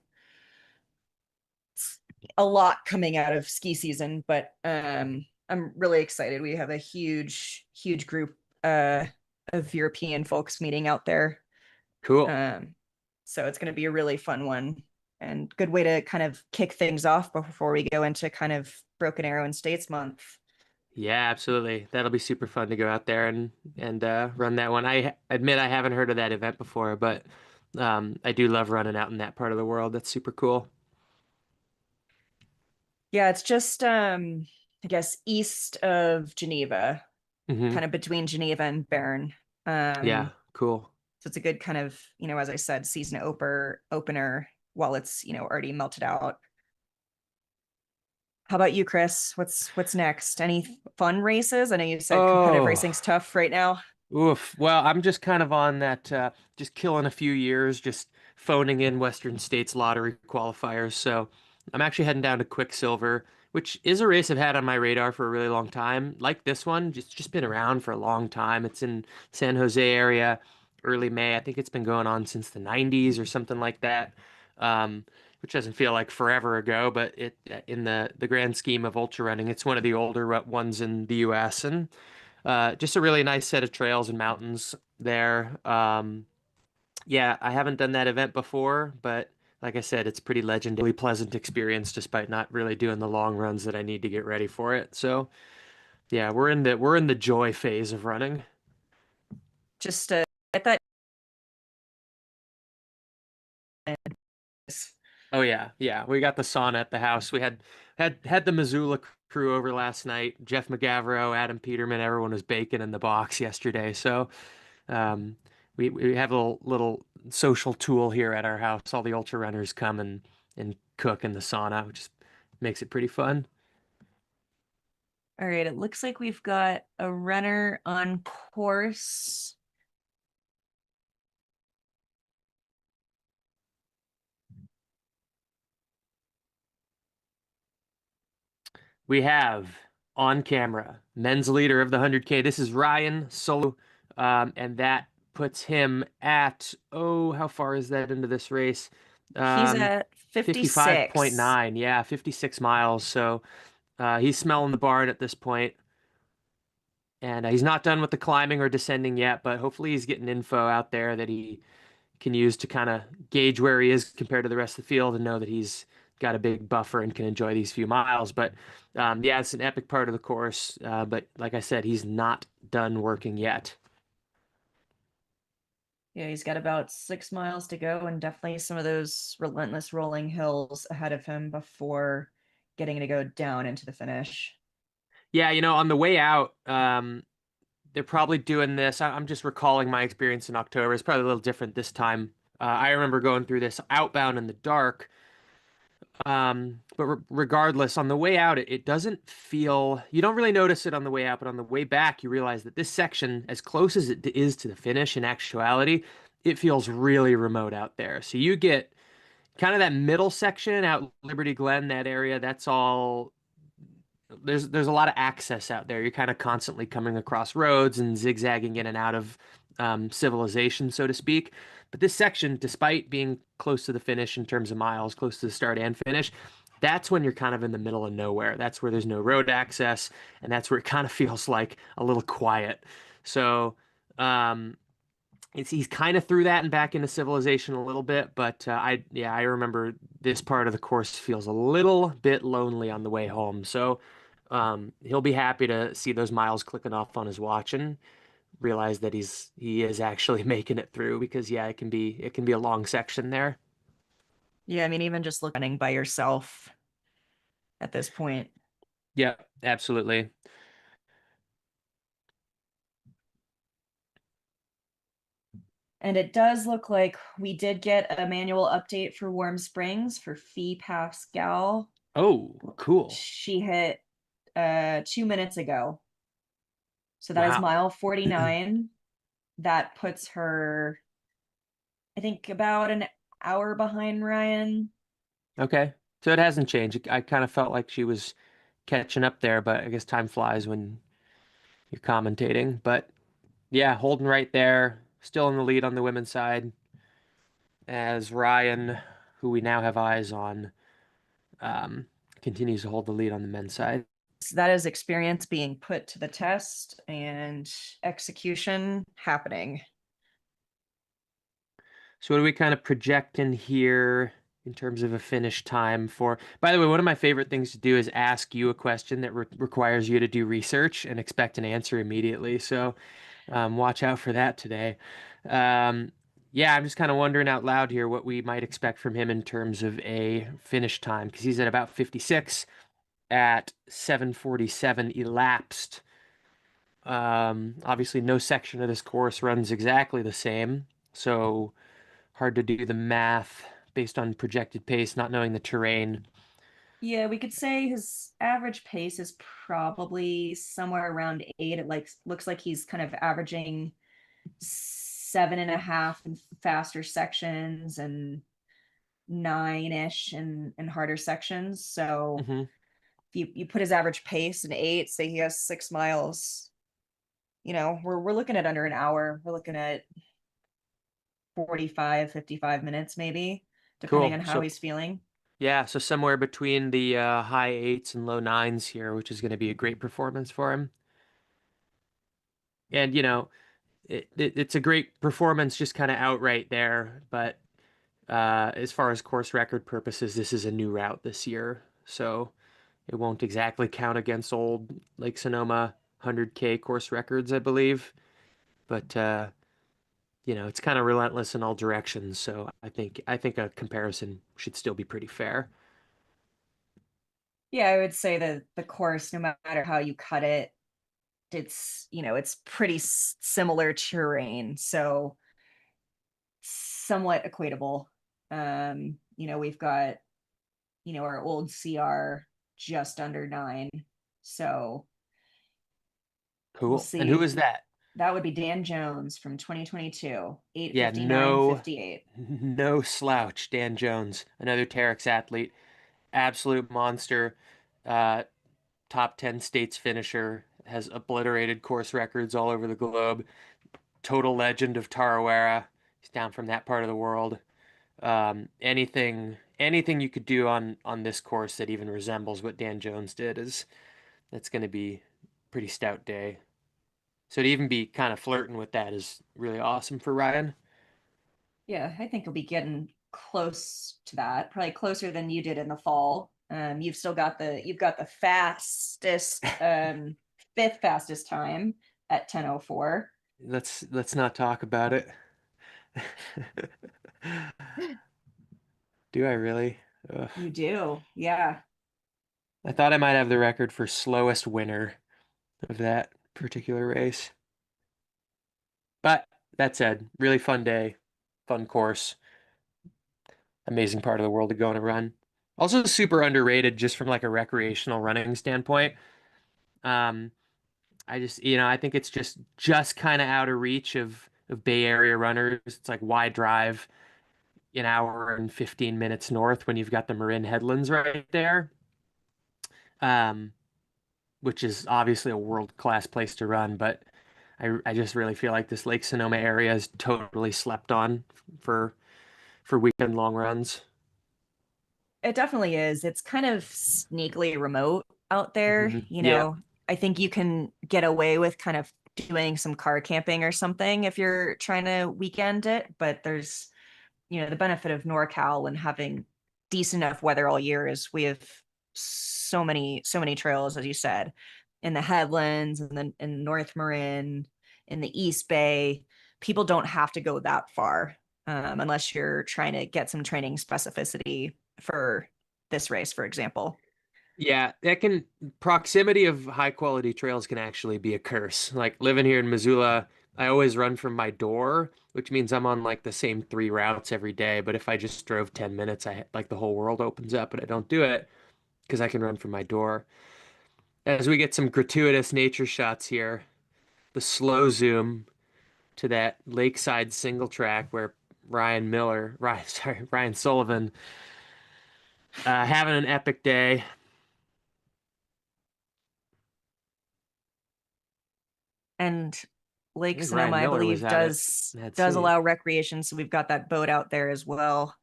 a lot coming out of ski season, but I'm really excited. We have a huge group of European folks meeting out there. Cool. So it's going to be a really fun one and good way to kind of kick things off before we go into kind of Broken Arrow and States Month. Yeah, absolutely. That'll be super fun to go out there and run that one. I admit I haven't heard of that event before, but I do love running out in that part of the world. That's super cool. Yeah, it's just I guess east of Geneva, Mm-hmm. kind of between Geneva and Bern. Yeah, cool. So it's a good kind of, as I said, season opener while it's, already melted out. How about you, Chris? What's next? Any fun races? I know you said competitive racing's tough right now. Oof. Well, I'm just kind of on that, just killing a few years, just phoning in Western States lottery qualifiers. So I'm actually heading down to Quicksilver, which is a race I've had on my radar for a really long time. Like this one, just been around for a long time. It's in San Jose area, early May. I think it's been going on since the 90s or something like that. Which doesn't feel like forever ago, but in the grand scheme of ultra running, it's one of the older ones in the US, and just a really nice set of trails and mountains there. Yeah, I haven't done that event before, but like I said, it's pretty legendary, pleasant experience despite not really doing the long runs that I need to get ready for it. So yeah, we're in the joy phase of running. Just to get that. Oh yeah, yeah. We got the sauna at the house. We had the Missoula crew over last night. Jeff McGavro, Adam Peterman, everyone was baking in the box yesterday. So um, we have a little social tool here at our house. All the ultra runners come and cook in the sauna, which makes it pretty fun. All right, it looks like we've got a runner on course. We have on camera men's leader of the 100K. This is Ryan Solo, and that puts him at, how far is that into this race? He's at 56. 55.9. Yeah, 56 miles. So he's smelling the barn at this point. And he's not done with the climbing or descending yet, but hopefully he's getting info out there that he can use to kind of gauge where he is compared to the rest of the field and know that he's got a big buffer and can enjoy these few miles. But yeah, it's an epic part of the course. But like I said, he's not done working yet. Yeah, he's got about 6 miles to go and definitely some of those relentless rolling hills ahead of him before getting to go down into the finish. Yeah, on the way out, they're probably doing this. I'm just recalling my experience in October. It's probably a little different this time. I remember going through this outbound in the dark. But regardless, on the way out, it doesn't feel, you don't really notice it on the way out, but on the way back, you realize that this section, as close as it is to the finish in actuality, it feels really remote out there. So you get kind of that middle section out Liberty Glen, that area, that's all, there's a lot of access out there. You're kind of constantly coming across roads and zigzagging in and out of civilization, so to speak. But this section, despite being close to the finish in terms of miles, close to the start and finish, that's when you're kind of in the middle of nowhere. That's where there's no road access, and that's where it kind of feels like a little quiet. So he's kind of through that and back into civilization a little bit, but I remember this part of the course feels a little bit lonely on the way home. So he'll be happy to see those miles clicking off on his watch and realize that he is actually making it through, because yeah, it can be a long section there. Yeah, I mean, even just running by yourself at this point. Yeah, absolutely. And it does look like we did get a manual update for Warm Springs for Fee Pascal. Oh, cool. She hit 2 minutes ago. So that is Wow. mile 49. That puts her, I think, about an hour behind Ryan. Okay. So it hasn't changed. I kind of felt like she was catching up there, but I guess time flies when you're commentating. But yeah, holding right there, still in the lead on the women's side, as Ryan, who we now have eyes on, um, continues to hold the lead on the men's side. So that is experience being put to the test and execution happening. So what do we kind of project in here in terms of a finish time for? By the way, one of my favorite things to do is ask you a question that requires you to do research and expect an answer immediately. So watch out for that today. Yeah, I'm just kind of wondering out loud here what we might expect from him in terms of a finish time, because he's at about 56 at 7:47 elapsed. Obviously, no section of this course runs exactly the same, so hard to do the math based on projected pace, not knowing the terrain. Yeah, we could say his average pace is probably somewhere around 8. It looks like he's kind of averaging 7.5 in faster sections and 9-ish in harder sections. So Hmm. if you put his average pace in 8, say he has 6 miles, we're looking at under an hour. We're looking at 45, 55 minutes maybe, depending Cool. on how So he's feeling. yeah, so somewhere between the high 8s and low 9s here, which is going to be a great performance for him. And it's a great performance just kind of outright there, but as far as course record purposes, this is a new route this year, so it won't exactly count against old Lake Sonoma 100K course records, I believe. But it's kind of relentless in all directions, so I think a comparison should still be pretty fair. Yeah, I would say that the course, no matter how you cut it, it's pretty similar terrain, so somewhat equatable. We've got our old CR just under 9, so we'll Cool. And who see. is that? That would be Dan Jones from 2022, Yeah, 8:59:58. no slouch. Dan Jones, another Terrex athlete, absolute monster. Uh, Top 10 states finisher, has obliterated course records all over the globe. Total legend of Tarawera. He's down from that part of the world. Anything you could do on this course that even resembles what Dan Jones did that's going to be a pretty stout day. So to even be kind of flirting with that is really awesome for Ryan. Yeah, I think he'll be getting close to that, probably closer than you did in the fall. You've got the fastest, fifth fastest time at 10:04. Let's not talk about it. Do I really? Ugh. You do, yeah. I thought I might have the record for slowest winner of that particular race. But that said, really fun day, fun course, amazing part of the world to go on a run. Also super underrated just from like a recreational running standpoint. Um, I think it's just kind of out of reach of Bay Area runners. It's like why drive an hour and 15 minutes north when you've got the Marin Headlands right there. Um, which is obviously a world-class place to run, but I just really feel like this Lake Sonoma area is totally slept on for weekend long runs. It definitely is. It's kind of sneakily remote out there. Yeah. I think you can get away with kind of doing some car camping or something if you're trying to weekend it. But there's, the benefit of NorCal and having decent enough weather all year is we have so many trails, as you said, in the Headlands and then in North Marin, in the East Bay. People don't have to go that far unless you're trying to get some training specificity for this race, for example. Yeah, proximity of high quality trails can actually be a curse. Like living here in Missoula, I always run from my door, which means I'm on like the same 3 routes every day. But if I just drove 10 minutes, I like the whole world opens up, but I don't do it because I can run from my door. As we get some gratuitous nature shots here, the slow zoom to that lakeside single track where Ryan Sullivan, having an epic day. And Lake think Sonoma, Ryan I Miller believe, was at it at does sea. allow recreation, so we've got that boat out there as well.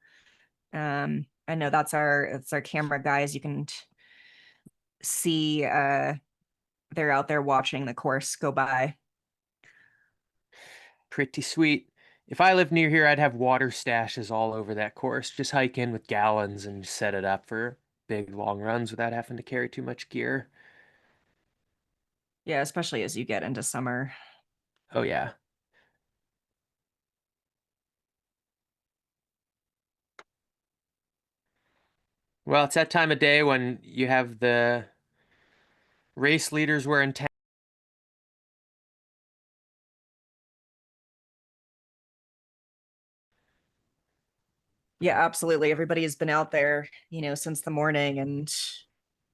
I know that's our camera guys. You can see they're out there watching the course go by. Pretty sweet. If I lived near here, I'd have water stashes all over that course. Just hike in with gallons and set it up for big long runs without having to carry too much gear. Yeah, especially as you get into summer. Oh yeah. Well, it's that time of day when you have the race leaders wearing Yeah, absolutely. Everybody has been out there, since the morning, and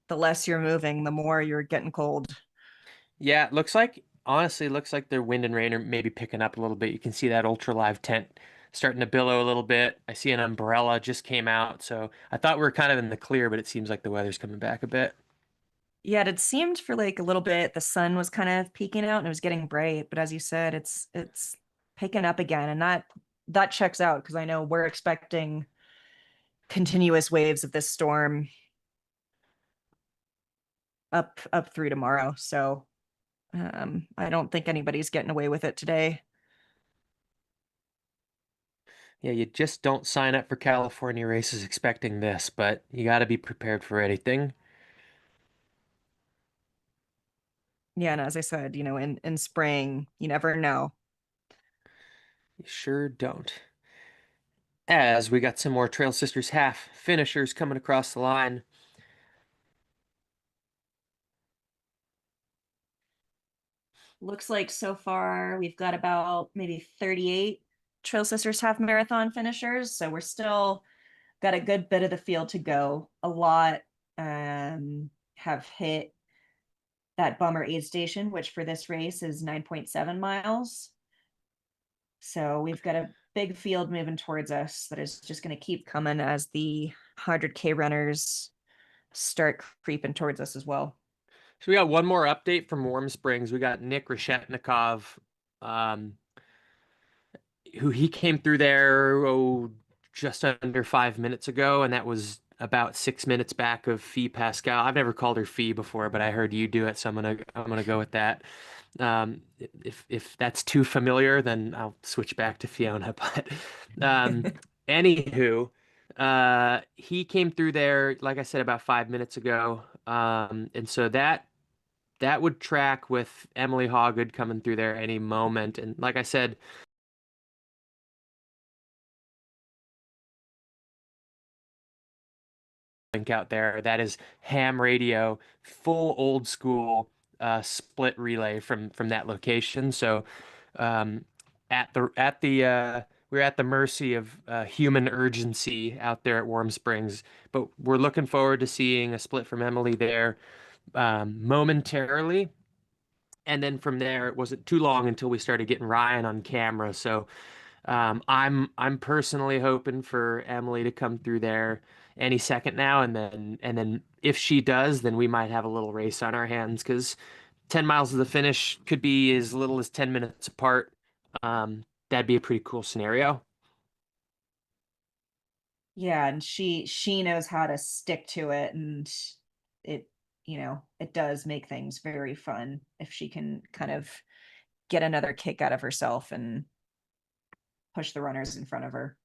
the less you're moving, the more you're getting cold. Yeah, honestly, looks like their wind and rain are maybe picking up a little bit. You can see that ultra live tent starting to billow a little bit. I see an umbrella just came out, so I thought we were kind of in the clear, but it seems like the weather's coming back a bit. Yeah, it seemed for like a little bit the sun was kind of peeking out and it was getting bright, but as you said, it's picking up again, and that checks out because I know we're expecting continuous waves of this storm up through tomorrow. So I don't think anybody's getting away with it today. Yeah, you just don't sign up for California races expecting this, but you got to be prepared for anything. Yeah, and as I said, in spring, you never know. You sure don't. As we got some more Trail Sisters half finishers coming across the line. Looks like so far we've got about maybe 38 Trail Sisters half marathon finishers. So we're still got a good bit of the field to go. A lot have hit that Bummer aid station, which for this race is 9.7 miles. So we've got a big field moving towards us that is just going to keep coming as the 100K runners start creeping towards us as well. So we got one more update from Warm Springs. We got Nick Reshetnikov, who he came through there just under 5 minutes ago, and that was about 6 minutes back of Fee Pascal. I've never called her Fee before, but I heard you do it, so I'm gonna go with that. If that's too familiar, then I'll switch back to Fiona. But anywho, he came through there, like I said, about 5 minutes ago, and so that would track with Emily Hawgood coming through there any moment. And like I said, link out there, that is ham radio, full old school split relay from that location. So we're at the mercy of human urgency out there at Warm Springs, but we're looking forward to seeing a split from Emily there momentarily. And then from there, it wasn't too long until we started getting Ryan on camera. So I'm personally hoping for Emily to come through there any second now, and then if she does, then we might have a little race on our hands, because 10 miles of the finish could be as little as 10 minutes apart. That'd be a pretty cool scenario. Yeah, and she knows how to stick to it, and it it does make things very fun if she can kind of get another kick out of herself and push the runners in front of her.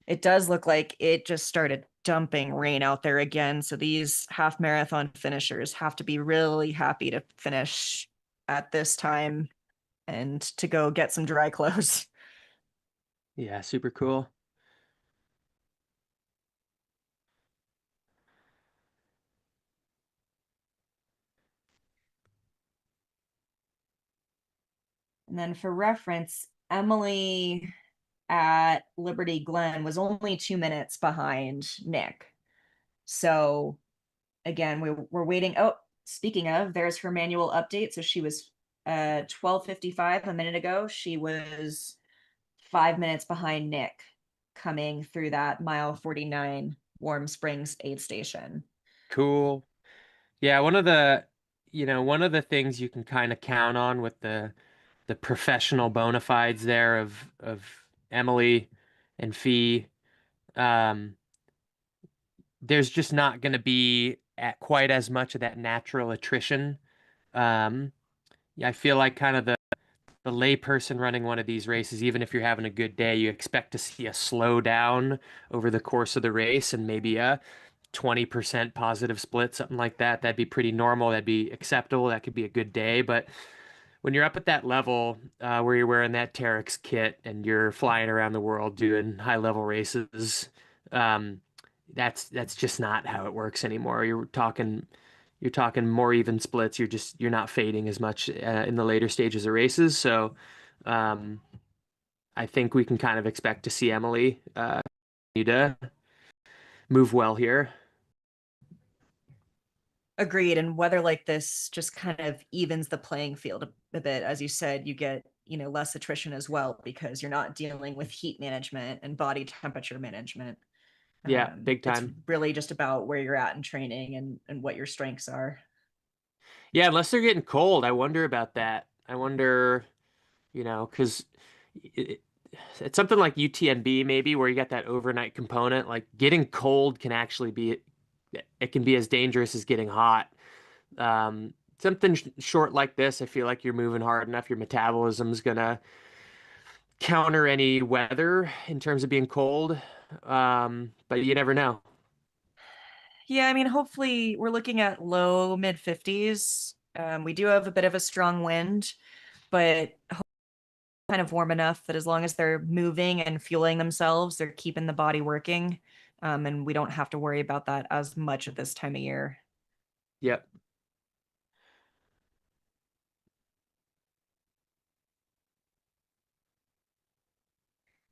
It does look like it just started dumping rain out there again. So these half marathon finishers have to be really happy to finish at this time and to go get some dry clothes. Yeah, super cool. And then for reference, Emily at Liberty Glen was only 2 minutes behind Nick. So again, we're waiting. Oh, speaking of, there's her manual update. So she was 12:55 a minute ago. She was 5 minutes behind Nick coming through that mile 49 Warm Springs aid station. Cool. Yeah, one of the things you can kind of count on with the professional bona fides there of Emily and Fee, there's just not going to be at quite as much of that natural attrition. Yeah, I feel like kind of the layperson running one of these races, even if you're having a good day, you expect to see a slowdown over the course of the race and maybe a 20% positive split, something like that. That'd be pretty normal. That'd be acceptable. That could be a good day. But when you're up at that level, where you're wearing that Terrex kit and you're flying around the world doing high level races, that's just not how it works anymore. You're talking more even splits. You're not fading as much in the later stages of races. So I think we can kind of expect to see Emily continue to move well here. Agreed. And weather like this just kind of evens the playing field a bit. As you said, you get, less attrition as well because you're not dealing with heat management and body temperature management. Yeah, big It's time. really just about where you're at in training and what your strengths are. Yeah, unless they're getting cold. I wonder about that. I wonder, because it's something like UTMB maybe where you got that overnight component. Like getting cold can actually it can be as dangerous as getting hot. Something short like this, I feel like you're moving hard enough, your metabolism's gonna counter any weather in terms of being cold. But you never know. Yeah, I mean, hopefully we're looking at low mid 50s. We do have a bit of a strong wind, but kind of warm enough that as long as they're moving and fueling themselves, they're keeping the body working. And we don't have to worry about that as much at this time of year. Yep.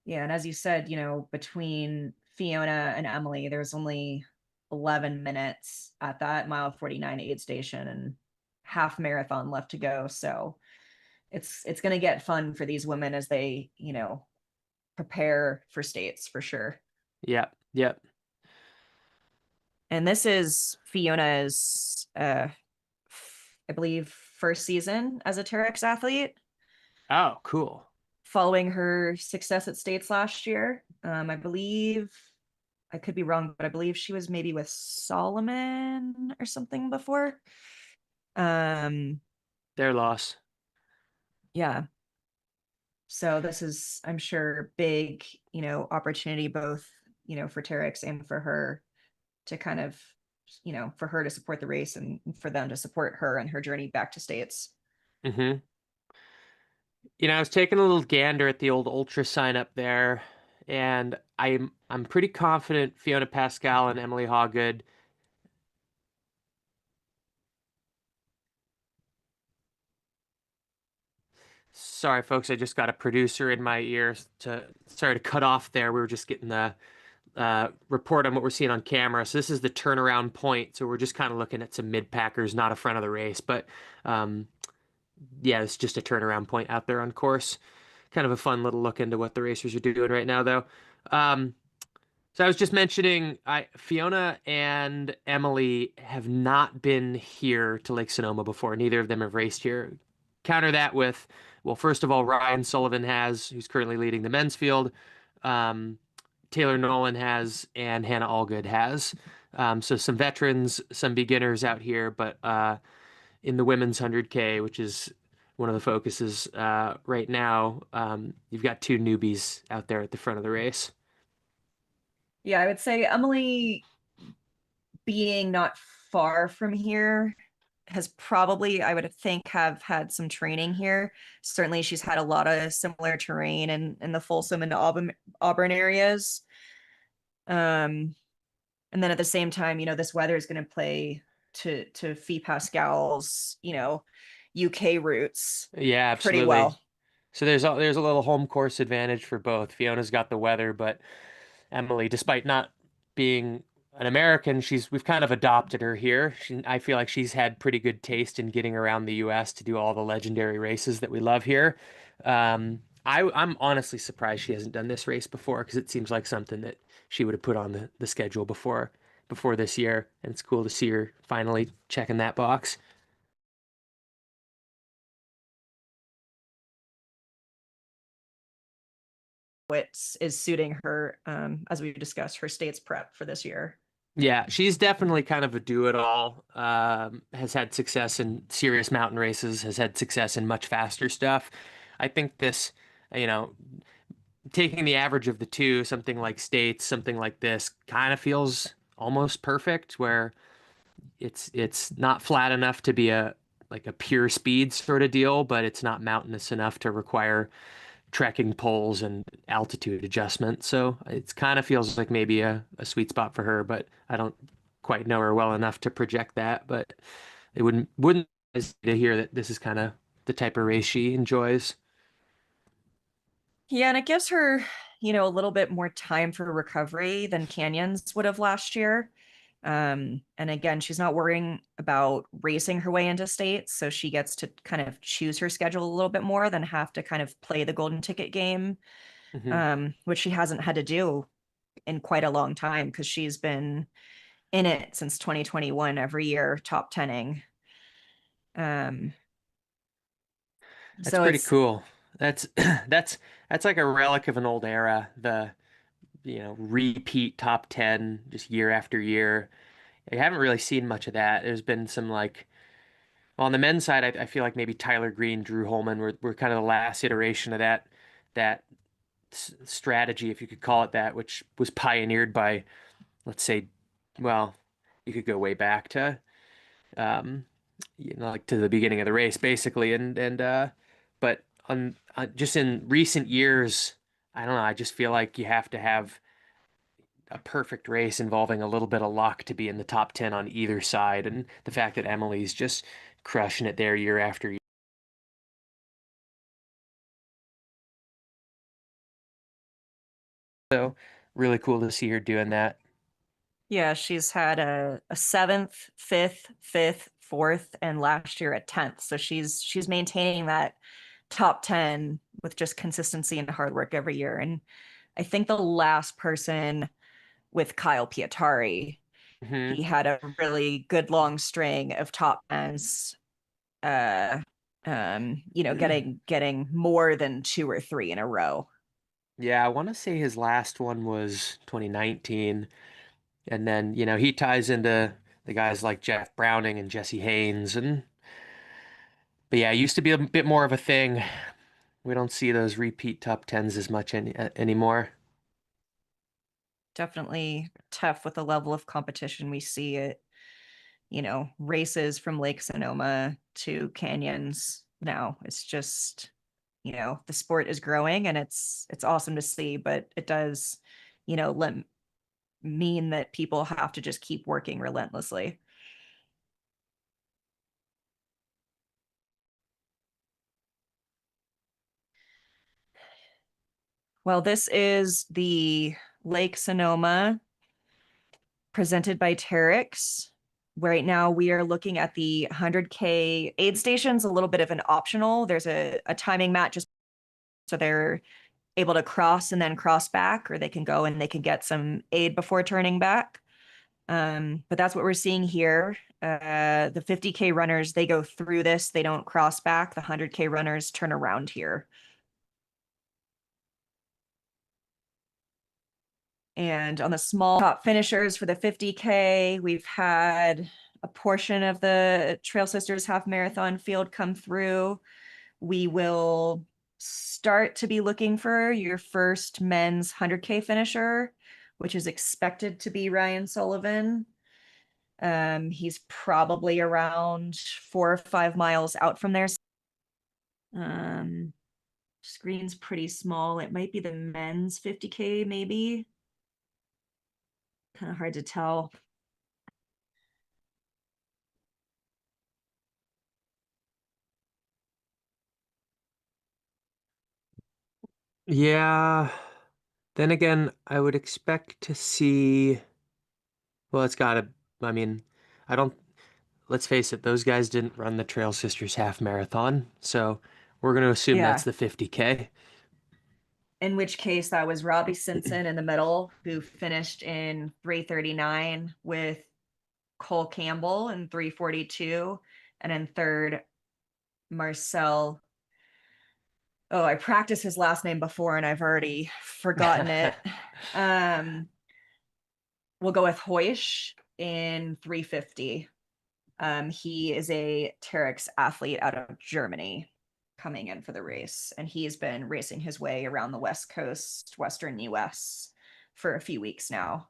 Yeah, and as you said, between Fiona and Emily, there's only 11 minutes at that mile 49 aid station and half marathon left to go. So it's going to get fun for these women as they, prepare for states for sure. Yep. Yep. And this is Fiona's, I believe, first season as a Terrex athlete. Oh, cool. Following her success at states last year. I believe, I could be wrong, but I believe she was maybe with Solomon or something before. Their loss. Yeah. So this is, I'm sure, big, opportunity both, for Terrex and for her to kind of, for her to support the race and for them to support her and her journey back to states. Mm-hmm. I was taking a little gander at the old ultra sign up there, and I'm pretty confident Fiona Pascal and Emily Hawgood. Sorry, folks, I just got a producer in my ear. Sorry to cut off there. We were just getting the report on what we're seeing on camera. So this is the turnaround point. So we're just kind of looking at some mid packers, not a front of the race, but yeah, it's just a turnaround point out there on course. Kind of a fun little look into what the racers are doing right now, though. So I was just mentioning, Fiona and Emily have not been here to Lake Sonoma before. Neither of them have raced here. Counter that with, well, first of all, Ryan Sullivan has, who's currently leading the men's field. Taylor Nolan has, and Hannah Allgood has. So some veterans, some beginners out here, but in the women's 100K, which is one of the focuses right now. You've got two newbies out there at the front of the race. Yeah, I would say Emily, being not far from here, has probably, I would think, have had some training here. Certainly, she's had a lot of similar terrain in the Folsom and Auburn areas. And then at the same time, this weather is going to play to Fee Pascal's, UK roots Yeah, pretty absolutely. well. So there's a little home course advantage for both. Fiona's got the weather, but Emily, despite not being an American, we've kind of adopted her here. I feel like she's had pretty good taste in getting around the US to do all the legendary races that we love here. I'm honestly surprised she hasn't done this race before, because it seems like something that she would have put on the schedule before this year, and it's cool to see her finally checking that box. Is suiting her, as we've discussed, her states prep for this year. Yeah, she's definitely kind of a do-it-all. Has had success in serious mountain races, has had success in much faster stuff. I think this, you know, taking the average of the two, something like states, something like this, kind of feels almost perfect, where it's not flat enough to be a pure speed sort of deal, but it's not mountainous enough to require trekking poles and altitude adjustment. So it kind of feels like maybe a sweet spot for her, but I don't quite know her well enough to project that. But it wouldn't to hear that this is kind of the type of race she enjoys. Yeah, and it gives her, a little bit more time for recovery than Canyons would have last year. And again, she's not worrying about racing her way into states, so she gets to kind of choose her schedule a little bit more than have to kind of play the golden ticket game, which she hasn't had to do in quite a long time, because she's been in it since 2021 every year, top 10ing. That's So pretty it's cool. That's that's like a relic of an old era. The repeat top 10 just year after year. I haven't really seen much of that. There's been some well, on the men's side, I feel like maybe Tyler Green, Drew Holman were kind of the last iteration of that strategy, if you could call it that, which was pioneered by, let's say, well, you could go way back to, um, like to the beginning of the race, basically, but just in recent years, I don't know. I just feel like you have to have a perfect race involving a little bit of luck to be in the top 10 on either side. And the fact that Emily's just crushing it there year after year. So really cool to see her doing that. Yeah, she's had a seventh, fifth, fourth, and last year a 10th. So she's maintaining that top 10 with just consistency and hard work every year. And I think the last person with Kyle Pietari, Hmm. he had a really good long string of top 10s, getting more than 2 or 3 in a row. Yeah, I want to say his last one was 2019. And then, he ties into the guys like Jeff Browning and Jesse Haynes. But yeah, it used to be a bit more of a thing. We don't see those repeat top 10s as much anymore. Definitely tough with the level of competition we see at, races from Lake Sonoma to Canyons now. It's just, the sport is growing, and it's awesome to see, but it does, mean that people have to just keep working relentlessly. Well, this is the Lake Sonoma presented by Terrex. Right now, we are looking at the 100K aid stations, a little bit of an optional. There's a timing mat just so they're able to cross and then cross back, or they can go and they can get some aid before turning back. But that's what we're seeing here. The 50K runners, they go through this, they don't cross back. The 100K runners turn around here. And on the small top finishers for the 50K, we've had a portion of the Trail Sisters half marathon field come through. we will start to be looking for your first men's 100K finisher, which is expected to be Ryan Sullivan. He's probably around 4 or 5 miles out from there. Screen's pretty small. It might be the men's 50K, maybe. Kind of hard to tell. Yeah. Then again, I would expect to see, well, it's gotta, I mean, I don't, let's face it, those guys didn't run the Trail Sisters half marathon. So we're going to assume Yeah. that's the 50K. In which case that was Robbie Simpson in the middle, who finished in 3:39 with Cole Campbell in 3:42, and in third, Marcel. Oh, I practiced his last name before and I've already forgotten it. We'll go with Hoish in 3:50. He is a Terrex athlete out of Germany coming in for the race, and he's been racing his way around the West Coast, Western US for a few weeks now.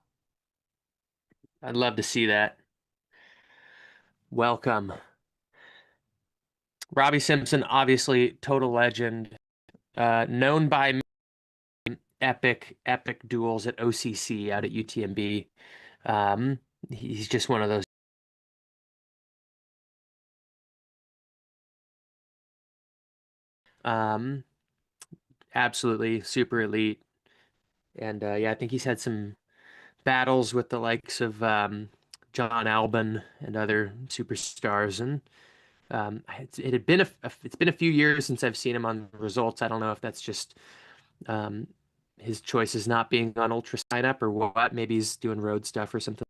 I'd love to see that. Welcome. Robbie Simpson, obviously total legend, known by epic duels at OCC out at UTMB. He's just one of those. Absolutely super elite. And yeah, I think he's had some battles with the likes of John Albon and other superstars. And it had been it's been a few years since I've seen him on results. I don't know if that's just his choices not being on ultra sign up or what. Maybe he's doing road stuff or something.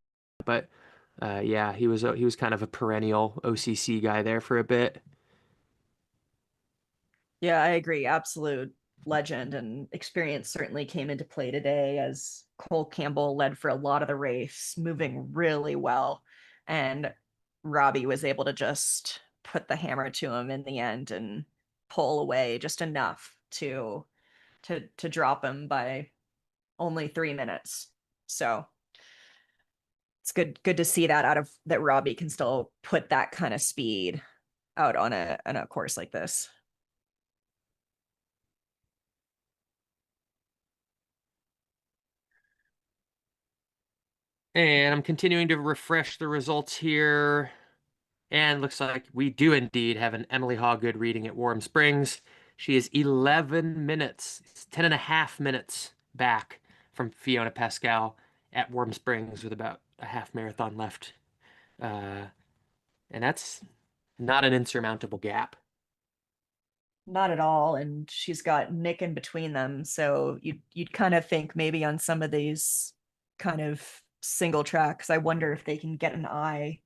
But yeah, he was kind of a perennial OCC guy there for a bit. Yeah, I agree. Absolute legend, and experience certainly came into play today as Cole Campbell led for a lot of the race, moving really well. And Robbie was able to just put the hammer to him in the end and pull away just enough to drop him by only 3 minutes. So it's good to see that Robbie can still put that kind of speed out on a course like this. And I'm continuing to refresh the results here. And looks like we do indeed have an Emily Hawgood reading at Warm Springs. She is 11 minutes, 10 and a half minutes back from Fiona Pascal at Warm Springs with about a half marathon left. And that's not an insurmountable gap. Not at all. And she's got Nick in between them. So you'd kind of think maybe on some of these kind of single tracks, I wonder if they can get an eye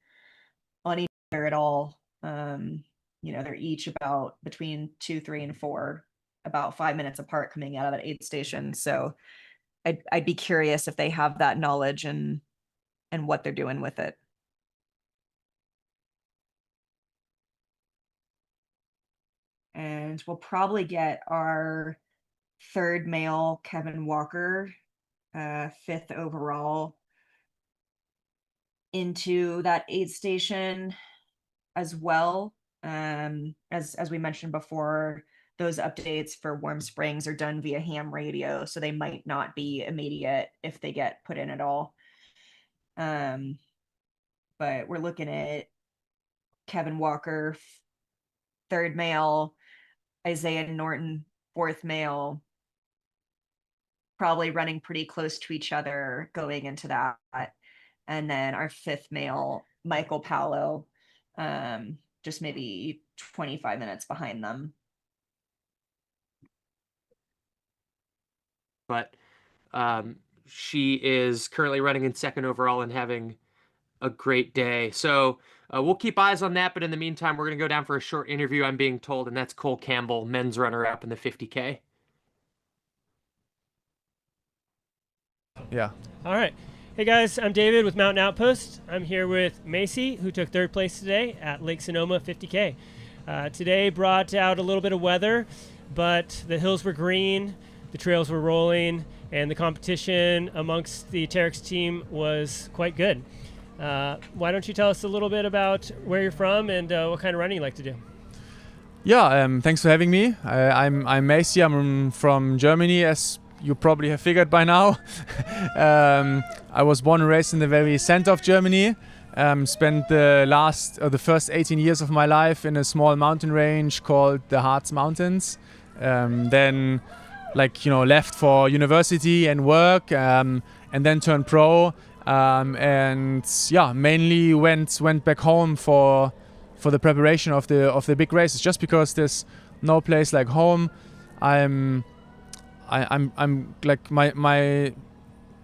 on each other at all. They're each about between 2, 3, and 4, about 5 minutes apart coming out of that aid station. So I'd be curious if they have that knowledge and what they're doing with it. And we'll probably get our third male, Kevin Walker, 5th overall, into that aid station as well. As we mentioned before, those updates for Warm Springs are done via ham radio, so they might not be immediate if they get put in at all. But we're looking at Kevin Walker, 3rd male, Isaiah Norton, 4th male, probably running pretty close to each other going into that. And then our 5th male, Michael Paolo, just maybe 25 minutes behind them. But she is currently running in 2nd overall and having a great day. So we'll keep eyes on that. But in the meantime, we're going to go down for a short interview, I'm being told, and that's Cole Campbell, men's runner-up in the 50K. Yeah. All right. Hey guys, I'm David with Mountain Outpost. I'm here with Macy, who took 3rd place today at Lake Sonoma 50K. Today brought out a little bit of weather, but the hills were green, the trails were rolling, and the competition amongst the Terrex team was quite good. Why don't you tell us a little bit about where you're from and what kind of running you like to do? Yeah, thanks for having me. I'm Macy. I'm from Germany, as you probably have figured by now. I was born and raised in the very center of Germany. Spent the first 18 years of my life in a small mountain range called the Harz Mountains. Then, left for university and work, and then turned pro. Mainly went back home for the preparation of the big races. Just because there's no place like home, I'm like my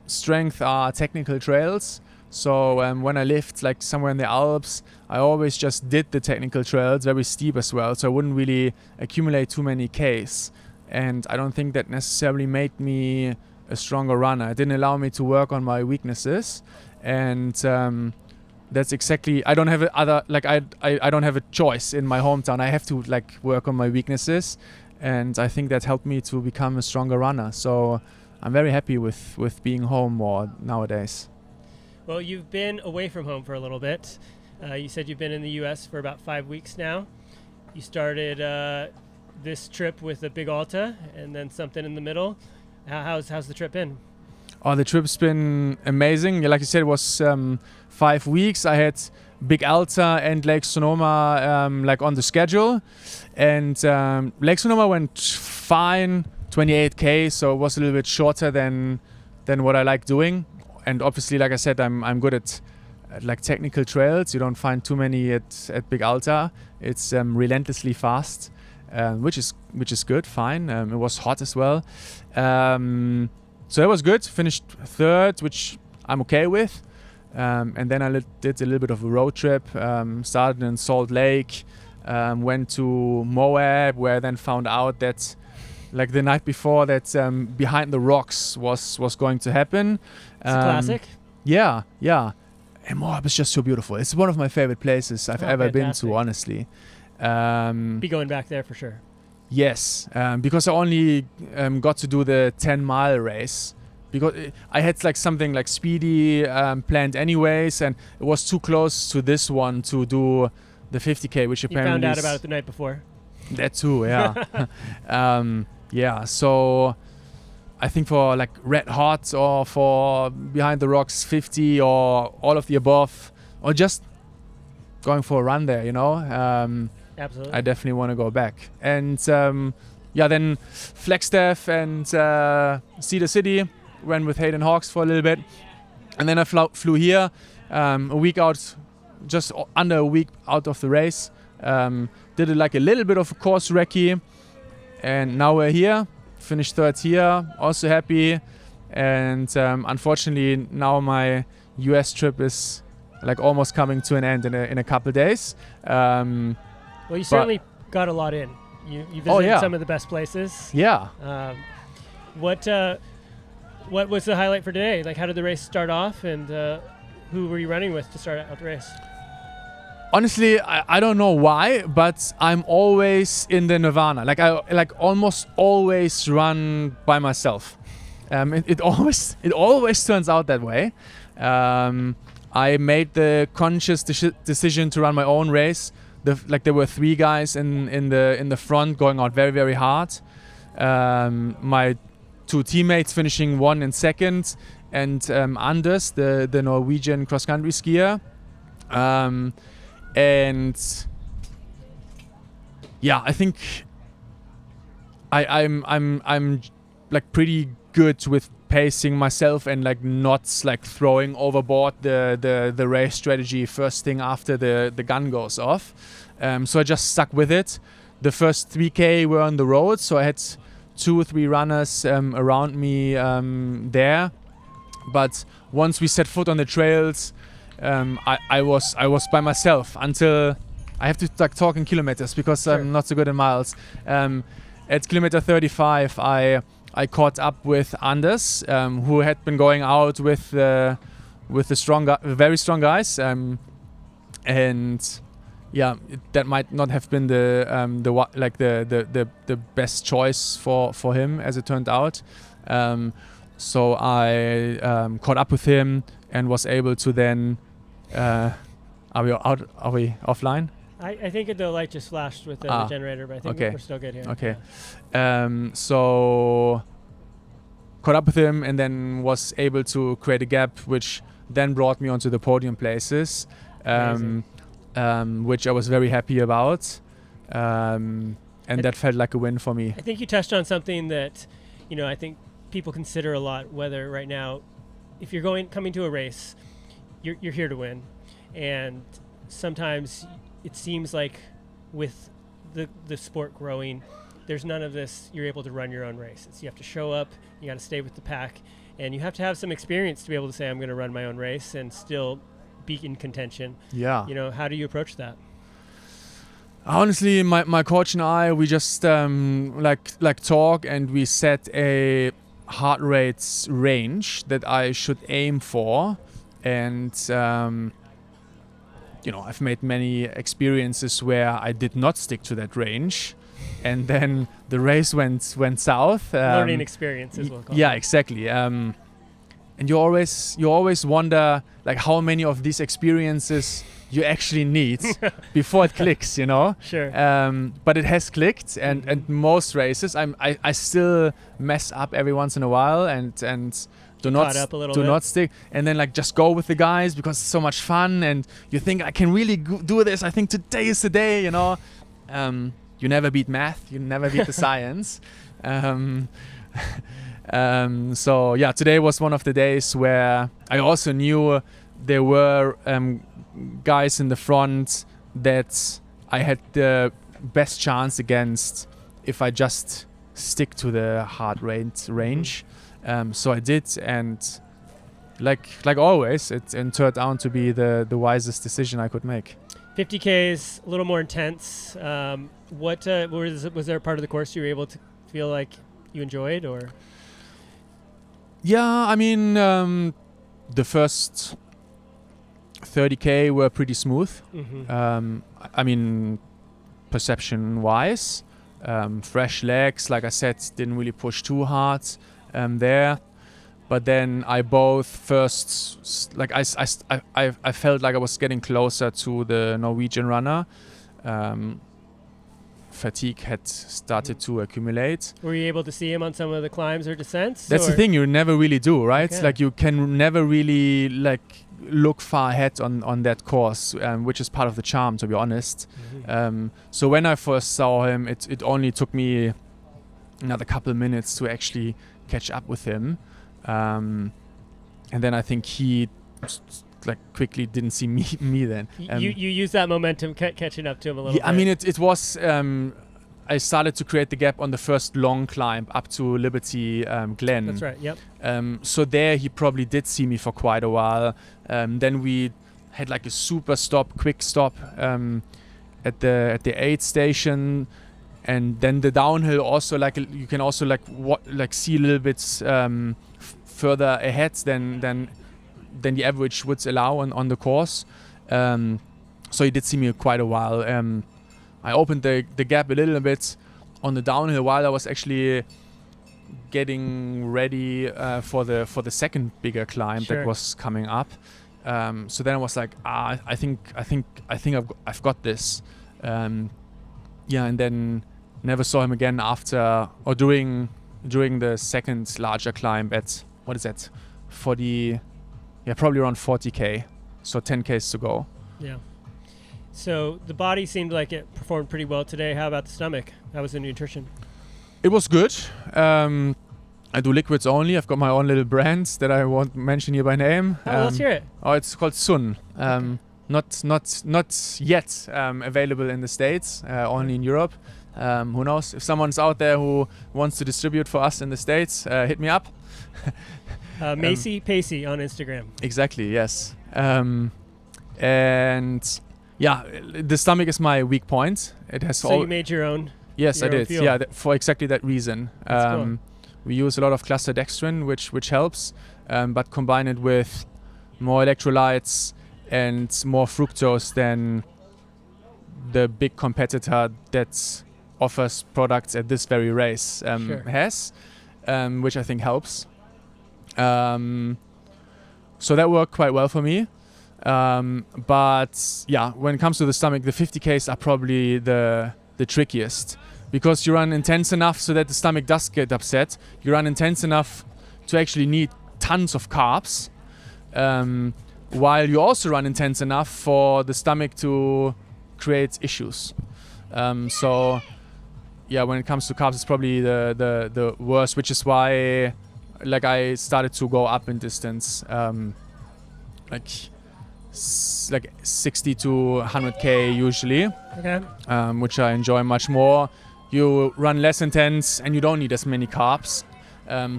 strength are technical trails. So when I lived like somewhere in the Alps, I always just did the technical trails, very steep as well. So I wouldn't really accumulate too many Ks. And I don't think that necessarily made me a stronger runner. It didn't allow me to work on my weaknesses. And that's exactly, I don't have I don't have a choice in my hometown. I have to work on my weaknesses. And I think that helped me to become a stronger runner. So I'm very happy with being home more nowadays. Well, you've been away from home for a little bit. You said you've been in the U.S. for about 5 weeks now. You started this trip with a big Alta and then something in the middle. How's the trip been? Oh, the trip's been amazing. Like you said, it was 5 weeks. I had Big Alta and Lake Sonoma on the schedule. And Lake Sonoma went fine, 28K, so it was a little bit shorter than what I like doing. And obviously, like I said, I'm good at technical trails. You don't find too many at Big Alta. It's relentlessly fast, which is good, fine. It was hot as well. So that was good. Finished third, which I'm okay with. And then I did a little bit of a road trip. Started in Salt Lake, went to Moab, where I then found out that the night before that Behind the Rocks was going to happen. It's a classic. Yeah. And Moab is just so beautiful. It's one of my favorite places I've ever been to, honestly. Be going back there for sure. Yes, because I only got to do the 10-mile race. Because I had something speedy planned anyways, and it was too close to this one to do the 50K, which apparently you found out about it the night before. That too, yeah. So I think for Red Hot or for Behind the Rocks 50 or all of the above, or just going for a run there, Absolutely. I definitely want to go back. And then Flagstaff and Cedar City, ran with Hayden Hawks for a little bit. And then I flew here a week out, just under a week out of the race. Did a little bit of a course recce. And now we're here. Finished third here, also happy. And unfortunately, now my US trip is almost coming to an end in a couple days. Well, you certainly got a lot in. You visited some of the best places. Yeah. What was the highlight for today? How did the race start off, and who were you running with to start out the race? Honestly, I don't know why, but I'm always in the nirvana. I almost always run by myself. It always turns out that way. I made the conscious decision to run my own race. There were 3 guys in the front going out very, very hard. My 2 teammates finishing 1 and 2nd, and Anders, the Norwegian cross country skier. And yeah, I think I'm pretty good with pacing myself and not throwing overboard the race strategy first thing after the gun goes off. So I just stuck with it. The first 3K were on the road, so I had 2 or 3 runners around me there. But once we set foot on the trails, I was by myself until I have to talk in kilometers because I'm not so good in miles. At kilometer 35, I caught up with Anders, who had been going out with the very strong guys, and that might not have been the best choice for him, as it turned out. So I caught up with him and was able to then. Are we offline? I think the light just flashed with the generator, but I think we're still good here. Okay. So caught up with him and then was able to create a gap, which then brought me onto the podium places, which I was very happy about. And that felt like a win for me. I think you touched on something that, I think people consider a lot, whether right now, if you're coming to a race, you're here to win. And sometimes it seems like with the sport growing, there's none of this, you're able to run your own races. You have to show up, you got to stay with the pack, and you have to have some experience to be able to say, I'm going to run my own race and still be in contention. Yeah. How do you approach that? Honestly, my coach and I, we just talk, and we set a heart rate range that I should aim for. And, I've made many experiences where I did not stick to that range. And then the race went south. Learning experience as well. Yeah, exactly. And you always wonder how many of these experiences you actually need before it clicks, Sure. But it has clicked, and most races I still mess up every once in a while and do not stick, and then just go with the guys because it's so much fun, and you think I can really do this. I think today is the day, You never beat math, you never beat the science. So yeah, today was one of the days where I also knew there were guys in the front that I had the best chance against if I just stick to the heart rate range. So I did, and like always, it turned out to be the wisest decision I could make. 50K is a little more intense. Was there a part of the course you were able to feel like you enjoyed, or? Yeah, I mean, the first 30K were pretty smooth. Mm-hmm. I mean, perception-wise, fresh legs, like I said, didn't really push too hard there. But then I felt like I was getting closer to the Norwegian runner. Fatigue had started to accumulate. Were you able to see him on some of the climbs or descents? That's the thing, you never really do, right? Okay. You can never really look far ahead on that course, which is part of the charm, to be honest. Mm-hmm. So when I first saw him, it only took me another couple of minutes to actually catch up with him. And then I think he quickly didn't see me then. You use that momentum catching up to him a little bit. I mean, it was I started to create the gap on the first long climb up to Liberty Glen. That's right, yep. So there he probably did see me for quite a while. Then we had a super quick stop at the aid station. And then the downhill also you can also see a little bit further ahead than the average would allow on the course. So he did see me quite a while. I opened the gap a little bit on the downhill while I was actually getting ready for the second bigger climb that was coming up. So then I was like, I think I've got this. Yeah, and then never saw him again after or during the second larger climb at, what is that, probably around 40K, so 10Ks to go. Yeah. So the body seemed like it performed pretty well today. How about the stomach? How was the nutrition? It was good. I do liquids only. I've got my own little brand that I won't mention here by name. Let's hear it. Oh, it's called Sun. Not yet available in the States, only in Europe. Who knows? If someone's out there who wants to distribute for us in the States, hit me up. Macy Pacey on Instagram. Exactly, yes. And yeah, the stomach is my weak point. It has So you made your own? Yes, I did. Fuel. Yeah, for exactly that reason. Cool. We use a lot of cluster dextrin, which helps, but combine it with more electrolytes and more fructose, then the big competitor that offers products at this very race has, which I think helps. So that worked quite well for me. But yeah, when it comes to the stomach, the 50Ks are probably the trickiest, because you run intense enough so that the stomach does get upset. You run intense enough to actually need tons of carbs, while you also run intense enough for the stomach to create issues. So yeah, when it comes to carbs, it's probably the worst, which is why like I started to go up in distance, like 60 to 100K usually, which I enjoy much more. You run less intense and you don't need as many carbs,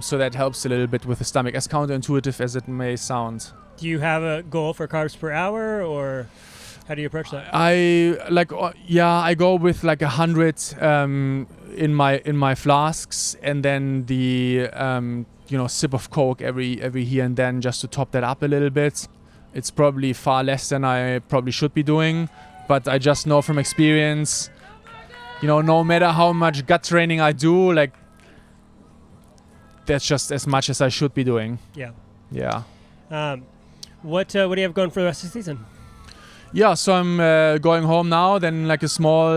so that helps a little bit with the stomach, as counterintuitive as it may sound. Do you have a goal for carbs per hour, or how do you approach that? I go with like 100 in my flasks, and then the sip of Coke every here and then, just to top that up a little bit. It's probably far less than I probably should be doing, but I just know from experience, no matter how much gut training I do, like that's just as much as I should be doing. Yeah. What do you have going for the rest of the season? Yeah, so I'm going home now. Then like a small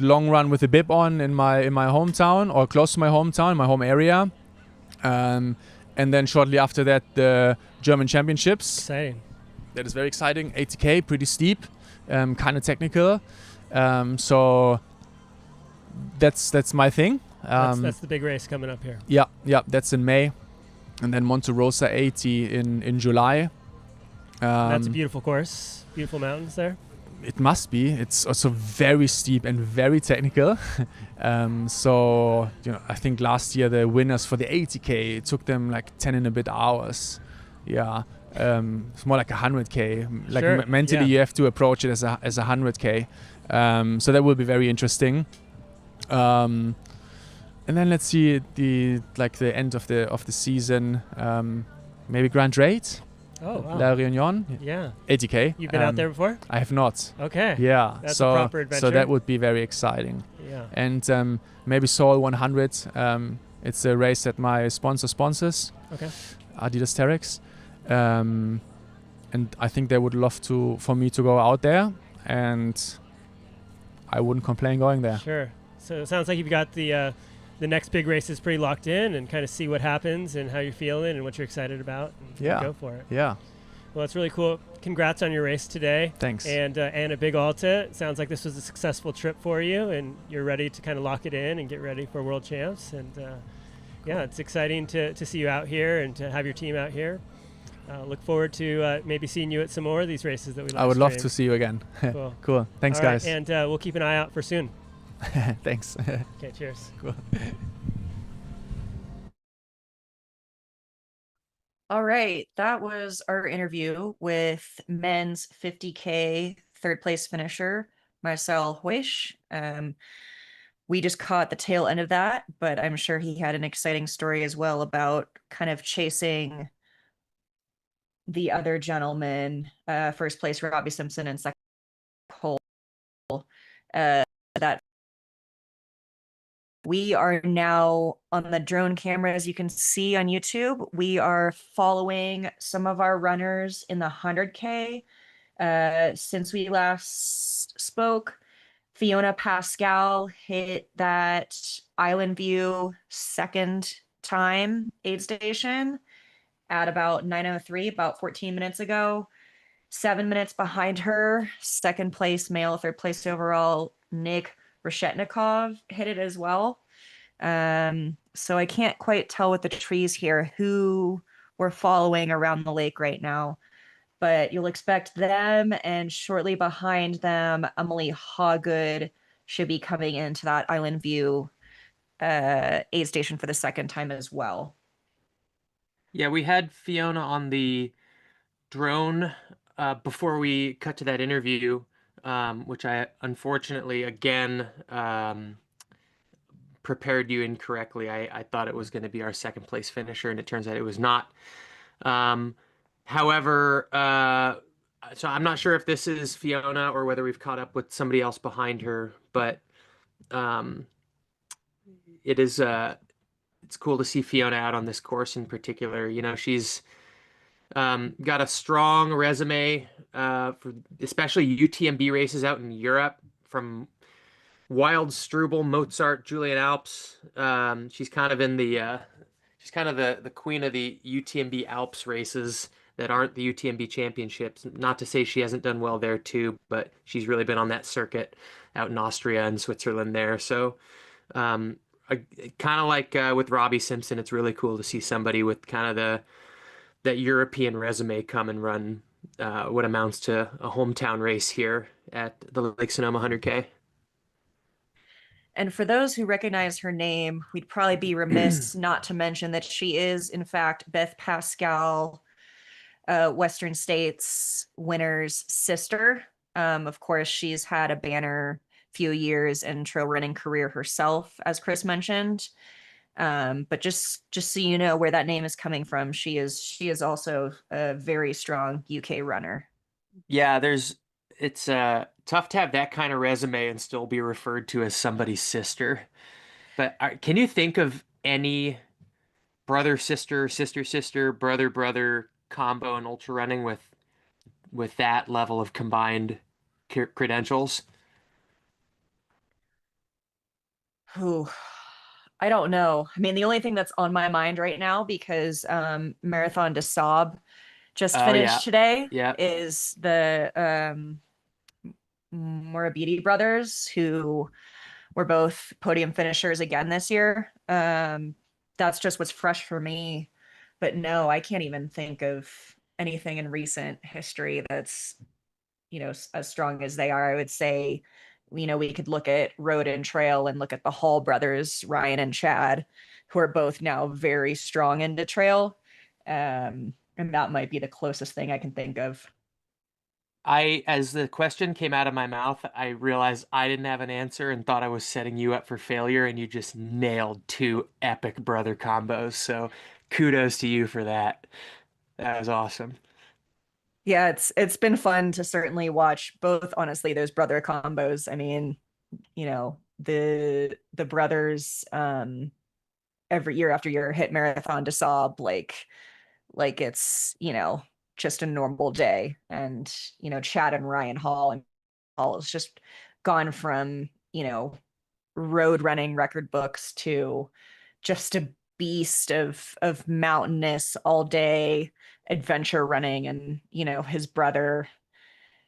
long run with a bib on in my hometown, or close to my hometown, my home area. And then shortly after that, the German Championships. Exciting. That is very exciting. 80K, pretty steep, kind of technical. So that's my thing. That's the big race coming up here. Yeah, that's in May. And then Monte Rosa 80 in July. That's a beautiful course. Beautiful mountains there. It must be. It's also very steep and very technical. So I think last year the winners for the 80K, it took them like 10 and a bit hours. Yeah, it's more like 100K. Like sure. Mentally, you have to approach it as a 100K. So that will be very interesting. And then let's see the end of the season. Maybe Grand Rate. Oh, wow. La Réunion. Yeah. 80K. You've been out there before? I have not. Okay. Yeah. That's a proper adventure. So that would be very exciting. Yeah. And maybe Seoul 100. It's a race that my sponsor sponsors. Okay. Adidas Terrex. And I think they would love for me to go out there, and I wouldn't complain going there. Sure. So it sounds like you've got the next big race is pretty locked in, and kind of see what happens and how you're feeling and what you're excited about. And go for it. Yeah. Well, that's really cool. Congrats on your race today. Thanks. And a big Alta. It sounds like this was a successful trip for you, and you're ready to kind of lock it in and get ready for World Champs. And yeah, it's exciting to see you out here and to have your team out here. Look forward to maybe seeing you at some more of these races that we. I would love to see you again. Cool. Cool. Thanks, All right, guys. and we'll keep an eye out for soon. Thanks. Okay. Cheers. Cool. All right, that was our interview with men's 50K third place finisher Marcel Huish. We just caught the tail end of that, but I'm sure he had an exciting story as well about kind of chasing the other gentleman, first place Robbie Simpson and second Cole. That we are now on the drone camera, as you can see on YouTube. We are following some of our runners in the 100K. Since we last spoke, Fiona Pascal hit that Island View second time aid station at about 9:03, about 14 minutes ago. 7 minutes behind her, second place male, third place overall, Nick Reshetnikov hit it as well. So I can't quite tell with the trees here who we're following around the lake right now, but you'll expect them, and shortly behind them, Emily Hawgood should be coming into that Island View aid station for the second time as well. Yeah, we had Fiona on the drone before we cut to that interview, which I unfortunately again prepared you incorrectly. I thought it was going to be our second place finisher, and it turns out it was not. However, so I'm not sure if this is Fiona or whether we've caught up with somebody else behind her, but um, it is it's cool to see Fiona out on this course in particular. You know, she's got a strong resume for especially UTMB races out in Europe, from Wild, Struble, Mozart, Julian Alps. She's kind of in the she's kind of the queen of the UTMB Alps races that aren't the UTMB championships. Not to say she hasn't done well there too, but she's really been on that circuit out in Austria and Switzerland there. So kind of like with Robbie Simpson, it's really cool to see somebody with kind of that European resume come and run what amounts to a hometown race here at the Lake Sonoma 100K. And for those who recognize her name, we'd probably be remiss not to mention that she is, in fact, Beth Pascal, Western States winner's sister. Of course, she's had a banner few years in trail running career herself, as Chris mentioned. But just so you know where that name is coming from, she is also a very strong UK runner. Yeah, it's tough to have that kind of resume and still be referred to as somebody's sister. But can you think of any brother sister, sister sister, brother brother combo in ultra running with that level of combined credentials? Who I don't know. I mean, the only thing that's on my mind right now, because Marathon des Sables just finished today, is the Morabiti brothers, who were both podium finishers again this year. That's just what's fresh for me. But no, I can't even think of anything in recent history that's, as strong as they are. I would say, we could look at road and trail and look at the Hall brothers, Ryan and Chad, who are both now very strong into trail. And that might be the closest thing I can think of. As the question came out of my mouth, I realized I didn't have an answer and thought I was setting you up for failure, and you just nailed two epic brother combos. So kudos to you for that. That was awesome. Yeah, it's been fun to certainly watch both, honestly, those brother combos. I mean, the brothers every year after year hit Marathon des Sables like it's, just a normal day. And, Chad and Ryan Hall has just gone from, road running record books to just a beast of mountainous all day adventure running. And, his brother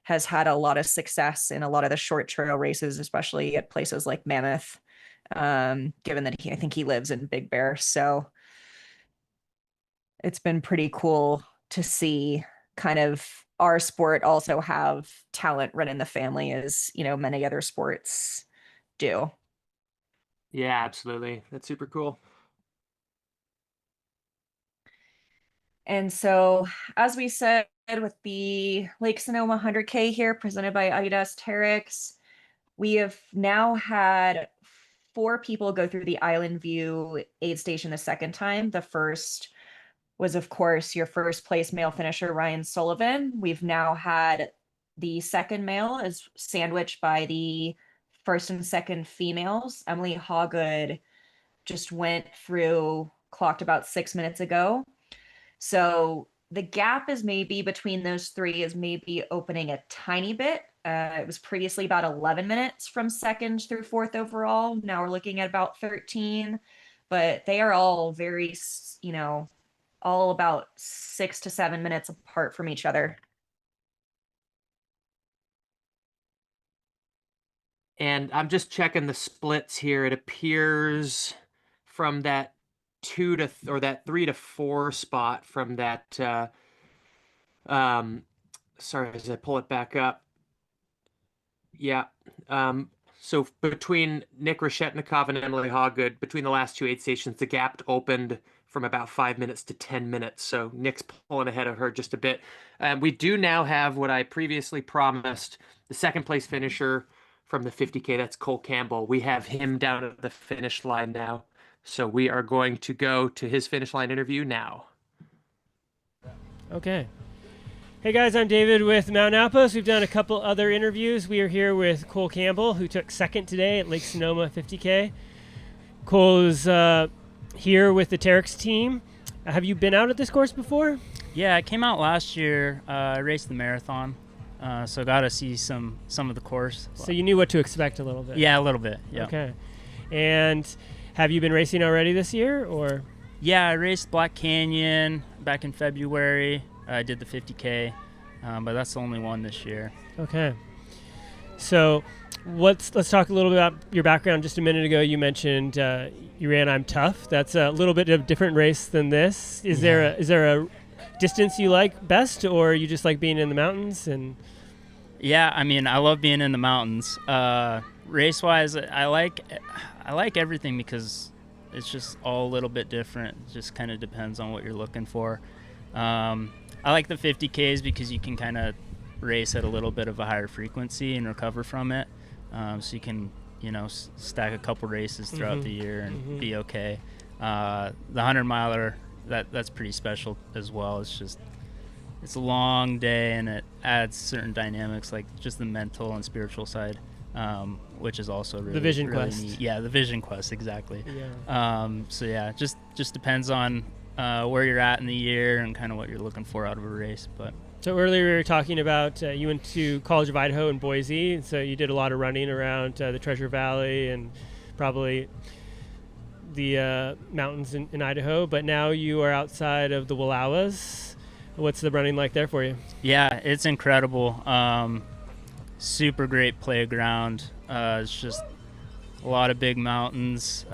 has had a lot of success in a lot of the short trail races, especially at places like Mammoth, given that I think he lives in Big Bear. So it's been pretty cool to see kind of our sport also have talent running the family, as, many other sports do. Yeah, absolutely. That's super cool. And so, as we said, with the Lake Sonoma 100K here presented by Adidas Terrex, we have now had 4 people go through the Island View aid station the second time. The first was, of course, your first place male finisher, Ryan Sullivan. We've now had the second male is sandwiched by the first and second females. Emily Hawgood just went through, clocked about 6 minutes ago. So the gap is maybe between those 3 is maybe opening a tiny bit. It was previously about 11 minutes from second through fourth overall. Now we're looking at about 13, but they are all very, all about 6 to 7 minutes apart from each other. And I'm just checking the splits here. It appears from that 3 to 4 spot from that sorry, as I pull it back up. Yeah. So between Nick Reshetnikov and Emily Hawgood, between the last 2 aid stations, the gap opened from about 5 minutes to 10 minutes. So Nick's pulling ahead of her just a bit. We do now have what I previously promised, the second place finisher from the 50K. That's Cole Campbell. We have him down at the finish line now. So we are going to go to his finish line interview now. Okay. Hey guys, I'm David with Mountain Outpost. We've done a couple other interviews. We are here with Cole Campbell, who took second today at Lake Sonoma 50K. Cole is here with the Terrex team. Have you been out at this course before? Yeah, I came out last year. I raced the marathon, so got to see some of the course. So you knew what to expect a little bit? Yeah, a little bit, yeah. Okay. And have you been racing already this year, or? Yeah, I raced Black Canyon back in February. I did the 50K, but that's the only one this year. Okay. So let's talk a little bit about your background. Just a minute ago, you mentioned you ran I'm Tough. That's a little bit of a different race than this. Is there a distance you like best, or you just like being in the mountains? And yeah, I mean, I love being in the mountains. Race-wise, I like everything because it's just all a little bit different. It just kind of depends on what you're looking for. I like the 50Ks because you can kind of race at a little bit of a higher frequency and recover from it. So you can, stack a couple races throughout the year and be okay. The 100-miler, that's pretty special as well. It's a long day, and it adds certain dynamics, like just the mental and spiritual side, which is also really, the Vision really Quest. neat. Yeah, the Vision Quest, exactly. Yeah. So yeah, just depends on where you're at in the year and kind of what you're looking for out of a race. But so earlier we were talking about you went to College of Idaho in Boise, and so you did a lot of running around the Treasure Valley and probably the mountains in Idaho, but now you are outside of the Wallowas. What's the running like there for you? Yeah, it's incredible. Super great playground. It's just a lot of big mountains.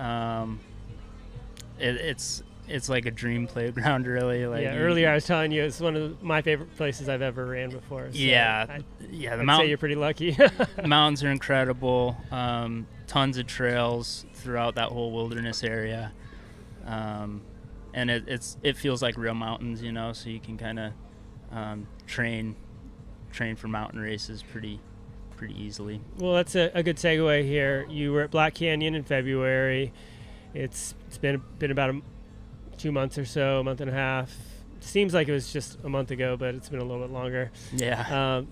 It's like a dream playground, really. Like earlier I was telling you it's one of my favorite places I've ever ran before. So I'd say you're pretty lucky. The mountains are incredible. Tons of trails throughout that whole wilderness area, and it feels like real mountains, so you can kind of train for mountain races pretty easily. Well, that's a good segue here. You were at Black Canyon in February. It's been about 2 months or so, a month and a half. Seems like it was just a month ago, but it's been a little bit longer. Yeah.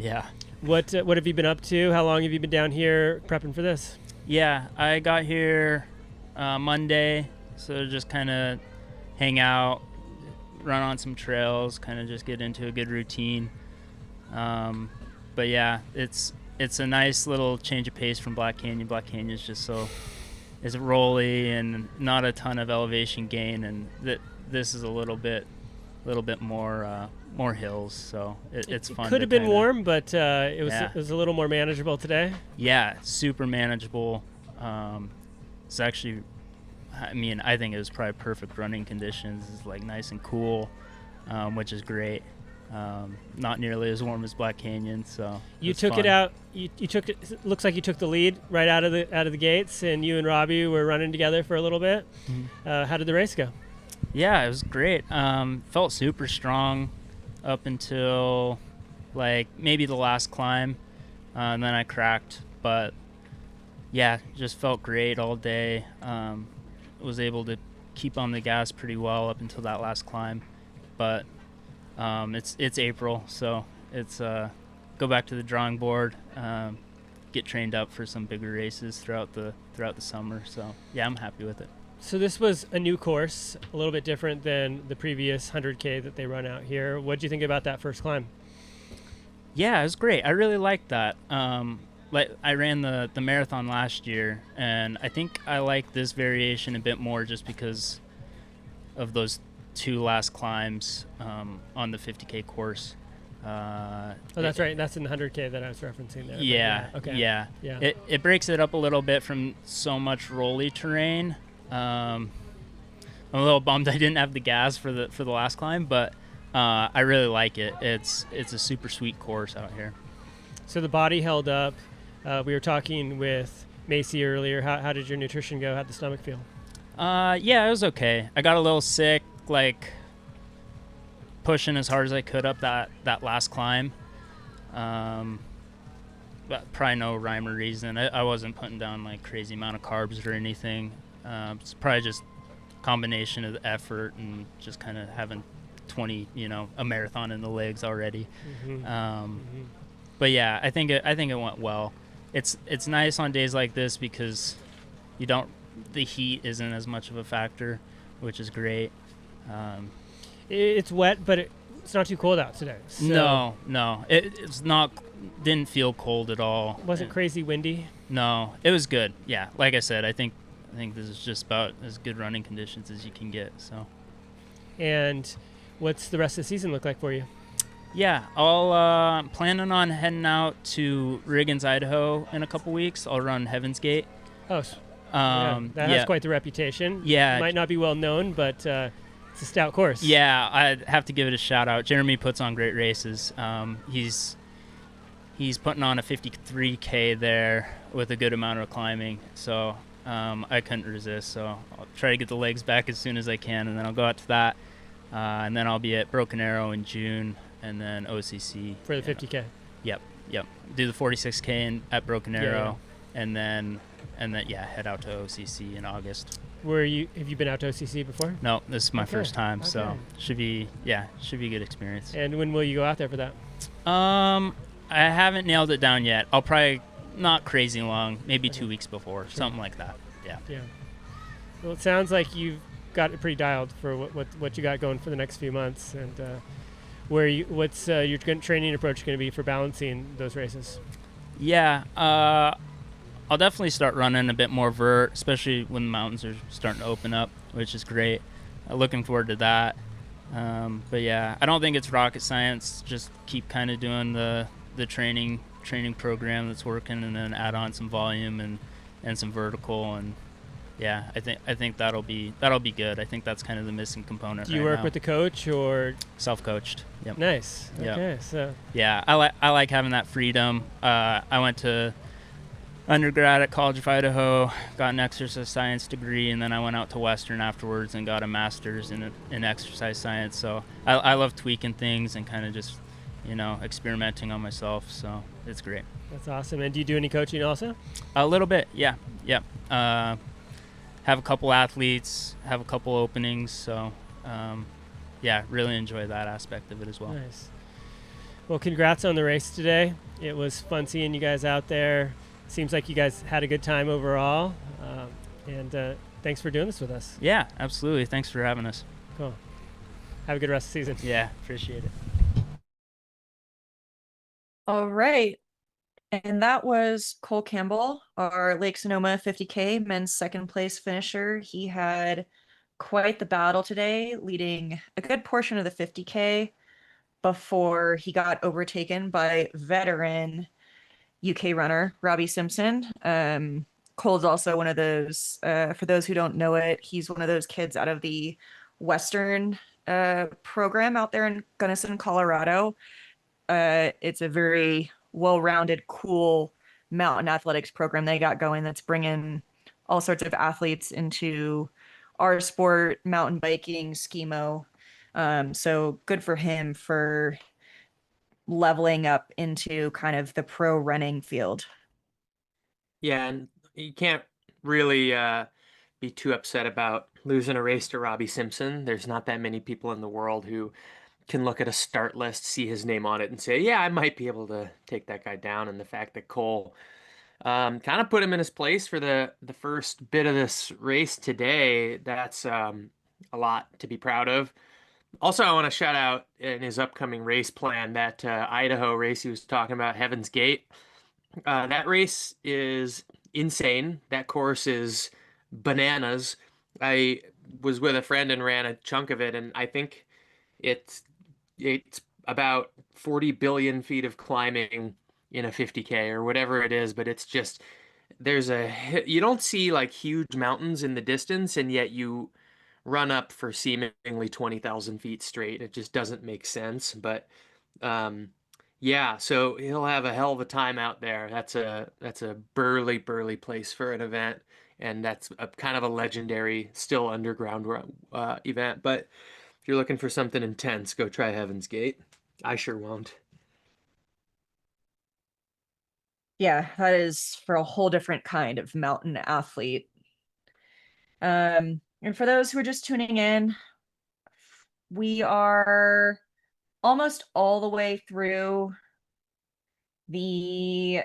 What have you been up to? How long have you been down here prepping for this? Yeah, I got here Monday, so just kind of hang out, run on some trails, kind of just get into a good routine. But yeah, it's a nice little change of pace from Black Canyon. Black Canyon is just it's rolly and not a ton of elevation gain, and this is a little bit more hills, so it's fun. It could have been warm, but it was a little more manageable today. Yeah, super manageable. It's actually, I think it was probably perfect running conditions. It's like nice and cool, which is great. Not nearly as warm as Black Canyon, so you took fun. It out. You took it. Looks like you took the lead right out of the gates, and you and Robbie were running together for a little bit. How did the race go? Yeah, it was great. Felt super strong up until like maybe the last climb, and then I cracked. But yeah, just felt great all day. Was able to keep on the gas pretty well up until that last climb, but it's April, so it's go back to the drawing board, get trained up for some bigger races throughout the summer. So yeah, I'm happy with it. So this was a new course, a little bit different than the previous 100K that they run out here. What did you think about that first climb? Yeah, it was great. I really liked that. Like I ran the marathon last year, and I think I like this variation a bit more just because of those 2 last climbs on the 50K course. That's right. That's in the 100K that I was referencing there. Yeah. Okay. Yeah. It breaks it up a little bit from so much rolly terrain. I'm a little bummed I didn't have the gas for the last climb, but I really like it. It's a super sweet course out here. So the body held up. We were talking with Macy earlier. How did your nutrition go? How'd the stomach feel? Yeah, it was okay. I got a little sick, like pushing as hard as I could up that last climb. But probably no rhyme or reason. I wasn't putting down like crazy amount of carbs or anything. It's probably just a combination of the effort and just kind of having 20, a marathon in the legs already. But yeah, I think it went well. It's nice on days like this because the heat isn't as much of a factor, which is great. It's wet, but it's not too cold out today. So No, it's not. Didn't feel cold at all. Wasn't crazy windy. No, it was good. Yeah, like I said, I think this is just about as good running conditions as you can get. So. And what's the rest of the season look like for you? Yeah, I'll planning on heading out to Riggins, Idaho in a couple weeks. I'll run Heaven's Gate. Oh, that has quite the reputation. Yeah, it might not be well known, but it's a stout course. Yeah, I have to give it a shout out. Jeremy puts on great races. He's putting on a 53K there with a good amount of climbing, so I couldn't resist. So I'll try to get the legs back as soon as I can, and then I'll go out to that, and then I'll be at Broken Arrow in June, and then OCC for the 50K. Yep. Do the 46K at Broken Arrow, and then head out to OCC in August. Have you been out to OCC before? No, this is my first time, so should be a good experience. And when will you go out there for that? I haven't nailed it down yet. I'll probably not crazy long, maybe 2 weeks before, something like that. Yeah. Well, it sounds like you've got it pretty dialed for what you got going for the next few months, and what's your training approach going to be for balancing those races? Yeah, I'll definitely start running a bit more vert, especially when the mountains are starting to open up, which is great. Looking forward to that. But yeah, I don't think it's rocket science. Just keep kind of doing the training program that's working, and then add on some volume and some vertical, and yeah, I think that'll be good. I think that's kind of the missing component. Do you work with the coach or self-coached? Yep. Nice. Yep. Okay, so yeah, I like having that freedom. I went to undergrad at College of Idaho, got an exercise science degree, and then I went out to Western afterwards and got a master's in exercise science. So I love tweaking things and kind of just experimenting on myself. So it's great. That's awesome. And do you do any coaching also? A little bit, yeah. Have a couple athletes, have a couple openings. So really enjoy that aspect of it as well. Nice. Well, congrats on the race today. It was fun seeing you guys out there. Seems like you guys had a good time overall, and thanks for doing this with us. Yeah, absolutely. Thanks for having us. Cool. Have a good rest of the season. Yeah, appreciate it. All right. And that was Cole Campbell, our Lake Sonoma 50K men's second place finisher. He had quite the battle today, leading a good portion of the 50K before he got overtaken by veteran UK runner Robbie Simpson. Cole's also one of those, for those who don't know it, he's one of those kids out of the Western program out there in Gunnison, Colorado. It's a very well-rounded, cool mountain athletics program they got going that's bringing all sorts of athletes into our sport, mountain biking, skimo. So good for him for leveling up into kind of the pro running field. Yeah, and you can't really be too upset about losing a race to Robbie Simpson. There's not that many people in the world who can look at a start list, see his name on it, and say, yeah, I might be able to take that guy down. And the fact that Cole kind of put him in his place for the first bit of this race today, that's a lot to be proud of. Also, I want to shout out in his upcoming race plan, that Idaho race he was talking about, Heaven's Gate. That race is insane. That course is bananas. I was with a friend and ran a chunk of it, and I think it's about 40 billion feet of climbing in a 50K or whatever it is, but it's just, you don't see like huge mountains in the distance, and yet you run up for seemingly 20,000 feet straight. It just doesn't make sense. But yeah, so he'll have a hell of a time out there. That's a burly place for an event, and that's a kind of a legendary, still underground event. But if you're looking for something intense, go try Heaven's Gate. I sure won't. Yeah, that is for a whole different kind of mountain athlete. And for those who are just tuning in, we are almost all the way through the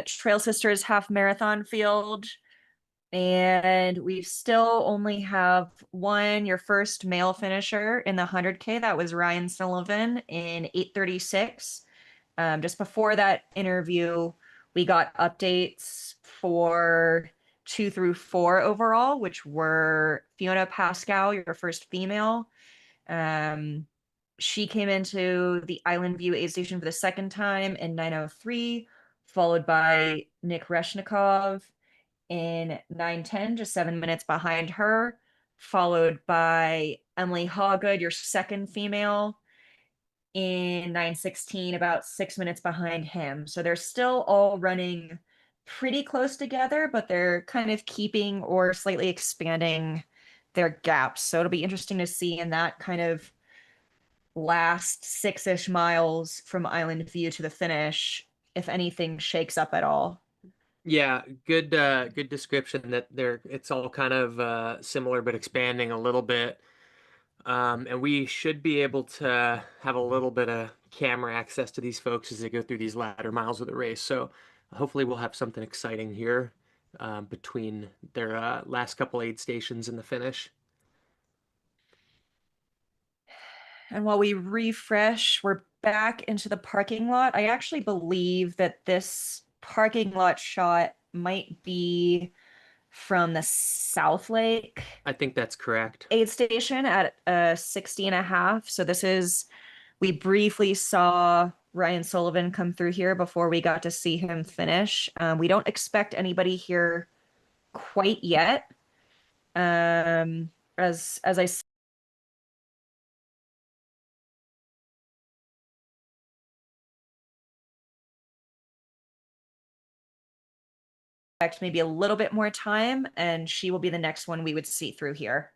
Trail Sisters half marathon field, and we still only have your first male finisher in the 100K. That was Ryan Sullivan in 8:36. Just before that interview, we got updates for 2 through 4 overall, which were Fiona Pascal, your first female. She came into the Island View aid station for the second time in 9:03, followed by Nick Reshnikov in 9:10, just 7 minutes behind her, followed by Emily Hawgood, your second female, in 9:16, about 6 minutes behind him. So they're still all running pretty close together, but they're kind of keeping or slightly expanding their gaps. So it'll be interesting to see in that kind of last 6-ish miles from Island View to the finish, if anything shakes up at all. Yeah, good description that it's all kind of similar but expanding a little bit. And we should be able to have a little bit of camera access to these folks as they go through these latter miles of the race. So hopefully we'll have something exciting here between their last couple aid stations and the finish. And while we refresh, we're back into the parking lot. I actually believe that this parking lot shot might be from the South Lake I think that's correct. aid station at 60.5. So we briefly saw Ryan Sullivan come through here before we got to see him finish. We don't expect anybody here quite yet. As I said, maybe a little bit more time, and she will be the next one we would see through here.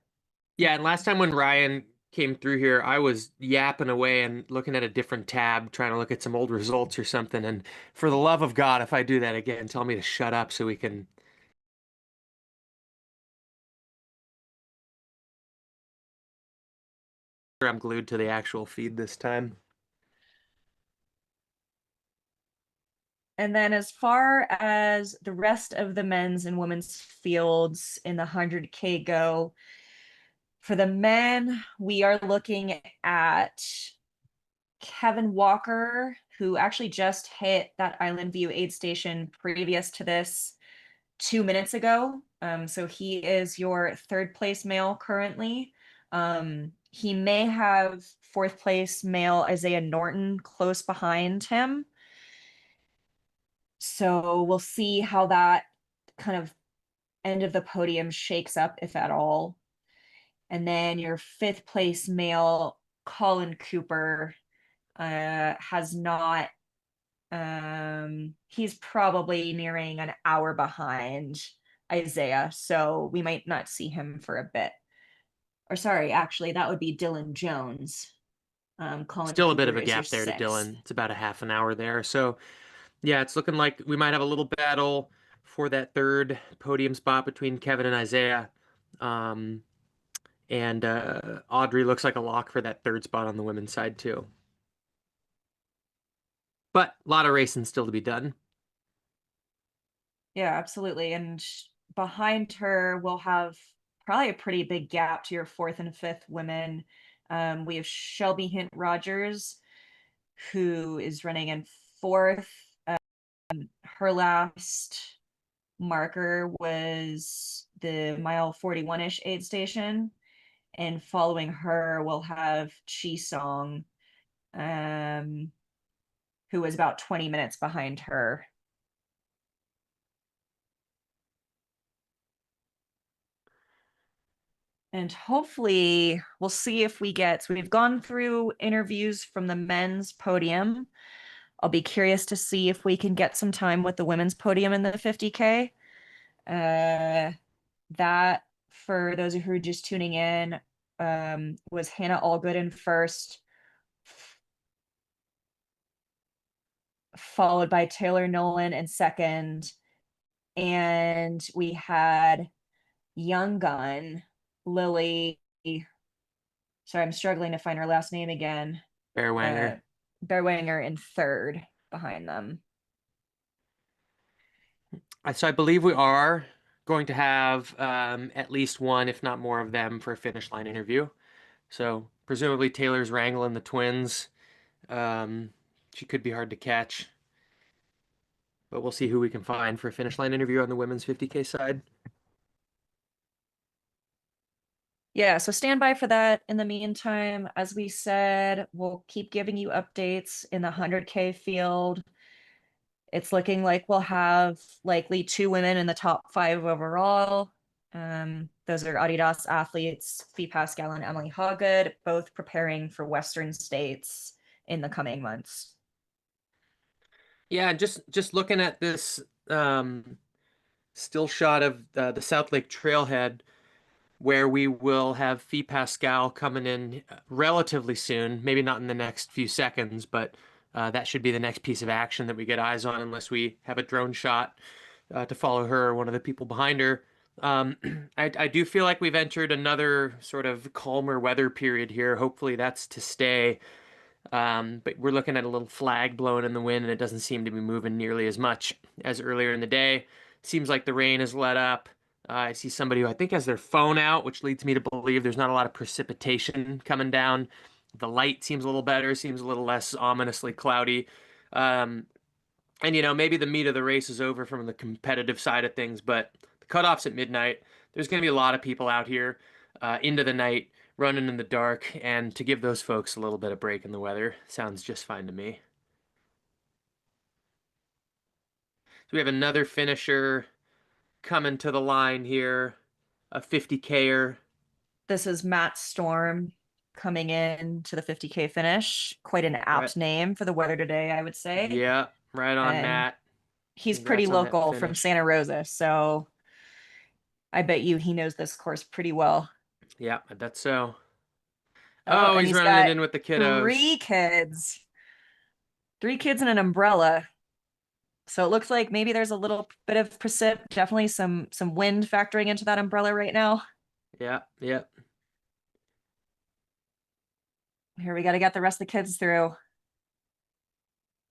Yeah, and last time when Ryan came through here, I was yapping away and looking at a different tab, trying to look at some old results or something. And for the love of God, if I do that again, tell me to shut up so we can. I'm glued to the actual feed this time. And then as far as the rest of the men's and women's fields in the 100K go, for the men, we are looking at Kevin Walker, who actually just hit that Island View aid station previous to this 2 minutes ago. So he is your third place male currently. He may have fourth place male Isaiah Norton close behind him. So we'll see how that kind of end of the podium shakes up, if at all. And then your fifth place male, Colin Cooper, has not, he's probably nearing an hour behind Isaiah. So we might not see him for a bit. Or sorry, actually, that would be Dylan Jones. Colin Still a bit Cooper of a is your gap there to sixth. Dylan. It's about a half an hour there. So yeah, it's looking like we might have a little battle for that third podium spot between Kevin and Isaiah. And Audrey looks like a lock for that third spot on the women's side too. But a lot of racing still to be done. Yeah, absolutely. And behind her, we'll have probably a pretty big gap to your fourth and fifth women. We have Shelby Hint Rogers, who is running in fourth. Her last marker was the mile 41-ish aid station. And following her, we'll have Chi Song, who was about 20 minutes behind her. And hopefully we'll see if so we've gone through interviews from the men's podium. I'll be curious to see if we can get some time with the women's podium in the 50K. That, for those who are just tuning in, was Hannah Allgood in first, followed by Taylor Nolan in second. And we had Young Gun, Lily sorry, I'm struggling to find her last name again. Bearwanger. Bearwanger in third behind them. So I believe we are going to have at least one, if not more, of them for a finish line interview. So presumably Taylor's wrangling the twins. She could be hard to catch, but we'll see who we can find for a finish line interview on the women's 50K side. Yeah, so stand by for that. In the meantime, as we said, we'll keep giving you updates in the 100K field. It's looking like we'll have likely 2 women in the top 5 overall. Those are Adidas athletes, Fee Pascal and Emily Hawgood, both preparing for Western States in the coming months. Yeah, just looking at this still shot of the South Lake Trailhead, where we will have Fee Pascal coming in relatively soon, maybe not in the next few seconds, but that should be the next piece of action that we get eyes on, unless we have a drone shot to follow her or one of the people behind her. I do feel like we've entered another sort of calmer weather period here. Hopefully that's to stay. But we're looking at a little flag blowing in the wind, and it doesn't seem to be moving nearly as much as earlier in the day. Seems like the rain has let up. I see somebody who I think has their phone out, which leads me to believe there's not a lot of precipitation coming down. The light seems a little better, seems a little less ominously cloudy. And, maybe the meat of the race is over from the competitive side of things, but the cutoff's at midnight. There's going to be a lot of people out here into the night, running in the dark, and to give those folks a little bit of break in the weather sounds just fine to me. So we have another finisher coming to the line here, a 50K-er. This is Matt Storm coming in to the 50K finish. Quite an apt name for the weather today, I would say. Yeah, right on, And Matt. he's Congrats pretty on that local from finish. Santa Rosa, so I bet you he knows this course pretty well. Yeah, I bet so. Oh, and He's running got it in with the kiddos. 3 kids. 3 kids and an umbrella. So it looks like maybe there's a little bit of precip, definitely some wind factoring into that umbrella right now. Yeah. Here we got to get the rest of the kids through.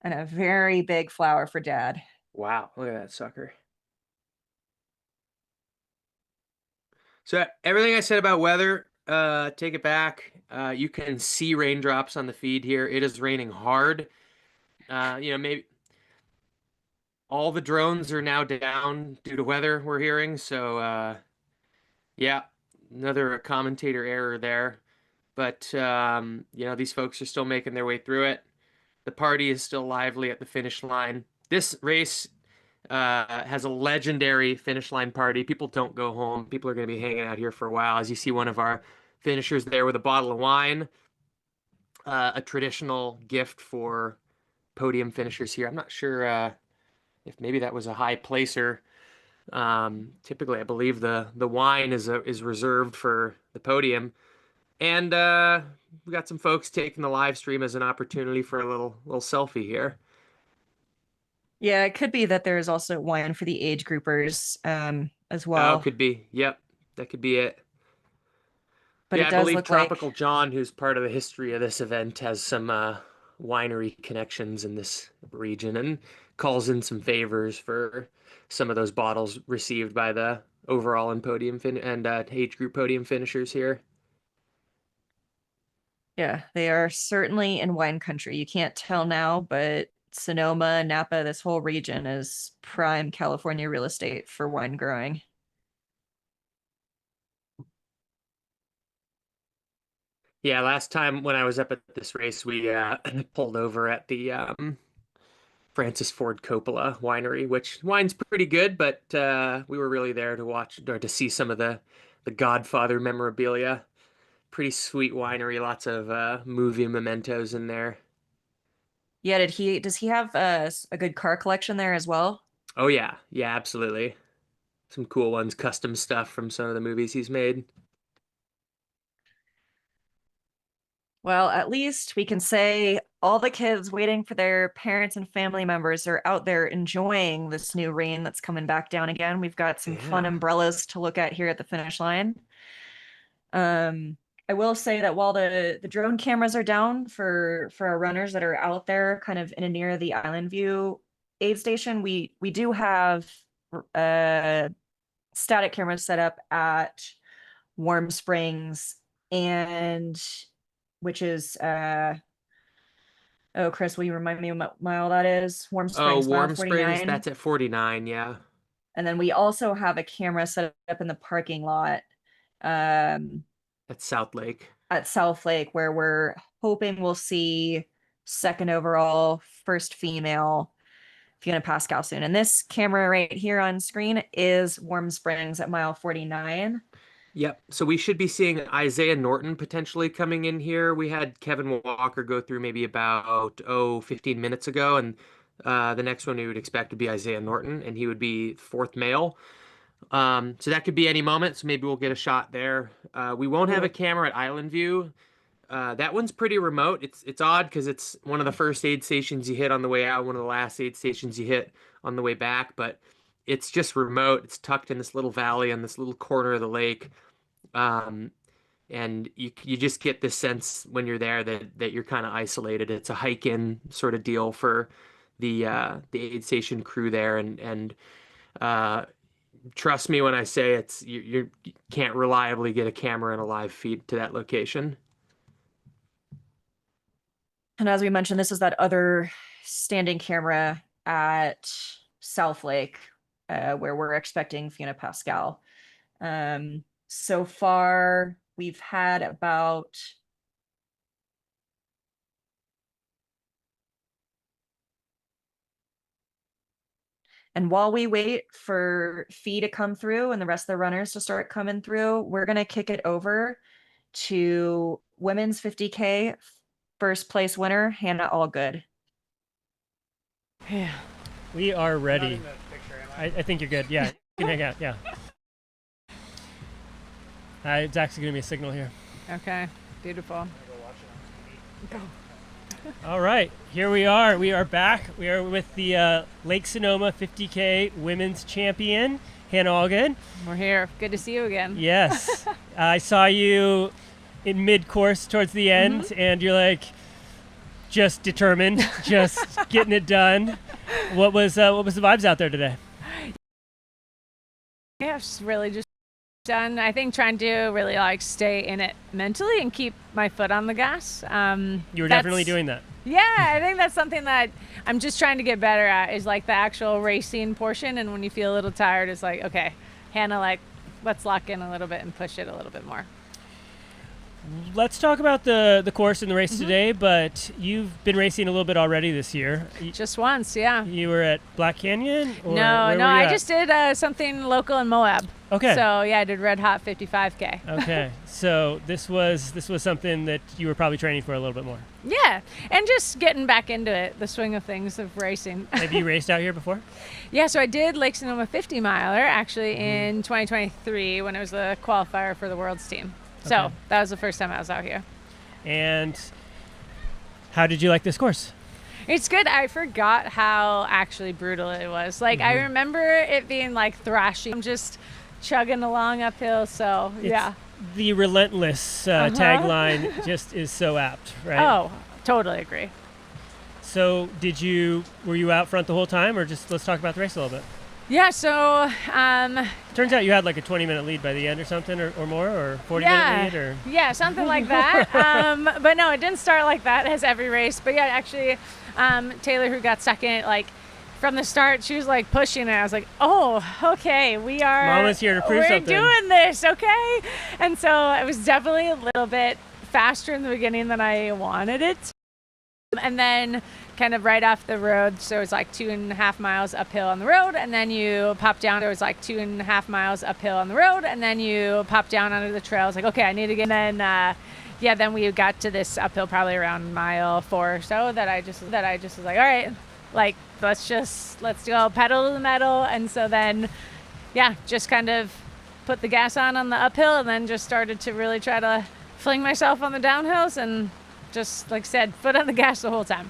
And a very big flower for Dad. Wow, look at that sucker. So everything I said about weather, take it back. You can see raindrops on the feed here. It is raining hard. Maybe all the drones are now down due to weather, we're hearing. So, yeah, another commentator error there. But, these folks are still making their way through it. The party is still lively at the finish line. This race has a legendary finish line party. People don't go home. People are going to be hanging out here for a while. As you see one of our finishers there with a bottle of wine, a traditional gift for podium finishers here. I'm not sure if maybe that was a high placer. Typically, I believe the wine is reserved for the podium. And we got some folks taking the live stream as an opportunity for a little selfie here. Yeah, it could be that there's also wine for the age groupers as well. Oh, could be. Yep, that could be it. But yeah, it I does believe look Tropical like John, who's part of the history of this event, has some winery connections in this region and calls in some favors for some of those bottles received by the overall and podium and age group podium finishers here. Yeah, they are certainly in wine country. You can't tell now, but Sonoma, Napa, this whole region is prime California real estate for wine growing. Yeah, last time when I was up at this race, we pulled over at the Francis Ford Coppola winery, which wine's pretty good, but we were really there to watch or to see some of the Godfather memorabilia. Pretty sweet winery, lots of movie mementos in there. Yeah, does he have a good car collection there as well? Oh yeah, absolutely. Some cool ones, custom stuff from some of the movies he's made. Well, at least we can say all the kids waiting for their parents and family members are out there enjoying this new rain that's coming back down again. We've got some fun umbrellas to look at here at the finish line. I will say that while the drone cameras are down for our runners that are out there kind of in and near the Island View aid station, we do have static cameras set up at Warm Springs, and which is oh, Chris, will you remind me what mile that is? Warm Springs, mile Warm 49. Springs, that's at 49, yeah. And then we also have a camera set up in the parking lot At South Lake. at South Lake, where we're hoping we'll see second overall, first female Fiona Pascal soon. And this camera right here on screen is Warm Springs at mile 49. Yep. So we should be seeing Isaiah Norton potentially coming in here. We had Kevin Walker go through maybe about 15 minutes ago, and the next one we would expect to be Isaiah Norton, and he would be fourth male. So that could be any moment. So maybe we'll get a shot there. We won't have a camera at Island View. That one's pretty remote. It's odd because it's one of the first aid stations you hit on the way out, one of the last aid stations you hit on the way back, but it's just remote. It's tucked in this little valley on this little corner of the lake. And you just get this sense when you're there that you're kind of isolated. It's a hike-in sort of deal for the aid station crew there, and trust me when I say you can't reliably get a camera and a live feed to that location. And as we mentioned, this is that other standing camera at South Lake, where we're expecting Fiona Pascal. So far, we've had about and while we wait for Fee to come through and the rest of the runners to start coming through, we're going to kick it over to women's 50K first place winner, Hannah Allgood. Yeah, we are ready. I think you're good. Yeah, you can hang out. Yeah. It's actually going to be a signal here. Okay, beautiful. All right, here we are. We are back. We are with the Lake Sonoma 50K women's champion, Hannah Allgood. We're here. Good to see you again. Yes. I saw you in mid-course towards the end, and you're like just determined, just getting it done. What was the vibes out there today? Yeah, just really just done. I think trying to really like stay in it mentally and keep my foot on the gas. You were definitely doing that. Yeah, I think that's something that I'm just trying to get better at, is like the actual racing portion. And when you feel a little tired, it's like, okay, Hannah, like, let's lock in a little bit and push it a little bit more. Let's talk about the course and the race today, but you've been racing a little bit already this year. Just once, yeah. You were at Black Canyon? Or no, I just did something local in Moab. Okay. So yeah, I did Red Hot 55K. Okay, so this was something that you were probably training for a little bit more. Yeah, and just getting back into it, the swing of things of racing. Have you raced out here before? Yeah, so I did Lake Sonoma 50 miler actually in 2023 when it was the qualifier for the World's team. So Okay. that was the first time I was out here. And how did you like this course? It's good. I forgot how actually brutal it was. Like I remember it being like thrashing. I'm just chugging along uphill. So yeah. The relentless tagline just is so apt, right? Oh, totally agree. So were you out front the whole time, or just let's talk about the race a little bit? Yeah, so turns out you had like a 20-minute lead by the end or something, or more, or 40-minute lead, or yeah, something like that. But no, it didn't start like that as every race. But yeah, actually, Taylor, who got second, like from the start, she was like pushing it. I was like, oh, okay, Mama's here to prove something. We're doing this, okay? And so it was definitely a little bit faster in the beginning than I wanted it. And then kind of right off the road, so it was like 2.5 miles uphill on the road, and then you pop down. It was like 2.5 miles uphill on the road, and then you pop down onto the trail. I was like, okay, I need to get. And then, then we got to this uphill probably around mile 4 or so that I just was like, all right, like let's go pedal to the metal. And so then, just kind of put the gas on the uphill, and then just started to really try to fling myself on the downhills, and just like I said, foot on the gas the whole time.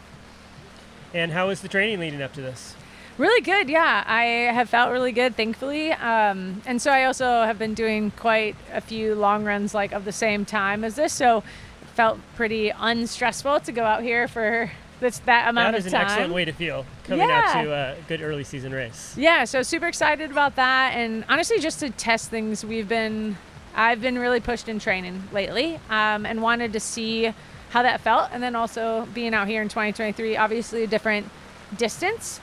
And how was the training leading up to this? Really good, yeah. I have felt really good, thankfully. And so I also have been doing quite a few long runs like of the same time as this, so it felt pretty unstressful to go out here for that amount of time. That is an excellent way to feel coming out to a good early season race. Yeah, so super excited about that, and honestly just to test things. I've been really pushed in training lately, and wanted to see how that felt, and then also being out here in 2023, obviously a different distance,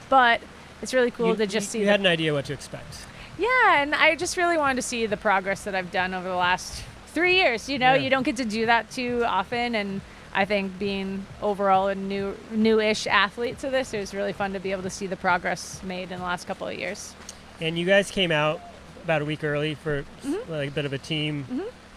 but it's really cool to just see. You had an idea what to expect. Yeah, and I just really wanted to see the progress that I've done over the last 3 years. You know, you don't get to do that too often, and I think being overall a newish athlete to this, it was really fun to be able to see the progress made in the last couple of years. And you guys came out about a week early for like a bit of a team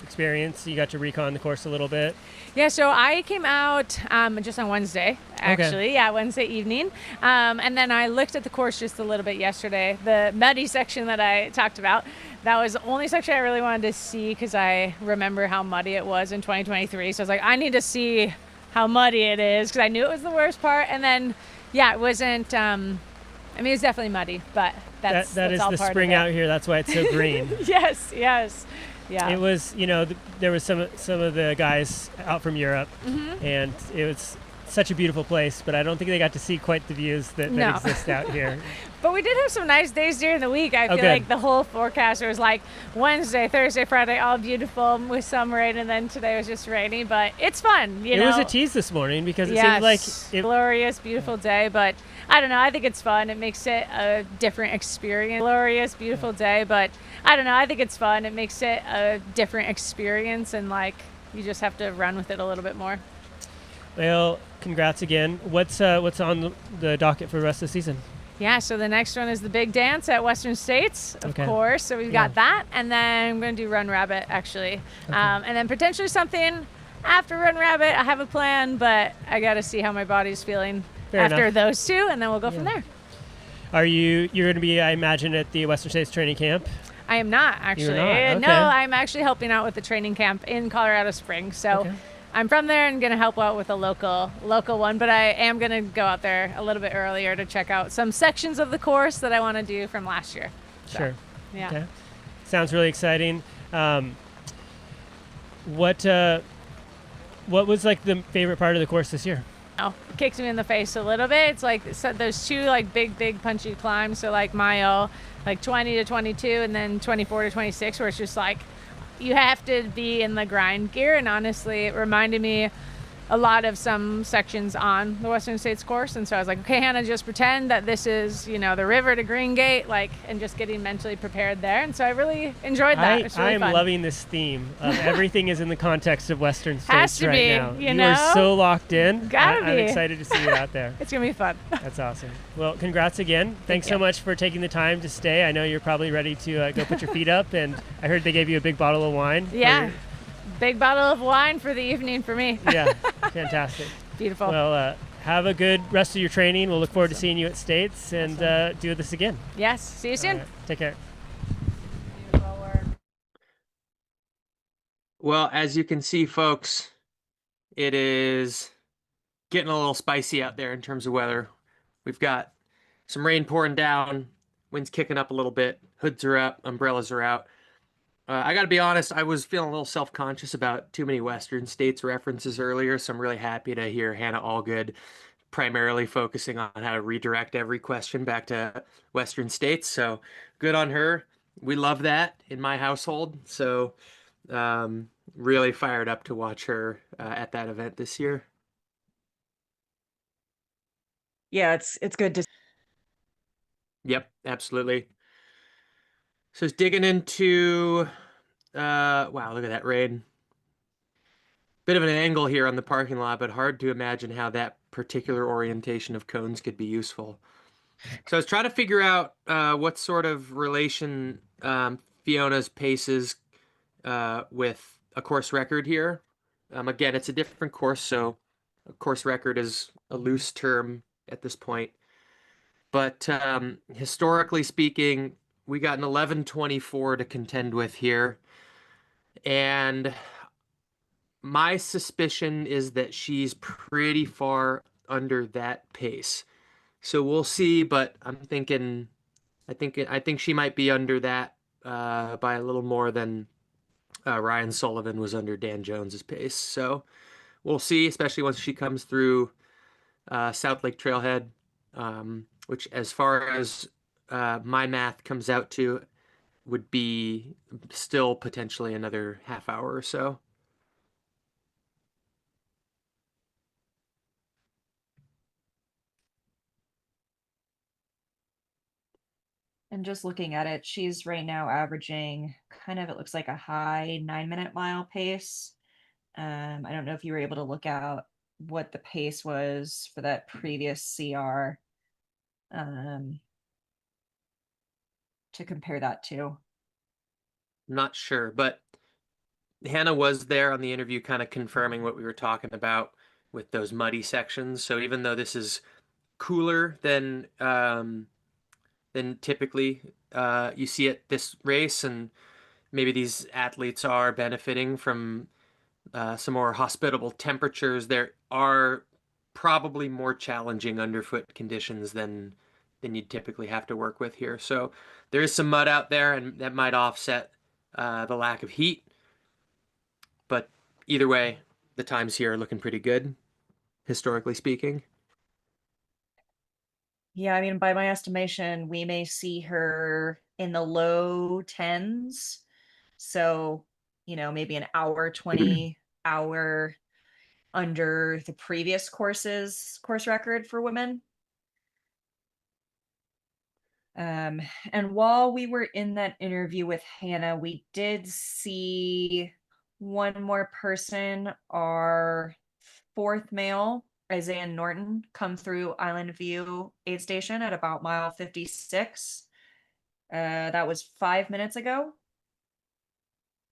experience. You got to recon the course a little bit. Yeah, so I came out just on Wednesday, actually. Yeah, Wednesday evening. And then I looked at the course just a little bit yesterday. The muddy section that I talked about, that was the only section I really wanted to see because I remember how muddy it was in 2023. So I was like, I need to see how muddy it is because I knew it was the worst part. And then, yeah, it wasn't, it's definitely muddy, but that's that is all the part spring of it. out here. That's why it's so green. Yes. Yeah. It was, there was some of the guys out from Europe, and it was such a beautiful place, but I don't think they got to see quite the views that exist out here. But we did have some nice days during the week. I feel like the whole forecast was like Wednesday, Thursday, Friday, all beautiful with some rain, and then today was just rainy, but it's fun, It was a tease this morning because it seemed like glorious, beautiful day, but I don't know, I think it's fun. It makes it a different experience. Glorious, beautiful day, but I don't know, I think it's fun. It makes it a different experience, and like you just have to run with it a little bit more. Well, congrats again. What's on the docket for the rest of the season? Yeah, so the next one is the big dance at Western States, of course. So we've got that, and then I'm going to do Run Rabbit, actually. And then potentially something after Run Rabbit. I have a plan, but I got to see how my body's feeling after those two, and then we'll go from there. You're going to be, I imagine, at the Western States training camp? I am not, actually. You're not? Okay. No, I'm actually helping out with the training camp in Colorado Springs. So I'm from there and going to help out with a local one, but I am going to go out there a little bit earlier to check out some sections of the course that I want to do from last year. So, sure. Yeah. Okay. Sounds really exciting. What was like the favorite part of the course this year? Oh, it kicks me in the face a little bit. It's like those two like big punchy climbs. So like mile like 20 to 22 and then 24 to 26, where it's just like you have to be in the grind gear. And honestly, it reminded me a lot of some sections on the Western States course. And so I was like, okay, Hannah, just pretend that this is, the river to Green Gate, and just getting mentally prepared there. And so I really enjoyed that. It's really I am fun. loving this theme of everything is in the context of Western States Has to right be, now. you You know? are so locked in. Gotta I'm be. excited to see you out there. It's going to be fun. That's awesome. Well, congrats again. Thanks so much for taking the time to stay. I know you're probably ready to go put your feet up, and I heard they gave you a big bottle of wine. Yeah. Big bottle of wine for the evening for me. Yeah, fantastic. Beautiful. Well, have a good rest of your training. We'll look forward to seeing you at States and do this again. Yes. See you soon. All right. Take care. Well, as you can see, folks, it is getting a little spicy out there in terms of weather. We've got some rain pouring down, wind's kicking up a little bit, hoods are up, umbrellas are out. I got to be honest, I was feeling a little self-conscious about too many Western States references earlier, so I'm really happy to hear Hannah Allgood primarily focusing on how to redirect every question back to Western States. So good on her. We love that in my household. So really fired up to watch her at that event this year. Yeah, it's good to. Yep, absolutely. So it's digging into, wow, look at that rain. Bit of an angle here on the parking lot, but hard to imagine how that particular orientation of cones could be useful. So I was trying to figure out what sort of relation Fiona's paces with a course record here. Again, it's a different course, so a course record is a loose term at this point. But historically speaking, we got an 11:24 to contend with here. And my suspicion is that she's pretty far under that pace. So we'll see, but I'm thinking, I think she might be under that by a little more than Ryan Sullivan was under Dan Jones's pace. So we'll see, especially once she comes through South Lake Trailhead, which, as far as my math comes out to, would be still potentially another half hour or so. And just looking at it, she's right now averaging kind of, it looks like a high 9-minute mile pace. I don't know if you were able to look out what the pace was for that previous CR to compare that to. I'm not sure, but Hannah was there on the interview kind of confirming what we were talking about with those muddy sections. So even though this is cooler than typically you see at this race, and maybe these athletes are benefiting from some more hospitable temperatures, there are probably more challenging underfoot conditions than you'd typically have to work with here. So there is some mud out there, and that might offset the lack of heat. But either way, the times here are looking pretty good, historically speaking. Yeah, I mean, by my estimation, we may see her in the low 10s. So, maybe an hour 20 hour under the previous course record for women. And while we were in that interview with Hannah, we did see one more person, our fourth male, Isaiah Norton, come through Island View aid station at about mile 56. That was 5 minutes ago.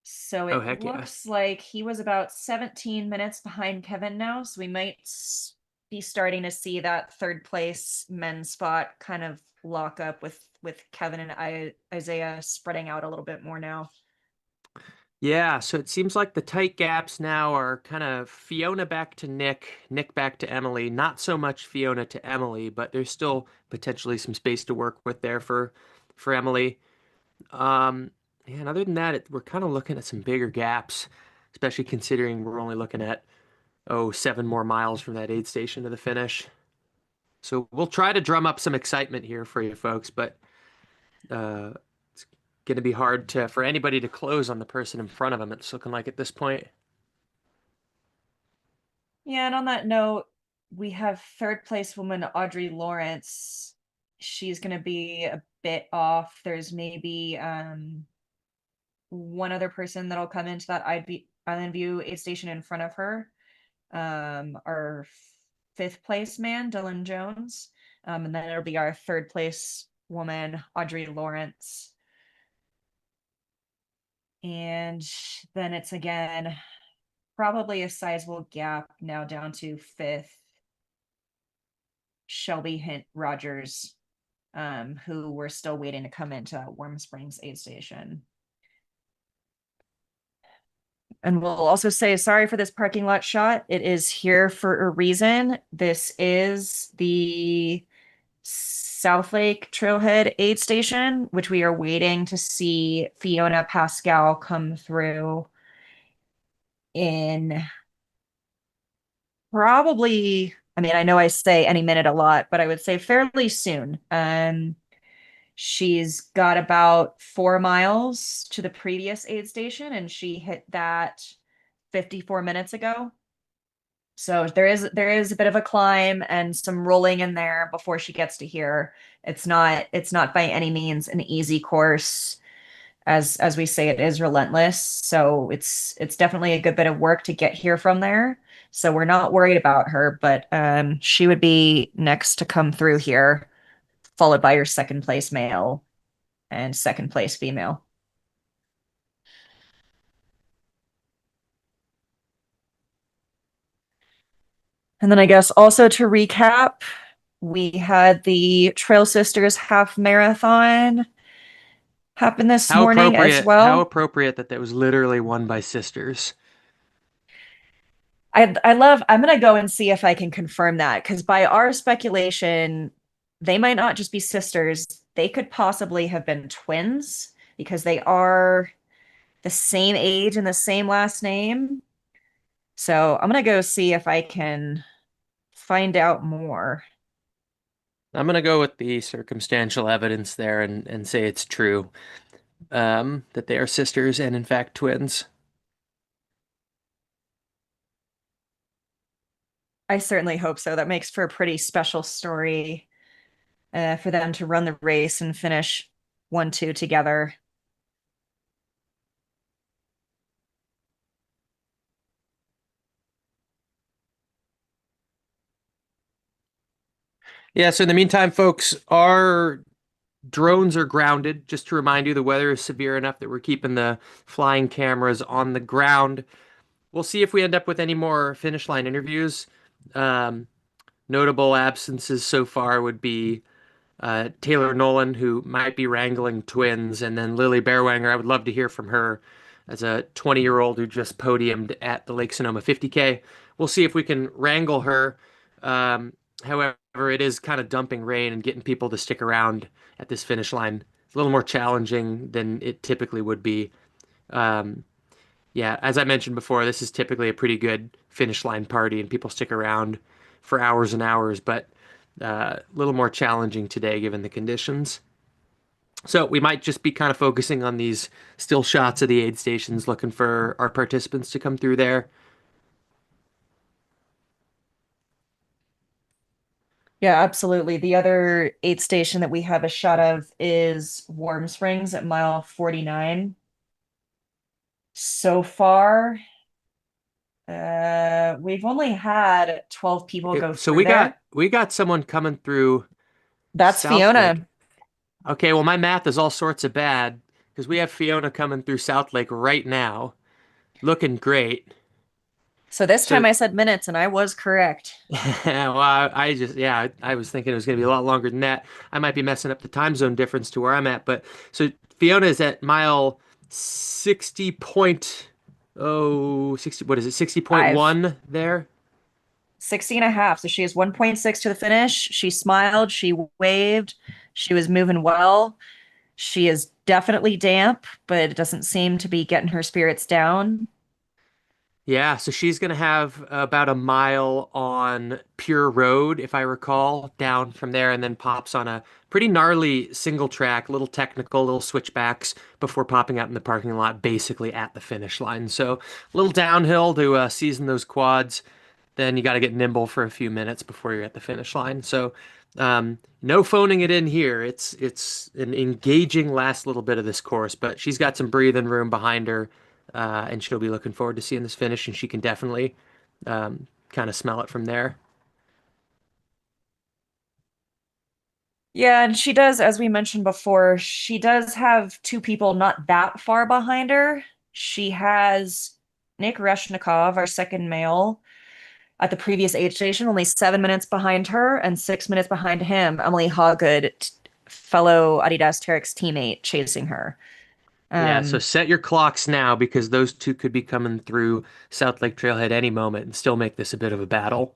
So it looks like he was about 17 minutes behind Kevin now. So we might be starting to see that third place men's spot kind of lock up with Kevin and Isaiah spreading out a little bit more now. Yeah, so it seems like the tight gaps now are kind of Fiona back to Nick, Nick back to Emily. Not so much Fiona to Emily, but there's still potentially some space to work with there for Emily. And other than that, we're kind of looking at some bigger gaps, especially considering we're only looking at 7 more miles from that aid station to the finish. So we'll try to drum up some excitement here for you folks, but it's going to be hard for anybody to close on the person in front of them, it's looking like at this point. Yeah, and on that note, we have third place woman Audrey Lawrence. She's going to be a bit off. There's maybe one other person that'll come into that Island View aid station in front of her. Our fifth place man, Dylan Jones. And then it'll be our third place woman, Audrey Lawrence. And then it's again probably a sizable gap now down to fifth, Shelby Hint Rogers, who we're still waiting to come into Warm Springs aid station. And we'll also say sorry for this parking lot shot. It is here for a reason. This is the South Lake Trailhead aid station, which we are waiting to see Fiona Pascal come through in probably, I mean, I know I say any minute a lot, but I would say fairly soon. She's got about 4 miles to the previous aid station, and she hit that 54 minutes ago. So there is a bit of a climb and some rolling in there before she gets to here. It's not by any means an easy course. As we say, it is relentless. So it's definitely a good bit of work to get here from there. So we're not worried about her, but she would be next to come through here, followed by your second place male and second place female. And then I guess also to recap, we had the Trail Sisters half marathon happen this morning as well. How appropriate that was literally won by sisters. I'm going to go and see if I can confirm that, because by our speculation, they might not just be sisters. They could possibly have been twins because they are the same age and the same last name. So I'm gonna go see if I can find out more. I'm gonna go with the circumstantial evidence there and say it's true, that they are sisters and in fact twins. I certainly hope so. That makes for a pretty special story for them to run the race and finish 1-2 together. Yeah, so in the meantime, folks, our drones are grounded. Just to remind you, the weather is severe enough that we're keeping the flying cameras on the ground. We'll see if we end up with any more finish line interviews. Notable absences so far would be Taylor Nolan, who might be wrangling twins, and then Lily Bearwanger. I would love to hear from her as a 20-year-old who just podiumed at the Lake Sonoma 50K. We'll see if we can wrangle her. However, it is kind of dumping rain and getting people to stick around at this finish line. It's a little more challenging than it typically would be. Yeah, as I mentioned before, this is typically a pretty good finish line party and people stick around for hours and hours, but a little more challenging today given the conditions. So we might just be kind of focusing on these still shots of the aid stations, looking for our participants to come through there. Yeah, absolutely. The other aid station that we have a shot of is Warm Springs at mile 49. So far, we've only had 12 people go So through there. we got someone coming through. That's South Fiona. Lake. Okay, well my math is all sorts of bad because we have Fiona coming through South Lake right now, looking great. So this time I said minutes and I was correct. Well, I was thinking it was going to be a lot longer than that. I might be messing up the time zone difference to where I'm at, but so Fiona is at mile 60 what is it? 60.1 there. 60 and a half. So she has 1.6 to the finish. She smiled, she waved, she was moving well. She is definitely damp, but it doesn't seem to be getting her spirits down. Yeah, so she's going to have about a mile on pure road, if I recall, down from there, and then pops on a pretty gnarly single track, little technical, little switchbacks before popping out in the parking lot, basically at the finish line. So a little downhill to season those quads. Then you got to get nimble for a few minutes before you're at the finish line. So no phoning it in here. It's an engaging last little bit of this course, but she's got some breathing room behind her. And she'll be looking forward to seeing this finish, and she can definitely kind of smell it from there. Yeah, and she does, as we mentioned before, she does have two people not that far behind her. She has Nick Reshnikov, our second male, at the previous aid station, only 7 minutes behind her, and 6 minutes behind him, Emily Hawgood, fellow Adidas Terrex teammate, chasing her. Yeah, so set your clocks now because those two could be coming through South Lake Trailhead any moment and still make this a bit of a battle.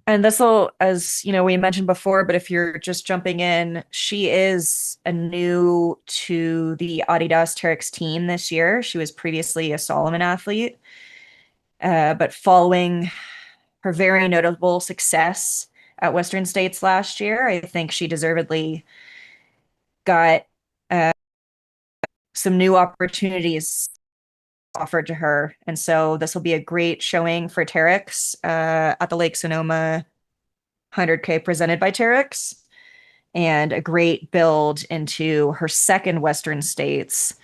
And this will, as you know, we mentioned before, but if you're just jumping in, she is a new to the Adidas Terrex team this year. She was previously a Solomon athlete, but following her very notable success at Western States last year, I think she deservedly got some new opportunities offered to her. And so this will be a great showing for Terrex at the Lake Sonoma 100K presented by Terrex, and a great build into her second Western States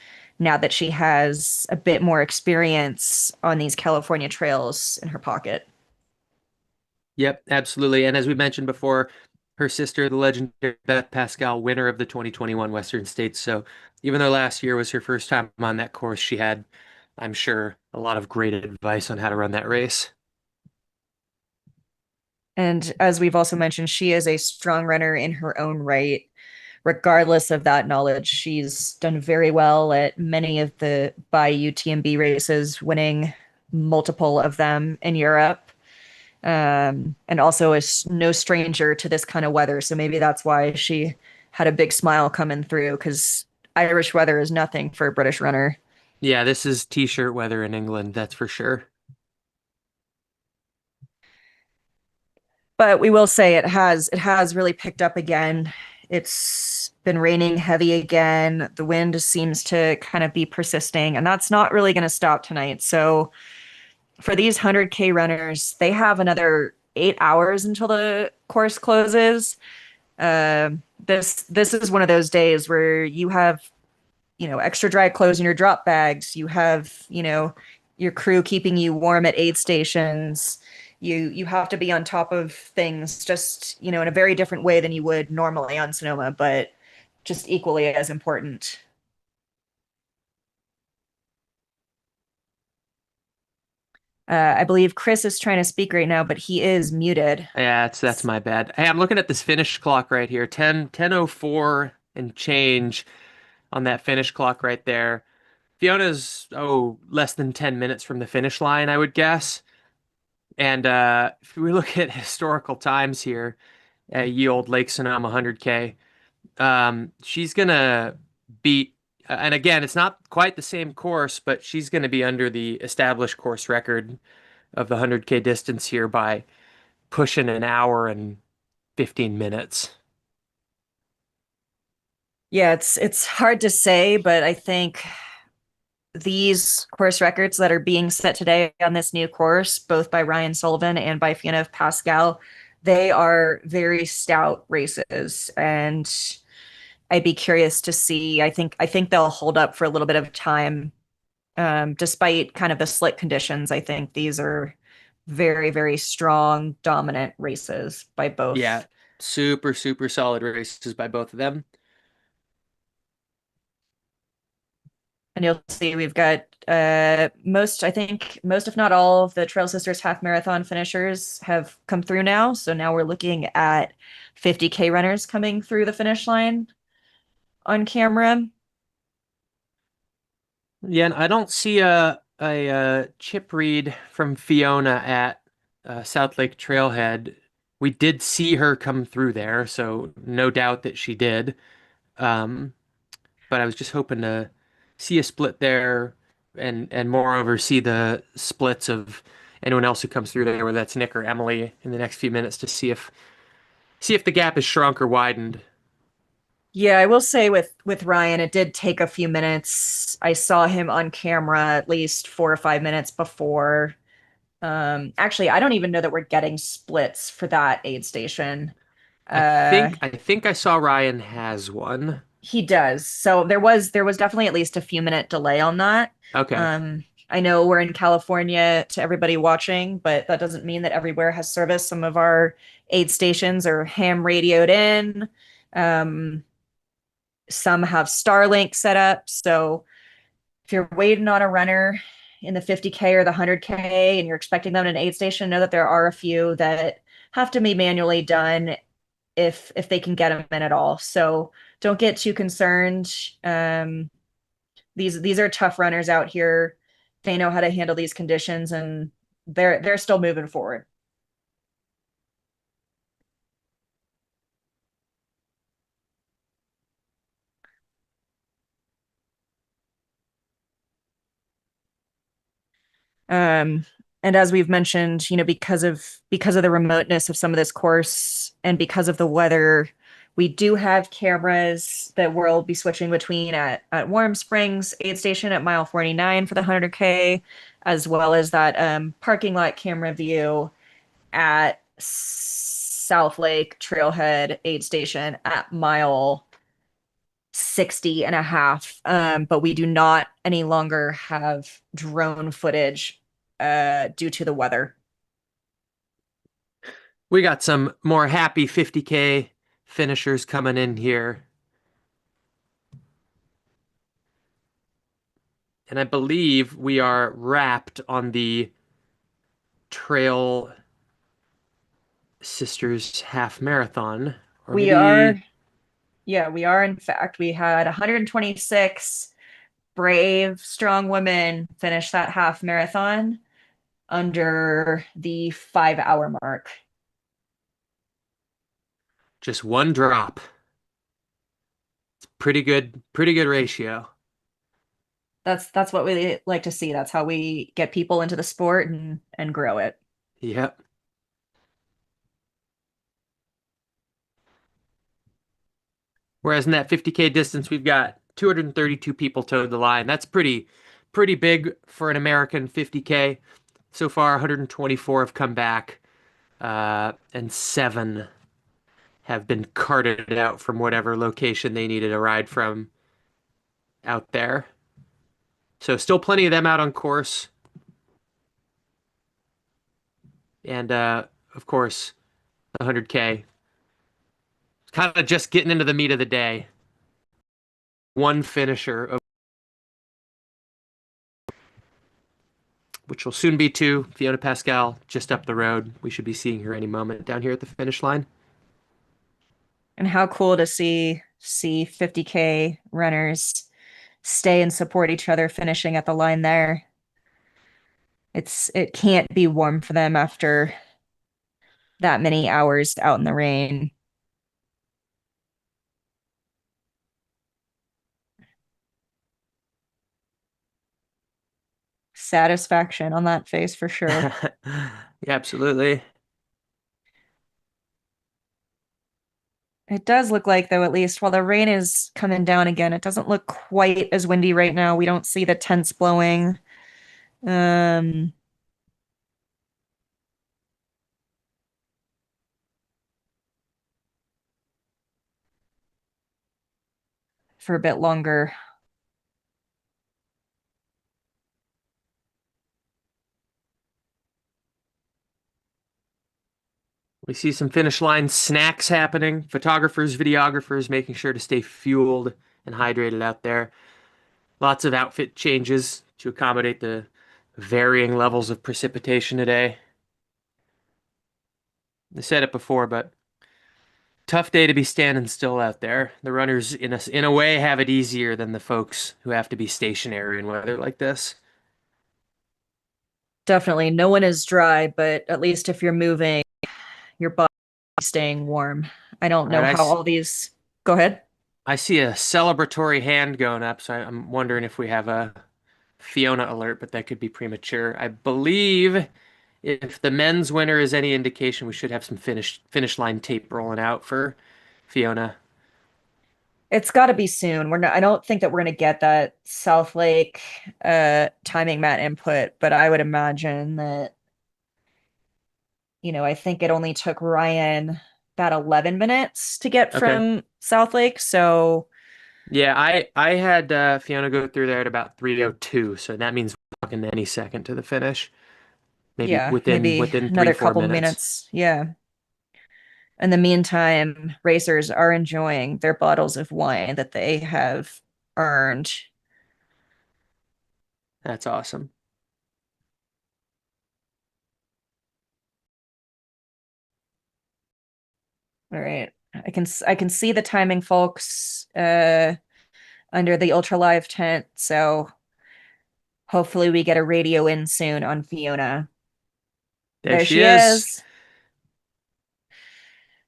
now that she has a bit more experience on these California trails in her pocket. Yep, absolutely. And as we mentioned before, her sister, the legendary Beth Pascal, winner of the 2021 Western States. So even though last year was her first time on that course, she had, I'm sure, a lot of great advice on how to run that race. And as we've also mentioned, she is a strong runner in her own right. Regardless of that knowledge, she's done very well at many of the by UTMB races, winning multiple of them in Europe. and also is no stranger to this kind of weather. So maybe that's why she had a big smile coming through, because Irish weather is nothing for a British runner. Yeah, this is t-shirt weather in England, that's for sure. But we will say it has really picked up again. It's been raining heavy again. The wind seems to kind of be persisting, and that's not really going to stop tonight. So for these 100K runners, they have another 8 hours until the course closes. This is one of those days where you have, extra dry clothes in your drop bags. You have, your crew keeping you warm at aid stations. You have to be on top of things just, in a very different way than you would normally on Sonoma, but just equally as important. I believe Chris is trying to speak right now, but he is muted. Yeah, that's my bad. Hey, I'm looking at this finish clock right here. 10:04 and change on that finish clock right there. Fiona's less than 10 minutes from the finish line, I would guess. And if we look at historical times here at ye old Lake Sonoma 100K, she's gonna beat. And again, it's not quite the same course, but she's going to be under the established course record of the 100K distance here by pushing an hour and 15 minutes. Yeah, it's hard to say, but I think these course records that are being set today on this new course, both by Ryan Sullivan and by Fiona Pascal, they are very stout races, and I'd be curious to see. I think they'll hold up for a little bit of time, despite kind of the slick conditions. I think these are very, very strong, dominant races by both. Yeah, super, super solid races by both of them. And you'll see we've got most, if not all, of the Trail Sisters half marathon finishers have come through now. So now we're looking at 50K runners coming through the finish line on camera. Yeah, and I don't see a chip read from Fiona at South Lake Trailhead. We did see her come through there, so no doubt that she did. But I was just hoping to see a split there, and moreover see the splits of anyone else who comes through there, whether that's Nick or Emily, in the next few minutes to see if the gap is shrunk or widened. Yeah, I will say with Ryan, it did take a few minutes. I saw him on camera at least 4 or 5 minutes before. Actually, I don't even know that we're getting splits for that aid station. I think I saw Ryan has one. He does. So there was definitely at least a few minute delay on that. Okay. I know we're in California to everybody watching, but that doesn't mean that everywhere has service. Some of our aid stations are ham radioed in. Some have Starlink set up. So if you're waiting on a runner in the 50K or the 100K and you're expecting them in an aid station, know that there are a few that have to be manually done if they can get them in at all. So don't get too concerned. These are tough runners out here. They know how to handle these conditions, and they're still moving forward. And as we've mentioned, because of the remoteness of some of this course and because of the weather, we do have cameras that we'll be switching between at Warm Springs aid station at mile 49 for the 100K, as well as that parking lot camera view at South Lake Trailhead aid station at mile 60 and a half. But we do not any longer have drone footage due to the weather. We got some more happy 50K finishers coming in here. And I believe we are wrapped on the Trail Sisters half marathon. We are. Yeah, we are. In fact, we had 126 brave, strong women finish that half marathon. under the 5-hour mark. Just one drop. It's pretty good ratio. That's what we like to see. That's how we get people into the sport and grow it. Yep. Whereas in that 50K distance, we've got 232 people towed the line. That's pretty big for an American 50K. So far, 124 have come back, and 7 have been carted out from whatever location they needed a ride from out there. So still plenty of them out on course. And of course, the 100K. Kind of just getting into the meat of the day. One finisher, which will soon be 2. Fiona Pascal, just up the road. We should be seeing her any moment down here at the finish line. And how cool to see 50K runners stay and support each other finishing at the line there. It can't be warm for them after that many hours out in the rain. Satisfaction on that face for sure. Yeah, absolutely. It does look like, though, at least while the rain is coming down again, it doesn't look quite as windy right now. We don't see the tents blowing. For a bit longer. We see some finish line snacks happening. Photographers, videographers making sure to stay fueled and hydrated out there. Lots of outfit changes to accommodate the varying levels of precipitation today. I said it before, but tough day to be standing still out there. The runners, in a way, have it easier than the folks who have to be stationary in weather like this. Definitely. No one is dry, but at least if you're moving, your body is staying warm. I don't know how all these... Go ahead. I see a celebratory hand going up, so I'm wondering if we have a Fiona alert, but that could be premature. I believe if the men's winner is any indication, we should have some finish line tape rolling out for Fiona. It's got to be soon. I don't think that we're going to get that South Lake timing mat input, but I would imagine that, I think it only took Ryan about 11 minutes to get from South Lake. So yeah, I had Fiona go through there at about 3:02, so that means we're talking any second to the finish. Maybe within another 3-4 couple minutes. minutes. Yeah. In the meantime, racers are enjoying their bottles of wine that they have earned. That's awesome. All right. I can see the timing folks under the ultra live tent, so hopefully we get a radio in soon on Fiona. There she is.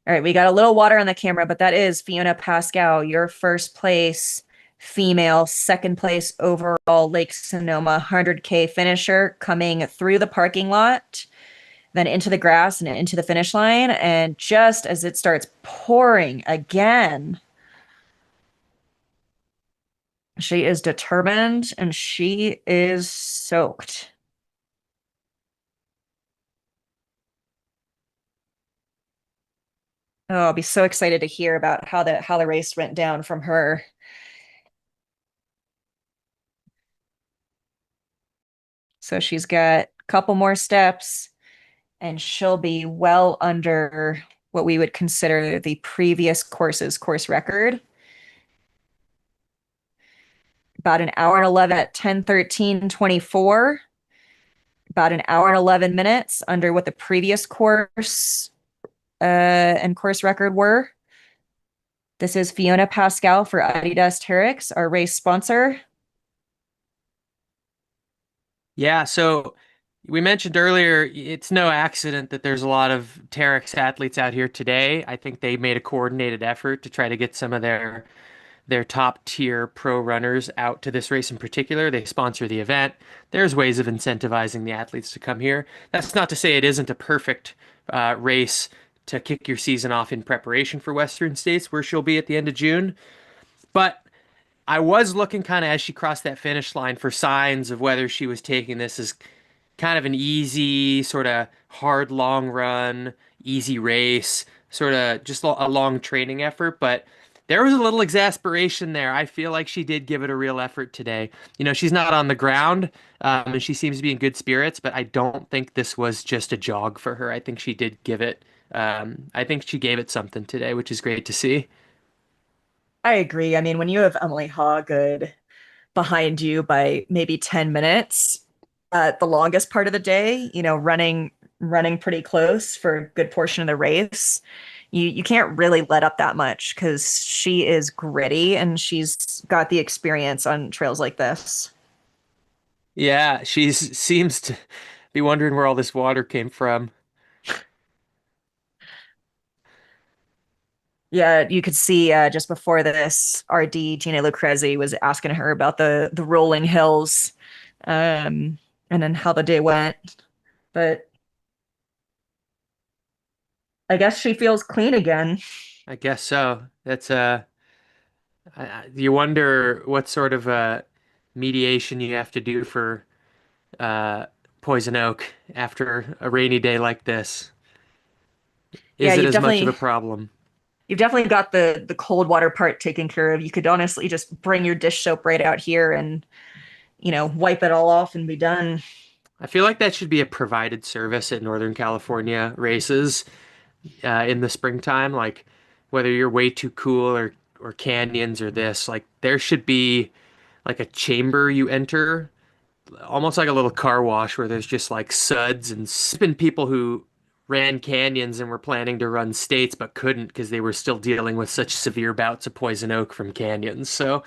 All right, we got a little water on the camera, but that is Fiona Pascal, your first place female, second place overall Lake Sonoma 100K finisher, coming through the parking lot, then into the grass and into the finish line. And just as it starts pouring again, she is determined and she is soaked. Oh, I'll be so excited to hear about how the race went down from her. So she's got a couple more steps and she'll be well under what we would consider the previous course record. About an hour and 11 at 10:13:24. About an hour and 11 minutes under what the previous course and course record were. This is Fiona Pascal for Adidas Terrex, our race sponsor. Yeah, so We mentioned earlier, it's no accident that there's a lot of Terrex athletes out here today. I think they made a coordinated effort to try to get some of their top tier pro runners out to this race in particular. They sponsor the event. There's ways of incentivizing the athletes to come here. That's not to say it isn't a perfect race to kick your season off in preparation for Western States, where she'll be at the end of June. But I was looking kind of as she crossed that finish line for signs of whether she was taking this as kind of an easy, sort of hard long run, easy race, sort of just a long training effort. But there was a little exasperation there. I feel like she did give it a real effort today. You know, she's not on the ground, and she seems to be in good spirits, but I don't think this was just a jog for her. I think she did give it, I think she gave it something today, which is great to see. I agree. I mean, when you have Emily Hawgood behind you by maybe 10 minutes at the longest part of the day, running pretty close for a good portion of the race, you can't really let up that much because she is gritty and she's got the experience on trails like this. Yeah, she seems to be wondering where all this water came from. Yeah, you could see just before this, RD Gina Lucrezi was asking her about the rolling hills, and then how the day went. But I guess she feels clean again. I guess so. That's you wonder what sort of mediation you have to do for uh, poison oak after a rainy day like this. Yeah, Is it as much of a problem? you've definitely got the cold water part taken care of. You could honestly just bring your dish soap right out here and wipe it all off and be done. I feel like that should be a provided service at Northern California races in the springtime. Like whether you're way too cool or canyons or this, like there should be like a chamber you enter, almost like a little car wash where there's just like suds and spin people who ran canyons and were planning to run states but couldn't because they were still dealing with such severe bouts of poison oak from canyons. So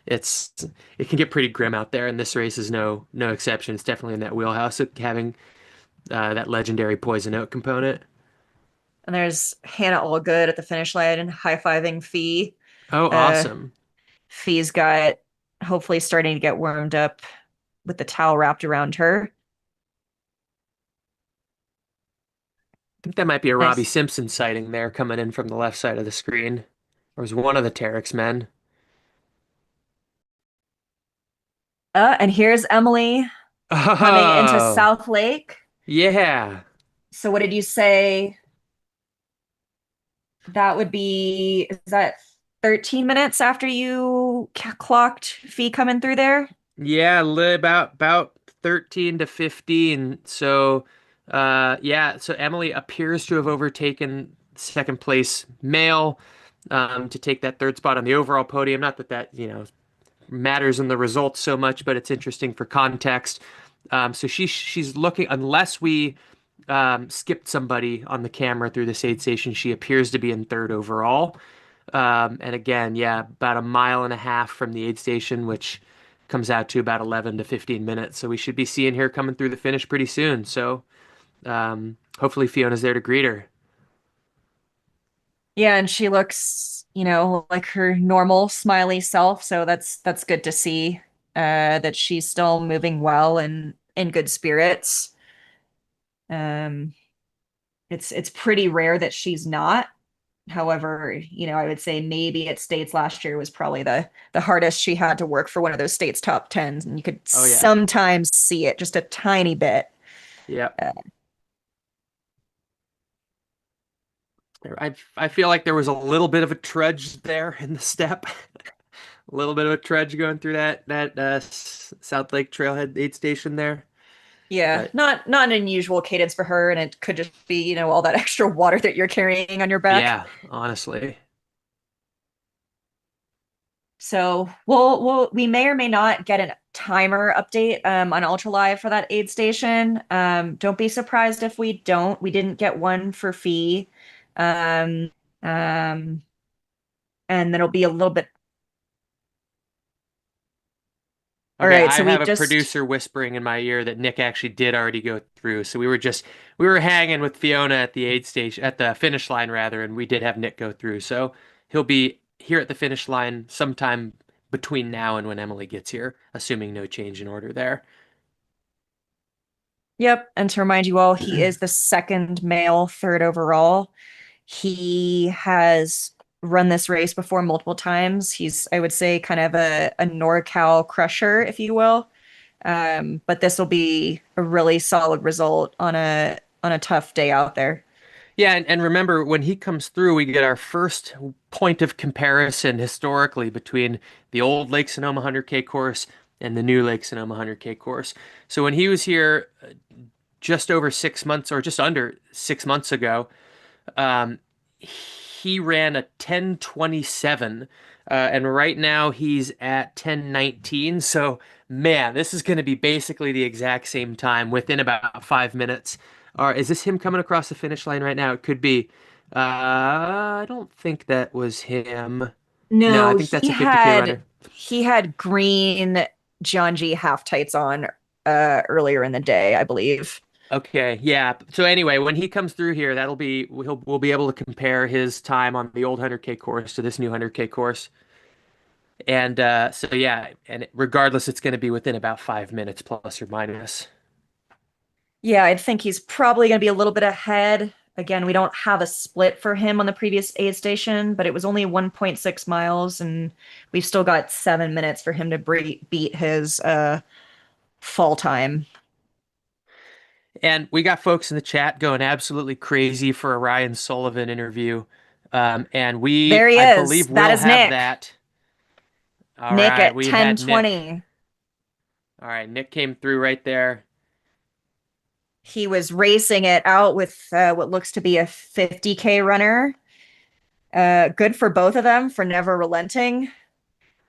it's it can get pretty grim out there, and this race is no exception. It's definitely in that wheelhouse of having that legendary poison oak component. And there's Hannah Allgood at the finish line and high-fiving Fee. Oh, Uh, awesome. Fee's got hopefully starting to get warmed up with the towel wrapped around her. I think that might be a Robbie Nice. Simpson sighting there coming in from the left side of the screen. Or was one of the Terrex men. And here's Emily coming into Oh, South Lake. yeah. So what did you say? That would be, is that 13 minutes after you clocked Fee coming through there? Yeah, about 13 to 15. So yeah, so Emily appears to have overtaken second place male to take that third spot on the overall podium. Not that matters in the results so much, but it's interesting for context. So she's looking, unless we skipped somebody on the camera through this aid station, she appears to be in third overall. And again, yeah, about a mile and a half from the aid station, which comes out to about 11 to 15 minutes. So we should be seeing her coming through the finish pretty soon. So hopefully Fiona's there to greet her. Yeah, and she looks, like her normal smiley self. So that's good to see that she's still moving well and in good spirits. Um, it's pretty rare that she's not. However, I would say maybe at States last year was probably the hardest she had to work for one of those States top tens, and you could Oh yeah. sometimes see it just a tiny bit. Yeah. Uh, I feel like there was a little bit of a trudge there in the step. A little bit of a trudge going through that South Lake Trailhead aid station there. yeah, But not an unusual cadence for her, and it could just be, all that extra water that you're carrying on your back. yeah, honestly. So we may or may not get a timer update on Ultra Live for that aid station. Don't be surprised if we don't. We didn't get one for Fee. Um, um, and then it'll be a little bit. All Okay, right, I so we have a just producer whispering in my ear that Nick actually did already go through. So we were hanging with Fiona at the aid station at the finish line rather, and we did have Nick go through. So he'll be here at the finish line sometime between now and when Emily gets here, assuming no change in order there. Yep, and to remind you all, he is the second male, third overall. He has run this race before multiple times. He's, I would say, kind of a NorCal crusher, if you will. But this will be a really solid result on a tough day out there. Yeah, and remember when he comes through, we get our first point of comparison historically between the old Lake Sonoma 100K course and the new Lake Sonoma 100K course. So when he was here just over 6 months or just under 6 months ago, um, he ran a 10:27, and right now he's at 10:19. So, man, this is going to be basically the exact same time within about 5 minutes. Or is this him coming across the finish line right now? It could be. I don't think that was him. No, I No, think that's a 50K runner. he had green John G half tights on earlier in the day, I believe. Okay, yeah. So anyway, when he comes through here, we'll be able to compare his time on the old 100K course to this new 100K course. And so yeah, and regardless, it's going to be within about 5 minutes plus or minus. Yeah, I think he's probably going to be a little bit ahead. Again, we don't have a split for him on the previous aid station, but it was only 1.6 miles, and we've still got 7 minutes for him to beat his fall time. And we got folks in the chat going absolutely crazy for a Ryan Sullivan interview. And There he I is. believe That we'll is have Nick. that. All Nick right, at we had Nick. 10:20. All right, Nick came through right there. He was racing it out with what looks to be a 50K runner. Good for both of them for never relenting.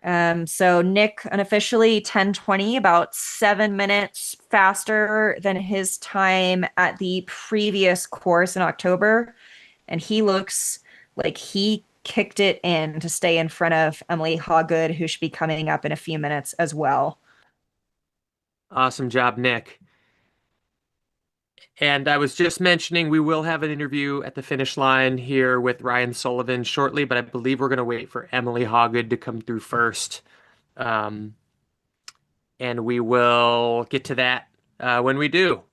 So Nick unofficially 10:20, about 7 minutes faster than his time at the previous course in October. And he looks like he kicked it in to stay in front of Emily Hawgood, who should be coming up in a few minutes as well. Awesome job, Nick. And I was just mentioning we will have an interview at the finish line here with Ryan Sullivan shortly, but I believe we're going to wait for Emily Hawgood to come through first. And we will get to that when we do.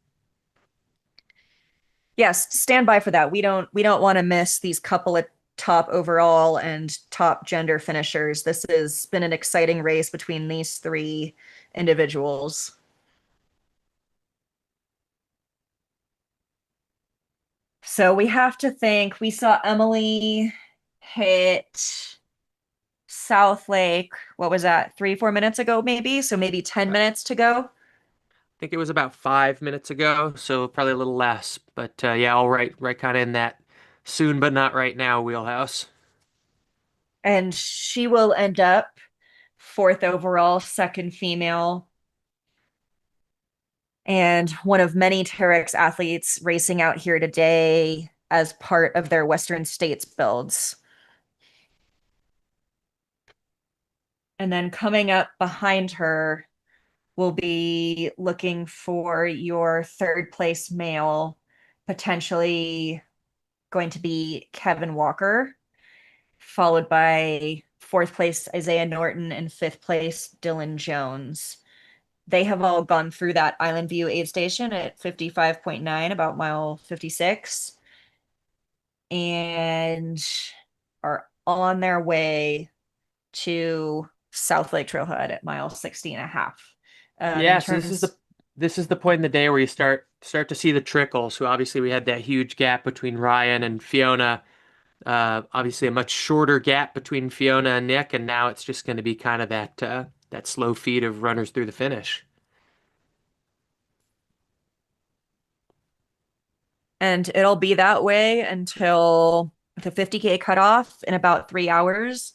Yes, stand by for that. We don't want to miss these couple of top overall and top gender finishers. This has been an exciting race between these three individuals. So we have to think, we saw Emily hit South Lake, what was that, 3-4 minutes ago, maybe? So maybe 10 minutes to go. I think it was about 5 minutes ago, so probably a little less. But yeah, all right kind of in that soon but not right now wheelhouse. And she will end up fourth overall, second female, and one of many Terrex athletes racing out here today as part of their Western States builds. And then coming up behind her will be looking for your third place male, potentially going to be Kevin Walker, followed by fourth place Isaiah Norton and fifth place Dylan Jones. They have all gone through that Island View aid station at 55.9, about mile 56, and are on their way to South Lake Trailhead at mile 60 and a half. Yeah, so this is the point in the day where you start to see the trickle. So obviously we had that huge gap between Ryan and Fiona. Obviously a much shorter gap between Fiona and Nick, and now it's just going to be kind of that slow feed of runners through the finish. And it'll be that way until the 50K cutoff in about 3 hours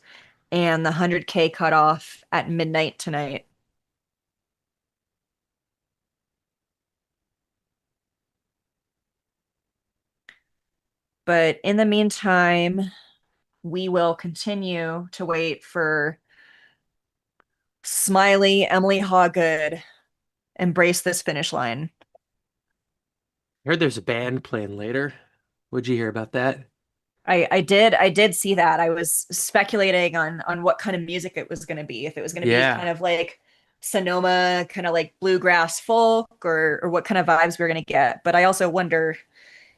and the 100K cutoff at midnight tonight. But in the meantime, we will continue to wait for Smiley, Emily Hawgood embrace this finish line. I heard there's a band playing later. What'd you hear about that? I did see that. I was speculating on what kind of music it was going to be. If it was going to be kind Yeah. of like Sonoma, kind of like bluegrass folk, or what kind of vibes we're going to get. But I also wonder,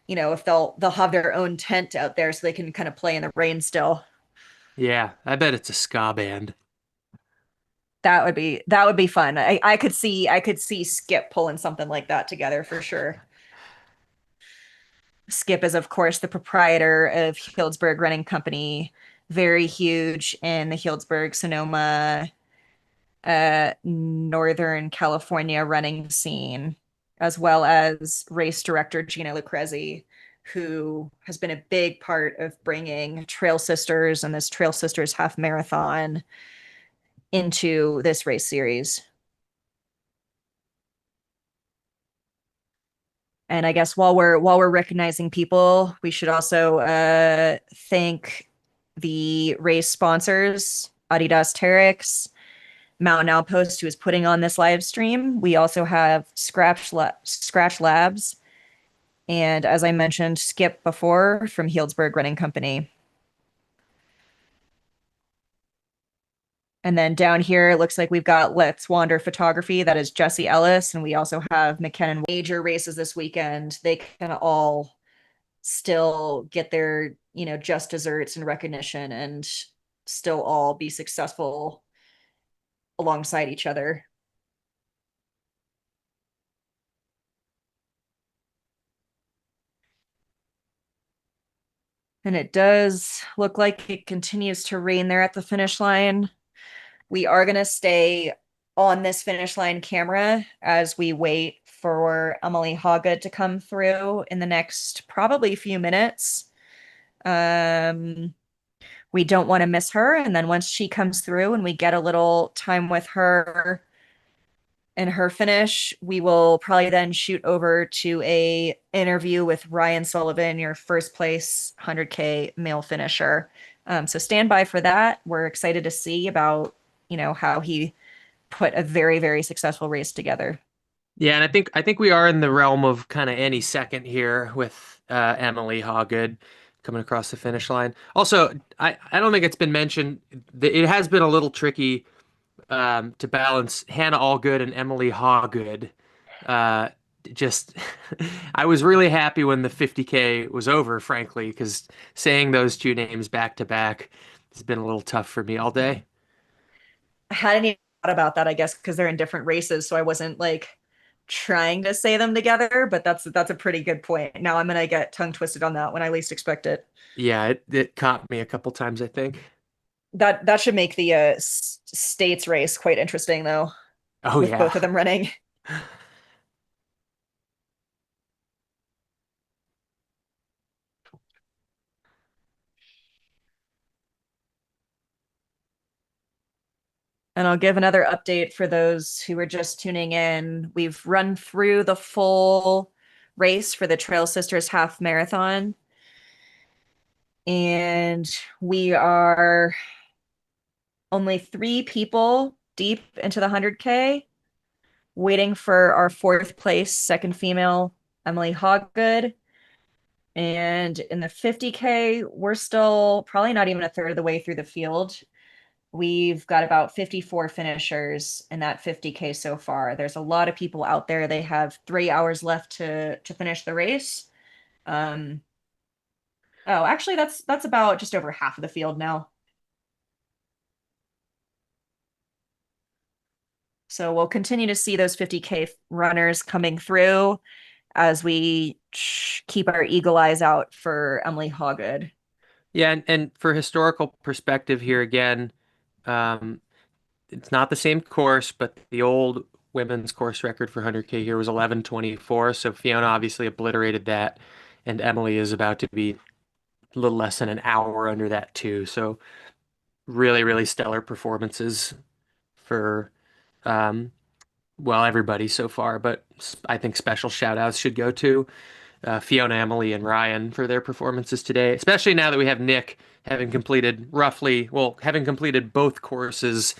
if they'll have their own tent out there so they can kind of play in the rain still. Yeah, I bet it's a ska band. That would be fun. I could see Skip pulling something like that together for sure. Skip is, of course, the proprietor of Healdsburg Running Company, very huge in the Healdsburg, Sonoma, Northern California running scene, as well as race director Gina Lucrezi, who has been a big part of bringing Trail Sisters and this Trail Sisters half marathon into this race series. And I guess while we're recognizing people, we should also thank the race sponsors, Adidas, Terrex, Mountain Outpost, who is putting on this live stream. We also have Scratch Labs, and as I mentioned, Skip before from Healdsburg Running Company. And then down here, it looks like we've got Let's Wander Photography. That is Jesse Ellis. And we also have McKinnon. Major races this weekend. They kind of all still get their, just desserts and recognition and still all be successful alongside each other. And it does look like it continues to rain there at the finish line. We are going to stay on this finish line camera as we wait for Emily Hawgood to come through in the next probably few minutes. We don't want to miss her. And then once she comes through and we get a little time with her and her finish, we will probably then shoot over to a interview with Ryan Sullivan, your first place 100K male finisher. So stand by for that. We're excited to see about how he put a very, very successful race together. Yeah, and I think we are in the realm of kind of any second here with Emily Hawgood coming across the finish line. Also, I don't think it's been mentioned. It has been a little tricky to balance Hannah Allgood and Emily Hawgood. Just I was really happy when the 50K was over, frankly, because saying those two names back to back has been a little tough for me all day. I hadn't even thought about that, I guess, because they're in different races, so I wasn't like trying to say them together, but that's a pretty good point. Now I'm gonna get tongue twisted on that when I least expect it. Yeah, it caught me a couple times, I think. That should make the states race quite interesting, though, Oh with yeah. both of them running. And I'll give another update for those who are just tuning in. We've run through the full race for the Trail Sisters half marathon. And we are only 3 people deep into the 100K, waiting for our 4th place, second female, Emily Hawgood. And in the 50K, we're still probably not even a third of the way through the field. We've got about 54 finishers in that 50K so far. There's a lot of people out there. They have 3 hours left to finish the race. Oh, actually, that's about just over half of the field now. So we'll continue to see those 50K runners coming through as we keep our eagle eyes out for Emily Hawgood. Yeah, and for historical perspective here again, it's not the same course, but the old women's course record for 100K here was 11:24. So Fiona obviously obliterated that, and Emily is about to be a little less than an hour under that too. So really, really stellar performances for everybody so far. But I think special shout outs should go to Fiona, Emily, and Ryan for their performances today, especially now that we have Nick having completed both courses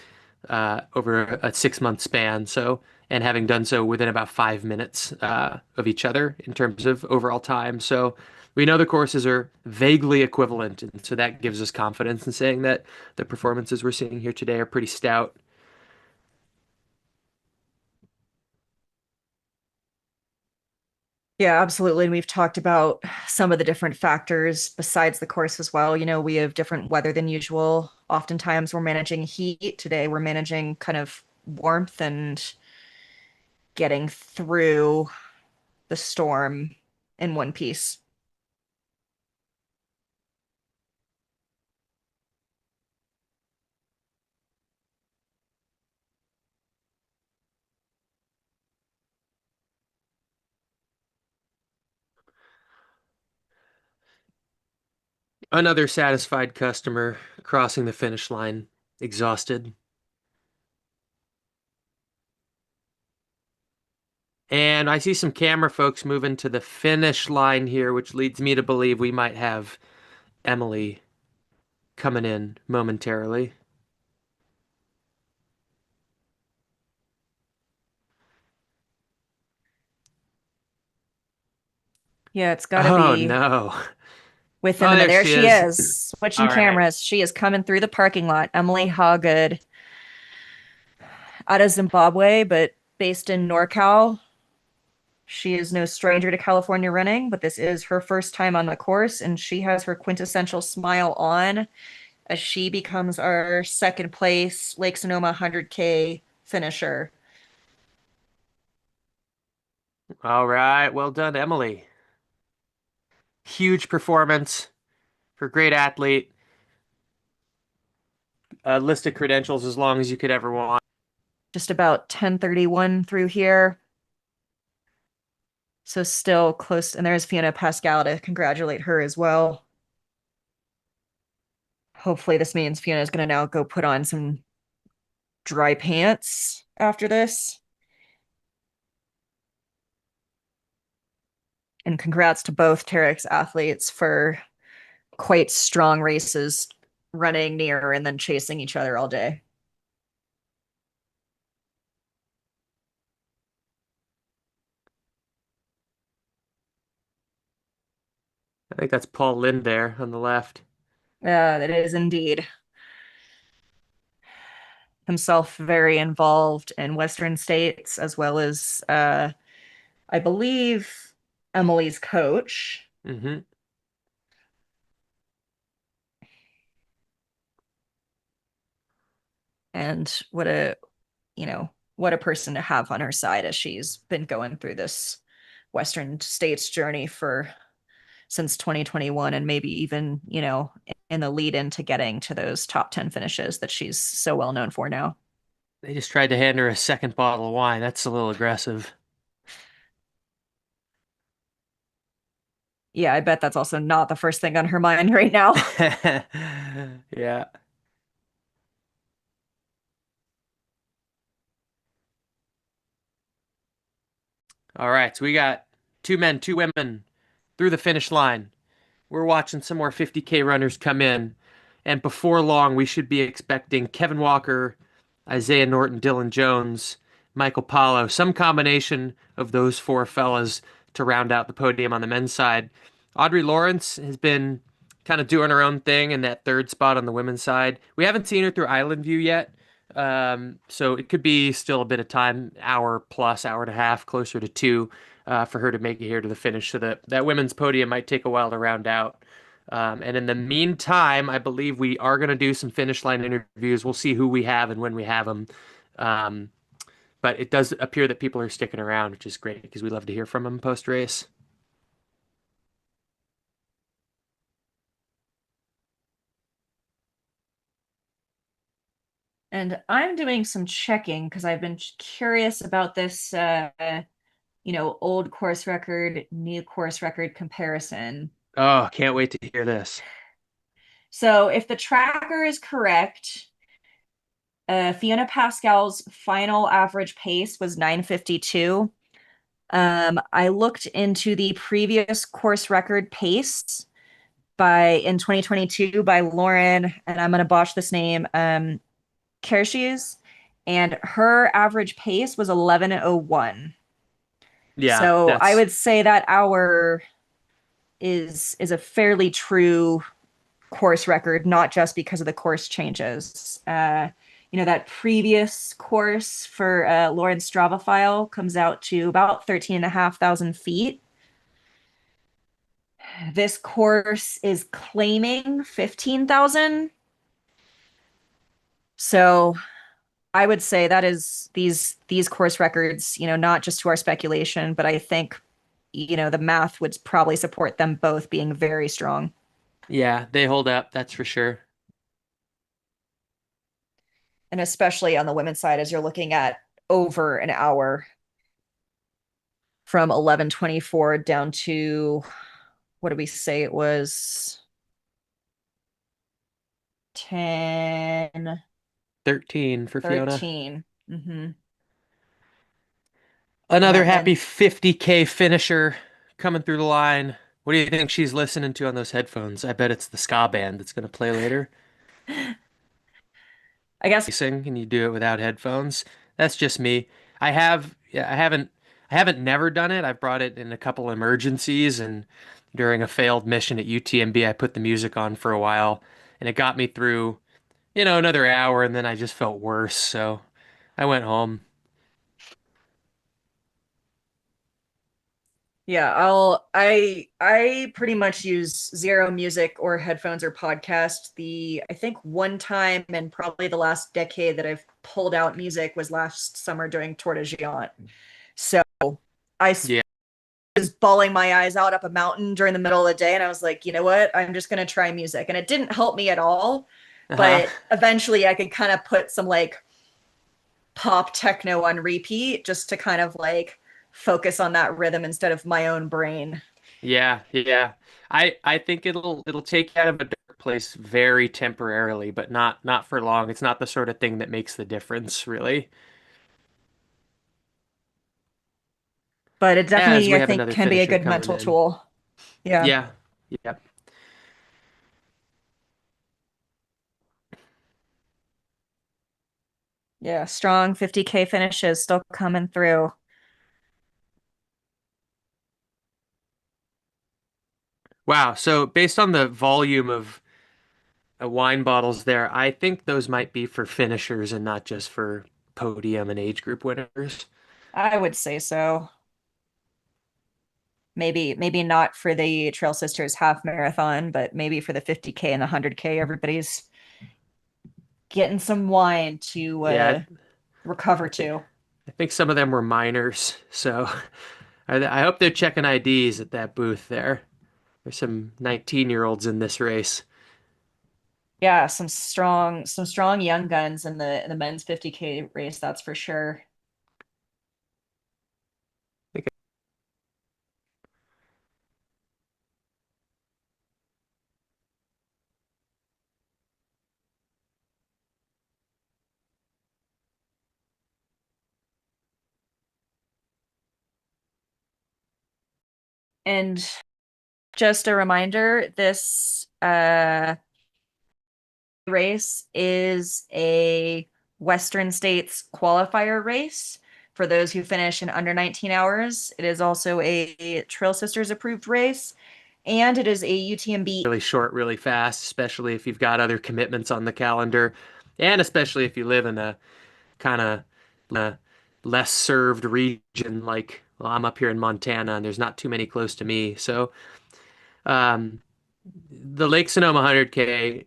over a 6-month span. So, and having done so within about 5 minutes of each other in terms of overall time. So we know the courses are vaguely equivalent, and so that gives us confidence in saying that the performances we're seeing here today are pretty stout. Yeah, absolutely. And we've talked about some of the different factors besides the course as well. You know, we have different weather than usual. Oftentimes we're managing heat. Today we're managing kind of warmth and getting through the storm in one piece. Another satisfied customer crossing the finish line, exhausted. And I see some camera folks moving to the finish line here, which leads me to believe we might have Emily coming in momentarily. Yeah, it's got to Oh be no. within Oh, the minute. there There she she is. is, switching All right. cameras. She is coming through the parking lot. Emily Hawgood, out of Zimbabwe, but based in NorCal. She is no stranger to California running, but this is her first time on the course, and she has her quintessential smile on as she becomes our second place Lake Sonoma 100K finisher. All right. Well done, Emily. Huge performance for a great athlete. A list of credentials as long as you could ever want. Just about 10:31 through here. So still close. And there's Fiona Pascal to congratulate her as well. Hopefully this means Fiona is going to now go put on some dry pants after this. And congrats to both Terrex athletes for quite strong races, running near and then chasing each other all day. I think that's Paul Lind there on the left. That is indeed. Himself very involved in Western states, as well as, I believe, Emily's coach. Mm-hmm. And what a, what a person to have on her side as she's been going through this Western states journey since 2021, and maybe even, in the lead into getting to those top 10 finishes that she's so well known for now. They just tried to hand her a second bottle of wine. That's a little aggressive. Yeah, I bet that's also not the first thing on her mind right now. Yeah. All right, so we got 2 men, 2 women through the finish line. We're watching some more 50K runners come in. And before long, we should be expecting Kevin Walker, Isaiah Norton, Dylan Jones, Michael Paulo, some combination of those 4 fellas to round out the podium on the men's side. Audrey Lawrence has been kind of doing her own thing in that 3rd spot on the women's side. We haven't seen her through Island View yet. So it could be still a bit of time, hour plus, hour and a half, closer to 2, for her to make it here to the finish. So that women's podium might take a while to round out. And in the meantime, I believe we are going to do some finish line interviews. We'll see who we have and when we have them. But it does appear that people are sticking around, which is great because we love to hear from them post-race. And I'm doing some checking because I've been curious about this, old course record, new course record comparison. Oh, can't wait to hear this. So if the tracker is correct, Fiona Pascal's final average pace was 9:52. I looked into the previous course record pace in 2022 by Lauren, and I'm going to botch this name, Kershies, and her average pace was 11:01. Yeah, So I that's would say that hour is a fairly true course record, not just because of the course changes. That previous course for Lauren Strava file comes out to about 13,500 feet. This course is claiming 15,000. So I would say that is these course records, not just to our speculation, but I think, the math would probably support them both being very strong. yeah, they hold up, that's for sure. And especially on the women's side, as you're looking at over an hour from 11:24 down to, what did we say it was? 10, 13 for Fiona. 13. Another And happy then 50K finisher coming through the line. What do you think she's listening to on those headphones? I bet it's the ska band that's going to play later. I guess You sing and you do it without headphones. That's just me. I haven't never done it. I've brought it in a couple emergencies, and during a failed mission at UTMB, I put the music on for a while, and it got me through, another hour, and then I just felt worse, so I went home. Yeah, I pretty much use zero music or headphones or podcast. I think one time in probably the last decade that I've pulled out music was last summer during Tour de Géant. So I Yeah. was bawling my eyes out up a mountain during the middle of the day, and I was like, you know what? I'm just gonna try music. And it didn't help me at all, Uh-huh. but eventually I could kind of put some like pop techno on repeat just to kind of like focus on that rhythm instead of my own brain. Yeah, yeah. I think it'll take you out of a dark place very temporarily, but not for long. It's not the sort of thing that makes the difference, really. But it As definitely, we I have think, another can be a finisher good coming mental in. tool. Yeah. Yeah. Yeah. Yeah. Strong 50K finishes still coming through. Wow. So based on the volume of wine bottles there, I think those might be for finishers and not just for podium and age group winners. I would say so. Maybe not for the Trail Sisters half marathon, but maybe for the 50K and the 100K, everybody's getting some wine to Yeah, recover I think to. I think some of them were minors, so I hope they're checking IDs at that booth there. There's some 19-year-olds in this race. Yeah, some strong young guns in the men's 50K race, that's for sure. And just a reminder, this race is a Western States qualifier race for those who finish in under 19 hours. It is also a Trail Sisters approved race, and it is a UTMB. Really short, really fast, especially if you've got other commitments on the calendar, and especially if you live in a kind of less served region. Like, well, I'm up here in Montana, and there's not too many close to me. So, um, the Lake Sonoma 100K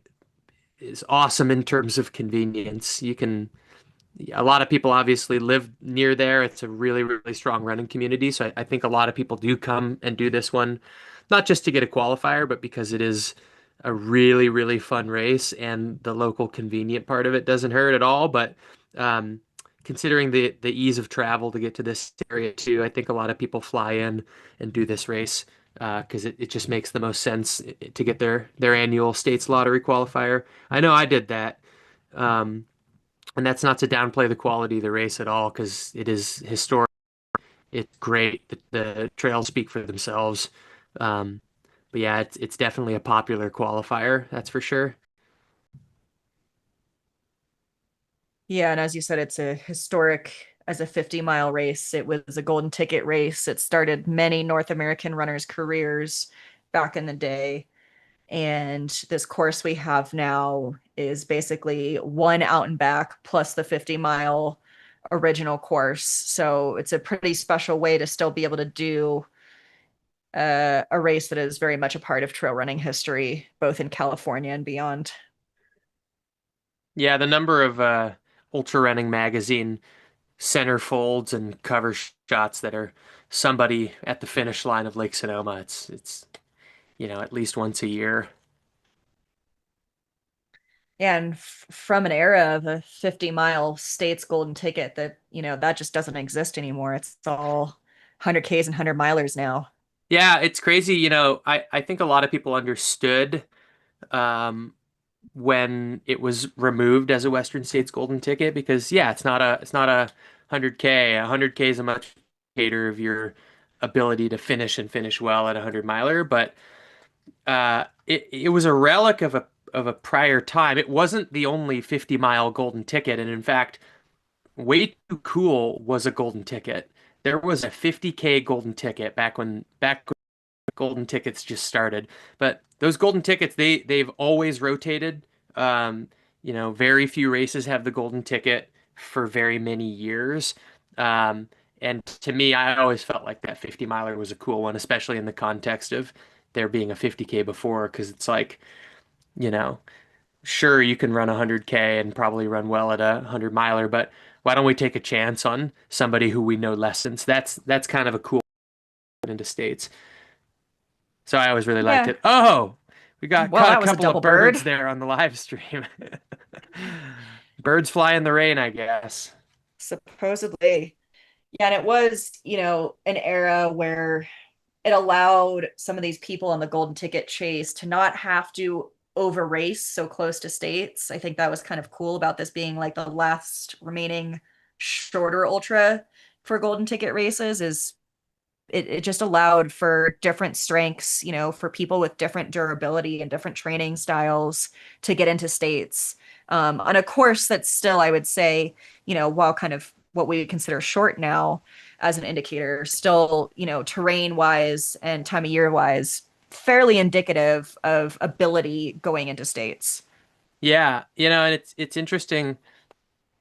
is awesome in terms of convenience. A lot of people obviously live near there. It's a really, really strong running community. So I think a lot of people do come and do this one, not just to get a qualifier, but because it is a really, really fun race, and the local convenient part of it doesn't hurt at all. But um, considering the ease of travel to get to this area too, I think a lot of people fly in and do this race because it just makes the most sense to get their annual states lottery qualifier. I know I did that. And that's not to downplay the quality of the race at all, because it is historic. It's great. The trails speak for themselves. Um, but yeah, it's definitely a popular qualifier, that's for sure. Yeah, and as you said, it's a historic as a 50-mile race. It was a golden ticket race. It started many North American runners' careers back in the day. And this course we have now is basically one out and back plus the 50-mile original course. So it's a pretty special way to still be able to do a race that is very much a part of trail running history, both in California and beyond. Yeah, the number of ultra running magazine centerfolds and cover shots that are somebody at the finish line of Lake Sonoma, it's at least once a year. And from an era of a 50-mile states golden ticket that, that just doesn't exist anymore. It's all 100Ks and 100 milers now. Yeah, it's crazy. I think a lot of people understood um, when it was removed as a Western States Golden Ticket because yeah, it's not a 100K. 100K is a much indicator of your ability to finish and finish well at a 100 miler, but it was a relic of a prior time. It wasn't the only 50-mile golden ticket, and in fact, Way Too Cool was a golden ticket. There was a 50K golden ticket back when golden tickets just started. But those golden tickets, they've always rotated. Very few races have the golden ticket for very many years. And to me, I always felt like that 50 miler was a cool one, especially in the context of there being a 50K before, because it's like, you know, sure you can run a 100K and probably run well at a 100 miler, but why don't we take a chance on somebody who we know less since that's kind of a cool into states. So I always really liked it. Oh, we caught a couple of birds there on the live stream. Birds fly in the rain, I guess. Supposedly. Yeah, and it was, an era where it allowed some of these people on the golden ticket chase to not have to over race so close to states. I think that was kind of cool about this being like the last remaining shorter ultra for golden ticket races is it just allowed for different strengths, for people with different durability and different training styles to get into states on a course that's still, I would say, while kind of what we would consider short now as an indicator, still, terrain wise and time of year wise, fairly indicative of ability going into states. Yeah, and it's interesting.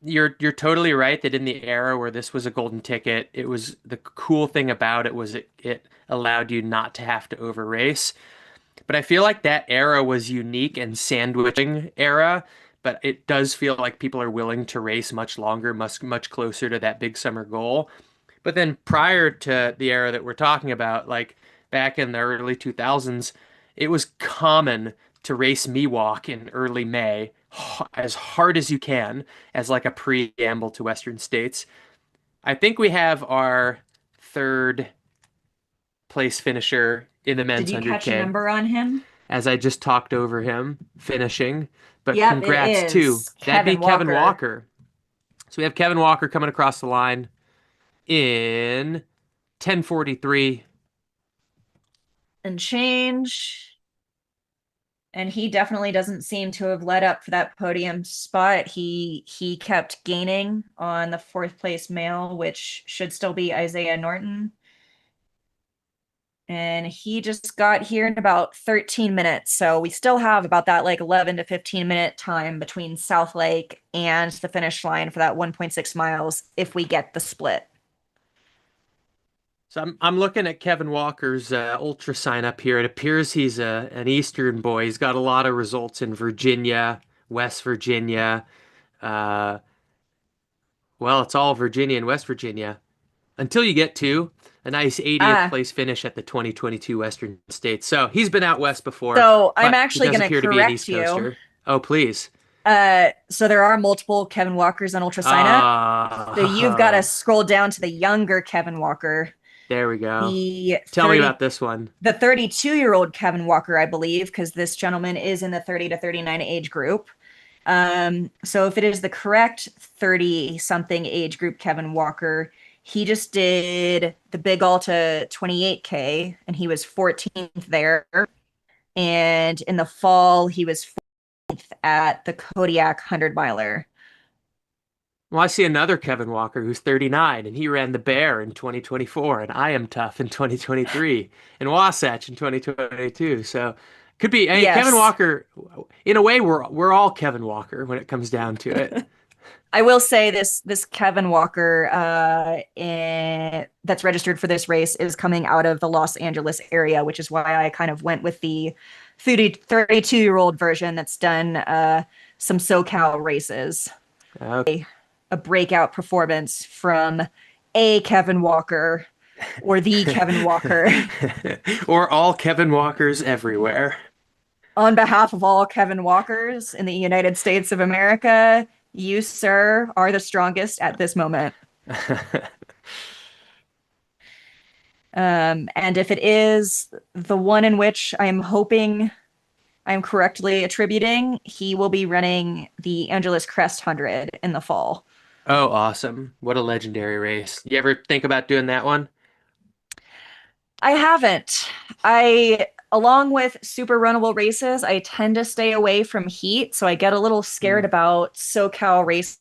You're totally right that in the era where this was a golden ticket, it was the cool thing about it was it allowed you not to have to over race. But I feel like that era was unique and sandwiching era, but it does feel like people are willing to race much longer, much closer to that big summer goal. But then prior to the era that we're talking about, like back in the early 2000s, it was common to race Miwok in early May as hard as you can as like a preamble to Western States. I think we have our third place finisher in the men's 100K. Did you catch a number on him? As I just talked over him finishing, but yep, congrats too. That'd be Kevin Walker. So we have Kevin Walker coming across the line in 10:43 and change. And he definitely doesn't seem to have let up for that podium spot. He kept gaining on the fourth place male, which should still be Isaiah Norton. And he just got here in about 13 minutes. So we still have about that like 11 to 15 minute time between South Lake and the finish line for that 1.6 miles if we get the split. So I'm looking at Kevin Walker's ultra sign up here. It appears he's an Eastern boy. He's got a lot of results in Virginia, West Virginia. Well, it's all Virginia and West Virginia until you get to a nice 80th place finish at the 2022 Western States. So he's been out west before. So I'm actually going to correct you. Coaster. Oh, please. So there are multiple Kevin Walkers on ultra sign up. So you've got to scroll down to the younger Kevin Walker. There we go. Tell me about this one. The 32-year-old Kevin Walker, I believe, because this gentleman is in the 30 to 39 age group. So if it is the correct 30-something age group Kevin Walker, he just did the Big Alta 28K, and he was 14th there. And in the fall, he was 14th at the Kodiak 100-miler. Well, I see another Kevin Walker who's 39, and he ran the Bear in 2024, and I Am Tough in 2023, and Wasatch in 2022. So could be. Hey, Kevin Yes. Walker. In a way, we're all Kevin Walker when it comes down to it. I will say this Kevin Walker that's registered for this race is coming out of the Los Angeles area, which is why I kind of went with the 32-year-old version that's done some SoCal races. Okay. A breakout performance from a Kevin Walker or the Kevin Walker. Or all Kevin Walkers everywhere. On behalf of all Kevin Walkers in the United States of America, you, sir, are the strongest at this moment. And if it is the one in which I'm hoping I'm correctly attributing, he will be running the Angeles Crest 100 in the fall. Oh, awesome. What a legendary race. You ever think about doing that one? I haven't. Along with super runnable races, I tend to stay away from heat, so I get a little scared about SoCal race.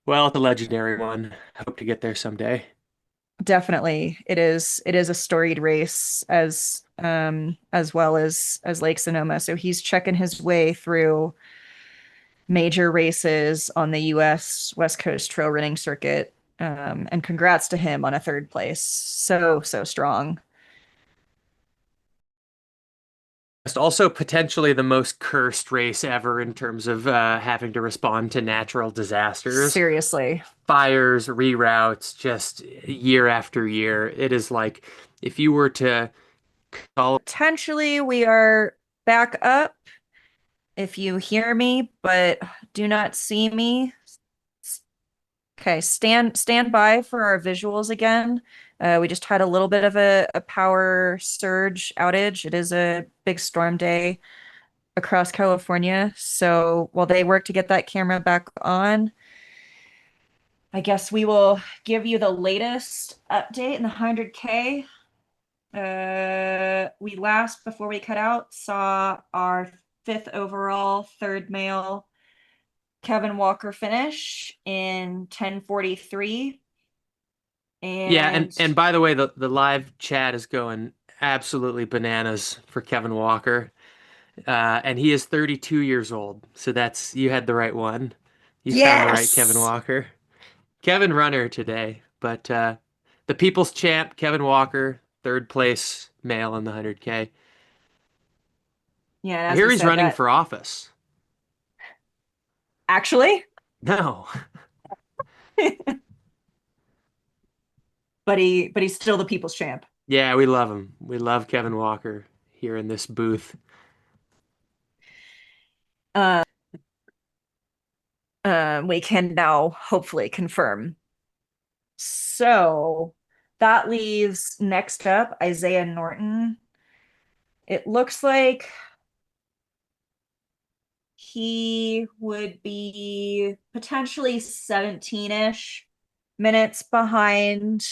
Well, it's a legendary one. Hope to get there someday. Definitely, it is a storied race as well as Lake Sonoma. So he's checking his way through major races on the US West Coast trail running circuit. And congrats to him on a third place. So strong. It's also potentially the most cursed race ever in terms of having to respond to natural disasters. Seriously. Fires, reroutes, just year after year. It is like if you were to call. Potentially, we are back up if you hear me, but do not see me. Okay, stand by for our visuals again. We just had a little bit of a power surge outage. It is a big storm day across California. So while they work to get that camera back on, I guess we will give you the latest update in the 100K. We last, before we cut out, saw our 5th overall, third male Kevin Walker finish in 10:43. Yeah, and by the way, the live chat is going absolutely bananas for Kevin Walker. And he is 32 years old. So you had the right one. You found the right Kevin Walker. Kevin Runner today, but the people's champ, Kevin Walker, third place male in the 100K. Yeah, I hear he's running for office. Actually? No. But he's still the people's champ. Yeah, we love him. We love Kevin Walker here in this booth. We can now hopefully confirm. So that leaves next up Isaiah Norton. It looks like he would be potentially 17-ish minutes behind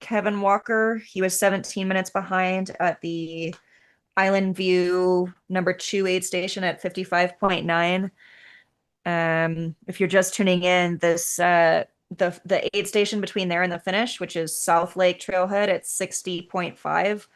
Kevin Walker. He was 17 minutes behind at the Island View number 2 aid station at 55.9. If you're just tuning in, this the aid station between there and the finish, which is South Lake Trailhead at 60.5,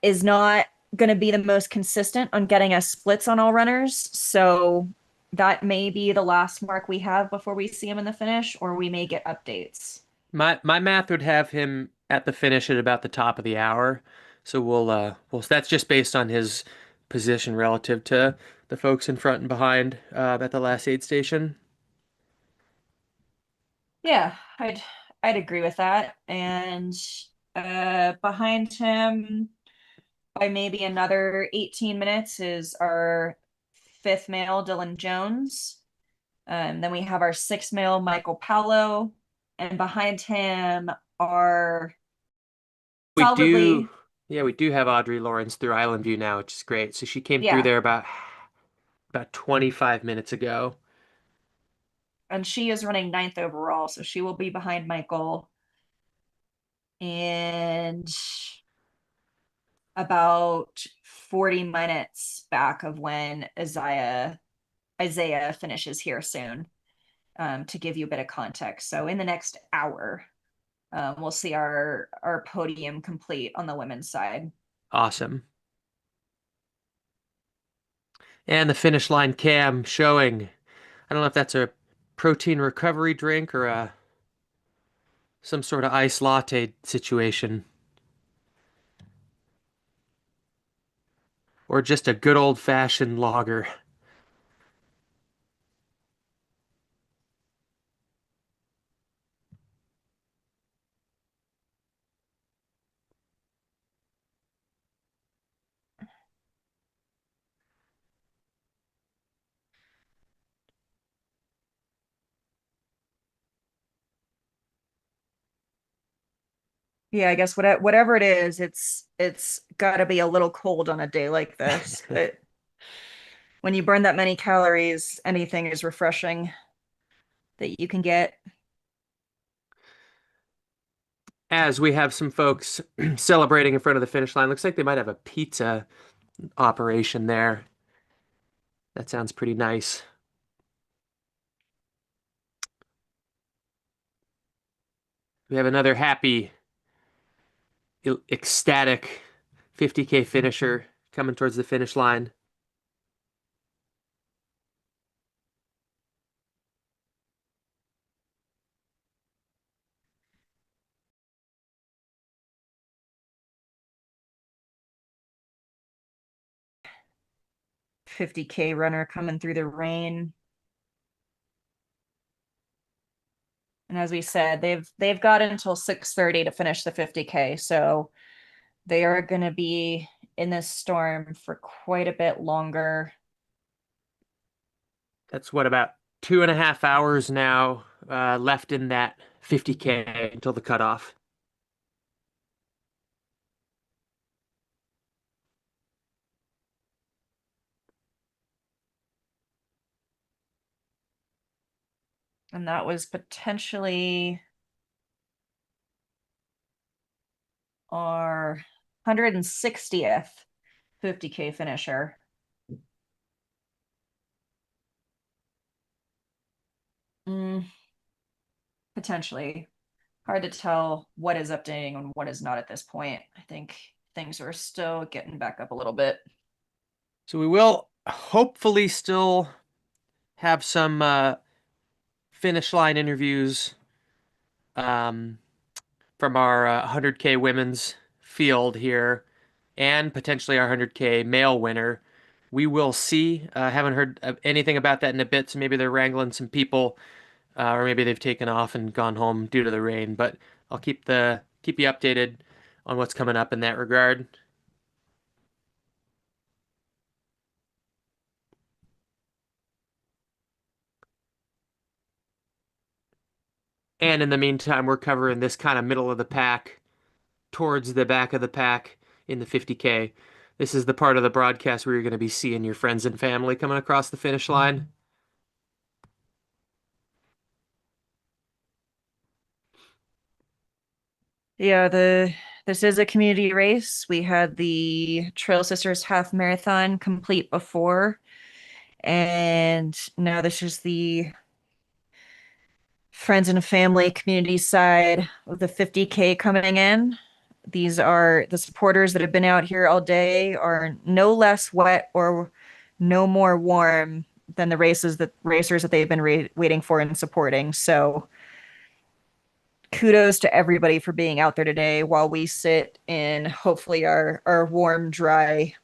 is not going to be the most consistent on getting us splits on all runners. So that may be the last mark we have before we see him in the finish, or we may get updates. My math would have him at the finish at about the top of the hour. So we'll that's just based on his position relative to the folks in front and behind at the last aid station. Yeah, I'd agree with that. And behind him by maybe another 18 minutes is our 5th male, Dylan Jones. Then we have our 6th male, Michael Paolo. And behind him are we do have Audrey Lawrence through Island View now, which is great. So she came through there about 25 minutes ago. And she is running 9th overall, so she will be behind Michael. And about 40 minutes back of when Isaiah finishes here soon. to give you a bit of context. So in the next hour, we'll see our podium complete on the women's side. Awesome. And the finish line cam showing, I don't know if that's a protein recovery drink or some sort of ice latte situation. Or just a good old-fashioned lager. Yeah, I guess whatever it is, it's got to be a little cold on a day like this. But when you burn that many calories, anything is refreshing that you can get. As we have some folks celebrating in front of the finish line, looks like they might have a pizza operation there. That sounds pretty nice. We have another happy, ecstatic 50K finisher coming towards the finish line. $50K runner coming through the rain. And as we said, they've got until 6:30 to finish the 50K. So they are going to be in this storm for quite a bit longer. That's what, about 2.5 hours now left in that 50K until the cutoff. And that was potentially our 160th 50K finisher. Potentially. Hard to tell what is updating and what is not at this point. I think things are still getting back up a little bit. So we will hopefully still have some finish line interviews from our 100K women's field here and potentially our 100K male winner. We will see. Haven't heard anything about that in a bit, so maybe they're wrangling some people, or maybe they've taken off and gone home due to the rain. But I'll keep you updated on what's coming up in that regard. And in the meantime, we're covering this kind of middle of the pack towards the back of the pack in the 50K. This is the part of the broadcast where you're going to be seeing your friends and family coming across the finish line. Yeah, this is a community race. We had the Trail Sisters half marathon complete before, and now this is the friends and family community side of the 50K coming in. These are the supporters that have been out here all day, are no less wet or no more warm than the racers that they've been waiting for and supporting. So kudos to everybody for being out there today while we sit in hopefully our warm, dry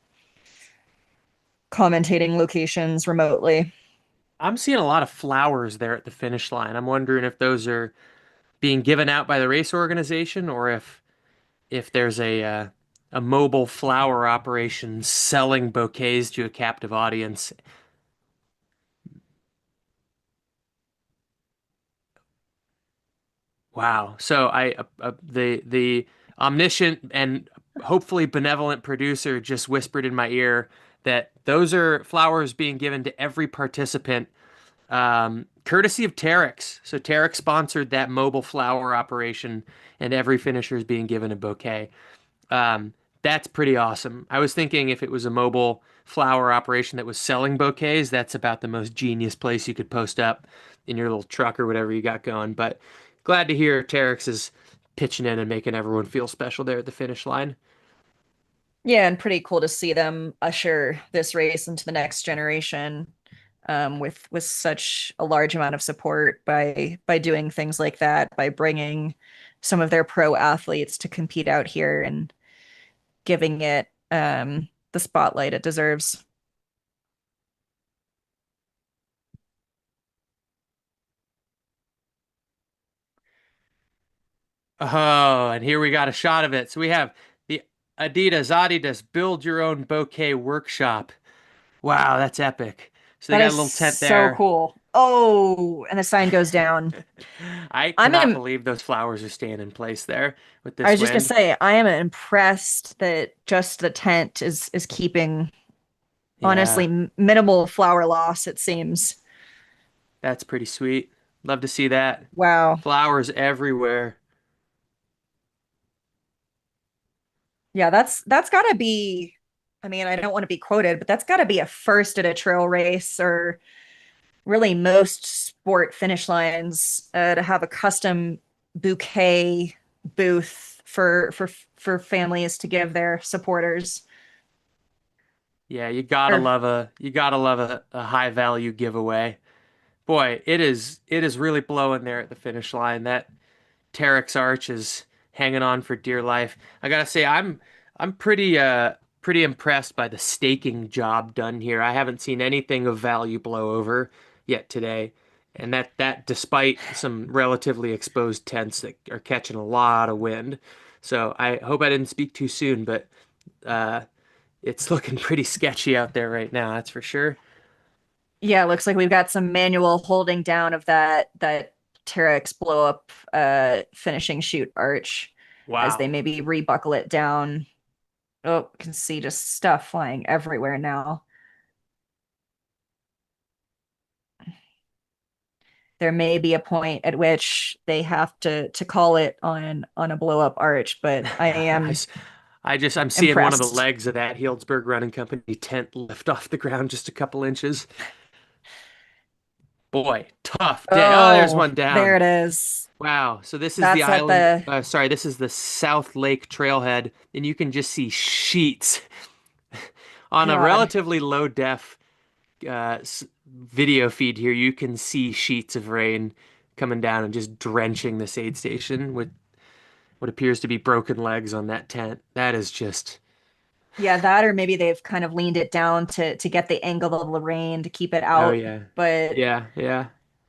commentating locations remotely. I'm seeing a lot of flowers there at the finish line. I'm wondering if those are being given out by the race organization or if there's a mobile flower operation selling bouquets to a captive audience. Wow. So the omniscient and hopefully benevolent producer just whispered in my ear that those are flowers being given to every participant, courtesy of Terrex. So Terrex sponsored that mobile flower operation, and every finisher is being given a bouquet. That's pretty awesome. I was thinking if it was a mobile flower operation that was selling bouquets, that's about the most genius place you could post up in your little truck or whatever you got going. But glad to hear Terex is pitching in and making everyone feel special there at the finish line. Yeah, and pretty cool to see them usher this race into the next generation, with such a large amount of support by doing things like that, by bringing some of their pro athletes to compete out here and giving it the spotlight it deserves. Oh, and here we got a shot of it. So we have the Adidas Build Your Own Bouquet Workshop. Wow, that's epic. So they That got a is little tent so there. cool. Oh, and the sign goes down. I I'm cannot in, believe those flowers are staying in place there with I this was just gonna wind. say, I am impressed that just the tent is keeping honestly Yeah, minimal flower loss, it seems. that's pretty sweet. Love to see that. Wow. Flowers everywhere. Yeah, that's gotta be, I mean, I don't want to be quoted, but that's gotta be a first at a trail race, or really most sport finish lines, to have a custom bouquet booth for families to give their supporters. Yeah, Or you gotta love a high value giveaway. Boy, it is really blowing there at the finish line. That Terrex arch is hanging on for dear life. I gotta say, I'm pretty impressed by the staking job done here. I haven't seen anything of value blow over yet today, and that despite some relatively exposed tents that are catching a lot of wind. So I hope I didn't speak too soon, but uh, it's looking pretty sketchy out there right now. That's for sure. yeah, it looks like we've got some manual holding down of that Terrex blow up finishing chute arch as they Wow. maybe rebuckle it down. Oh, you can see just stuff flying everywhere now. There may be a point at which they have to call it on a blow up arch, but I I, am s- I'm seeing one of the impressed. legs of that Healdsburg Running Company tent lift off the ground just a couple inches. Boy, tough day. Oh, there's Oh, one down. there it is. Wow. So this is the That's at island. the Sorry, this is the South Lake Trailhead, and you can just see sheets on a God. relatively low def video feed here. You can see sheets of rain coming down and just drenching this aid station with what appears to be broken legs on that tent. That is just, Yeah, that or maybe they've kind of leaned it down to get the angle of the rain to keep it oh out. yeah, But yeah, yeah.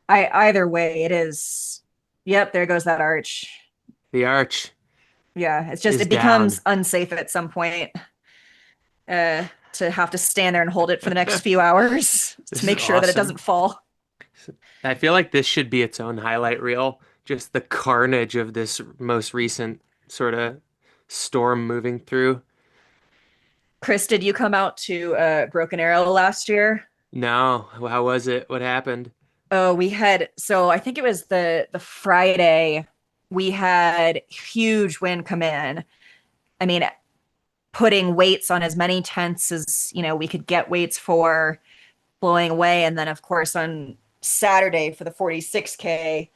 either way, it is. Yep, there goes that arch. The arch Yeah, it's just is it becomes down. unsafe at some point to have to stand there and hold it for the next few hours to This is make sure that it awesome. doesn't fall. I feel like this should be its own highlight reel. Just the carnage of this most recent sort of storm moving through. Chris, did you come out to Broken Arrow last year? No, how was it? What happened? Oh, we had, so I think it was the Friday, we had huge wind come in. I mean, putting weights on as many tents as, we could get weights for, blowing away. And then of course on Saturday for the 46K,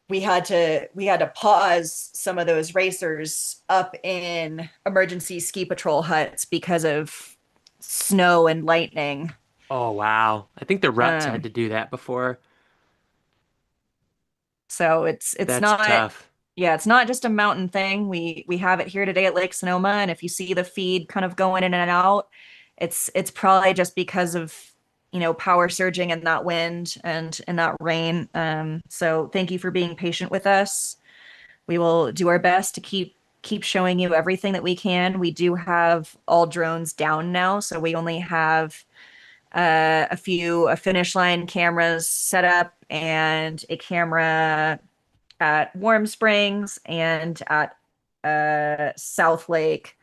we had to pause some of those racers up in emergency ski patrol huts because of snow and lightning. Oh, wow. I think the Ruts had Um, to do that before. so it's That's not, tough. yeah, it's not just a mountain thing. We have it here today at Lake Sonoma, and if you see the feed kind of going in and out, it's probably just because of power surging and that wind and that rain. So thank you for being patient with us. We will do our best to keep showing you everything that we can. We do have all drones down now, so we only have a few finish line cameras set up and a camera at Warm Springs and at South Lake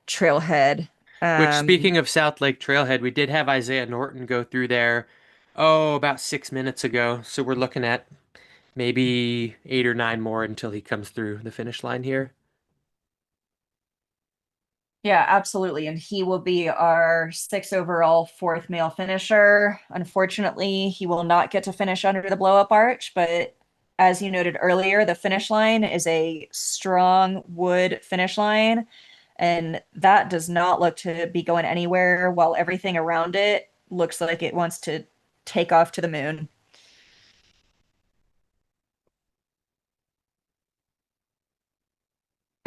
Trailhead. Which, Um, speaking of South Lake Trailhead, we did have Isaiah Norton go through there, oh, about 6 minutes ago. So we're looking at maybe 8 or 9 more until he comes through the finish line here. Yeah, absolutely. And he will be our 6th overall, 4th male finisher. Unfortunately, he will not get to finish under the blow up arch, but as you noted earlier, the finish line is a strong wood finish line, and that does not look to be going anywhere while everything around it looks like it wants to take off to the moon.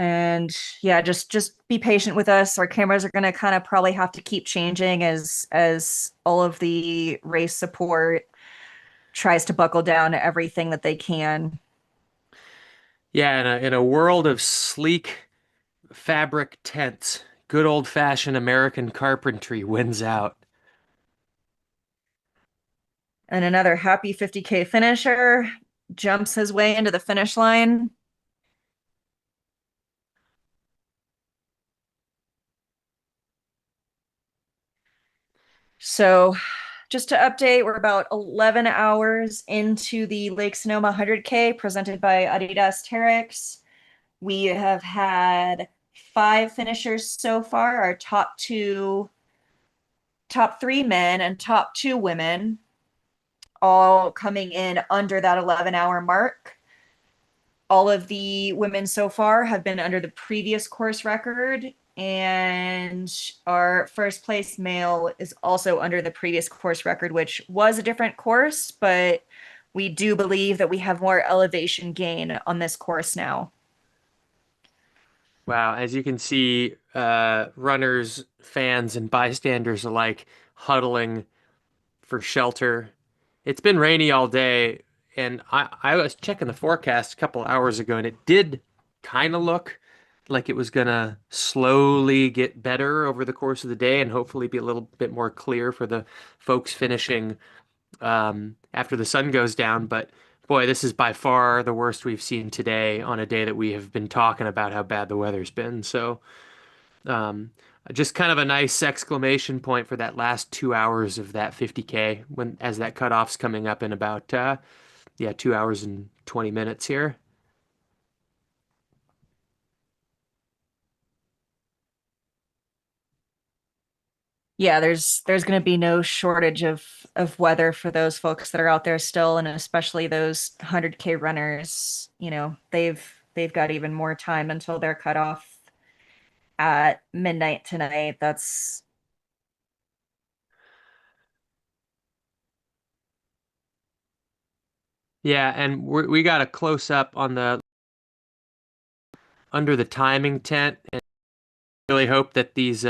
And yeah, just be patient with us. Our cameras are going to kind of probably have to keep changing as all of the race support tries to buckle down to everything that they can. Yeah, in a world of sleek fabric tents, good old-fashioned American carpentry wins out. And another happy 50K finisher jumps his way into the finish line. So just to update, we're about 11 hours into the Lake Sonoma 100K presented by Adidas Terrex. We have had 5 finishers so far. Our top 3 men and top 2 women, all coming in under that 11-hour mark. All of the women so far have been under the previous course record, and our first place male is also under the previous course record, which was a different course, but we do believe that we have more elevation gain on this course now. Wow, as you can see, runners, fans, and bystanders alike huddling for shelter. It's been rainy all day, and I was checking the forecast a couple hours ago, and it did kind of look like it was gonna slowly get better over the course of the day and hopefully be a little bit more clear for the folks finishing after the sun goes down. But boy, this is by far the worst we've seen today on a day that we have been talking about how bad the weather's been. So um, just kind of a nice exclamation point for that last 2 hours of that 50K when as that cutoff's coming up in about 2 hours and 20 minutes here. Yeah, there's going to be no shortage of weather for those folks that are out there still, and especially those 100K runners. You know, they've got even more time until they're cut off at midnight tonight. That's Yeah, and we got a close up on the under the timing tent, and really hope that these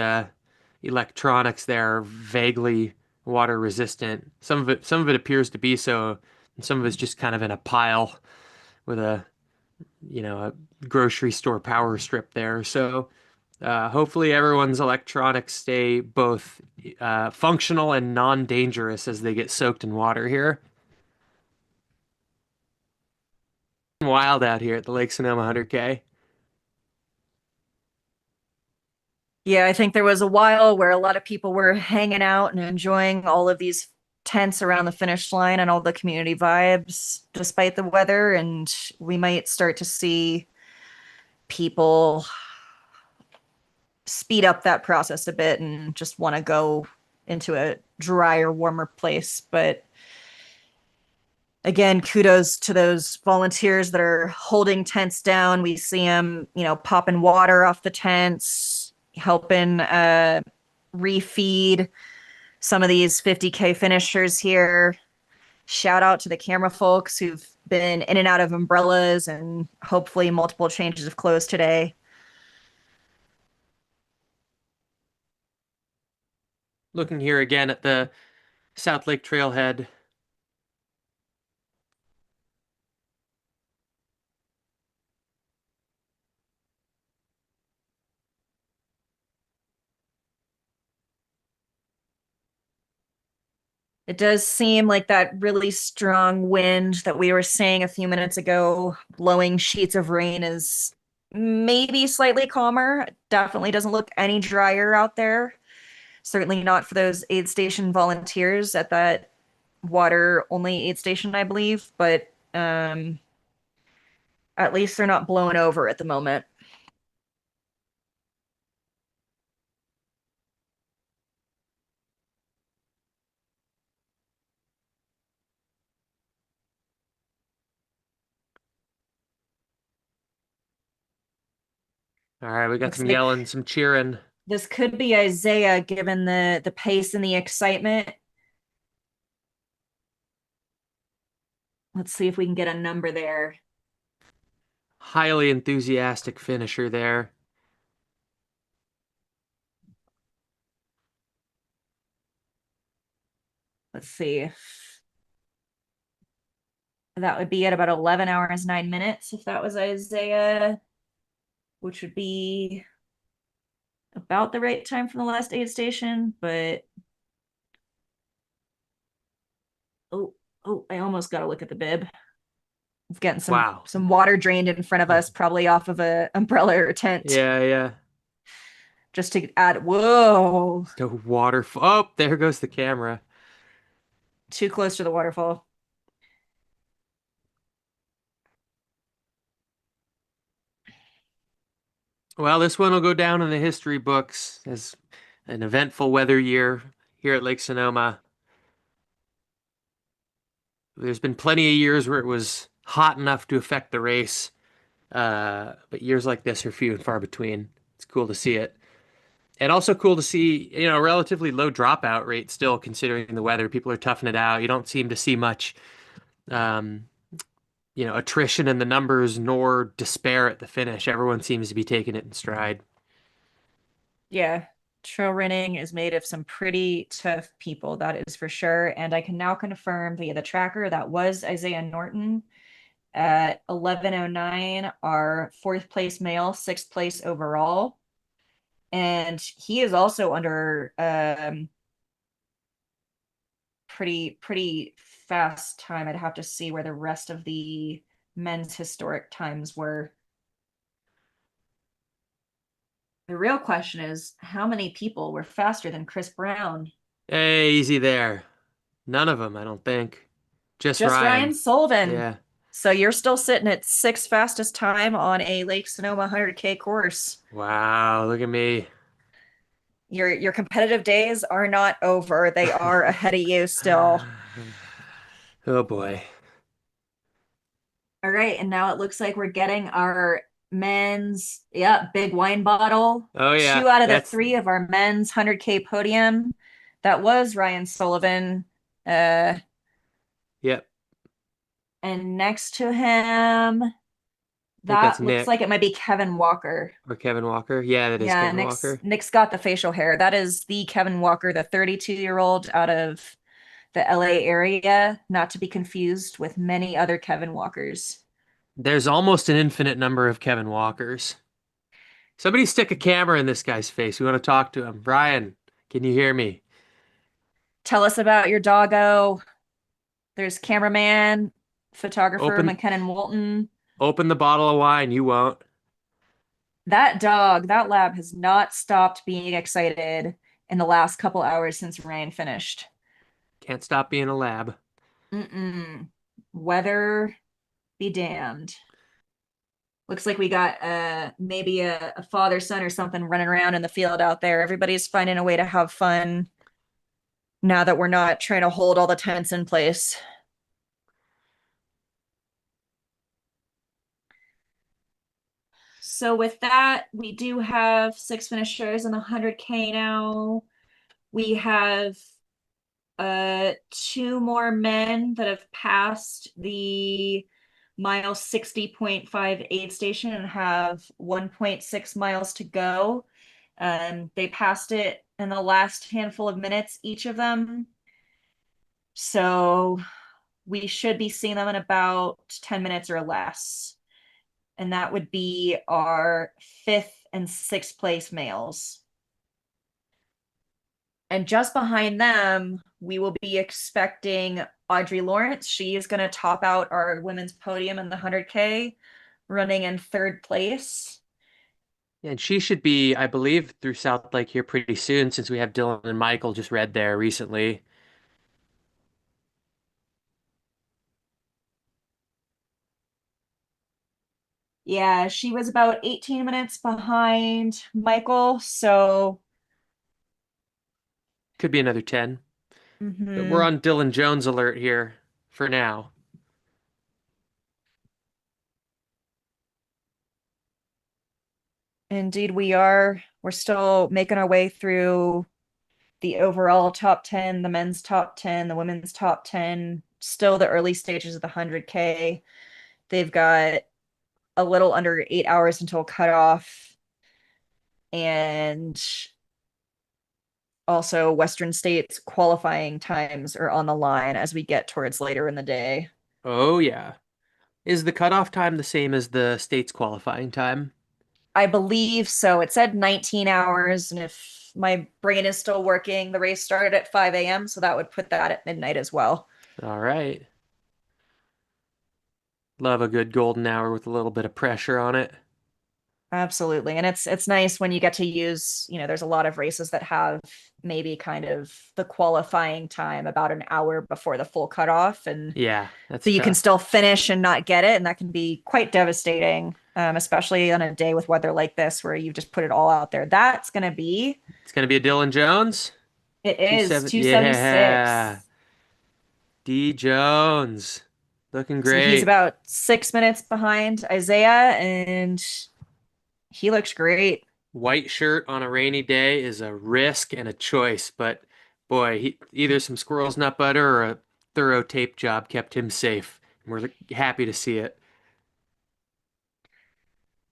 electronics there are vaguely water resistant. Some of it appears to be so, and some of it's just kind of in a pile with a grocery store power strip there. So hopefully everyone's electronics stay both functional and non-dangerous as they get soaked in water here. Wild out here at the Lake Sonoma 100K. Yeah, I think there was a while where a lot of people were hanging out and enjoying all of these tents around the finish line and all the community vibes despite the weather, and we might start to see people speed up that process a bit and just want to go into a drier, warmer place. But again, kudos to those volunteers that are holding tents down. We see them, popping water off the tents, helping refeed some of these 50K finishers here. Shout out to the camera folks who've been in and out of umbrellas and hopefully multiple changes of clothes today. Looking here again at the South Lake Trailhead. It does seem like that really strong wind that we were seeing a few minutes ago, blowing sheets of rain, is maybe slightly calmer. Definitely doesn't look any drier out there. Certainly not for those aid station volunteers at that water only aid station, I believe, but at least they're not blown over at the moment. All right, we got Looks some like yelling, some cheering. this could be Isaiah given the pace and the excitement. Let's see if we can get a number there. Highly enthusiastic finisher there. Let's see. That would be at about 11 hours, 9 minutes if that was Isaiah, which would be about the right time from the last aid station, but oh, I almost got to look at the bib. It's getting some water drained in front of us, probably off of a umbrella or tent. Yeah. Just to add, whoa. The waterfall. Oh, there goes the camera. Too close to the waterfall. Well, this one will go down in the history books as an eventful weather year here at Lake Sonoma. There's been plenty of years where it was hot enough to affect the race, but years like this are few and far between. It's cool to see it. And also cool to see, a relatively low dropout rate still considering the weather. People are toughing it out. You don't seem to see much, attrition in the numbers nor despair at the finish. Everyone seems to be taking it in stride. Yeah, trail running is made of some pretty tough people, that is for sure. And I can now confirm via the tracker that was Isaiah Norton at 11:09, our 4th place male, 6th place overall. And he is also under pretty fast time. I'd have to see where the rest of the men's historic times were. The real question is, how many people were faster than Chris Brown? Hey, easy there. None of them, I don't think. Just Ryan Sullivan. Yeah. So you're still sitting at 6th fastest time on a Lake Sonoma 100K course. Wow, look at me. Your competitive days are not over. They are ahead of you still. Oh boy. All right, and now it looks like we're getting our men's, big wine bottle. Oh yeah. 2 out of the 3 of our men's 100K podium. That was Ryan Sullivan. Yep. And next to him, that looks like it might be Kevin Walker. Or Kevin Walker. Yeah, that is Kevin Walker. Nick's got the facial hair. That is the Kevin Walker, the 32-year-old out of the LA area, not to be confused with many other Kevin Walkers. There's almost an infinite number of Kevin Walkers. Somebody stick a camera in this guy's face. We want to talk to him. Brian, can you hear me? Tell us about your doggo. There's cameraman, photographer, McKinnon Walton. Open the bottle of wine. You won't. That lab has not stopped being excited in the last couple hours since Ryan finished. Can't stop being a lab. Weather be damned. Looks like we got maybe a father-son or something running around in the field out there. Everybody's finding a way to have fun now that we're not trying to hold all the tents in place. So with that, we do have 6 finishers in the 100K now. We have 2 more men that have passed the mile 60.5 aid station and have 1.6 miles to go. They passed it in the last handful of minutes, each of them. So we should be seeing them in about 10 minutes or less. And that would be our 5th and 6th place males. And just behind them, we will be expecting Audrey Lawrence. She is going to top out our women's podium in the 100K, running in 3rd place. And she should be, I believe, through South Lake here pretty soon, since we have Dylan and Michael just read there recently. Yeah, she was about 18 minutes behind Michael, so could be another 10. But we're on Dylan Jones alert here for now. Indeed, we are. We're still making our way through the overall top 10, the men's top 10, the women's top 10, still the early stages of the 100K. They've got a little under 8 hours until cutoff. And also, Western States qualifying times are on the line as we get towards later in the day. Oh, yeah. Is the cutoff time the same as the state's qualifying time? I believe so. It said 19 hours, and if my brain is still working, the race started at 5 a.m., so that would put that at midnight as well. All right. Love a good golden hour with a little bit of pressure on it. Absolutely. And it's nice when you get to use, there's a lot of races that have maybe kind of the qualifying time about an hour before the full cutoff. And Yeah, that's so you can tough. still finish and not get it. And that can be quite devastating, especially on a day with weather like this where you just put it all out there. It's going to be a Dylan Jones. it is 276. Yeah. D Jones. Looking So he's great. about 6 minutes behind Isaiah, and he looks great. White shirt on a rainy day is a risk and a choice, but boy, either some squirrel's nut butter or a thorough tape job kept him safe. We're happy to see it.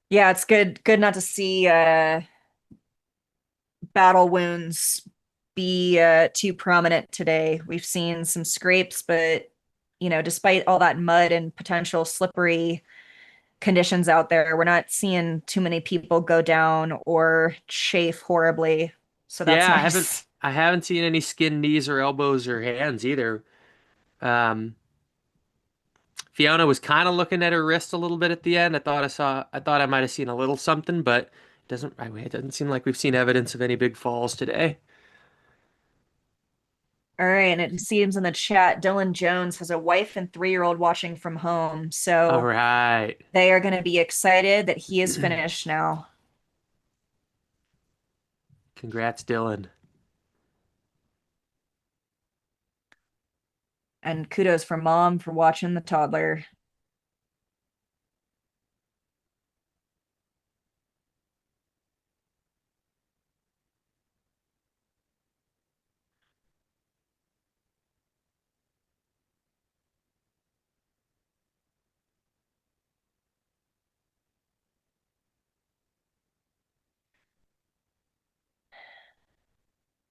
Yeah, it's good not to see battle wounds be too prominent today. We've seen some scrapes, but despite all that mud and potential slippery conditions out there, we're not seeing too many people go down or chafe horribly. So that's Yeah, nice. I haven't seen any skinned knees or elbows or hands either. Fiona was kind of looking at her wrist a little bit at the end. I thought I might have seen a little something, but it doesn't seem like we've seen evidence of any big falls today. All right, and it seems in the chat, Dylan Jones has a wife and 3-year-old watching from home. All So right. they are going to be excited that he is finished now. Congrats, Dylan. And kudos for mom for watching the toddler.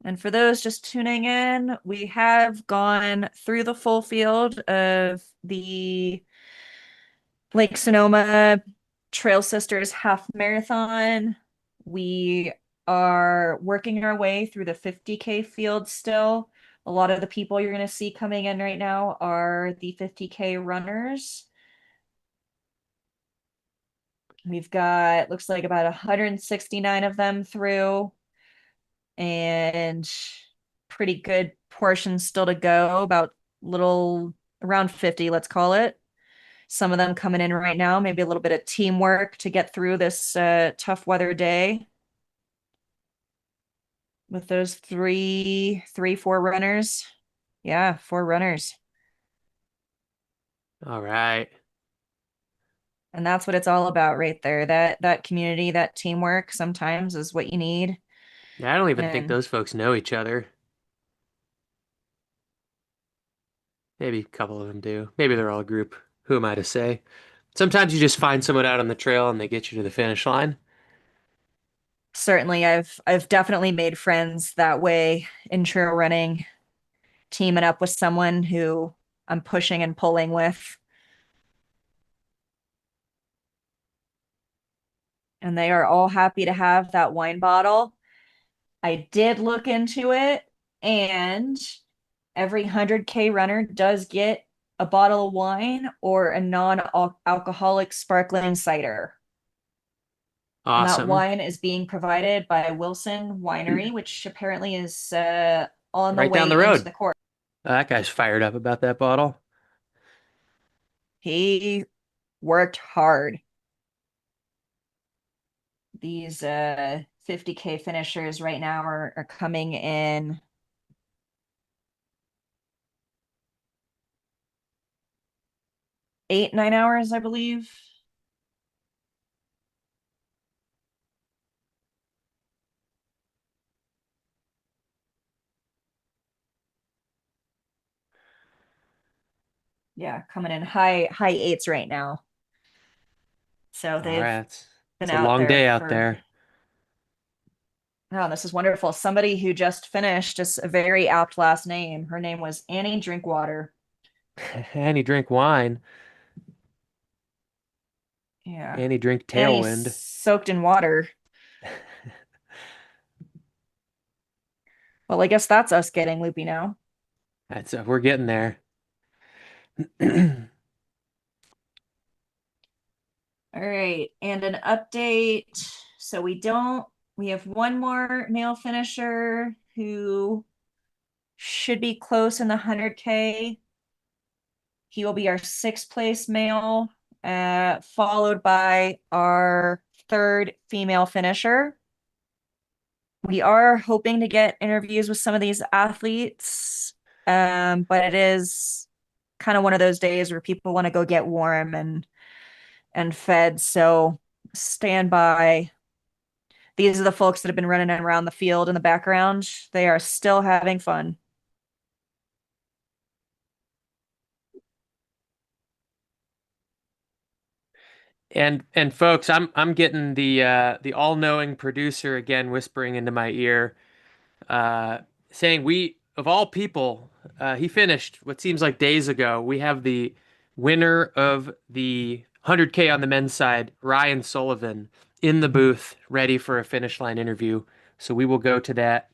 And for those just tuning in, we have gone through the full field of the Lake Sonoma Trail Sisters Half Marathon. We are working our way through the 50K field still. A lot of the people you're going to see coming in right now are the 50K runners. We've got, looks like about 169 of them through, and pretty good portion still to go, about around 50, let's call it. Some of them coming in right now, maybe a little bit of teamwork to get through this tough weather day. With those four runners. Yeah, 4 runners. All right. And that's what it's all about right there. That community, that teamwork sometimes is what you need. Yeah, I don't even think And those folks know each other. Maybe a couple of them do. Maybe they're all a group. Who am I to say? Sometimes you just find someone out on the trail and they get you to the finish line. certainly I've definitely made friends that way in trail running, teaming up with someone who I'm pushing and pulling with. And they are all happy to have that wine bottle. I did look into it, and every 100K runner does get a bottle of wine or a non-alcoholic sparkling cider. And that Awesome. wine is being provided by Wilson Winery, which apparently is on the Right way down the into road. the court. That guy's fired up about that bottle. He worked hard. These 50K finishers right now are coming in 8-9 hours, I believe. Yeah, coming in high 8s right now. So All they've right. been It's a out long there day out for- there. Oh, this is wonderful. Somebody who just finished, just a very apt last name. Her name was Annie Drinkwater. Annie drink wine. Yeah. Annie drink Annie tailwind. soaked in water. Well, I guess that's us getting loopy now. That's we're getting there. All right, and an update. So we have one more male finisher who should be close in the 100K. He will be our 6th place male, followed by our 3rd female finisher. We are hoping to get interviews with some of these athletes, but it is kind of one of those days where people want to go get warm and fed. So stand by. These are the folks that have been running around the field in the background. They are still having fun. And folks, I'm getting the all-knowing producer again whispering into my ear, saying we of all people, he finished what seems like days ago. We have the winner of the 100K on the men's side, Ryan Sullivan, in the booth, ready for a finish line interview. So we will go to that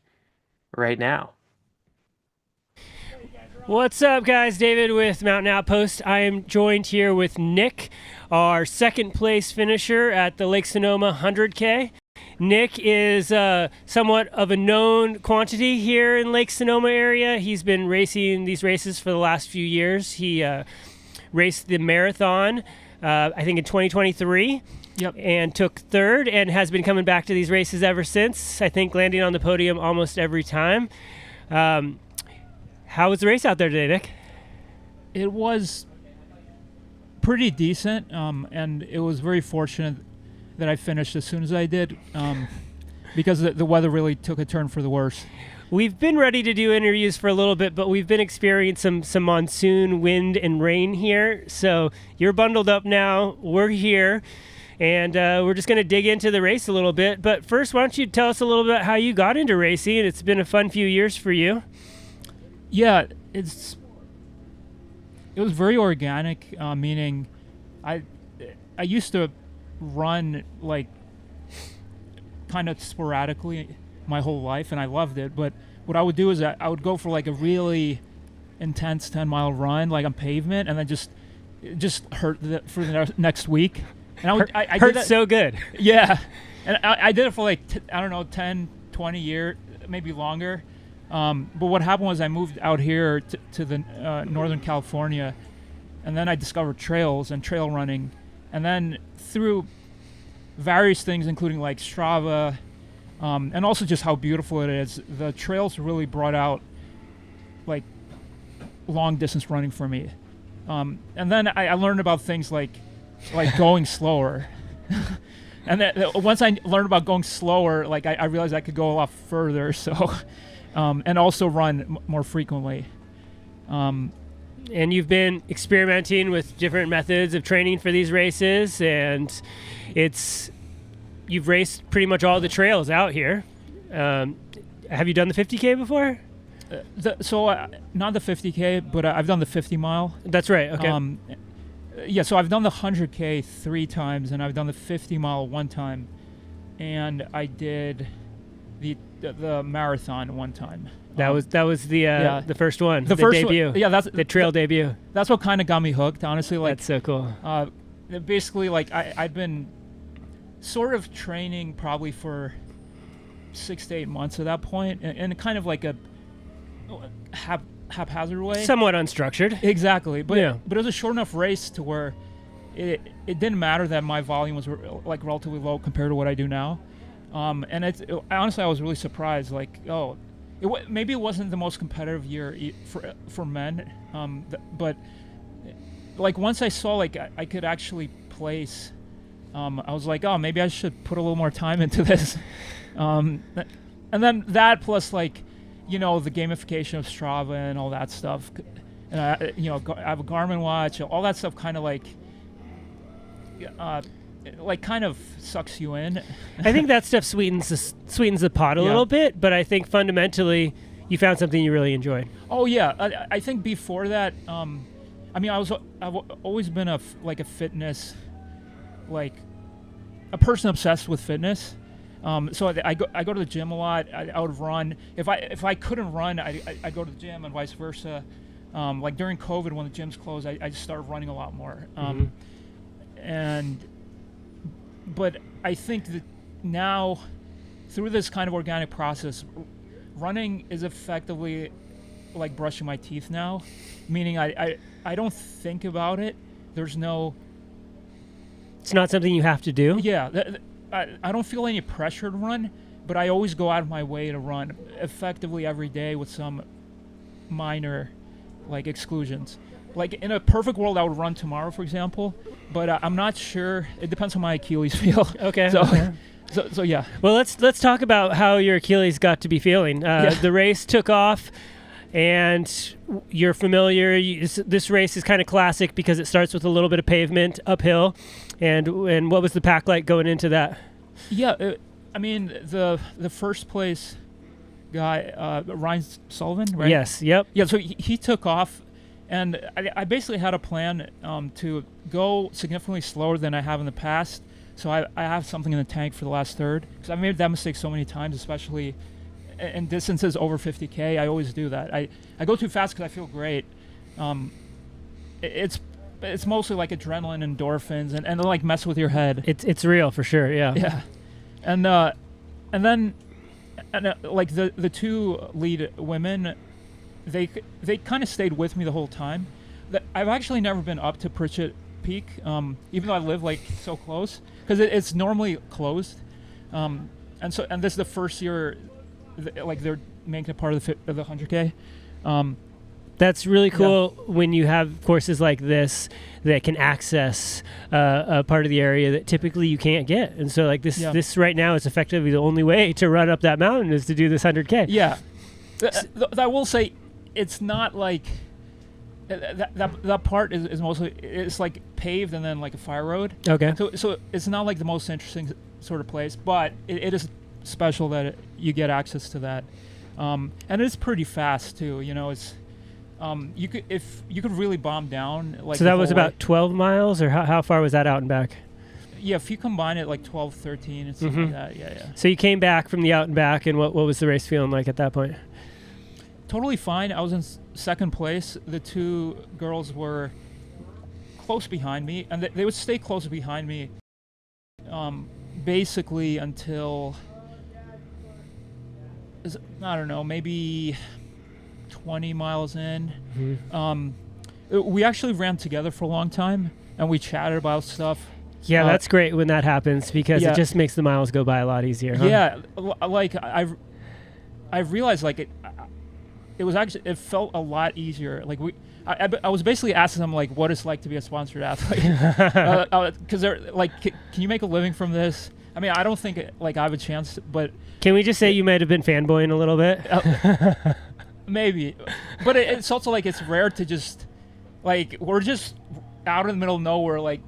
right now. What's up, guys? David with Mountain Outpost. I am joined here with Nick, our 2nd place finisher at the Lake Sonoma 100K. Nick is somewhat of a known quantity here in Lake Sonoma area. He's been racing these races for the last few years. He raced the marathon, I think in 2023. Yep. And took 3rd and has been coming back to these races ever since, I think landing on the podium almost every time. How was the race out there today, Nick? It was pretty decent, and it was very fortunate that I finished as soon as I did, because the weather really took a turn for the worse. We've been ready to do interviews for a little bit, but we've been experiencing some monsoon wind and rain here. So you're bundled up now. We're here, and we're just going to dig into the race a little bit. But first, why don't you tell us a little bit how you got into racing? It's been a fun few years for you. Yeah, it was very organic, meaning I used to run like kind of sporadically my whole life, and I loved it. But what I would do is I would go for like a really intense 10-mile run, like on pavement, and then just hurt for the next week. And I hurt did that, so good. Yeah, and I did it for like I don't know, 10, 20 years, maybe longer. But what happened was I moved out here to the Northern California, and then I discovered trails and trail running, and then through various things, including like Strava, and also just how beautiful it is, the trails really brought out like long distance running for me. And then I learned about things like going slower. And then once I learned about going slower, like I realized I could go a lot further. So, and also run more frequently. And you've been experimenting with different methods of training for these races, and you've raced pretty much all the trails out here. Have you done the 50K before? Not the 50K, but I've done the 50 mile. That's right. Okay. Yeah, so I've done the 100K 3 times, and I've done the 50 mile 1 time, and I did the marathon 1 time. That was the first one. The first debut. One, yeah, that's the trail debut. That's what kind of got me hooked, honestly. Like, that's so cool. Basically, like I'd been sort of training probably for 6 to 8 months at that point, in kind of like a haphazard way. Somewhat unstructured. Exactly. But yeah. But it was a short enough race to where it didn't matter that my volume was like relatively low compared to what I do now. And honestly, I was really surprised. Like, maybe it wasn't the most competitive year for men, but like once I saw like I could actually place, I was like, maybe I should put a little more time into this. And then that plus like, the gamification of Strava and all that stuff and I have a Garmin watch. All that stuff kind of like kind of sucks you in. I think that stuff sweetens the pot a little bit, but I think fundamentally you found something you really enjoyed. Oh yeah, I think before that, I mean, I've always been a fitness, like a person obsessed with fitness. So I go to the gym a lot. I would run. If I couldn't run, I go to the gym and vice versa. Like during COVID when the gyms closed, I just started running a lot more. But I think that now, through this kind of organic process, running is effectively like brushing my teeth now, meaning I don't think about it. There's no. It's not something you have to do. Yeah, I don't feel any pressure to run, but I always go out of my way to run effectively every day with some minor, like, exclusions. Like in a perfect world, I would run tomorrow, for example, but I'm not sure. It depends how my Achilles feel. Okay. So yeah. Well, let's talk about how your Achilles got to be feeling. The race took off, and you're familiar. This race is kind of classic because it starts with a little bit of pavement uphill. And what was the pack like going into that? Yeah, I mean the first place guy, Ryan Sullivan, right? Yes. Yep. Yeah. So he took off. And I basically had a plan to go significantly slower than I have in the past. So I have something in the tank for the last third. Because I've made that mistake so many times, especially in distances over 50K. I always do that. I go too fast because I feel great. It's mostly like adrenaline, endorphins, and like mess with your head. It's real for sure, yeah. Yeah. And then like the two lead women, they kind of stayed with me the whole time. I've actually never been up to Pritchett Peak, even though I live like so close, because it's normally closed. And this is the first year, like they're making it part of the 100K. That's really cool when you have courses like this that can access a part of the area that typically you can't get. And so like this right now is effectively the only way to run up that mountain is to do this 100K. Yeah. I will say, it's not like that part is mostly, it's like paved and then like a fire road. Okay. So it's not like the most interesting sort of place, but it is special that you get access to that, and it's pretty fast too. It's you could really bomb down. Like so that was about 12 miles, or how far was that out and back? Yeah, if you combine it like 12, 13, and stuff like that. Yeah. So you came back from the out and back, and what was the race feeling like at that point? Totally fine. I was in second place. The two girls were close behind me, and they would stay close behind me basically until, I don't know, maybe 20 miles in. We actually ran together for a long time, and we chatted about stuff. Yeah, that's great when that happens, because it just makes the miles go by a lot easier. Huh? Yeah, like I realized like it felt a lot easier. Like I was basically asking them like what it's like to be a sponsored athlete, because they're like, can you make a living from this? I mean, I don't think like I have a chance, but can we just say you might have been fanboying a little bit? Maybe, but it's also like it's rare to just like we're just out in the middle of nowhere. Like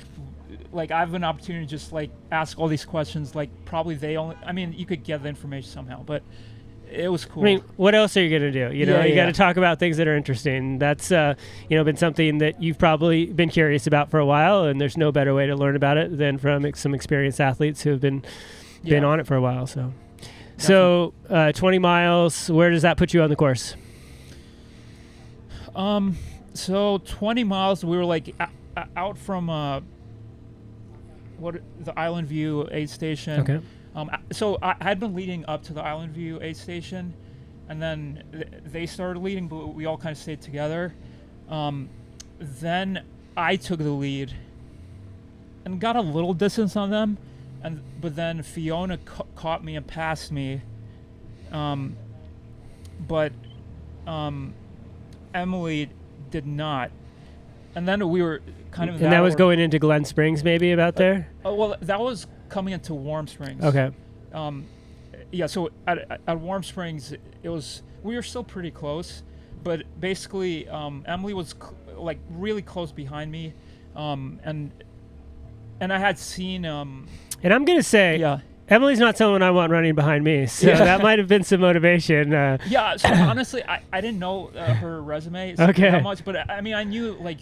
I have an opportunity to just like ask all these questions. Like probably you could get the information somehow, but it was cool. I mean, what else are you going to do? You got to talk about things that are interesting. That's, been something that you've probably been curious about for a while, and there's no better way to learn about it than from some experienced athletes who have been on it for a while. So 20 miles, where does that put you on the course? So 20 miles, we were like out from the Island View aid station. Okay. So I had been leading up to the Island View aid station, and then they started leading, but we all kind of stayed together. Then I took the lead and got a little distance on them, but then Fiona caught me and passed me. But Emily did not. And then we were kind of. And that was going into Glen Springs, maybe about there. Well, that was coming into Warm Springs. Okay. Yeah. So at Warm Springs, we were still pretty close, but basically, Emily was like really close behind me, and I had seen. And I'm gonna say, yeah. Emily's not someone I want running behind me, so that might have been some motivation. Yeah, so honestly, I didn't know her resume that much, but I mean, I knew like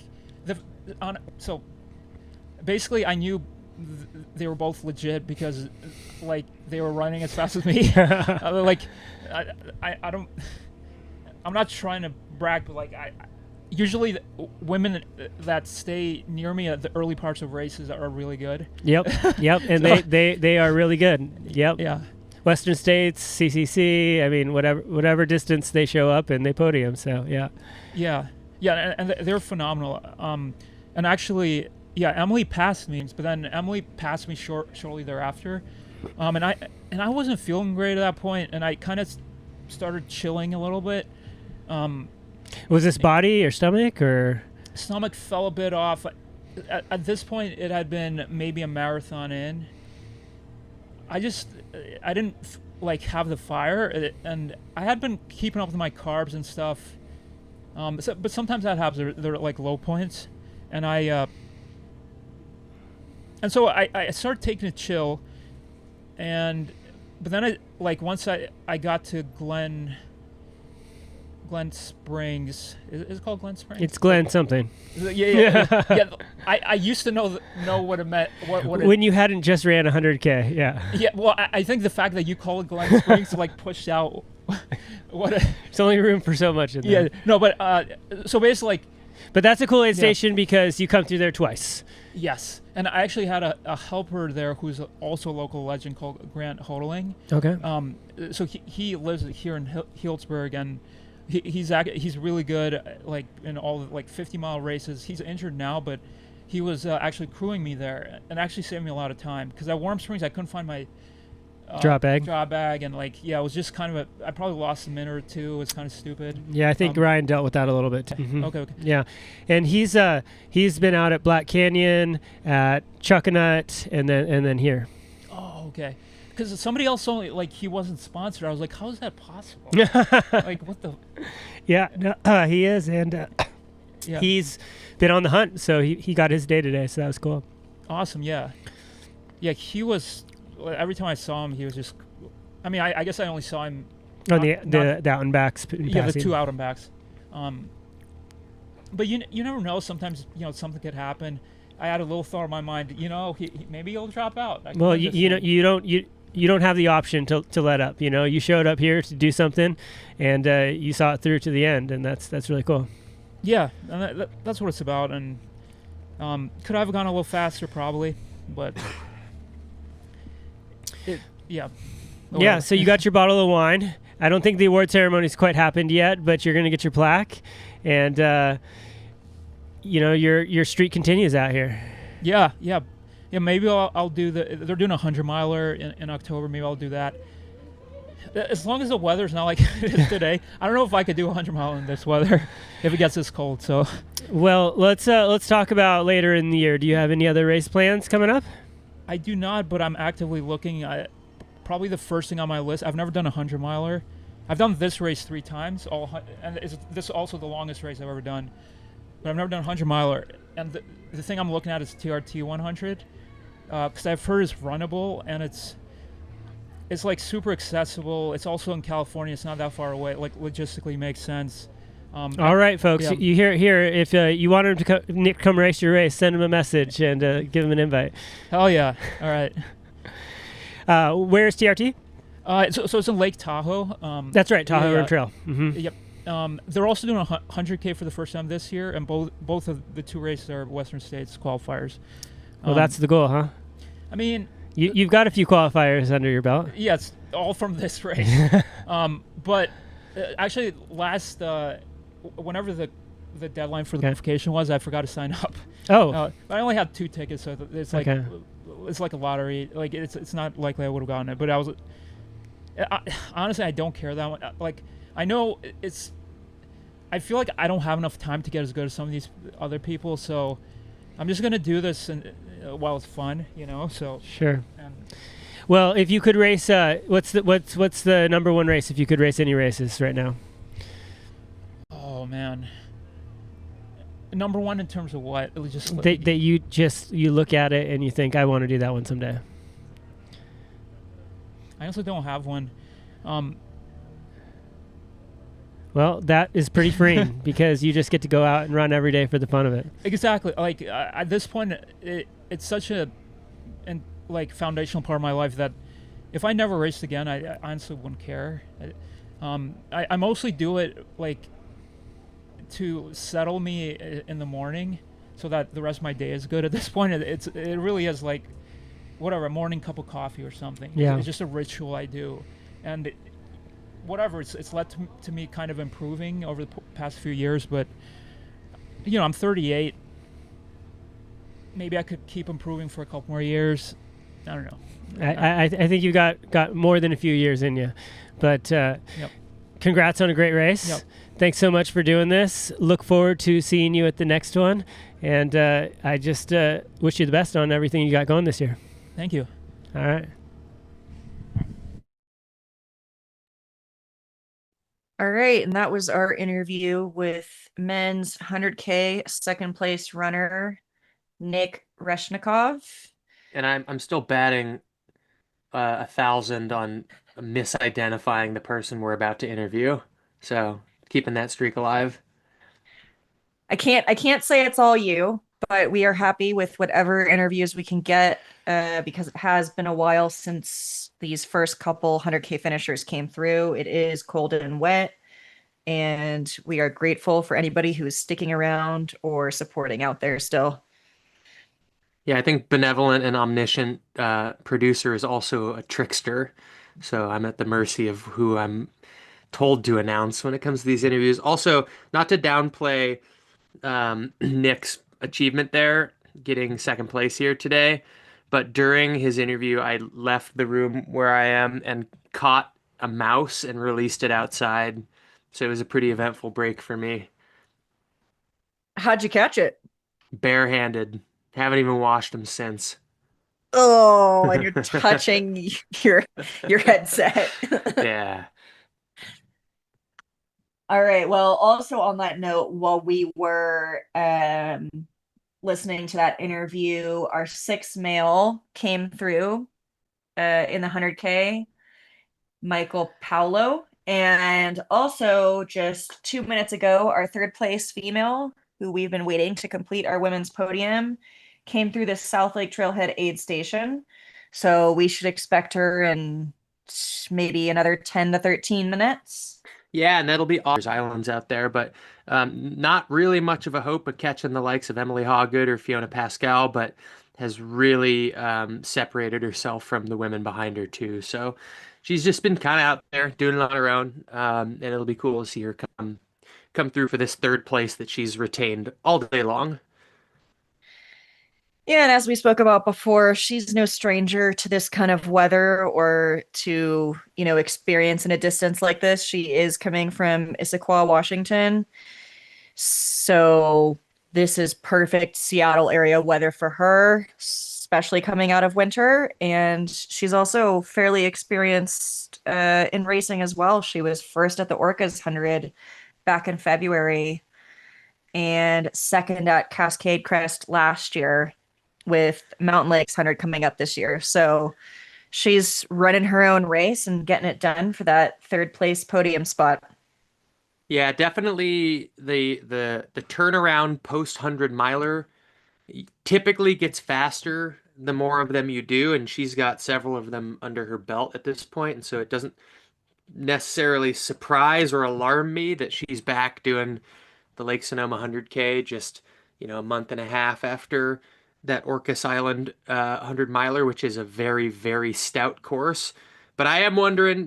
so basically I knew they were both legit because like they were running as fast as me. Like I'm not trying to brag, but like usually women that stay near me at the early parts of races are really good. Yep, and so, they are really good. Yep. Yeah. Western States, CCC. I mean, whatever distance they show up and they podium. So yeah. Yeah, and they're phenomenal. And actually, yeah, Emily passed me, but then Emily passed me shortly thereafter. And I wasn't feeling great at that point, and I kind of started chilling a little bit. Was this body or stomach or? Stomach fell a bit off. At this point, it had been maybe a marathon in. I didn't like have the fire, and I had been keeping up with my carbs and stuff. But sometimes that happens. They're like low points, and so I started taking a chill, but then once I got to Glen Springs. Is it called Glen Springs? It's Glen something. Yeah. I used to know what it meant. When you hadn't just ran 100K, yeah. Yeah, well, I think the fact that you call it Glen Springs like pushed out what. There's only room for so much in there. Yeah, no, but so basically, but that's a cool aid station because you come through there twice. Yes, and I actually had a helper there who's also a local legend called Grant Hodling. Okay. So he lives here in Healdsburg, and he's really good, like in all like 50-mile races. He's injured now, but he was actually crewing me there and actually saved me a lot of time because at Warm Springs I couldn't find my drop bag, and like it was just kind of I probably lost a minute or two. It was kind of stupid. Yeah, I think Ryan dealt with that a little bit too. Mm-hmm. Okay. Yeah, and he's been out at Black Canyon, at Chuckanut, and then here. Oh, okay. Because somebody else told me like he wasn't sponsored. I was like, how is that possible? Like what the? Yeah, no, he is, and he's been on the hunt, so he got his day today, so that was cool. Awesome, yeah. He was. Every time I saw him, he was just. I mean, I guess I only saw him on the out and backs. Yeah, the two out and backs. But you never know. Sometimes something could happen. I had a little thought in my mind. Maybe he'll drop out. Well, you don't have the option to let up. You showed up here to do something, and you saw it through to the end, and that's really cool. Yeah, and that's what it's about. And could I have gone a little faster? Probably, but yeah. Yeah, so you got your bottle of wine. I don't think the award ceremony's quite happened yet, but you're going to get your plaque, and your streak continues out here. Yeah. Maybe I'll do they're doing a 100-miler in October. Maybe I'll do that. As long as the weather's not like it is today. I don't know if I could do a 100-mile in this weather if it gets this cold. So, well, let's talk about later in the year. Do you have any other race plans coming up? I do not, but I'm actively looking at probably the first thing on my list. I've never done a 100-miler. I've done this race 3 times, and this is also the longest race I've ever done. But I've never done a 100-miler. And the thing I'm looking at is TRT 100, because I've heard it's runnable and it's like super accessible. It's also in California. It's not that far away. Like logistically makes sense. All right, folks. Yeah. You hear it here. If you want him to come race your race, send him a message and give him an invite. Hell yeah! All right. Where's TRT? So it's in Lake Tahoe. That's right, Tahoe Road Trail. Mm-hmm. Yep. They're also doing a 100K for the first time this year, and both of the 2 races are Western States qualifiers. Well, that's the goal, huh? I mean, you've got a few qualifiers under your belt. Yeah, it's all from this race. But actually, whenever the deadline for the qualification was, I forgot to sign up. Oh. But I only had 2 tickets, so it's like it's like a lottery. Like it's not likely I would have gotten it, but honestly, I don't care that much. Like I know I feel like I don't have enough time to get as good as some of these other people, so I'm just gonna do this and while it's fun, So sure. Well, if you could race, what's the number 1 race if you could race any races right now? Oh Oh man. Number one in terms of what? It was just That you look at it and you think, I want to do that one someday. I also don't have one. Well, that is pretty freeing because you just get to go out and run every day for the fun of it. Exactly. Like at this point, it's such a foundational part of my life that if I never raced again, I honestly wouldn't care. I mostly do it like to settle me in the morning so that the rest of my day is good. At this point, it really is like whatever, a morning cup of coffee or something. Yeah. It's just a ritual I do, and whatever, it's led to me kind of improving over the past few years. But I'm 38. Maybe I could keep improving for a couple more years. I don't know. I think you got more than a few years in you, but congrats on a great race. Yep. Thanks so much for doing this. Look forward to seeing you at the next one, and I just wish you the best on everything you got going this year. Thank you. All right. All right, and that was our interview with men's 100K second place runner Nick Reshnikov. And I'm still batting 1,000 on misidentifying the person we're about to interview. So keeping that streak alive. I can't say it's all you, but we are happy with whatever interviews we can get because it has been a while since these first couple 100K finishers came through. It is cold and wet, and we are grateful for anybody who is sticking around or supporting out there still. Yeah, I think benevolent and omniscient producer is also a trickster. So I'm at the mercy of who I'm told to announce when it comes to these interviews. Also, not to downplay Nick's achievement there, getting second place here today, but during his interview, I left the room where I am and caught a mouse and released it outside. So it was a pretty eventful break for me. How'd you catch it? Barehanded. Haven't even washed them since. Oh, and you're touching your headset. Yeah. All right. Well, also on that note, while we were listening to that interview, our sixth male came through in the 100K, Michael Paulo. And also just 2 minutes ago, our third place female, who we've been waiting to complete our women's podium, came through the South Lake Trailhead aid station. So we should expect her in maybe another 10 to 13 minutes. Yeah, and that'll be all islands out there, but not really much of a hope of catching the likes of Emily Hawgood or Fiona Pascal, but has really separated herself from the women behind her too. So she's just been kind of out there doing it on her own, and it'll be cool to see her come through for this third place that she's retained all day long. Yeah, and as we spoke about before, she's no stranger to this kind of weather or to, experience in a distance like this. She is coming from Issaquah, Washington. So this is perfect Seattle area weather for her, especially coming out of winter. And she's also fairly experienced in racing as well. She was first at the Orcas 100 back in February and second at Cascade Crest last year, with Mountain Lakes 100 coming up this year. So she's running her own race and getting it done for that third place podium spot. Yeah, definitely the turnaround post 100-miler typically gets faster the more of them you do, and she's got several of them under her belt at this point, and so it doesn't necessarily surprise or alarm me that she's back doing the Lake Sonoma 100K just, a month and a half after that Orcas Island 100-miler, which is a very, very stout course. But I am wondering,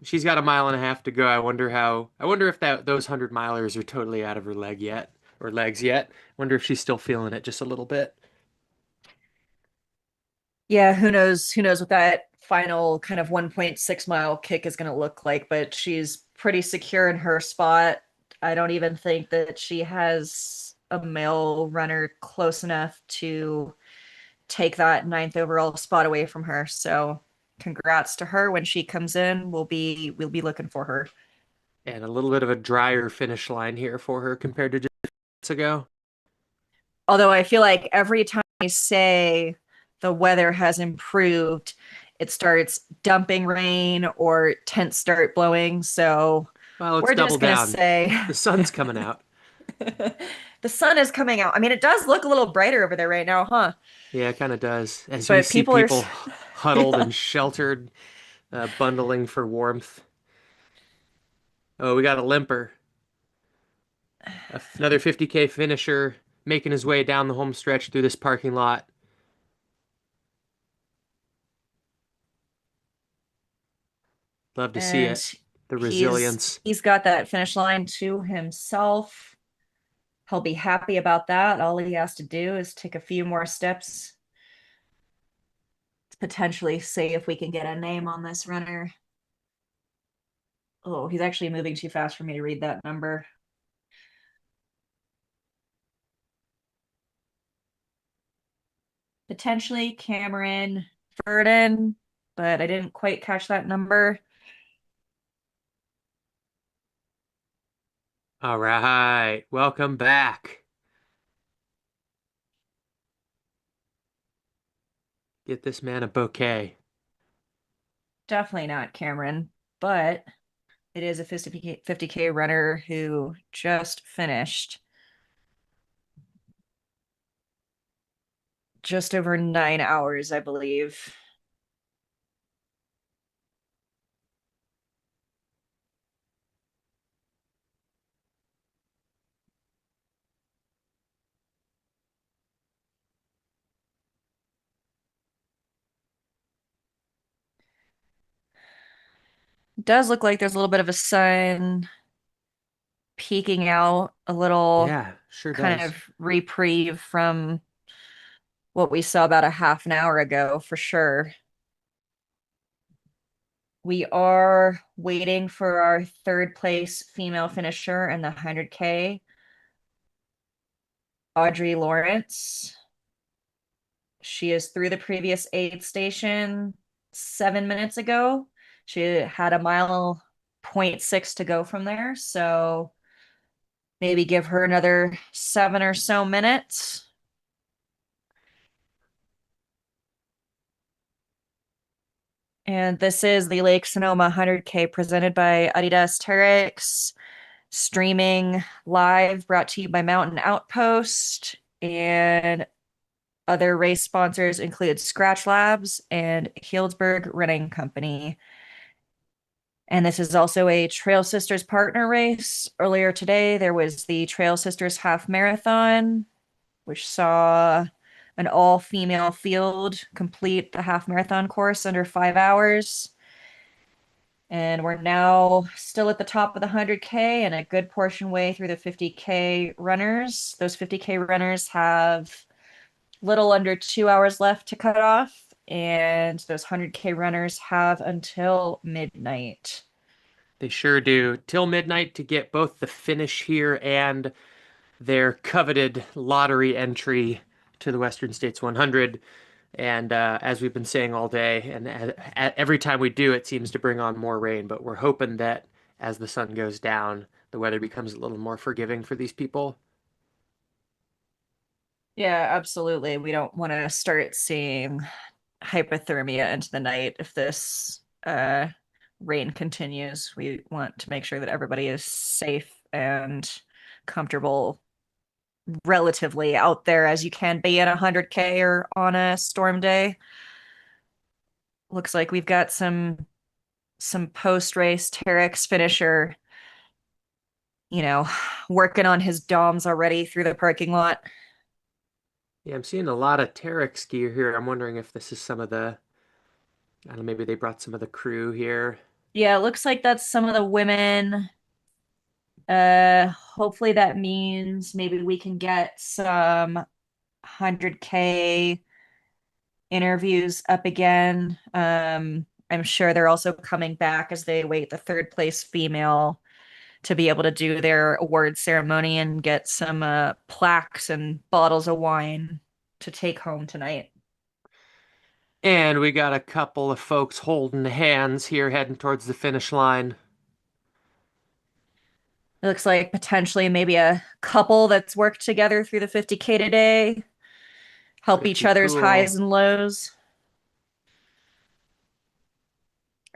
she's got a mile and a half to go. I wonder if those 100-milers are totally out of her legs yet. Wonder if she's still feeling it just a little bit. Yeah, who knows what that final kind of 1.6 mile kick is going to look like, but she's pretty secure in her spot. I don't even think that she has a male runner close enough to take that 9th overall spot away from her. So congrats to her. When she comes in, we'll be looking for her. And a little bit of a drier finish line here for her compared to just minutes ago. Although I feel like every time I say the weather has improved, it starts dumping rain or tents start blowing. So Well, let's we're double just going to down. say The sun's coming out. the sun is coming out. I mean, it does look a little brighter over there right now, huh? Yeah, it kind of does. As we But see people are people huddled yeah. and sheltered, bundling for warmth. Oh, we got a limper. Another 50K finisher making his way down the home stretch through this parking lot. Love to see And it. The resilience. he's got that finish line to himself. He'll be happy about that. All he has to do is take a few more steps to potentially see if we can get a name on this runner. Oh, he's actually moving too fast for me to read that number. Potentially Cameron Furden, but I didn't quite catch that number. All right. Welcome back. Get this man a bouquet. Definitely not Cameron, but it is a 50K runner who just finished just over 9 hours, I believe. It does look like there's a little bit of a sun peeking out, a little Yeah, sure kind does. of reprieve from what we saw about a half an hour ago, for sure. We are waiting for our third place female finisher in the 100K, Audrey Lawrence. She is through the previous aid station 7 minutes ago. She had a mile 0.6 to go from there. So maybe give her another 7 or so minutes. And this is the Lake Sonoma 100K presented by Adidas Terrex, streaming live, brought to you by Mountain Outpost. And other race sponsors include Scratch Labs and Healdsburg Running Company. And this is also a Trail Sisters partner race. Earlier today, there was the Trail Sisters Half Marathon, which saw an all-female field complete the half marathon course under 5 hours. And we're now still at the top of the 100K and a good portion way through the 50K runners. Those 50K runners have little under 2 hours left to cut off, and those 100K runners have until midnight. They sure do. Till midnight to get both the finish here and their coveted lottery entry to the Western States 100. And as we've been saying all day, and every time we do, it seems to bring on more rain. But we're hoping that as the sun goes down, the weather becomes a little more forgiving for these people. Yeah, absolutely. We don't want to start seeing hypothermia into the night if this rain continues. We want to make sure that everybody is safe and comfortable relatively out there as you can be in a 100K or on a storm day. Looks like we've got some post-race Terrex finisher, working on his DOMs already through the parking lot. Yeah, I'm seeing a lot of Terrex gear here. I'm wondering if this is some of the, I don't know, maybe they brought some of the crew here. Yeah, it looks like that's some of the women. Hopefully that means maybe we can get some 100K interviews up again. I'm sure they're also coming back as they wait the third place female to be able to do their award ceremony and get some plaques and bottles of wine to take home tonight. And we got a couple of folks holding hands here heading towards the finish line. It looks like potentially maybe a couple that's worked together through the 50K today, help each Pretty other's cool. highs and lows.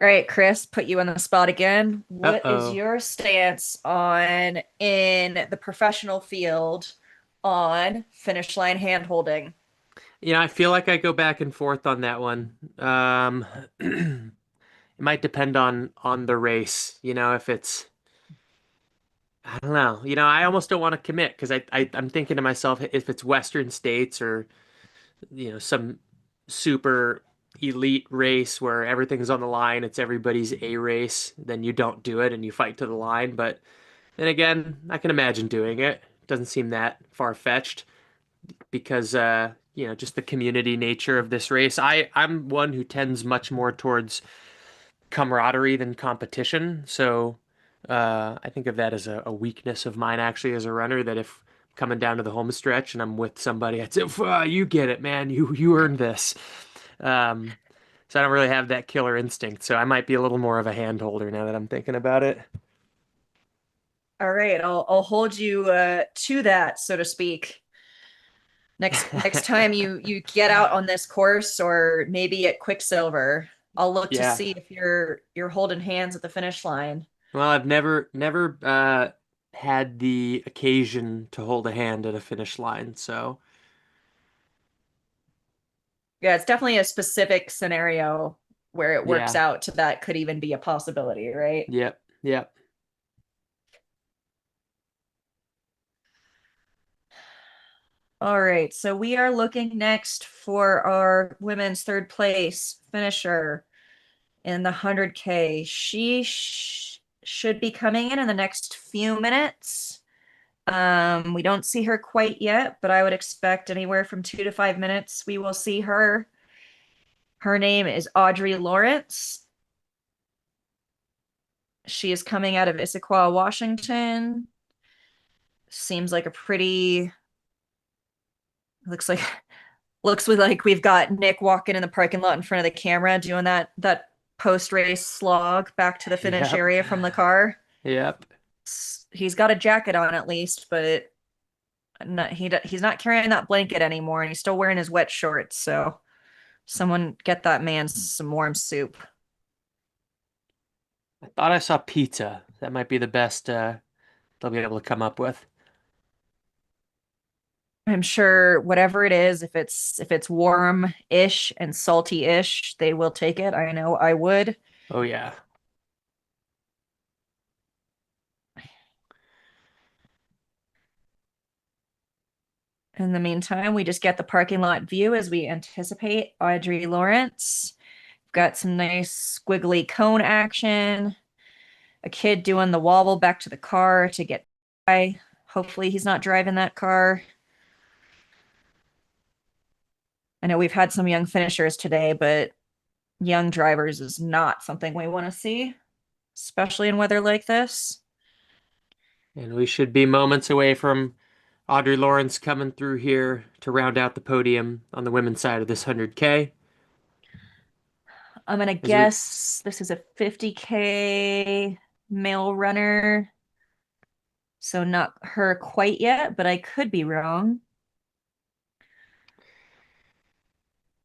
All right, Chris, put you on the spot again. What is Uh-oh. your stance on in the professional field on finish line hand holding? I feel like I go back and forth on that one. It might depend on the race. If it's I don't know. I almost don't want to commit because I'm thinking to myself if it's Western states or some super elite race where everything's on the line, it's everybody's A race, then you don't do it and you fight to the line. But then again, I can imagine doing it. Doesn't seem that far-fetched because just the community nature of this race. I'm one who tends much more towards camaraderie than competition. So I think of that as a weakness of mine actually as a runner, that if coming down to the home stretch and I'm with somebody, I'd say, you get it, man. You earned this. So I don't really have that killer instinct. So I might be a little more of a hand holder now that I'm thinking about it. All right, I'll hold you to that, so to speak. Next time you get out on this course or maybe at Quicksilver, I'll look to Yeah. see if you're holding hands at the finish line. Well, I've never had the occasion to hold a hand at a finish line, so Yeah, it's definitely a specific scenario where it works yeah. out to that could even be a possibility, right? Yep. Yep. All right, so we are looking next for our women's third place finisher in the 100K. She should be coming in the next few minutes. We don't see her quite yet, but I would expect anywhere from 2 to 5 minutes we will see her. Her name is Audrey Lawrence. She is coming out of Issaquah, Washington. Seems like a pretty looks like we've got Nick walking in the parking lot in front of the camera doing that post-race slog back to the finish Yep. area from the car. Yep. He's got a jacket on at least, but he's not carrying that blanket anymore, and he's still wearing his wet shorts. So someone get that man some warm soup. I thought I saw pizza. That might be the best they'll be able to come up with. I'm sure whatever it is, if it's warm-ish and salty-ish, they will take it. I know I would. Oh yeah. In the meantime, we just get the parking lot view as we anticipate Audrey Lawrence. Got some nice squiggly cone action. A kid doing the wobble back to the car to get by. Hopefully he's not driving that car. I know we've had some young finishers today, but young drivers is not something we want to see, especially in weather like this. And we should be moments away from Audrey Lawrence coming through here to round out the podium on the women's side of this 100K. I'm gonna guess this is a 50K male runner. So not her quite yet, but I could be wrong.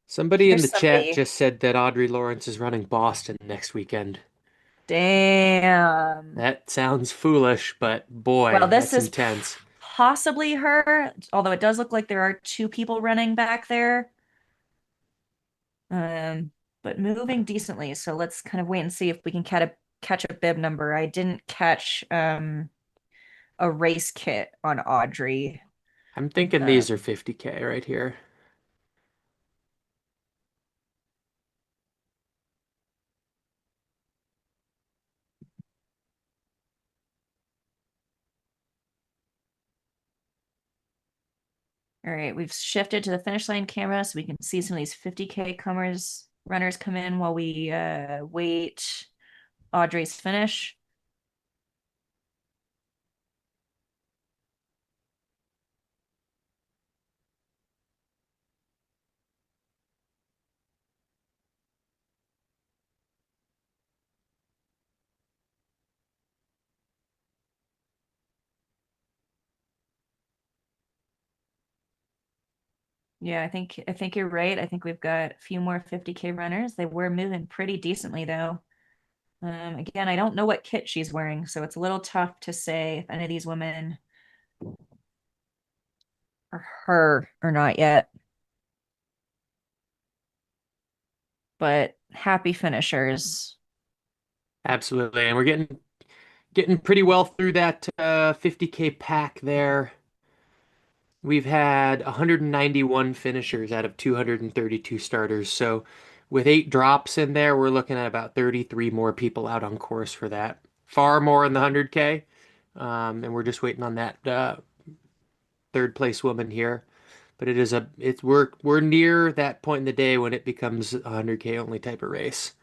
Somebody in There's the chat somebody. just said that Audrey Lawrence is running Boston next weekend. Damn. That sounds foolish, but boy, Well, this that's is intense. possibly her, although it does look like there are two people running back there. But moving decently, so let's kind of wait and see if we can catch a bib number. I didn't catch a race kit on Audrey. I'm thinking these are 50K right here. All right, we've shifted to the finish line camera so we can see some of these 50K runners come in while we wait Audrey's finish. Yeah, I think you're right. I think we've got a few more 50K runners. They were moving pretty decently though. Again, I don't know what kit she's wearing, so it's a little tough to say if any of these women are her or not yet. But happy finishers. Absolutely. And we're getting pretty well through that 50K pack there. We've had 191 finishers out of 232 starters. So with 8 drops in there, we're looking at about 33 more people out on course for that. Far more in the 100K. And we're just waiting on that third place woman here. But we're near that point in the day when it becomes a 100K only type of race.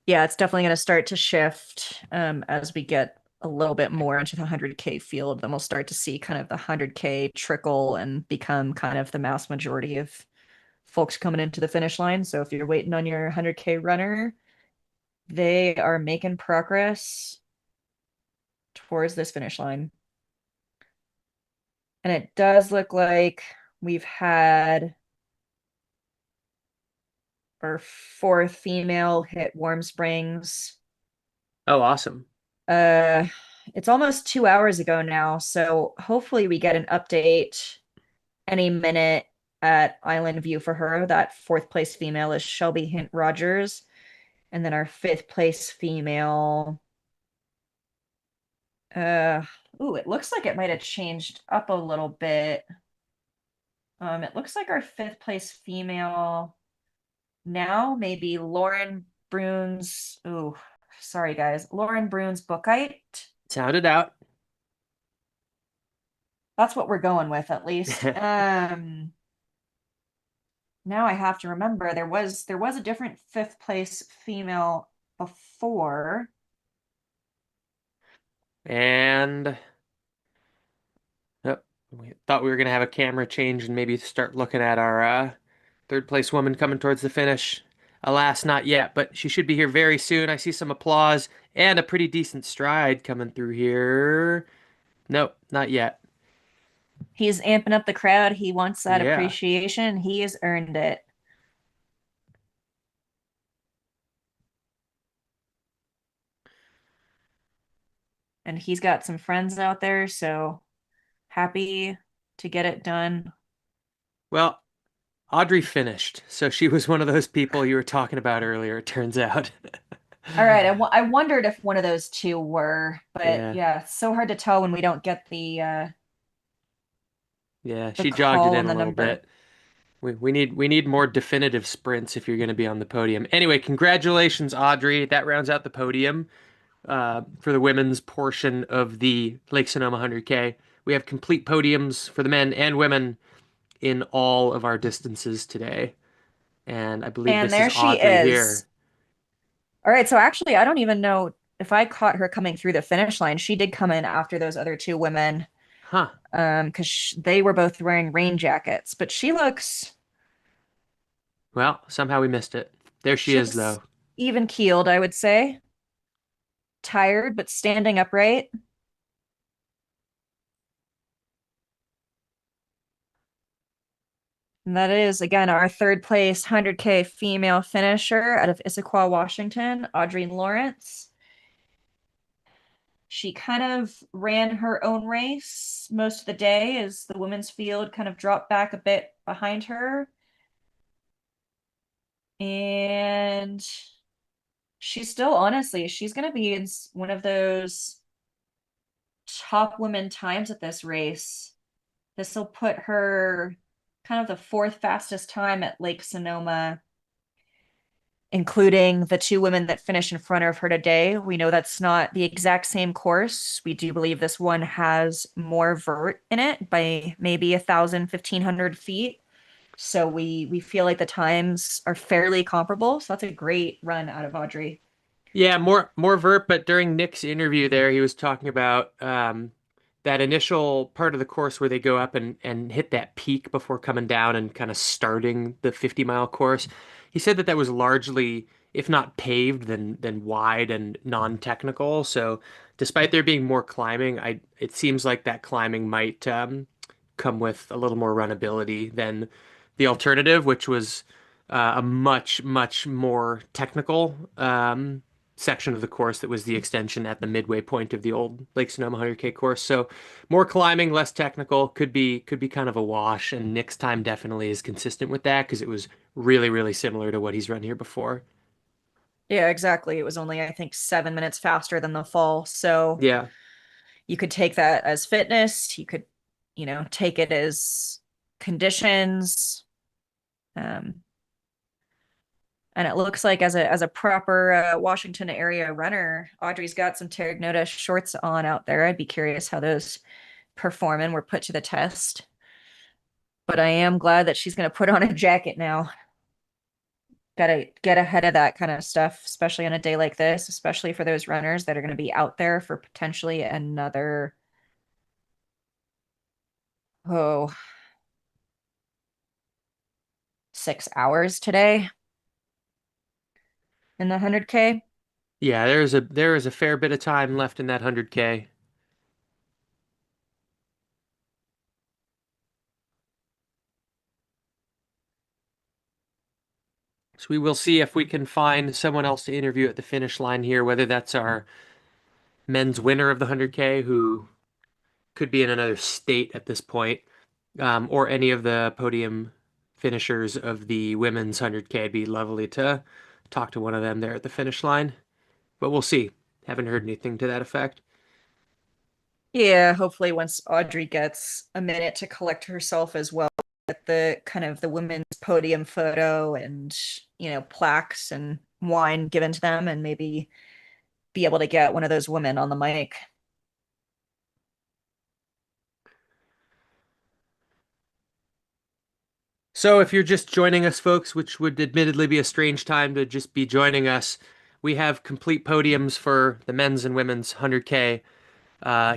Yeah, it's definitely going to start to shift as we get a little bit more into the 100K field. Then we'll start to see kind of the 100K trickle and become kind of the mass majority of folks coming into the finish line. So if you're waiting on your 100K runner, they are making progress towards this finish line. And it does look like we've had our 4th female hit Warm Springs. Oh, awesome. It's almost 2 hours ago now, so hopefully we get an update any minute at Island View for her. That 4th place female is Shelby Hint Rogers. And then our 5th place female. It looks like it might have changed up a little bit. It looks like our 5th place female now maybe Lauren Bruns. Oh, sorry guys. Lauren Bruns Bookite. Sound it out. That's what we're going with at least. Now I have to remember there was a different 5th place female before. And we thought we were going to have a camera change and maybe start looking at our third place woman coming towards the finish. Alas, not yet, but she should be here very soon. I see some applause and a pretty decent stride coming through here. Nope, not yet. He's amping up the crowd. He wants that Yeah. appreciation. He has earned it. And he's got some friends out there, so happy to get it done. Well, Audrey finished, so she was one of those people you were talking about earlier, it turns out. All right, I wondered if one of those two were, but Yeah. it's so hard to tell when we don't get the Yeah, the she jogged call it in and a the little number. bit. We need more definitive sprints if you're going to be on the podium. Anyway, congratulations, Audrey. That rounds out the podium for the women's portion of the Lake Sonoma 100K. We have complete podiums for the men and women in all of our distances today. And I believe And this there is she Audrey is. here. All right, so actually I don't even know if I caught her coming through the finish line. She did come in after those other 2 women. Huh. Because they were both wearing rain jackets, but she looks Well, somehow we missed it. There she is, though. even keeled, I would say. Tired, but standing upright. And that is, again, our 3rd place 100K female finisher out of Issaquah, Washington, Audrey Lawrence. She kind of ran her own race most of the day as the women's field kind of dropped back a bit behind her. And she's still, honestly, she's going to be in one of those top women times at this race. This will put her kind of the 4th fastest time at Lake Sonoma, including the 2 women that finished in front of her today. We know that's not the exact same course. We do believe this one has more vert in it by maybe 1,000, 1,500 feet. So we feel like the times are fairly comparable. So that's a great run out of Audrey. Yeah, more vert, but during Nick's interview there, he was talking about that initial part of the course where they go up and hit that peak before coming down and kind of starting the 50-mile course. He said that was largely, if not paved, then wide and non-technical. So despite there being more climbing, it seems like that climbing might come with a little more runability than the alternative, which was a much, much more technical section of the course that was the extension at the midway point of the old Lake Sonoma 100K course. So more climbing, less technical, could be kind of a wash. And Nick's time definitely is consistent with that because it was really, really similar to what he's run here before. Yeah, exactly. It was only, I think, 7 minutes faster than the fall. So Yeah. you could take that as fitness. You could, take it as conditions. And it looks like as a proper Washington area runner, Audrey's got some Terrex shorts on out there. I'd be curious how those perform and were put to the test. But I am glad that she's going to put on a jacket now. Got to get ahead of that kind of stuff, especially on a day like this, especially for those runners that are going to be out there for potentially another, 6 hours today in the 100K. Yeah, there is a fair bit of time left in that 100K. So we will see if we can find someone else to interview at the finish line here, whether that's our men's winner of the 100K, who could be in another state at this point, or any of the podium finishers of the women's 100K. It'd be lovely to talk to one of them there at the finish line, but we'll see. Haven't heard anything to that effect. Yeah, hopefully once Audrey gets a minute to collect herself as well, at the kind of the women's podium photo and, plaques and wine given to them, and maybe be able to get one of those women on the mic. So if you're just joining us, folks, which would admittedly be a strange time to just be joining us, we have complete podiums for the men's and women's 100K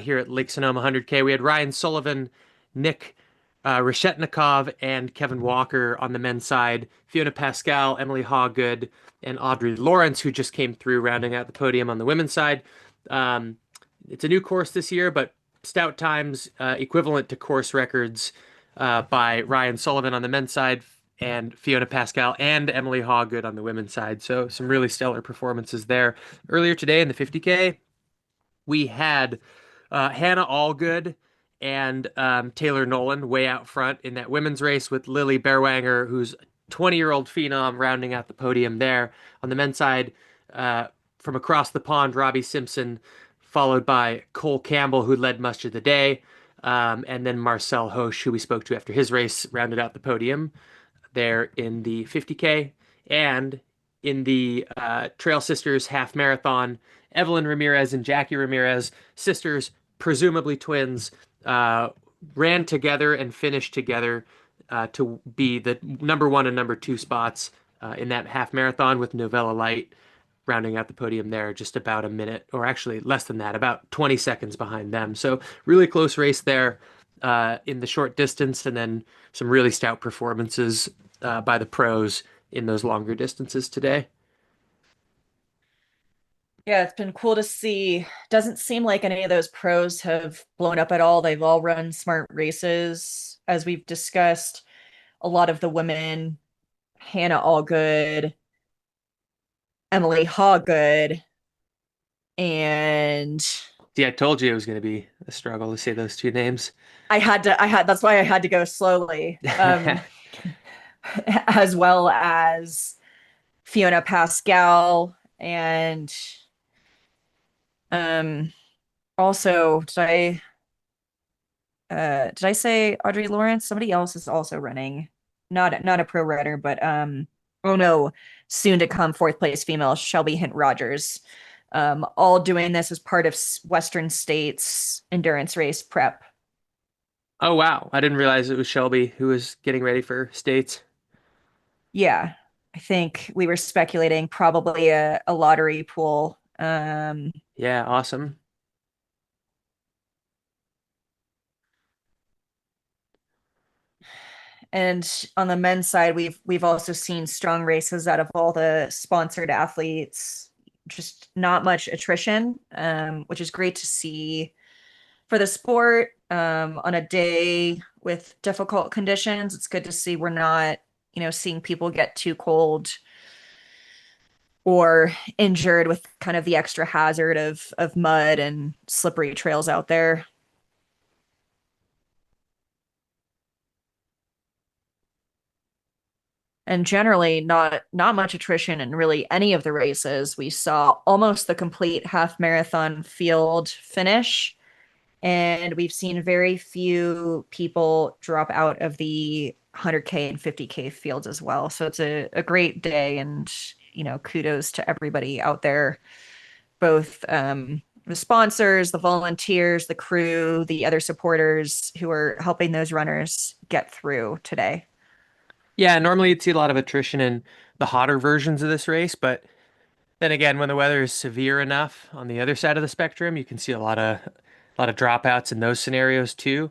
here at Lake Sonoma 100K. We had Ryan Sullivan, Nick Reshetnikov, and Kevin Walker on the men's side, Fiona Pascal, Emily Hawgood, and Audrey Lawrence, who just came through rounding out the podium on the women's side. It's a new course this year, but stout times equivalent to course records by Ryan Sullivan on the men's side and Fiona Pascal and Emily Hawgood on the women's side. So some really stellar performances there. Earlier today in the 50K, we had Hannah Allgood and Taylor Nolan way out front in that women's race, with Lily Berwanger, who's a 20-year-old phenom, rounding out the podium there. On the men's side, from across the pond, Robbie Simpson, followed by Cole Campbell, who led much of the day. And then Marcel Hosch, who we spoke to after his race, rounded out the podium there in the 50K. And in the Trail Sisters half marathon, Evelyn Ramirez and Jackie Ramirez, sisters, presumably twins, ran together and finished together to be the number 1 and number 2 spots in that half marathon, with Novella Light rounding out the podium there just about a minute, or actually less than that, about 20 seconds behind them. So really close race there in the short distance, and then some really stout performances by the pros in those longer distances today. Yeah, it's been cool to see. Doesn't seem like any of those pros have blown up at all. They've all run smart races, as we've discussed. A lot of the women, Hannah Allgood, Emily Hawgood, and See, I told you it was going to be a struggle to say those two names. that's why I had to go slowly. As well as Fiona Pascal, and also did I say Audrey Lawrence? Somebody else is also running, not a pro runner, but oh no, soon to come 4th place female Shelby Hint Rogers, all doing this as part of Western States endurance race prep. Oh wow, I didn't realize it was Shelby who was getting ready for States. Yeah, I think we were speculating probably a lottery pool. Yeah, awesome. And on the men's side, we've also seen strong races out of all the sponsored athletes. Just not much attrition, which is great to see for the sport. On a day with difficult conditions. It's good to see we're not, seeing people get too cold or injured with kind of the extra hazard of mud and slippery trails out there. And generally not much attrition in really any of the races. We saw almost the complete half marathon field finish, and we've seen very few people drop out of the 100K and 50K fields as well. So it's a great day, and kudos to everybody out there, both the sponsors, the volunteers, the crew, the other supporters who are helping those runners get through today. Yeah, normally you'd see a lot of attrition in the hotter versions of this race, but then again, when the weather is severe enough on the other side of the spectrum, you can see a lot of dropouts in those scenarios too.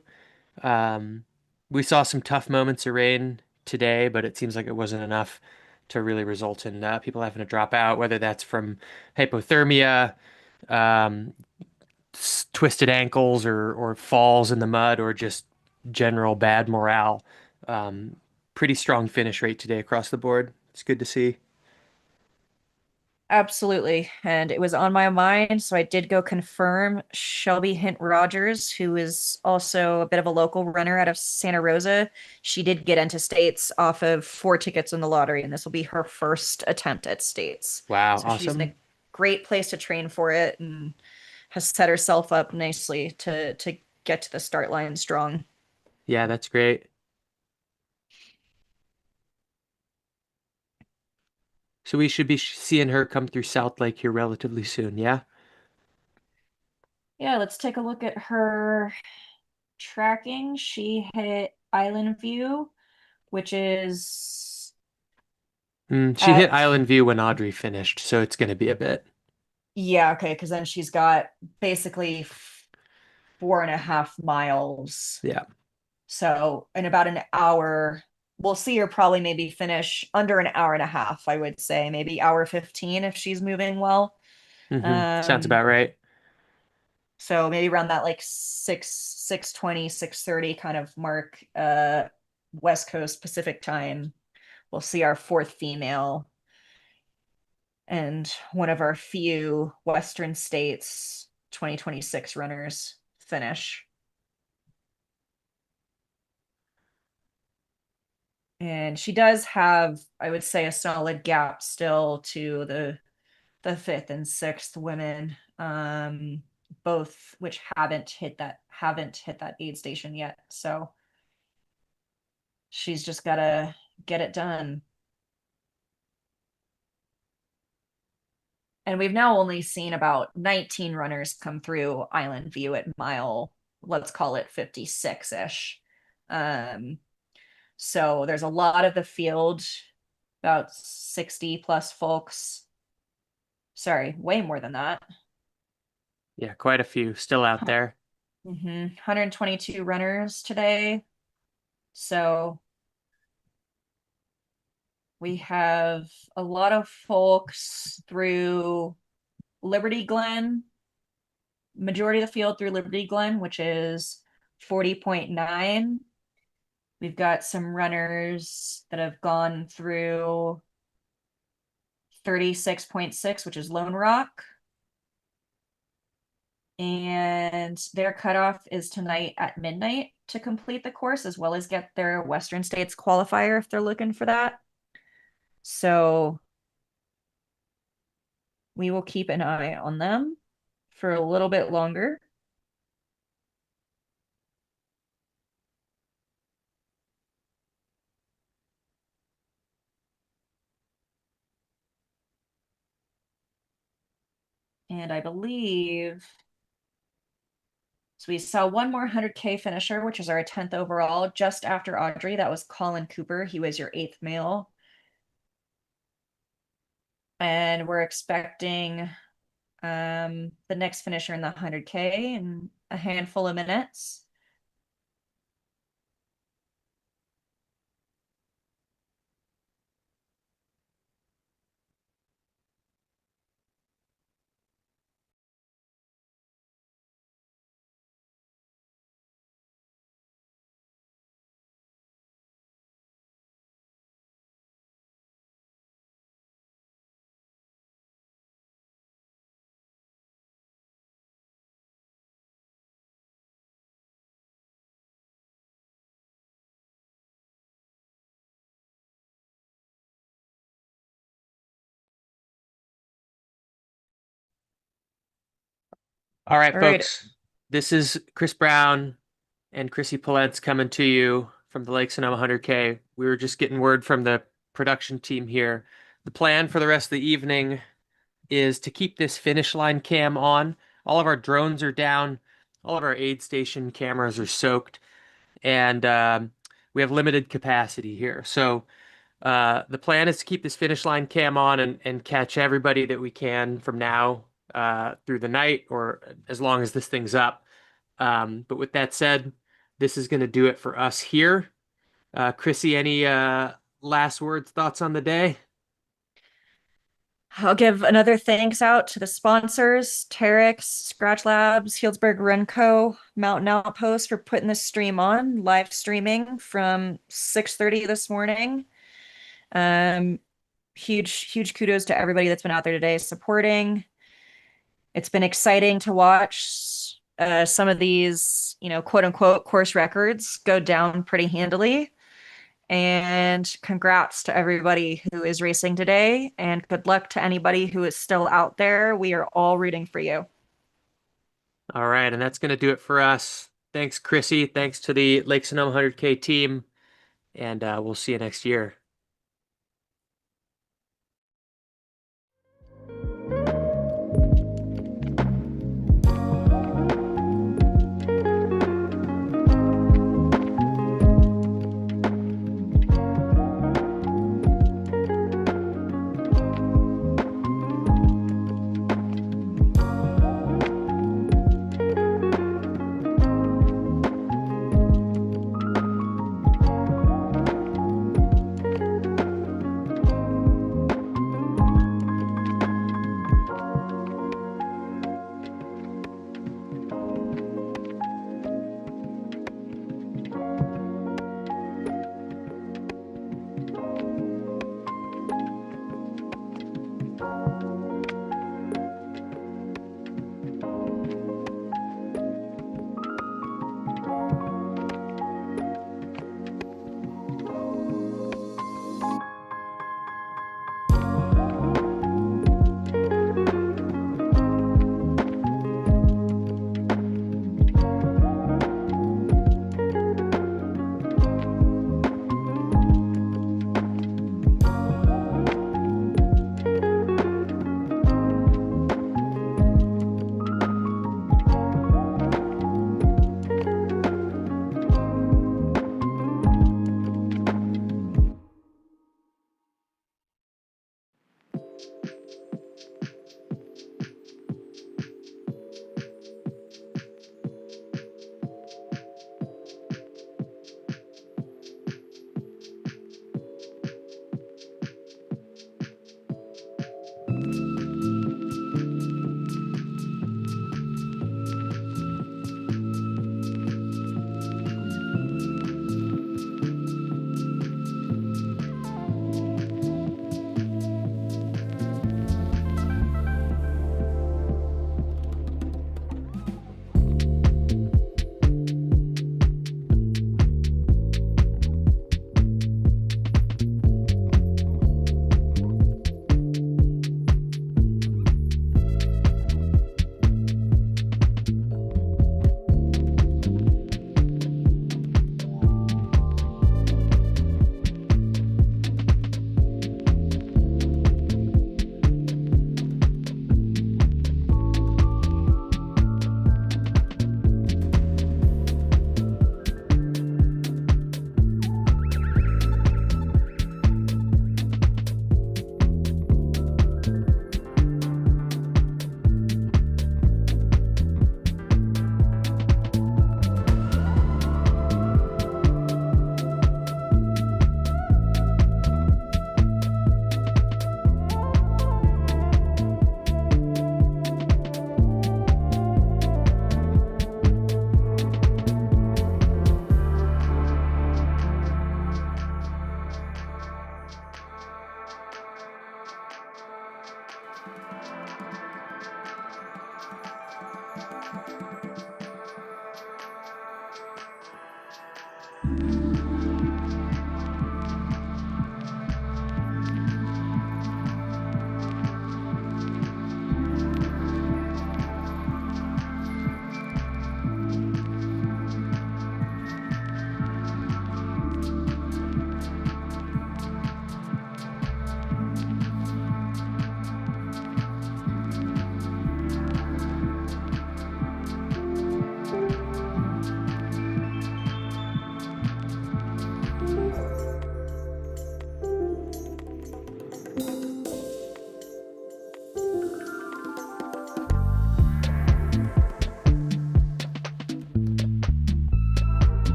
Um, we saw some tough moments of rain today, but it seems like it wasn't enough to really result in people having to drop out, whether that's from hypothermia, um, twisted ankles, or falls in the mud, or just general bad morale. Um, Pretty strong finish rate today across the board. It's good to see. Absolutely. And it was on my mind, so I did go confirm Shelby Hint Rogers, who is also a bit of a local runner out of Santa Rosa. She did get into states off of 4 tickets in the lottery, and this will be her first attempt at states. Wow, So she's in awesome. a great place to train for it and has set herself up nicely to get to the start line strong. Yeah, that's great. So we should be seeing her come through South Lake here relatively soon, yeah? Yeah, let's take a look at her tracking. She hit Island View, which is She hit at Island View when Audrey finished, so it's going to be a bit. yeah, okay, because then she's got basically 4.5 miles. Yeah. So in about an hour, we'll see her probably maybe finish under an hour and a half, I would say, maybe hour 15 if she's moving well. Sounds Um, about right. so maybe around that like 6:20, 6:30 kind of mark, West Coast Pacific time. We'll see our 4th female and one of our few Western states 2026 runners finish. And she does have, I would say, a solid gap still to the 5th and 6th women, both which haven't hit that aid station yet. So she's just gotta get it done. And we've now only seen about 19 runners come through Island View at mile, let's call it 56-ish. So there's a lot of the field, about 60 plus folks. Sorry, way more than that. Yeah, quite a few still out there. 122 runners today. So we have a lot of folks through Liberty Glen, majority of the field through Liberty Glen, which is 40.9. We've got some runners that have gone through 36.6, which is Lone Rock. And their cutoff is tonight at midnight to complete the course, as well as get their Western States qualifier if they're looking for that. So we will keep an eye on them for a little bit longer. And I believe, so we saw one more 100K finisher, which is our 10th overall, just after Audrey. That was Colin Cooper. He was your 8th male. And we're expecting the next finisher in the 100K in a handful of minutes. All right, All right. folks. This is Chris Brown and Chrissy Polentz coming to you from the Lake Sonoma 100K. We were just getting word from the production team here. The plan for the rest of the evening is to keep this finish line cam on. All of our drones are down. All of our aid station cameras are soaked. And we have limited capacity here. So the plan is to keep this finish line cam on and catch everybody that we can from now through the night or as long as this thing's up. But with that said, this is going to do it for us here. Chrissy, any last words, thoughts on the day? I'll give another thanks out to the sponsors, Terrex, Scratch Labs, Healdsburg Run Co., Mountain Outpost for putting this stream on, live streaming from 6:30 this morning. Huge kudos to everybody that's been out there today supporting. It's been exciting to watch some of these, quote unquote course records go down pretty handily. And congrats to everybody who is racing today, and good luck to anybody who is still out there. We are all rooting for you. All right, and that's going to do it for us. Thanks, Chrissy. Thanks to the Lake Sonoma 100K team, and we'll see you next year.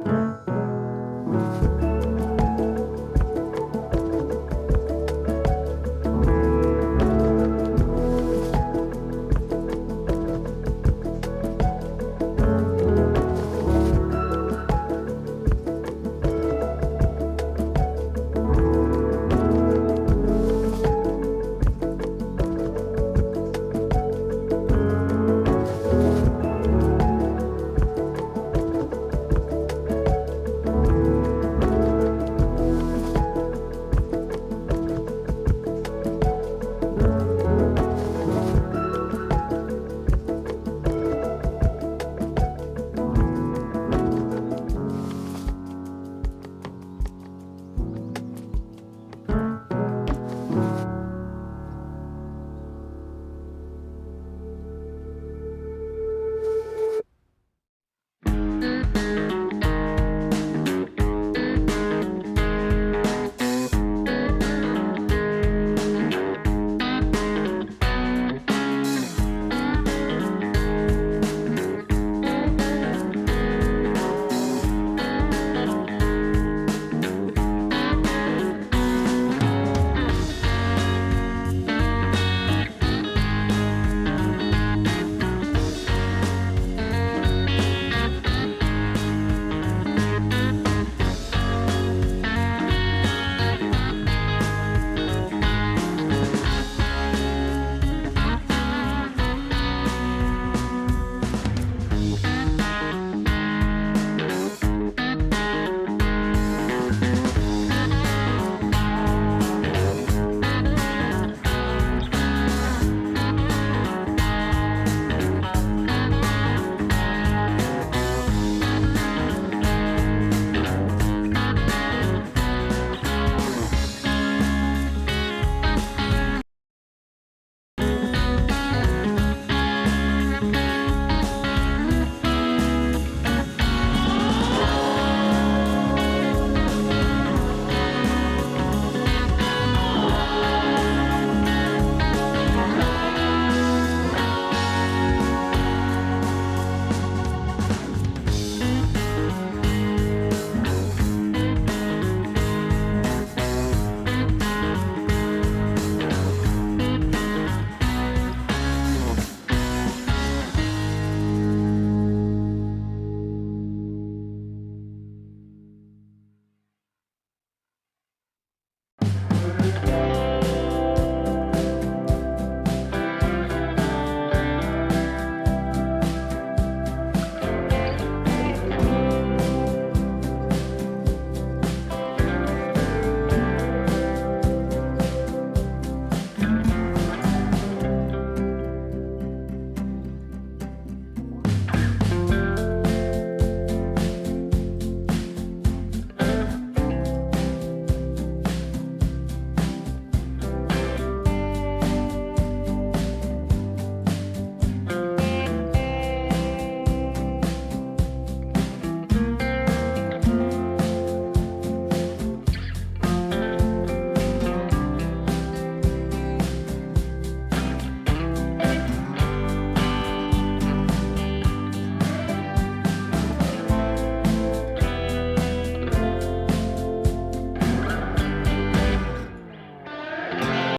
Bye.